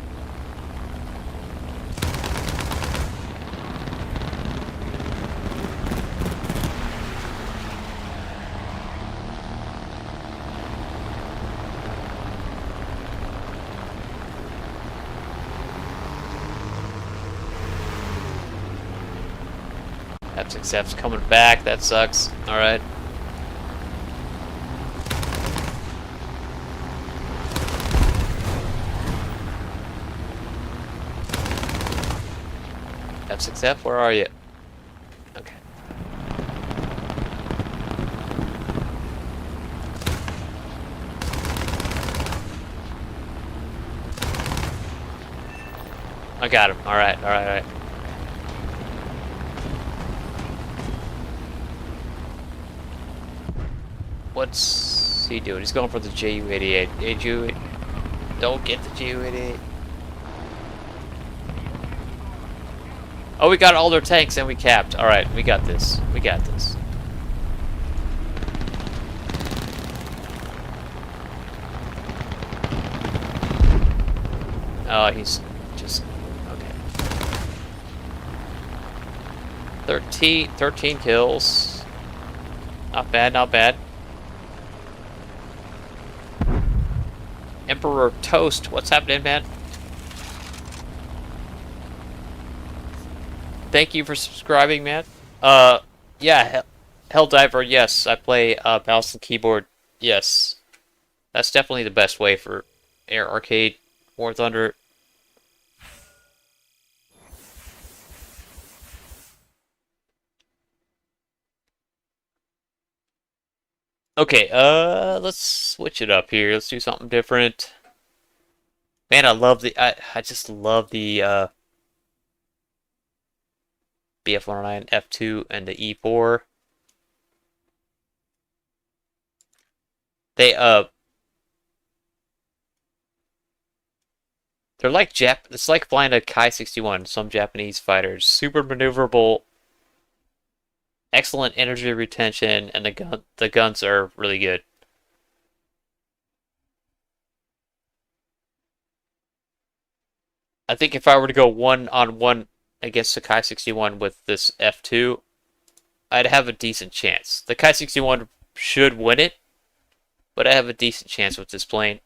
[SPEAKER 1] F-6F's coming back, that sucks. Alright. F-6F, where are you? Okay. I got him. Alright, alright, alright. What's he doing? He's going for the Ju-88. Don't get the Ju-88. Oh, we got all their tanks and we capped. Alright, we got this. We got this. Oh, he's just... okay. 13 kills. Not bad, not bad. Emperor Toast, what's happening, man? Thank you for subscribing, man. Yeah, Helldiver, yes. I play mouse and keyboard, yes. That's definitely the best way for Air Arcade War Thunder. Okay, let's switch it up here. Let's do something different. Man, I just love the BF-109 F2 and the E4. They're like it's like flying a Kai-61, some Japanese fighters. Super maneuverable, excellent energy retention, and the guns are really good. I think if I were to go 1-on-1 against the Kai-61 with this F2, I'd have a decent chance. The Kai-61 should win it, but I have a decent chance with this plane.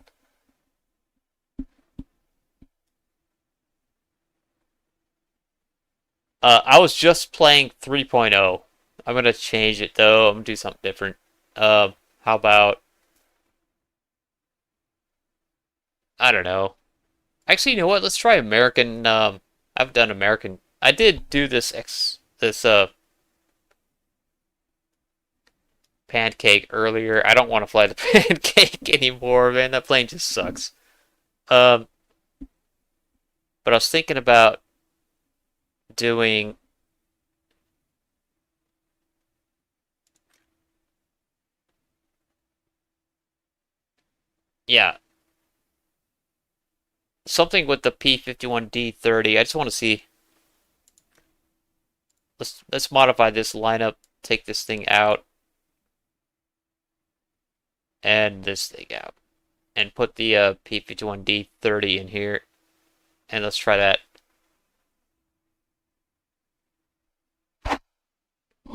[SPEAKER 1] I was just playing 3.0. I'm going to change it, though. I'm going to do something different. How about... I don't know. Actually, you know what? Let's try American. I've done American. I did do this pancake earlier. I don't want to fly the pancake anymore, man. That plane just sucks. But I was thinking about doing... yeah. Something with the P-51D-30. I just want to see... Let's modify this lineup. Take this thing out. And this thing out. And put the P-51D-30 in here. And let's try that.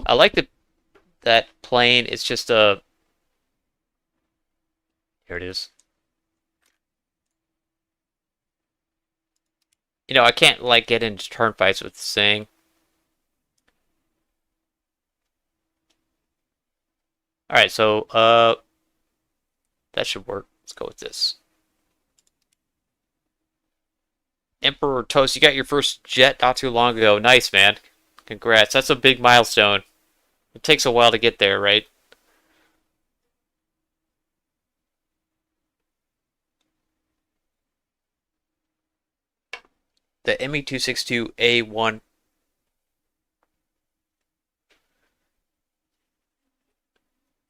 [SPEAKER 1] I like that plane. It's just a... here it is. You know, I can't, like, get into turn fights with this thing. Alright, so, that should work. Let's go with this. Emperor Toast, you got your first jet not too long ago. Nice, man. Congrats. That's a big milestone. It takes a while to get there, right? The ME-262A1.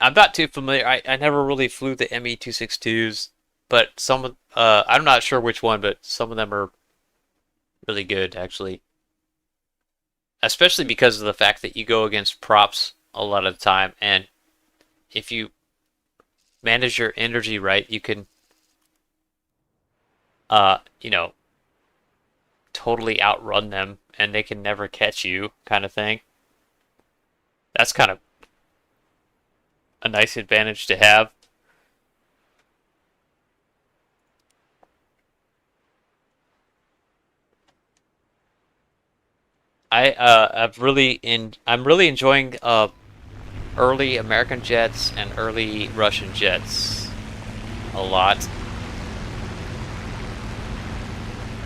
[SPEAKER 1] I'm not too familiar. I never really flew the ME-262s, but some of I'm not sure which one, but some of them are really good actually. Especially because of the fact that you go against props a lot of the time, and if you manage your energy right, you can you know, totally outrun them and they can never catch you kind of thing. That's kind of a nice advantage to have. I'm really enjoying early American jets and early Russian jets a lot.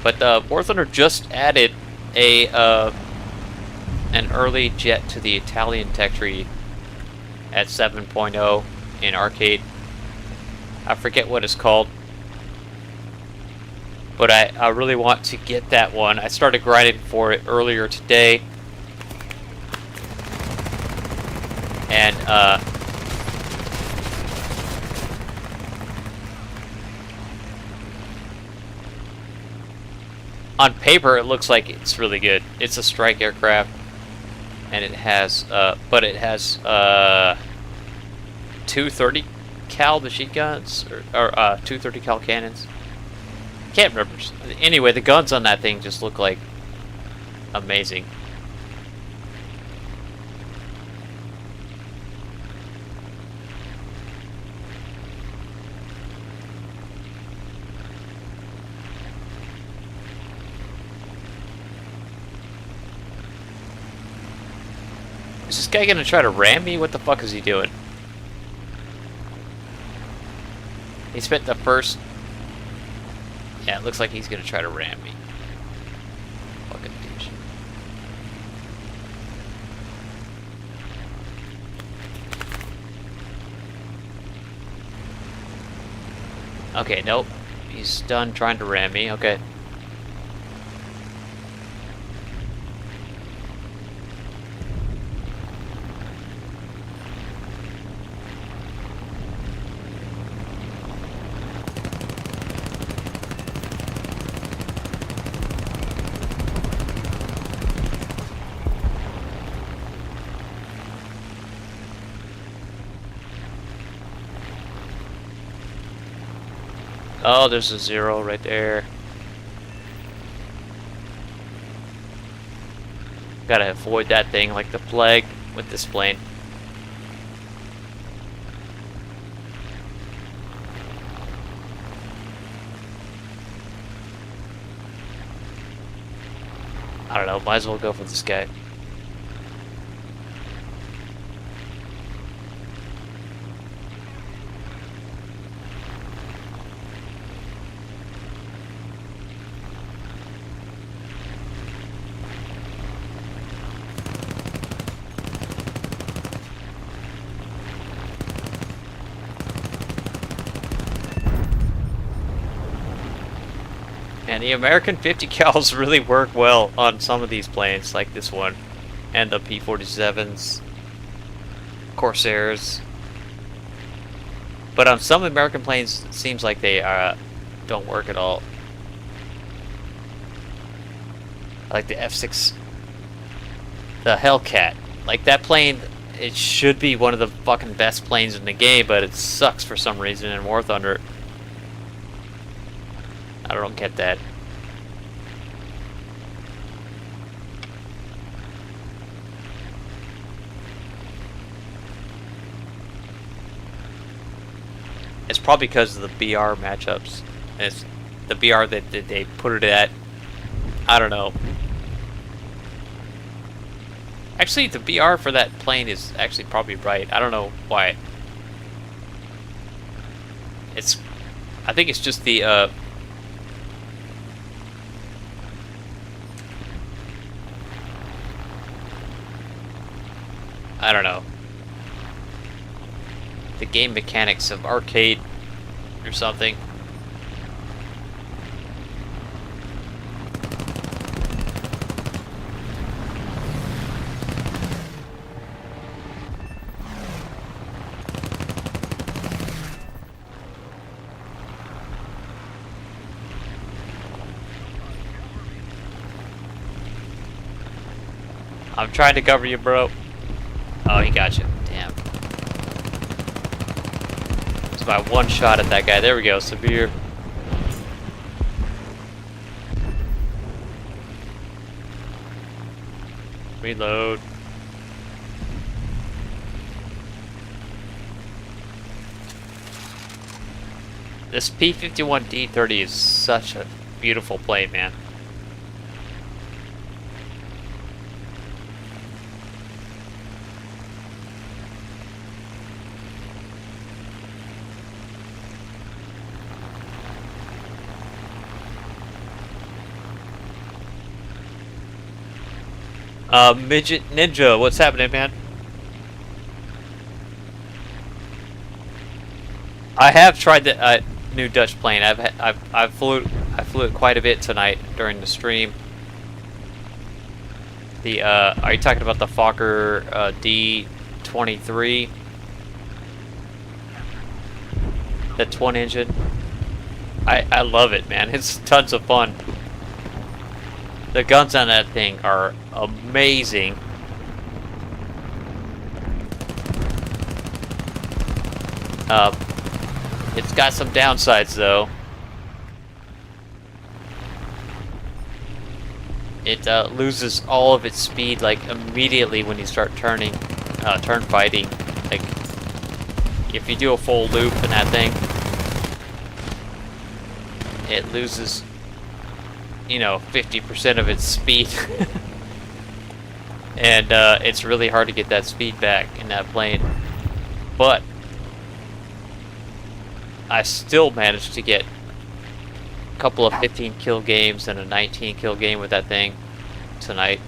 [SPEAKER 1] But War Thunder just added a an early jet to the Italian tech tree at 7.0 in arcade. I forget what it's called, but I really want to get that one. I started grinding for it earlier today, and on paper, it looks like it's really good. It's a strike aircraft, and it has, but it has 230 cal machine guns or 230 cal cannons. Can't remember. Anyway, the guns on that thing just look like amazing. Is this guy gonna try to ram me? What the fuck is he doing? He spent the first... Yeah, it looks like he's gonna try to ram me. Fucking douche. Okay, nope. He's done trying to ram me. Okay. Oh, there's a 0 right there. Gotta avoid that thing like the plague with this plane. I don't know, might as well go for this guy. And the American 50 cals really work well on some of these planes, like this one, and the P-47s, Corsairs. But on some American planes, it seems like they don't work at all. Like the F6, the Hellcat. Like that plane, it should be one of the fucking best planes in the game, but it sucks for some reason in War Thunder. I don't get that. It's probably because of the BR matchups. It's the BR that they put it at. I don't know. Actually, the BR for that plane is actually probably right. I don't know why. It's... I think it's just the, I don't know. The game mechanics of arcade or something. I'm trying to cover you, bro. Oh, he got you. Damn. It's my one shot at that guy. There we go. Severe. Reload. This P-51 D.XXIII is such a beautiful plane, man. Midget Ninja, what's happening, man? I have tried the new Dutch plane. I flew it quite a bit tonight during the stream. The are you talking about the Fokker D.XXIII? The twin engine. I love it, man. It's tons of fun. The guns on that thing are amazing. It's got some downsides though. It loses all of its speed like immediately when you start turn fighting. Like if you do a full loop in that thing, it loses, you know, 50% of its speed. And it's really hard to get that speed back in that plane. But I still managed to get a couple of 15 kill games and a 19 kill game with that thing tonight.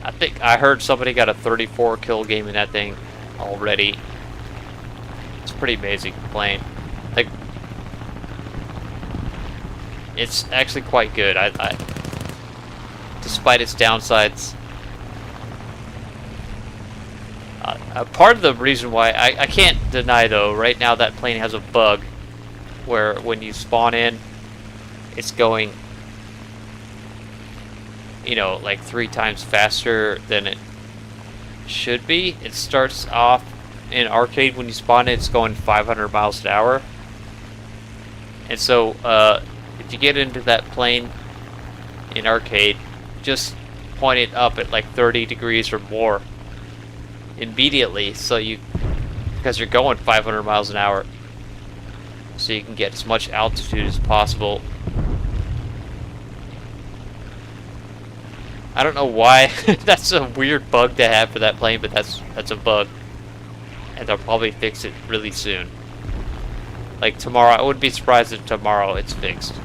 [SPEAKER 1] I think I heard somebody got a 34 kill game in that thing already. It's pretty amazing plane. Like, it's actually quite good. I despite its downsides. Part of the reason why I can't deny though, right now that plane has a bug where when you spawn in, it's going, you know, like 3 times faster than it should be. It starts off in arcade when you spawn in, it's going 500 miles an hour. And so if you get into that plane in arcade, just point it up at like 30 degrees or more immediately, so because you're going 500 miles an hour, so you can get as much altitude as possible. I don't know why. That's a weird bug to have for that plane, but that's a bug, and they'll probably fix it really soon. Like tomorrow, I wouldn't be surprised if tomorrow it's fixed.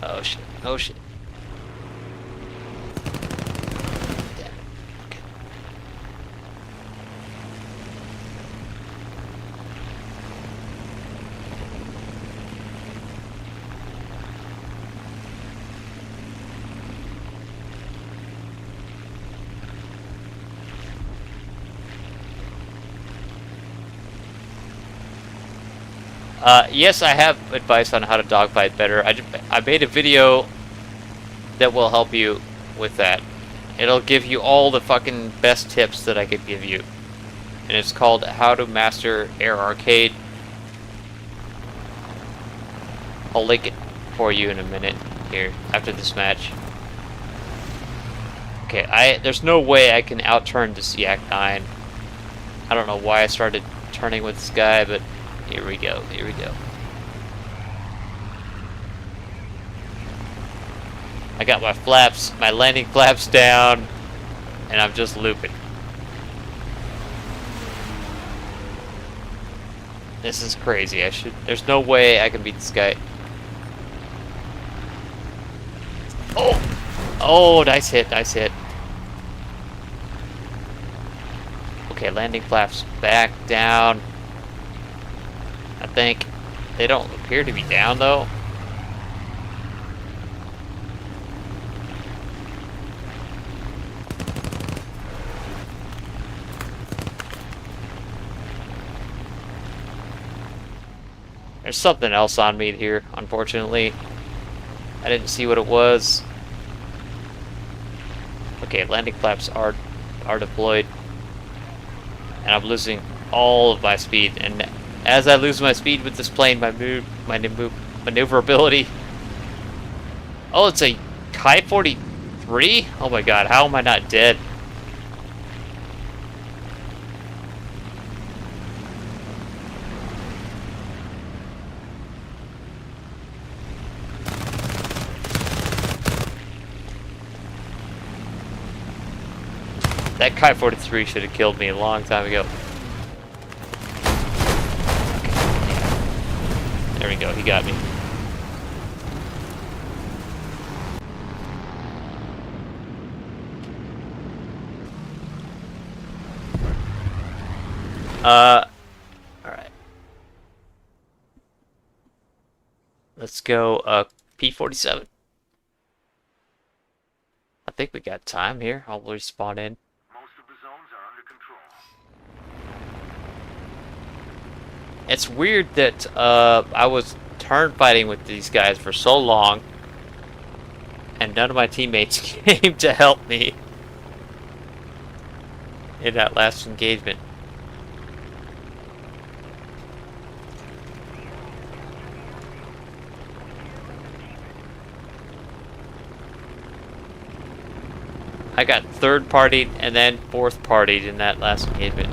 [SPEAKER 1] Oh shit! Oh shit! Yes, I have advice on how to dogfight better. I made a video that will help you with that. It'll give you all the fucking best tips that I could give you. And it's called How to Master Air Arcade. I'll link it for you in a minute here after this match. Okay, there's no way I can outturn this Yak-9. I don't know why I started turning with this guy, but here we go, here we go. I got my flaps, my landing flaps down, and I'm just looping. This is crazy. There's no way I can beat this guy. Oh! Oh, nice hit, nice hit. Okay, landing flaps back down. I think they don't appear to be down though. There's something else on me here, unfortunately. I didn't see what it was. Okay, landing flaps are deployed. And I'm losing all of my speed. And as I lose my speed with this plane, my maneuverability. Oh, it's a Kai 43? Oh my god, how am I not dead? That Kai 43 should have killed me a long time ago. Okay. There we go, he got me. Alright. Let's go, P-47. I think we got time here. I'll respawn in.
[SPEAKER 2] Most of the zones are under control.
[SPEAKER 1] It's weird that, I was turn fighting with these guys for so long, and none of my teammates came to help me in that last engagement. I got third partied and then fourth partied in that last engagement.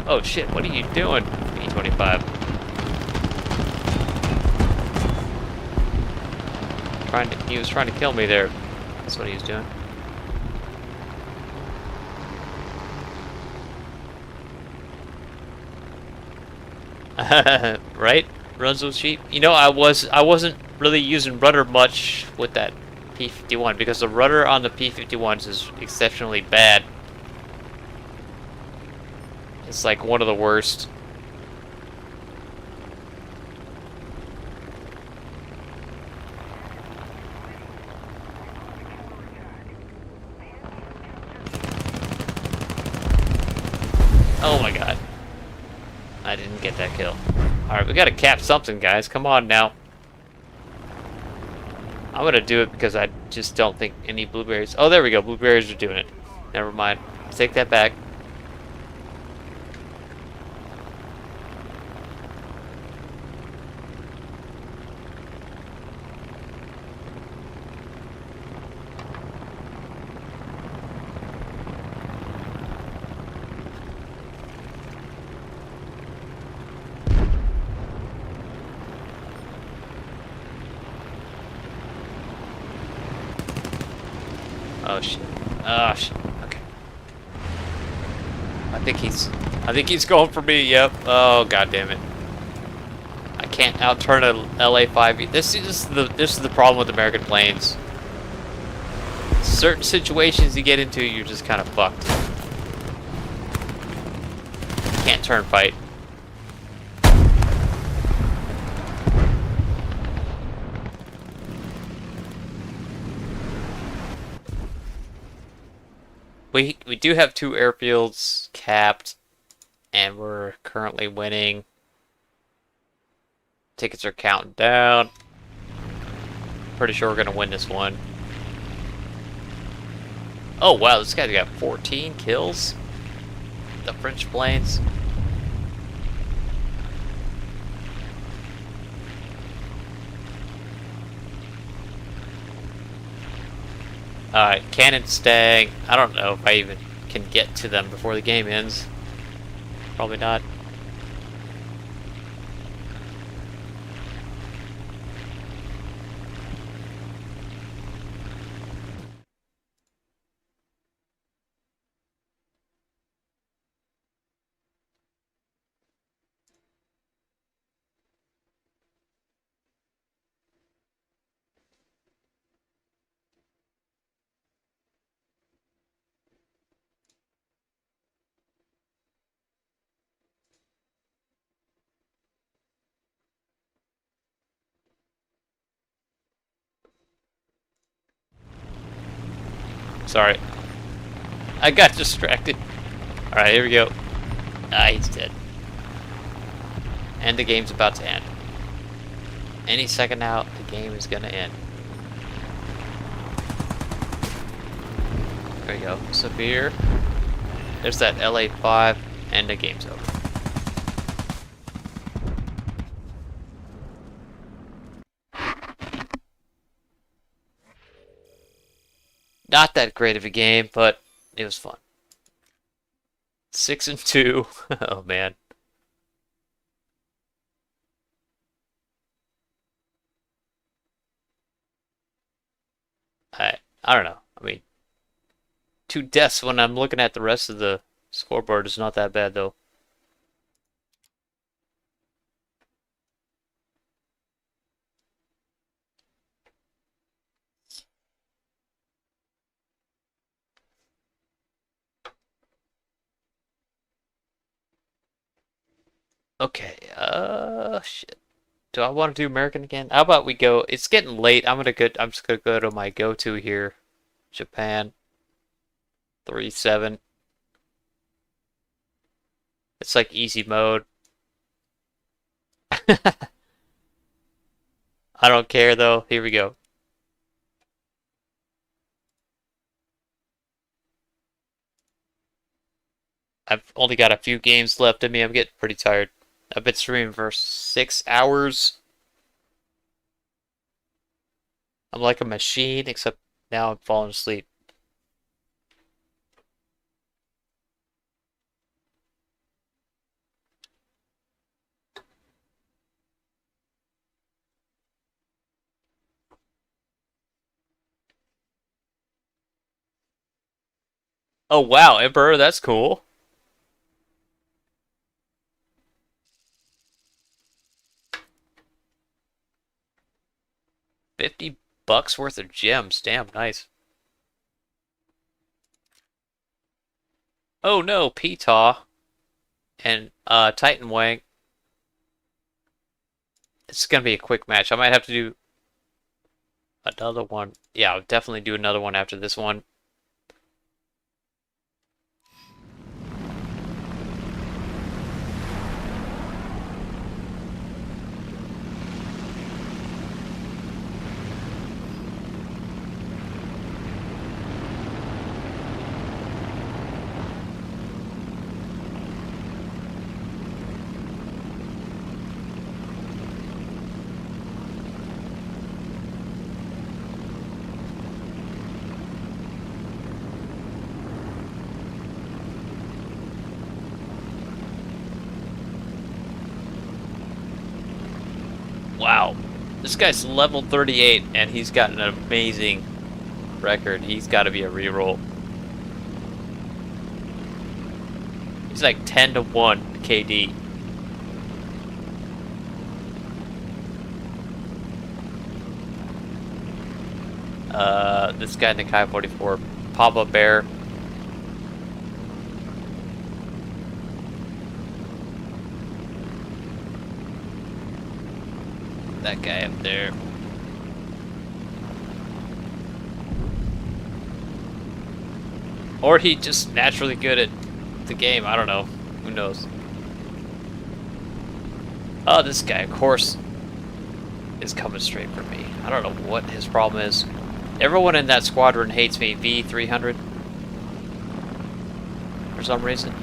[SPEAKER 1] Oh shit, what are you doing, B-25? He was trying to kill me there. That's what he was doing. Right? Runs those sheep. You know, I wasn't really using rudder much with that P-51 because the rudder on the P-51s is exceptionally bad. It's like one of the worst. Oh my god. I didn't get that kill. Alright, we gotta cap something, guys. Come on now. I'm gonna do it because I just don't think any blueberries... Oh, there we go. Blueberries are doing it. Never mind. Take that back. Oh shit. Oh shit. Okay. I think he's going for me, yep. Oh god damn it. I can't outturn a LA-5. This is the problem with American planes. Certain situations you get into, you're just kind of fucked. Can't turn fight. We do have 2 airfields capped, and we're currently winning. Tickets are counting down. Pretty sure we're gonna win this one. Oh wow, this guy's got 14 kills. The French planes. Alright, cannon stang. I don't know if I even can get to them before the game ends. Probably not. Sorry. I got distracted. Alright, here we go. Ah, he's dead. And the game's about to end. Any second now, the game is gonna end. There we go. Severe. There's that LA5, and the game's over. Not that great of a game, but it was fun. 6-2. Oh man. I don't know. I mean, 2 deaths when I'm looking at the rest of the scoreboard is not that bad though. Okay, shit. Do I want to do American again? How about we go? It's getting late. I'm just gonna go to my go-to here, Japan. 3-7. It's like easy mode. I don't care though. Here we go. I've only got a few games left in me. I'm getting pretty tired. I've been streaming for 6 hours. I'm like a machine, except now I'm falling asleep. Oh wow, Emperor, that's cool. 50 bucks worth of gems. Damn, nice. Oh no, Ptaw and Titan Wang. It's gonna be a quick match. I might have to do another one. Yeah, I'll definitely do another one after this one. Wow. This guy's level 38 and he's got an amazing record. He's got to be a reroll. He's like 10-1 KD. This guy Nikai 44, Papa Bear. That guy up there. Or he just naturally good at the game. I don't know. Who knows? Oh, this guy, of course, is coming straight for me. I don't know what his problem is. Everyone in that squadron hates me. V300. For some reason.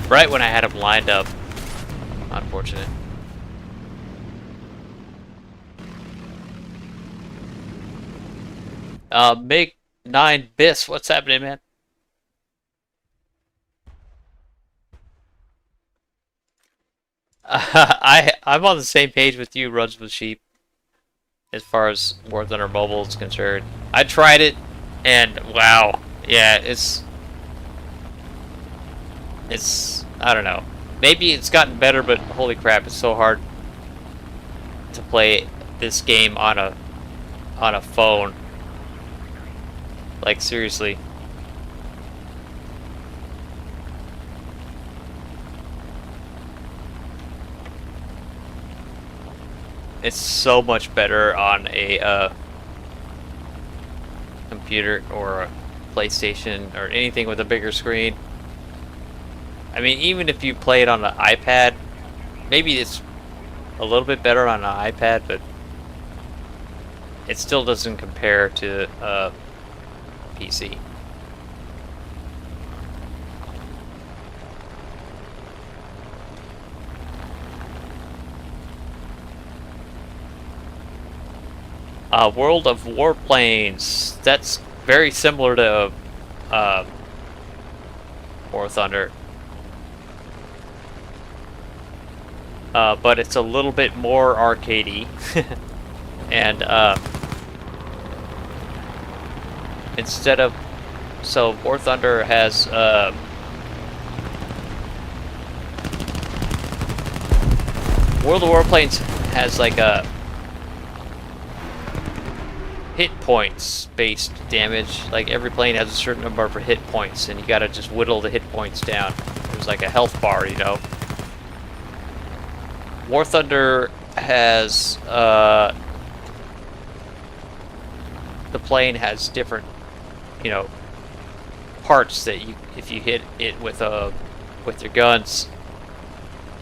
[SPEAKER 1] Right when I had him lined up. Unfortunate. Make 9 bis. What's happening, man? I'm on the same page with you, Runs with Sheep, as far as War Thunder Mobile is concerned. I tried it, and wow, yeah, it's I don't know. Maybe it's gotten better, but holy crap, it's so hard to play this game on a phone. Like seriously. It's so much better on a computer or a PlayStation or anything with a bigger screen. I mean, even if you play it on an iPad, maybe it's a little bit better on an iPad, but it still doesn't compare to PC. World of Warplanes. That's very similar to uh, War Thunder. But it's a little bit more arcadey. And instead of... So War Thunder has... World of Warplanes has like a hit points based damage. Like every plane has a certain number of hit points, and you gotta just whittle the hit points down. There's like a health bar, you know. War Thunder has the plane has different, you know, parts that you, if you hit it with your guns,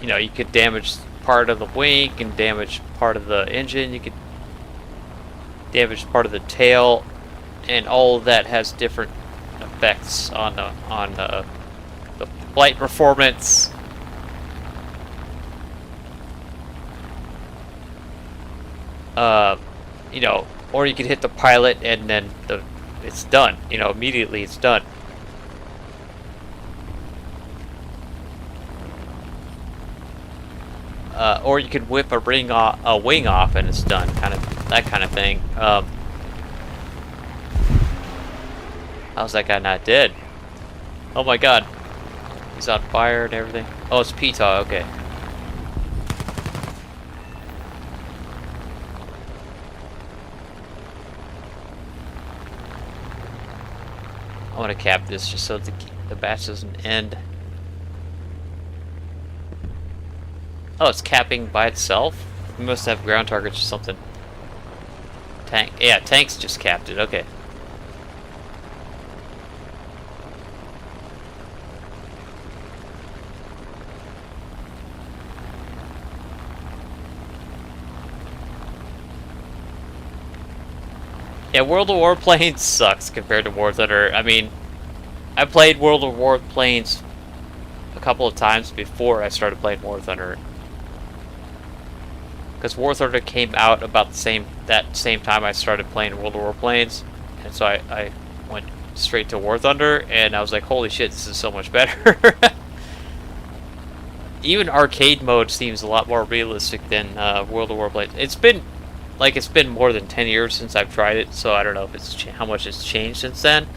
[SPEAKER 1] you know, you could damage part of the wing and damage part of the engine. You could damage part of the tail, and all of that has different effects on the flight performance. You know, or you could hit the pilot and then it's done. You know, immediately it's done. Or you could whip a wing off and it's done, that kind of thing. How's that guy not dead? Oh my god, he's on fire and everything. Oh, it's Pita. Okay. I want to cap this just so the batch doesn't end. Oh, it's capping by itself? We must have ground targets or something. Tank. Yeah, tanks just capped it. Okay. Yeah, World of Warplanes sucks compared to War Thunder. I mean, I played World of Warplanes a couple of times before I started playing War Thunder. Because War Thunder came out about that same time I started playing World of Warplanes, and so I went straight to War Thunder, and I was like, holy shit, this is so much better. Even arcade mode seems a lot more realistic than World of Warplanes. It's been more than 10 years since I've tried it, so I don't know if it's how much it's changed since then.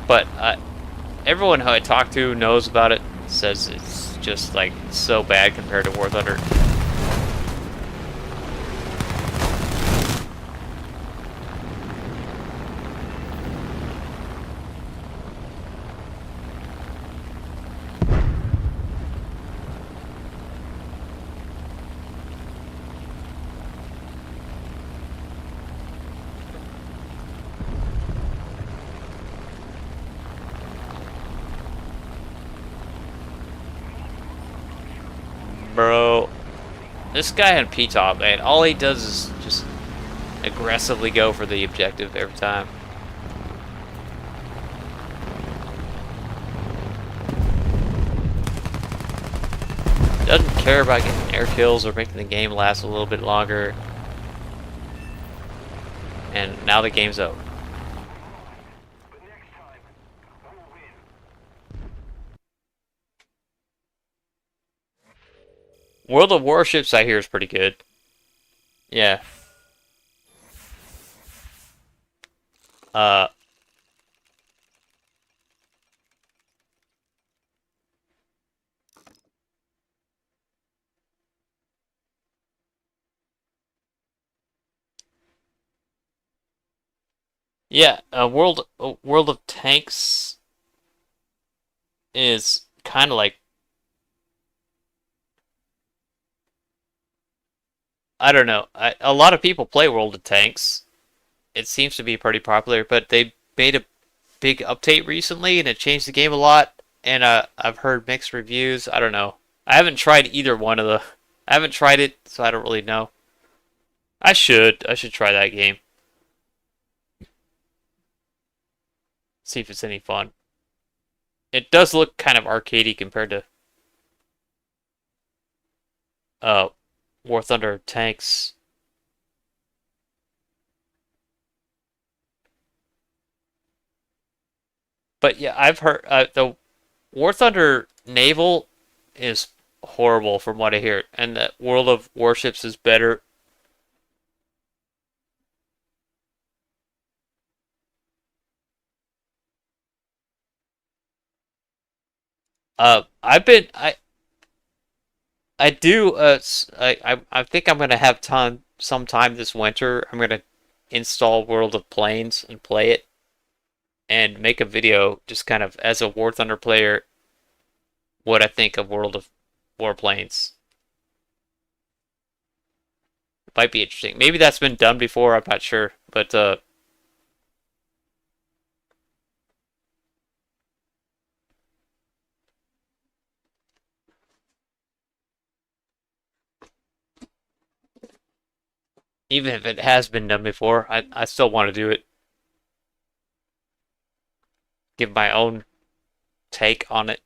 [SPEAKER 1] But everyone who I talk to knows about it, says it's just like so bad compared to War Thunder. Bro, this guy on P-Top, man, all he does is just aggressively go for the objective every time. doesn't care about getting air kills or making the game last a little bit longer. And now the game's over.
[SPEAKER 2] But next time, we'll win.
[SPEAKER 1] World of Warships, I hear, is pretty good. Yeah. Uh, yeah. World of Tanks is kind of like, I don't know. A lot of people play World of Tanks. It seems to be pretty popular, but they made a big update recently, and it changed the game a lot. And I've heard mixed reviews. I don't know. I haven't tried either one of the. I haven't tried it, so I don't really know. I should. I should try that game. See if it's any fun. It does look kind of arcadey compared to uh War Thunder Tanks. But yeah, I've heard the War Thunder Naval is horrible from what I hear, and the World of Warships is better. I do I think I'm gonna have time sometime this winter. I'm gonna install World of Planes and play it and make a video just kind of as a War Thunder player what I think of World of Warplanes. Might be interesting. Maybe that's been done before, I'm not sure. But even if it has been done before, I still want to do it. Give my own take on it.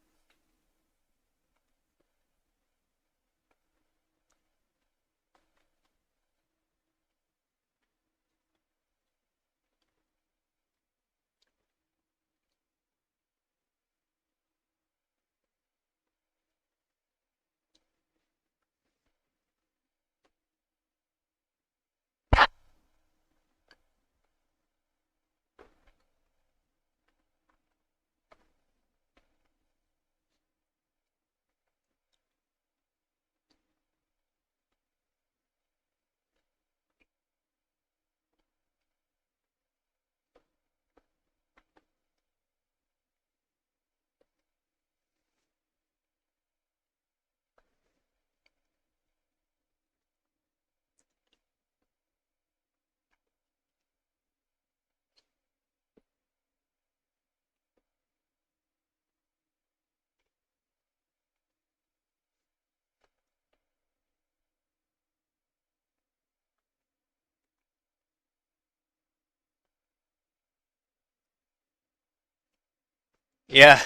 [SPEAKER 1] Yeah,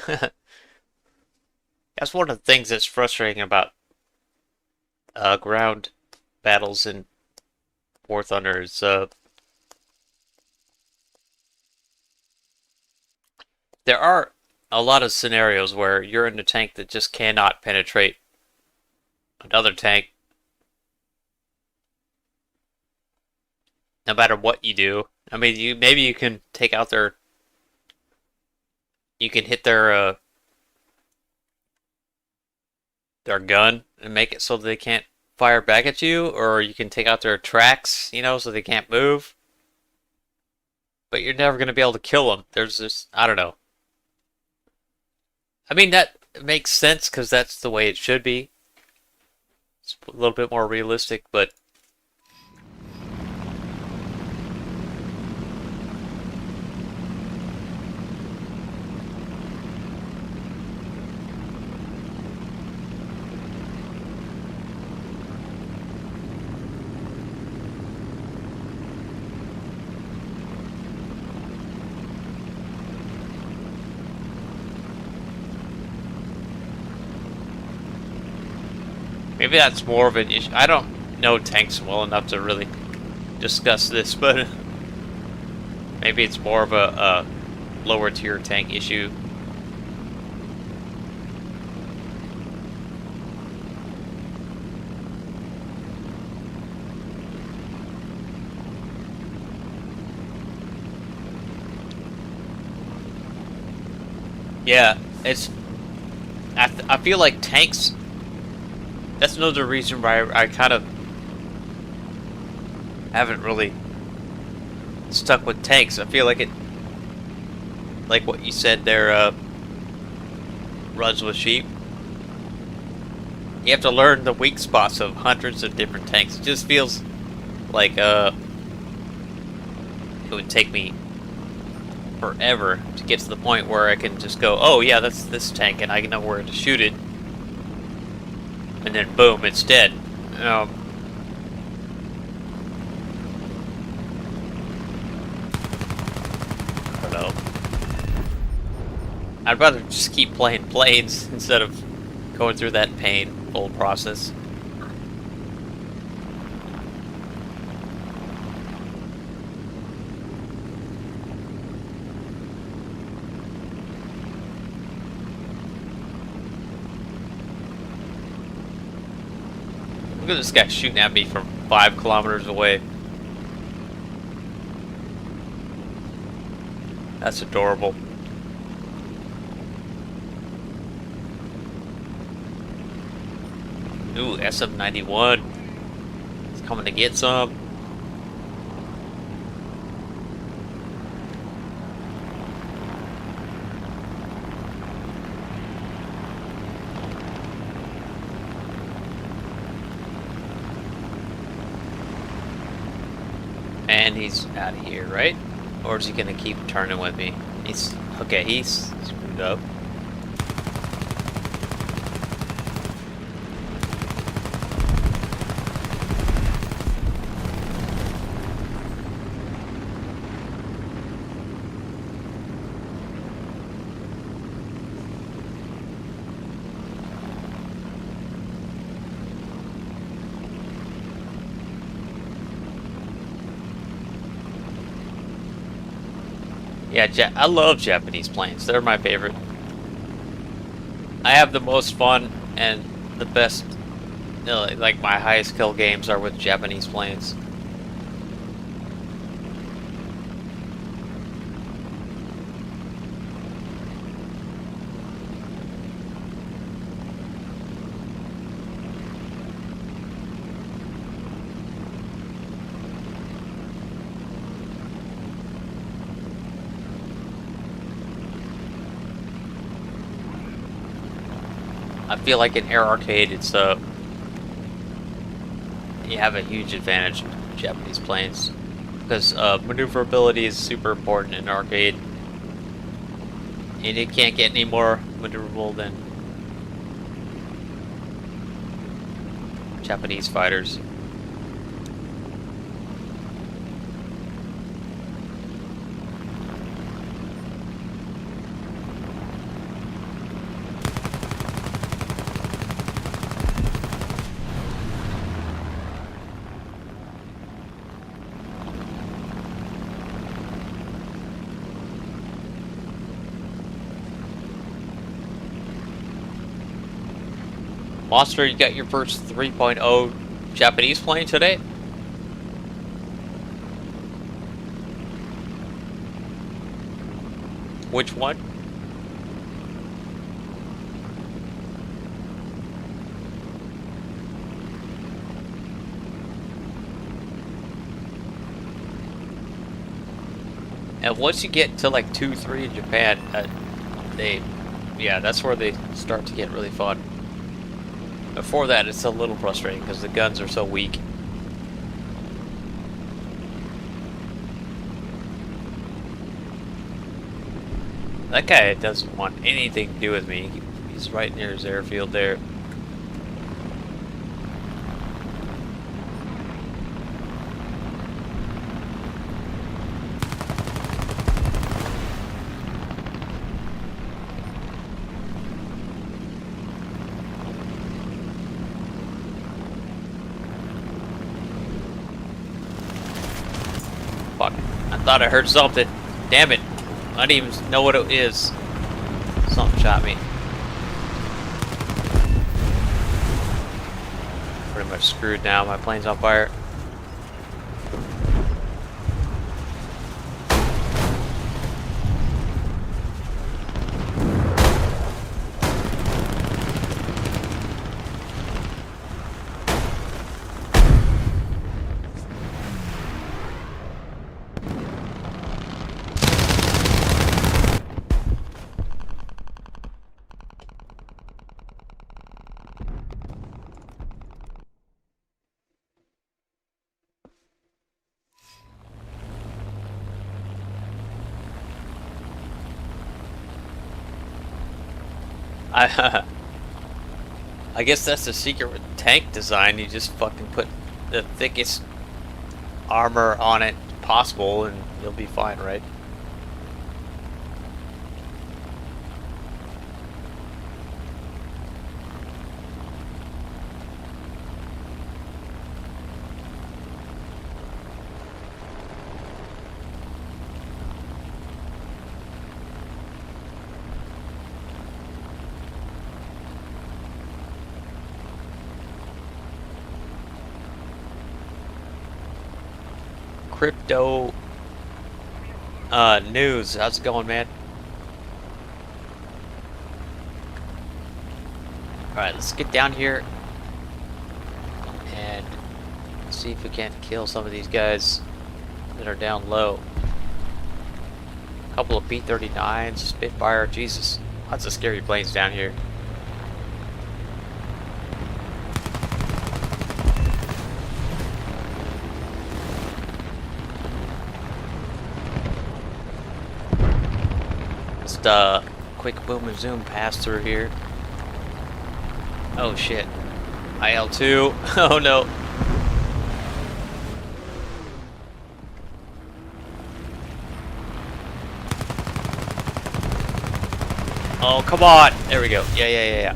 [SPEAKER 1] that's one of the things that's frustrating about ground battles in War Thunder is there are a lot of scenarios where you're in a tank that just cannot penetrate another tank, no matter what you do. I mean, you maybe you can take out you can hit their gun and make it so that they can't fire back at you, or you can take out their tracks, so they can't move. But you're never going to be able to kill them. There's this, I don't know. I mean, that makes sense because that's the way it should be. It's a little bit more realistic, but Maybe that's more of an issue. I don't know tanks well enough to really discuss this, but maybe it's more of a lower tier tank issue. Yeah, I feel like tanks. That's another reason why I kind of haven't really stuck with tanks. I feel like it, like what you said there, runs with sheep. You have to learn the weak spots of hundreds of different tanks. It just feels like it would take me forever to get to the point where I can just go, oh yeah, that's this tank, and I know where to shoot it, and then boom, it's dead. I don't know. I'd rather just keep playing planes instead of going through that painful process. Look at this guy shooting at me from 5 kilometers away. That's adorable. Ooh, SM91. It's coming to get some. And he's out of here, right? Or is he gonna keep turning with me? He's okay, he's screwed up. Yeah, I love Japanese planes. They're my favorite. I have the most fun and the best, like my highest kill games are with Japanese planes. I feel like in Air Arcade, it's you have a huge advantage with Japanese planes because maneuverability is super important in arcade, and it can't get any more maneuverable than Japanese fighters. Monster, you got your first 3.0 Japanese plane today? Which one? And once you get to like 2, 3 in Japan, yeah, that's where they start to get really fun. Before that, it's a little frustrating because the guns are so weak. That guy doesn't want anything to do with me. He's right near his airfield there. Thought I heard something. Damn it. I didn't even know what it is. Something shot me. Pretty much screwed now. My plane's on fire. I I guess that's the secret with tank design. You just fucking put the thickest armor on it possible and you'll be fine, right? Crypto news. How's it going, man? Alright, let's get down here and see if we can't kill some of these guys that are down low. A couple of B-39s, Spitfire, Jesus. Lots of scary planes down here. Just quick boom and zoom pass through here. Oh shit. IL-2. Oh no. Oh, come on. There we go. Yeah.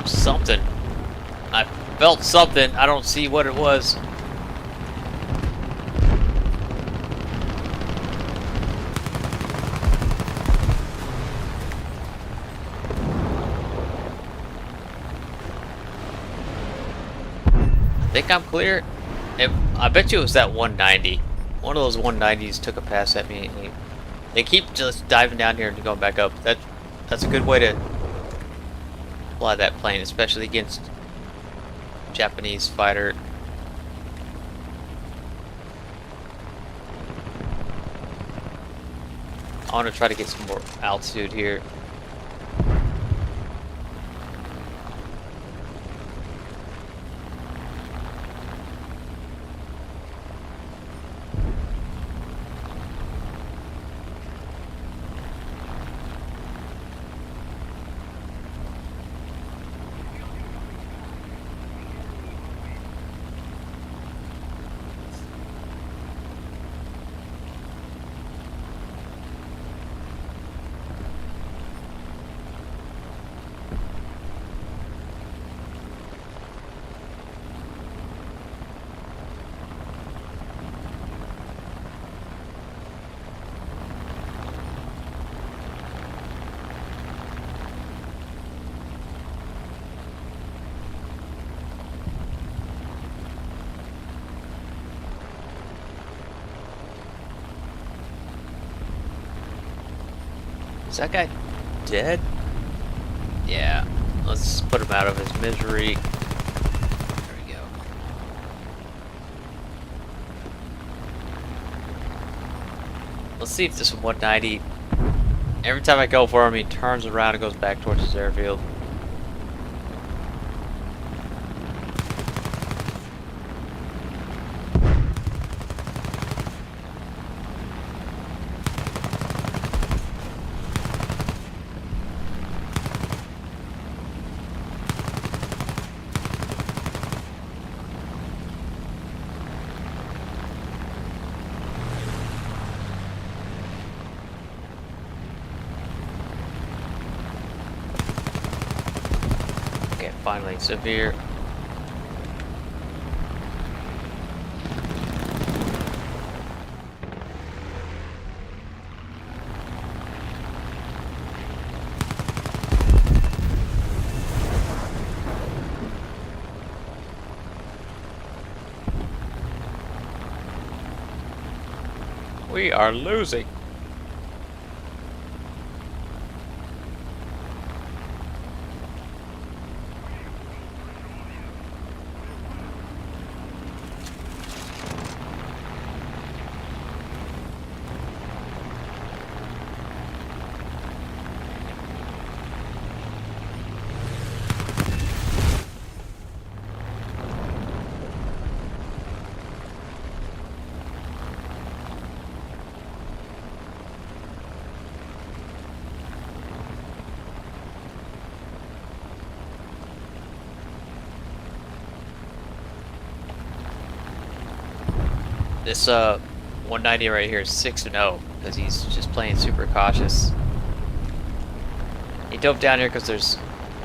[SPEAKER 1] Something. I felt something. I don't see what it was. I think I'm clear. I bet you it was that 190. One of those 190s took a pass at me. And they keep just diving down here and going back up. That's a good way to fly that plane, especially against Japanese fighter. I want to try to get some more altitude here. Is that guy dead? Yeah. Let's put him out of his misery. There we go. Let's see if this 190... Every time I go for him, he turns around and goes back towards his airfield. finally. Severe. We are losing. This 190 right here is 6-0 because he's just playing super cautious. He dove down here because there's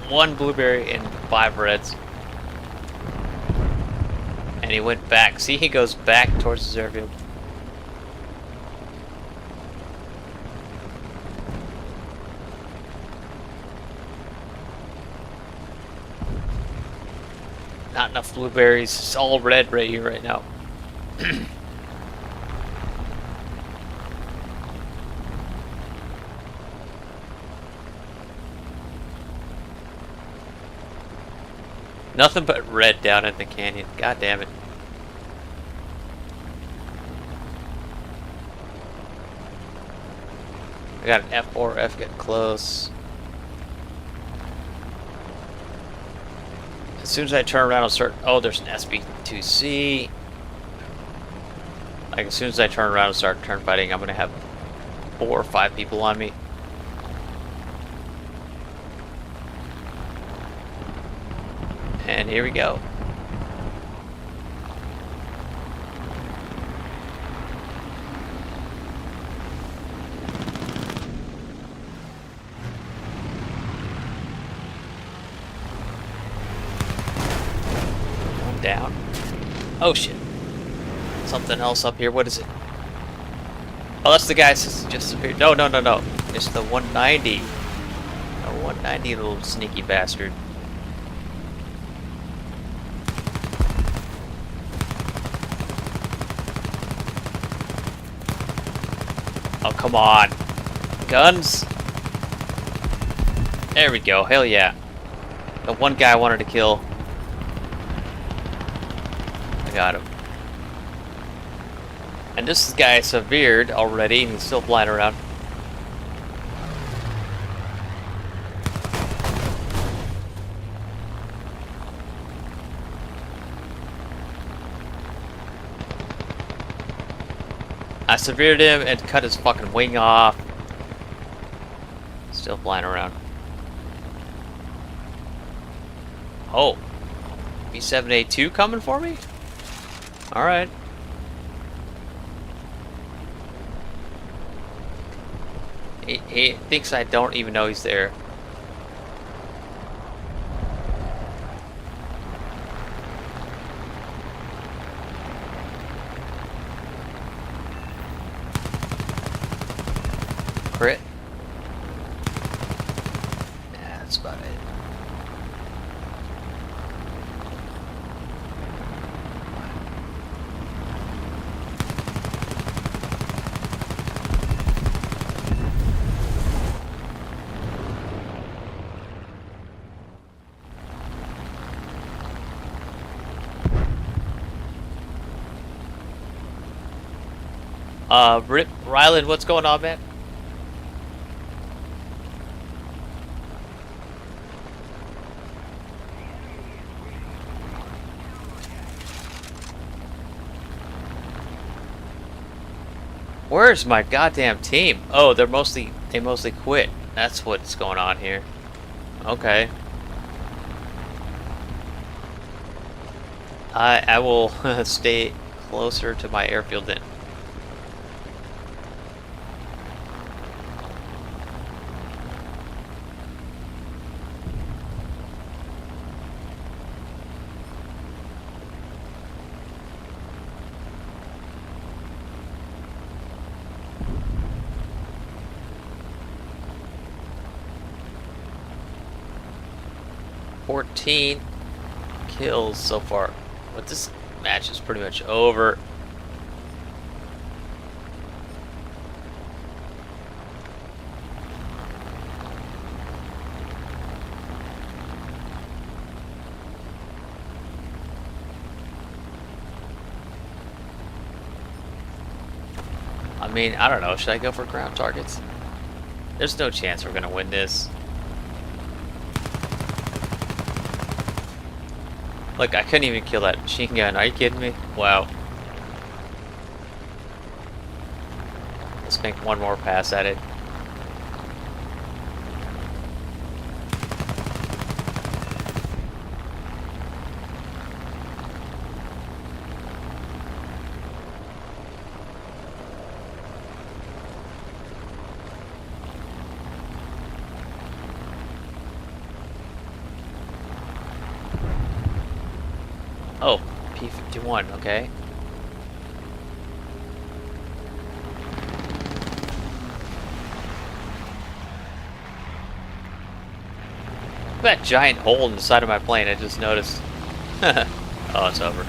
[SPEAKER 1] 1 blueberry and 5 reds. And he went back. See, he goes back towards his airfield. Not enough blueberries. It's all red right here right now. Nothing but red down in the canyon. God damn it. I got an F4, F getting close. As soon as I turn around, I'll start. Oh, there's an SB2C. Like, as soon as I turn around and start turn fighting, I'm gonna have 4 or 5 people on me. And here we go. One down. Oh shit. Something else up here. What is it? Oh, that's the guy that just appeared. No, no, no, no. It's the 190. The 190 little sneaky bastard. Oh, come on. Guns. There we go. Hell yeah. The one guy I wanted to kill. I got him. And this guy severed already, and he's still flying around. I severed him and cut his fucking wing off. Still flying around. Oh. B7A2 coming for me? Alright. He thinks I don't even know he's there. Crit. Yeah, that's about it. Rip Ryland, what's going on, man? Where's my goddamn team? Oh, they mostly quit. That's what's going on here. Okay. I will stay closer to my airfield then. 14 kills so far. But this match is pretty much over. I mean, I don't know. Should I go for ground targets? There's no chance we're gonna win this. Look, I couldn't even kill that machine gun. Are you kidding me? Wow. Let's make one more pass at it. Oh, P-51, okay. Look at that giant hole in the side of my plane, I just noticed. Oh, it's over.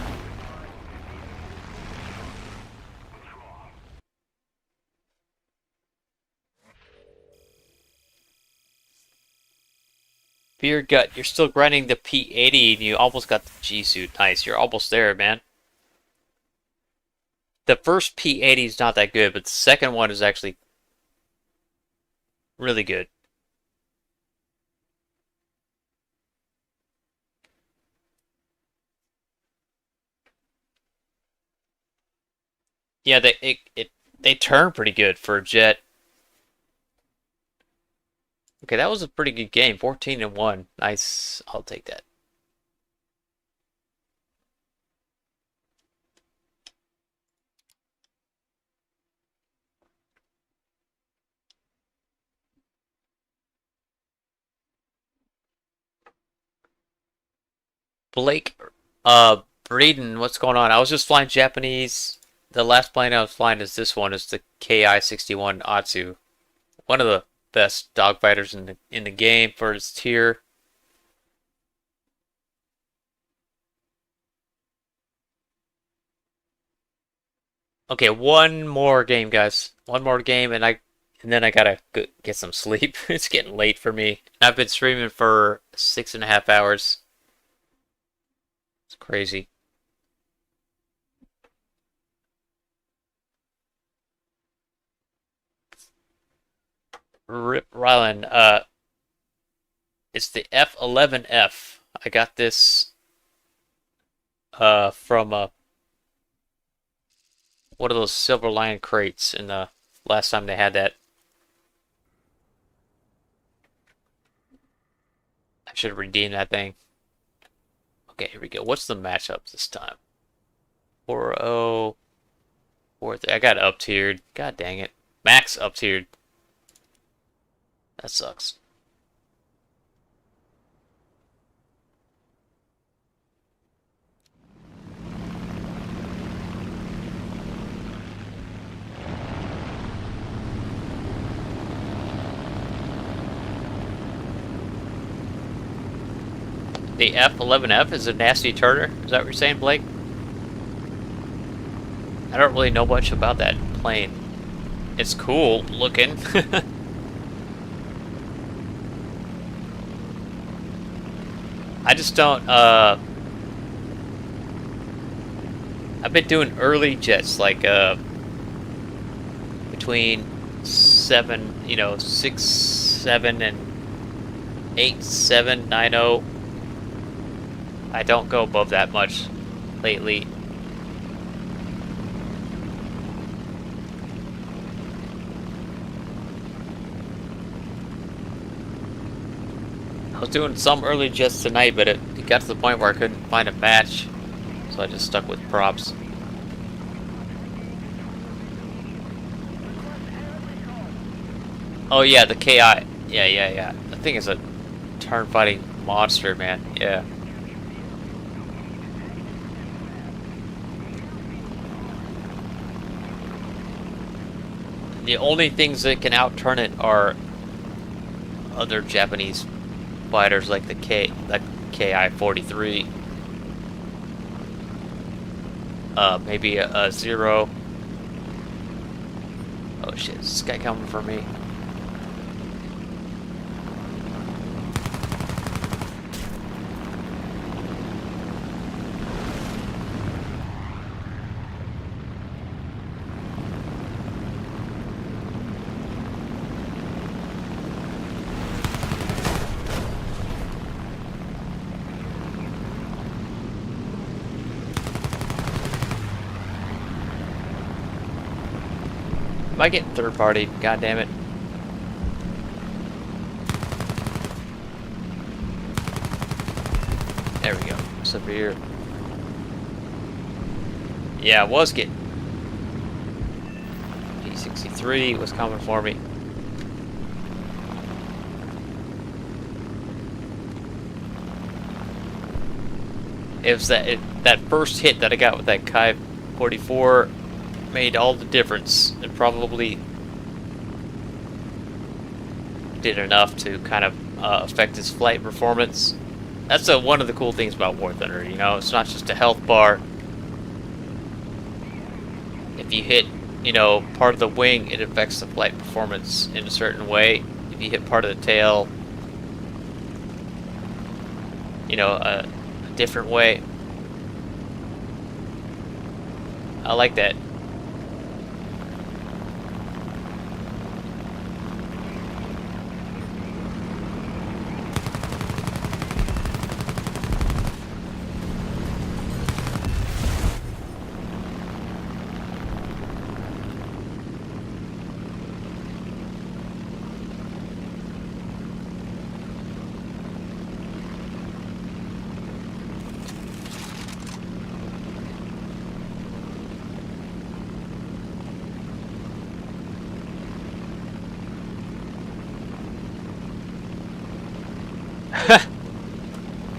[SPEAKER 1] Beer Gut, you're still grinding the P-80 and you almost got the G-Suit. Nice, you're almost there, man. The first P-80 is not that good, but the second one is actually really good. Yeah, they turn pretty good for a jet. Okay, that was a pretty good game. 14-1. Nice. I'll take that. Blake, Breeden, what's going on? I was just flying Japanese. The last plane I was flying is this one. It's the Ki-61 Atsu. One of the best dogfighters in the game for its tier. Okay, one more game, guys. One more game, and then I gotta get some sleep. It's getting late for me. I've been streaming for 6.5 hours. It's crazy. Rip Rylan, it's the F11F. I got this from one of those Silver Lion crates in the last time they had that. I should redeem that thing. Okay, here we go. What's the matchup this time? 4-0. 4-3. I got up tiered. God dang it. Max up tiered. That sucks. The F11F is a nasty turner? Is that what you're saying, Blake? I don't really know much about that plane. It's cool looking. I just don't, I've been doing early jets, like, between 6, 7, and 8, 7, 9, 0. I don't go above that much lately. I was doing some early jets tonight, but it got to the point where I couldn't find a match, so I just stuck with props. Oh yeah, the KI. Yeah. That thing is a turn fighting monster, man. Yeah. The only things that can outturn it are other Japanese fighters like the KI-43. Maybe a 0. Oh shit, is this guy coming for me? Am I getting third party? God damn it. There we go. Severe. Yeah, I was getting. D.XXIII was coming for me. It was that first hit that I got with that Ki-44 made all the difference, and probably did enough to kind of affect his flight performance. That's one of the cool things about War Thunder, you know, it's not just a health bar. If you hit, you know, part of the wing, it affects the flight performance in a certain way. If you hit part of the tail, you know, a different way. I like that.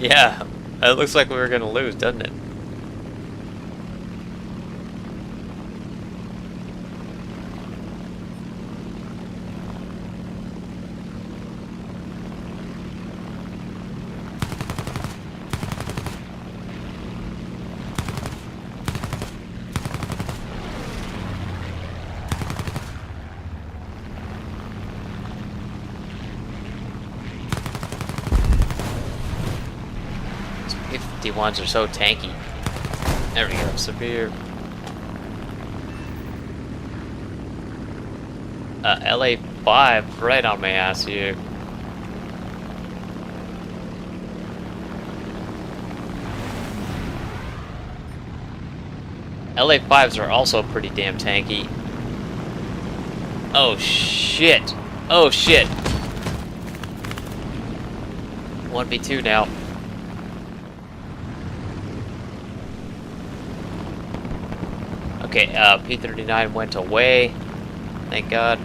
[SPEAKER 1] Yeah, it looks like we were gonna lose, doesn't it? P-51s are so tanky. There we go, severe. LA-5 right on my ass here. LA-5s are also pretty damn tanky. Oh shit! Oh shit! 1v2 now. Okay, P-39 went away. Thank God.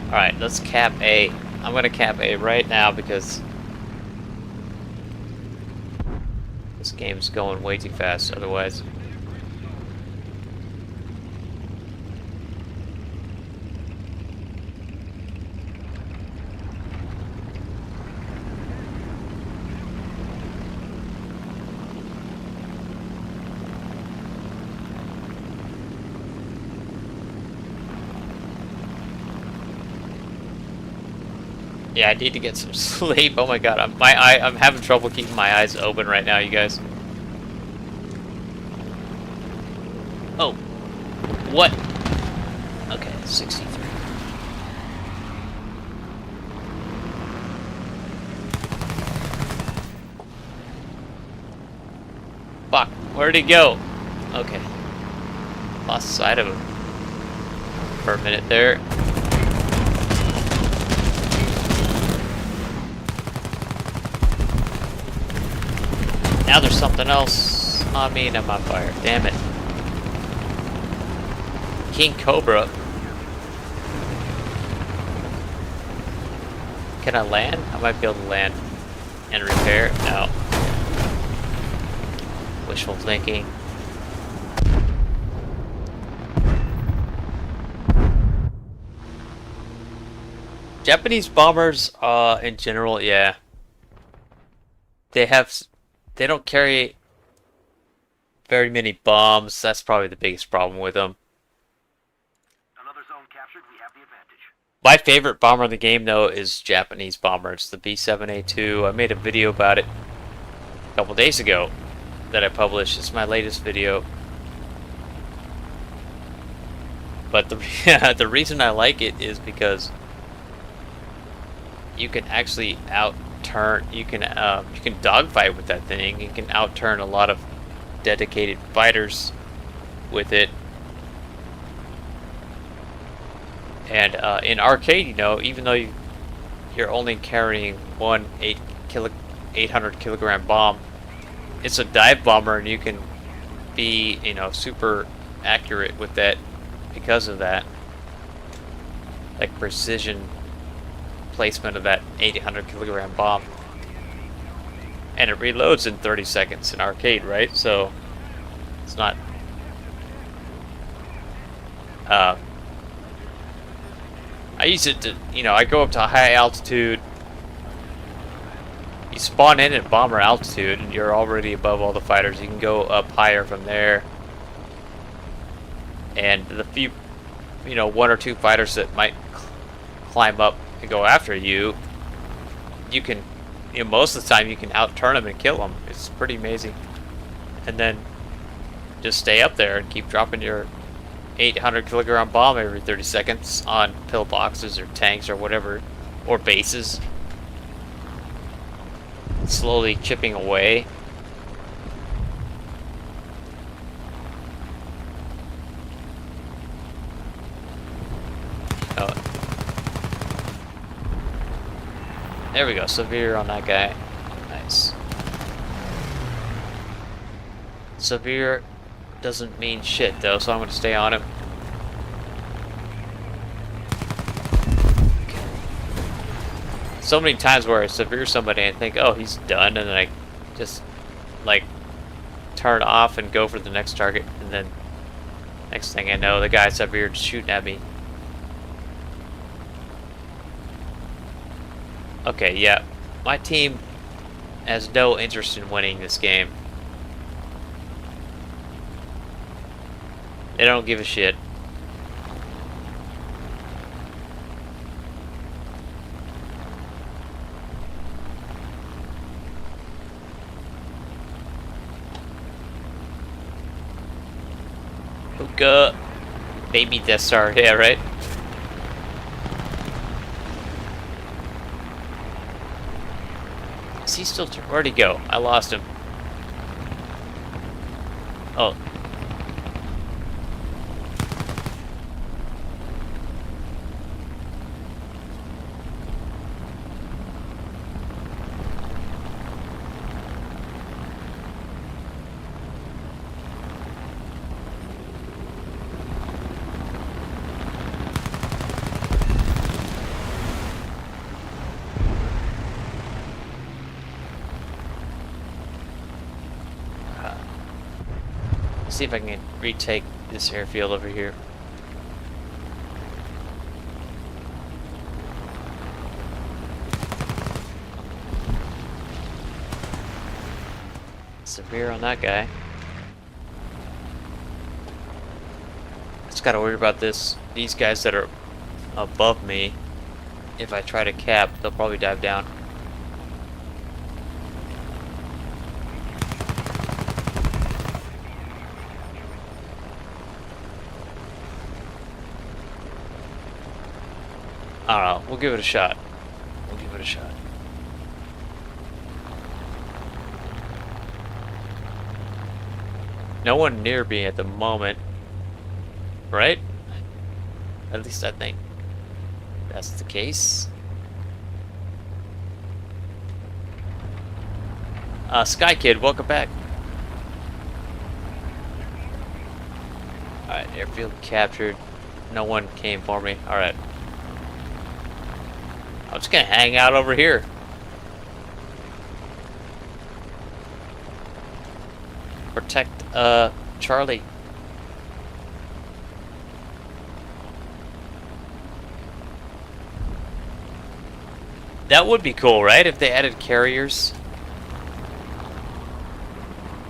[SPEAKER 1] Alright, let's cap A. I'm gonna cap A right now because this game's going way too fast otherwise. Yeah, I need to get some sleep. Oh my god, I'm having trouble keeping my eyes open right now, you guys. Oh, what? Okay, 63. Fuck, where'd he go? Okay, lost sight of him for a minute there. Now there's something else on me and I'm on fire. Damn it. King Cobra. Can I land? I might be able to land and repair. No. Wishful thinking. Japanese bombers, in general, yeah, they have, they don't carry very many bombs. That's probably the biggest problem with them.
[SPEAKER 2] Another zone captured. We have the advantage.
[SPEAKER 1] My favorite bomber in the game, though, is Japanese bomber. It's the B-7A2. I made a video about it a couple days ago that I published. It's my latest video. But the reason I like it is because you can actually outturn. You can dogfight with that thing. You can outturn a lot of dedicated fighters with it. And in arcade, you know, even though you're only carrying one 800 kilogram bomb, it's a dive bomber, and you can be, you know, super accurate with that because of that, like precision placement of that 800 kilogram bomb. And it reloads in 30 seconds in arcade, right? So it's not I use it to, you know, I go up to a high altitude. You spawn in at bomber altitude and you're already above all the fighters. You can go up higher from there. And the few, you know, one or two fighters that might climb up and go after you, you can, you know, most of the time you can outturn them and kill them. It's pretty amazing. And then just stay up there and keep dropping your 800 kilogram bomb every 30 seconds on pillboxes or tanks or whatever, or bases. Slowly chipping away. Oh. There we go, severe on that guy. Nice. Severe doesn't mean shit though, so I'm gonna stay on him. So many times where I severe somebody and think, oh, he's done, and then I just like turn off and go for the next target, and then next thing I know, the guy's severe shooting at me. Okay, yeah, my team has no interest in winning this game. They don't give a shit. Hookah. Baby Death Star, yeah, right? Is he still... Where'd he go? I lost him. Oh. See if I can retake this airfield over here. Severe on that guy. Just gotta worry about these guys that are above me. If I try to cap, they'll probably dive down. I don't know. We'll give it a shot. We'll give it a shot. No one near me at the moment. Right? At least I think that's the case. Sky Kid, welcome back. Alright, airfield captured. No one came for me. Alright. I'm just gonna hang out over here. Protect, Charlie. That would be cool, right? If they added carriers.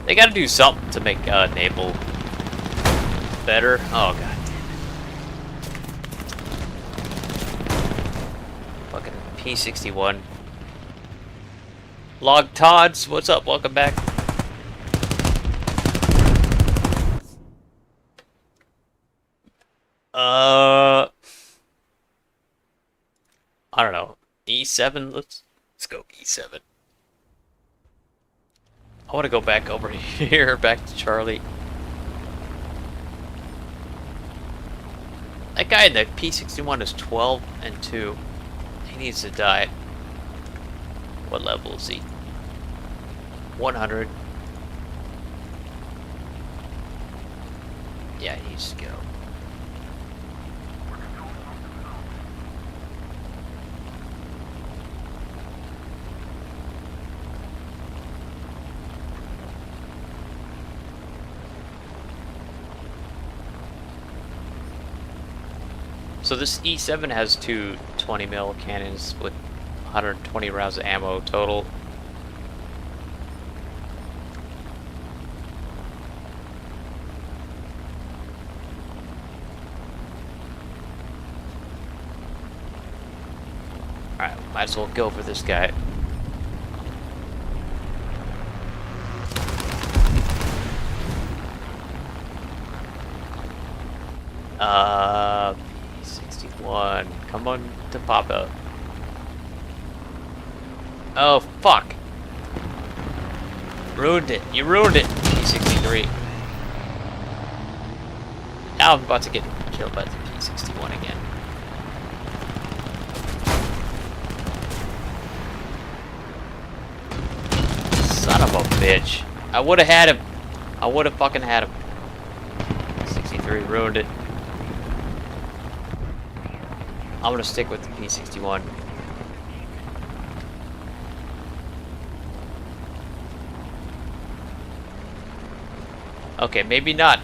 [SPEAKER 1] They gotta do something to make naval better. Oh, god damn it. Fucking P-61. Log Tods, what's up? Welcome back. I don't know. E7, let's go E7. I want to go back over here, back to Charlie. That guy in the P-61 is 12 and 2. He needs to die. What level is he? 100. Yeah, he needs to go. So this E7 has two 20mm cannons with 120 rounds of ammo total. Alright, might as well go for this guy. P61. Come on to pop up. Oh, fuck. Ruined it. You ruined it. P63. Now I'm about to get killed by the P61 again. Son of a bitch. I would have had him. I would have fucking had him. 63 ruined it. I'm gonna stick with the P61. Okay, maybe not.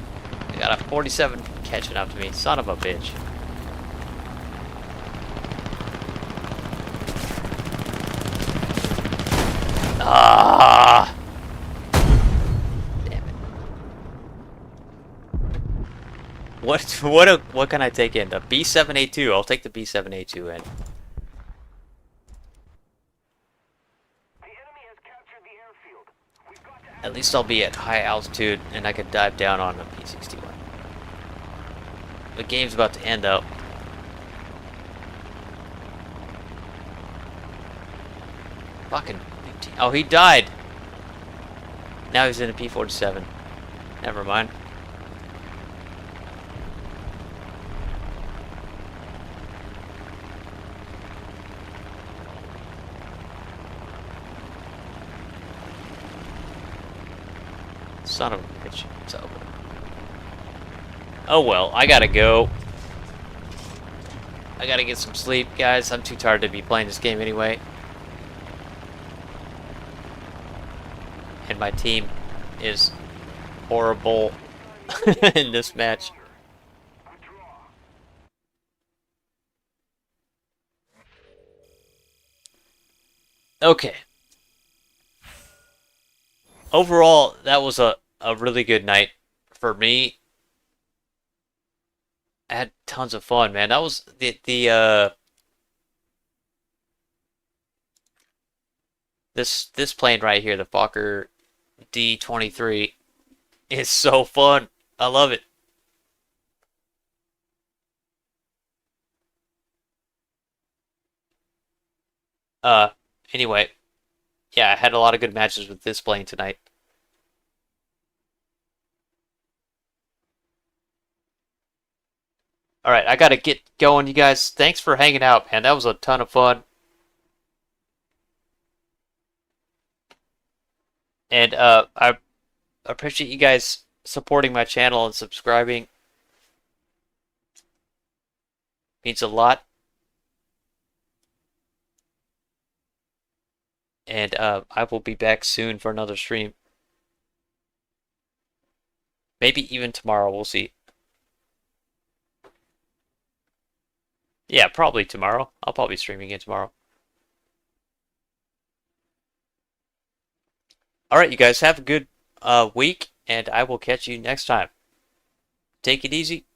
[SPEAKER 1] I got a 47 catching up to me. Son of a bitch. Ah! Damn it. What can I take in? The B7A2. I'll take the B7A2 in. At least I'll be at high altitude and I could dive down on the P61. The game's about to end though. Fucking. Oh, he died. Now he's in a P47. Never mind. Son of a bitch. It's over. Oh well, I gotta go. I gotta get some sleep, guys. I'm too tired to be playing this game anyway. And my team is horrible in this match. Okay. Overall, that was a really good night for me. I had tons of fun, man. That was this plane right here, the Fokker D.XXIII, is so fun. I love it. Uh, anyway, yeah, I had a lot of good matches with this plane tonight. Alright, I gotta get going, you guys. Thanks for hanging out, man. That was a ton of fun. And I appreciate you guys supporting my channel and subscribing. Means a lot. And I will be back soon for another stream. Maybe even tomorrow, we'll see. Yeah, probably tomorrow. I'll probably stream again tomorrow. All right, you guys have a good week, and I will catch you next time. Take it easy.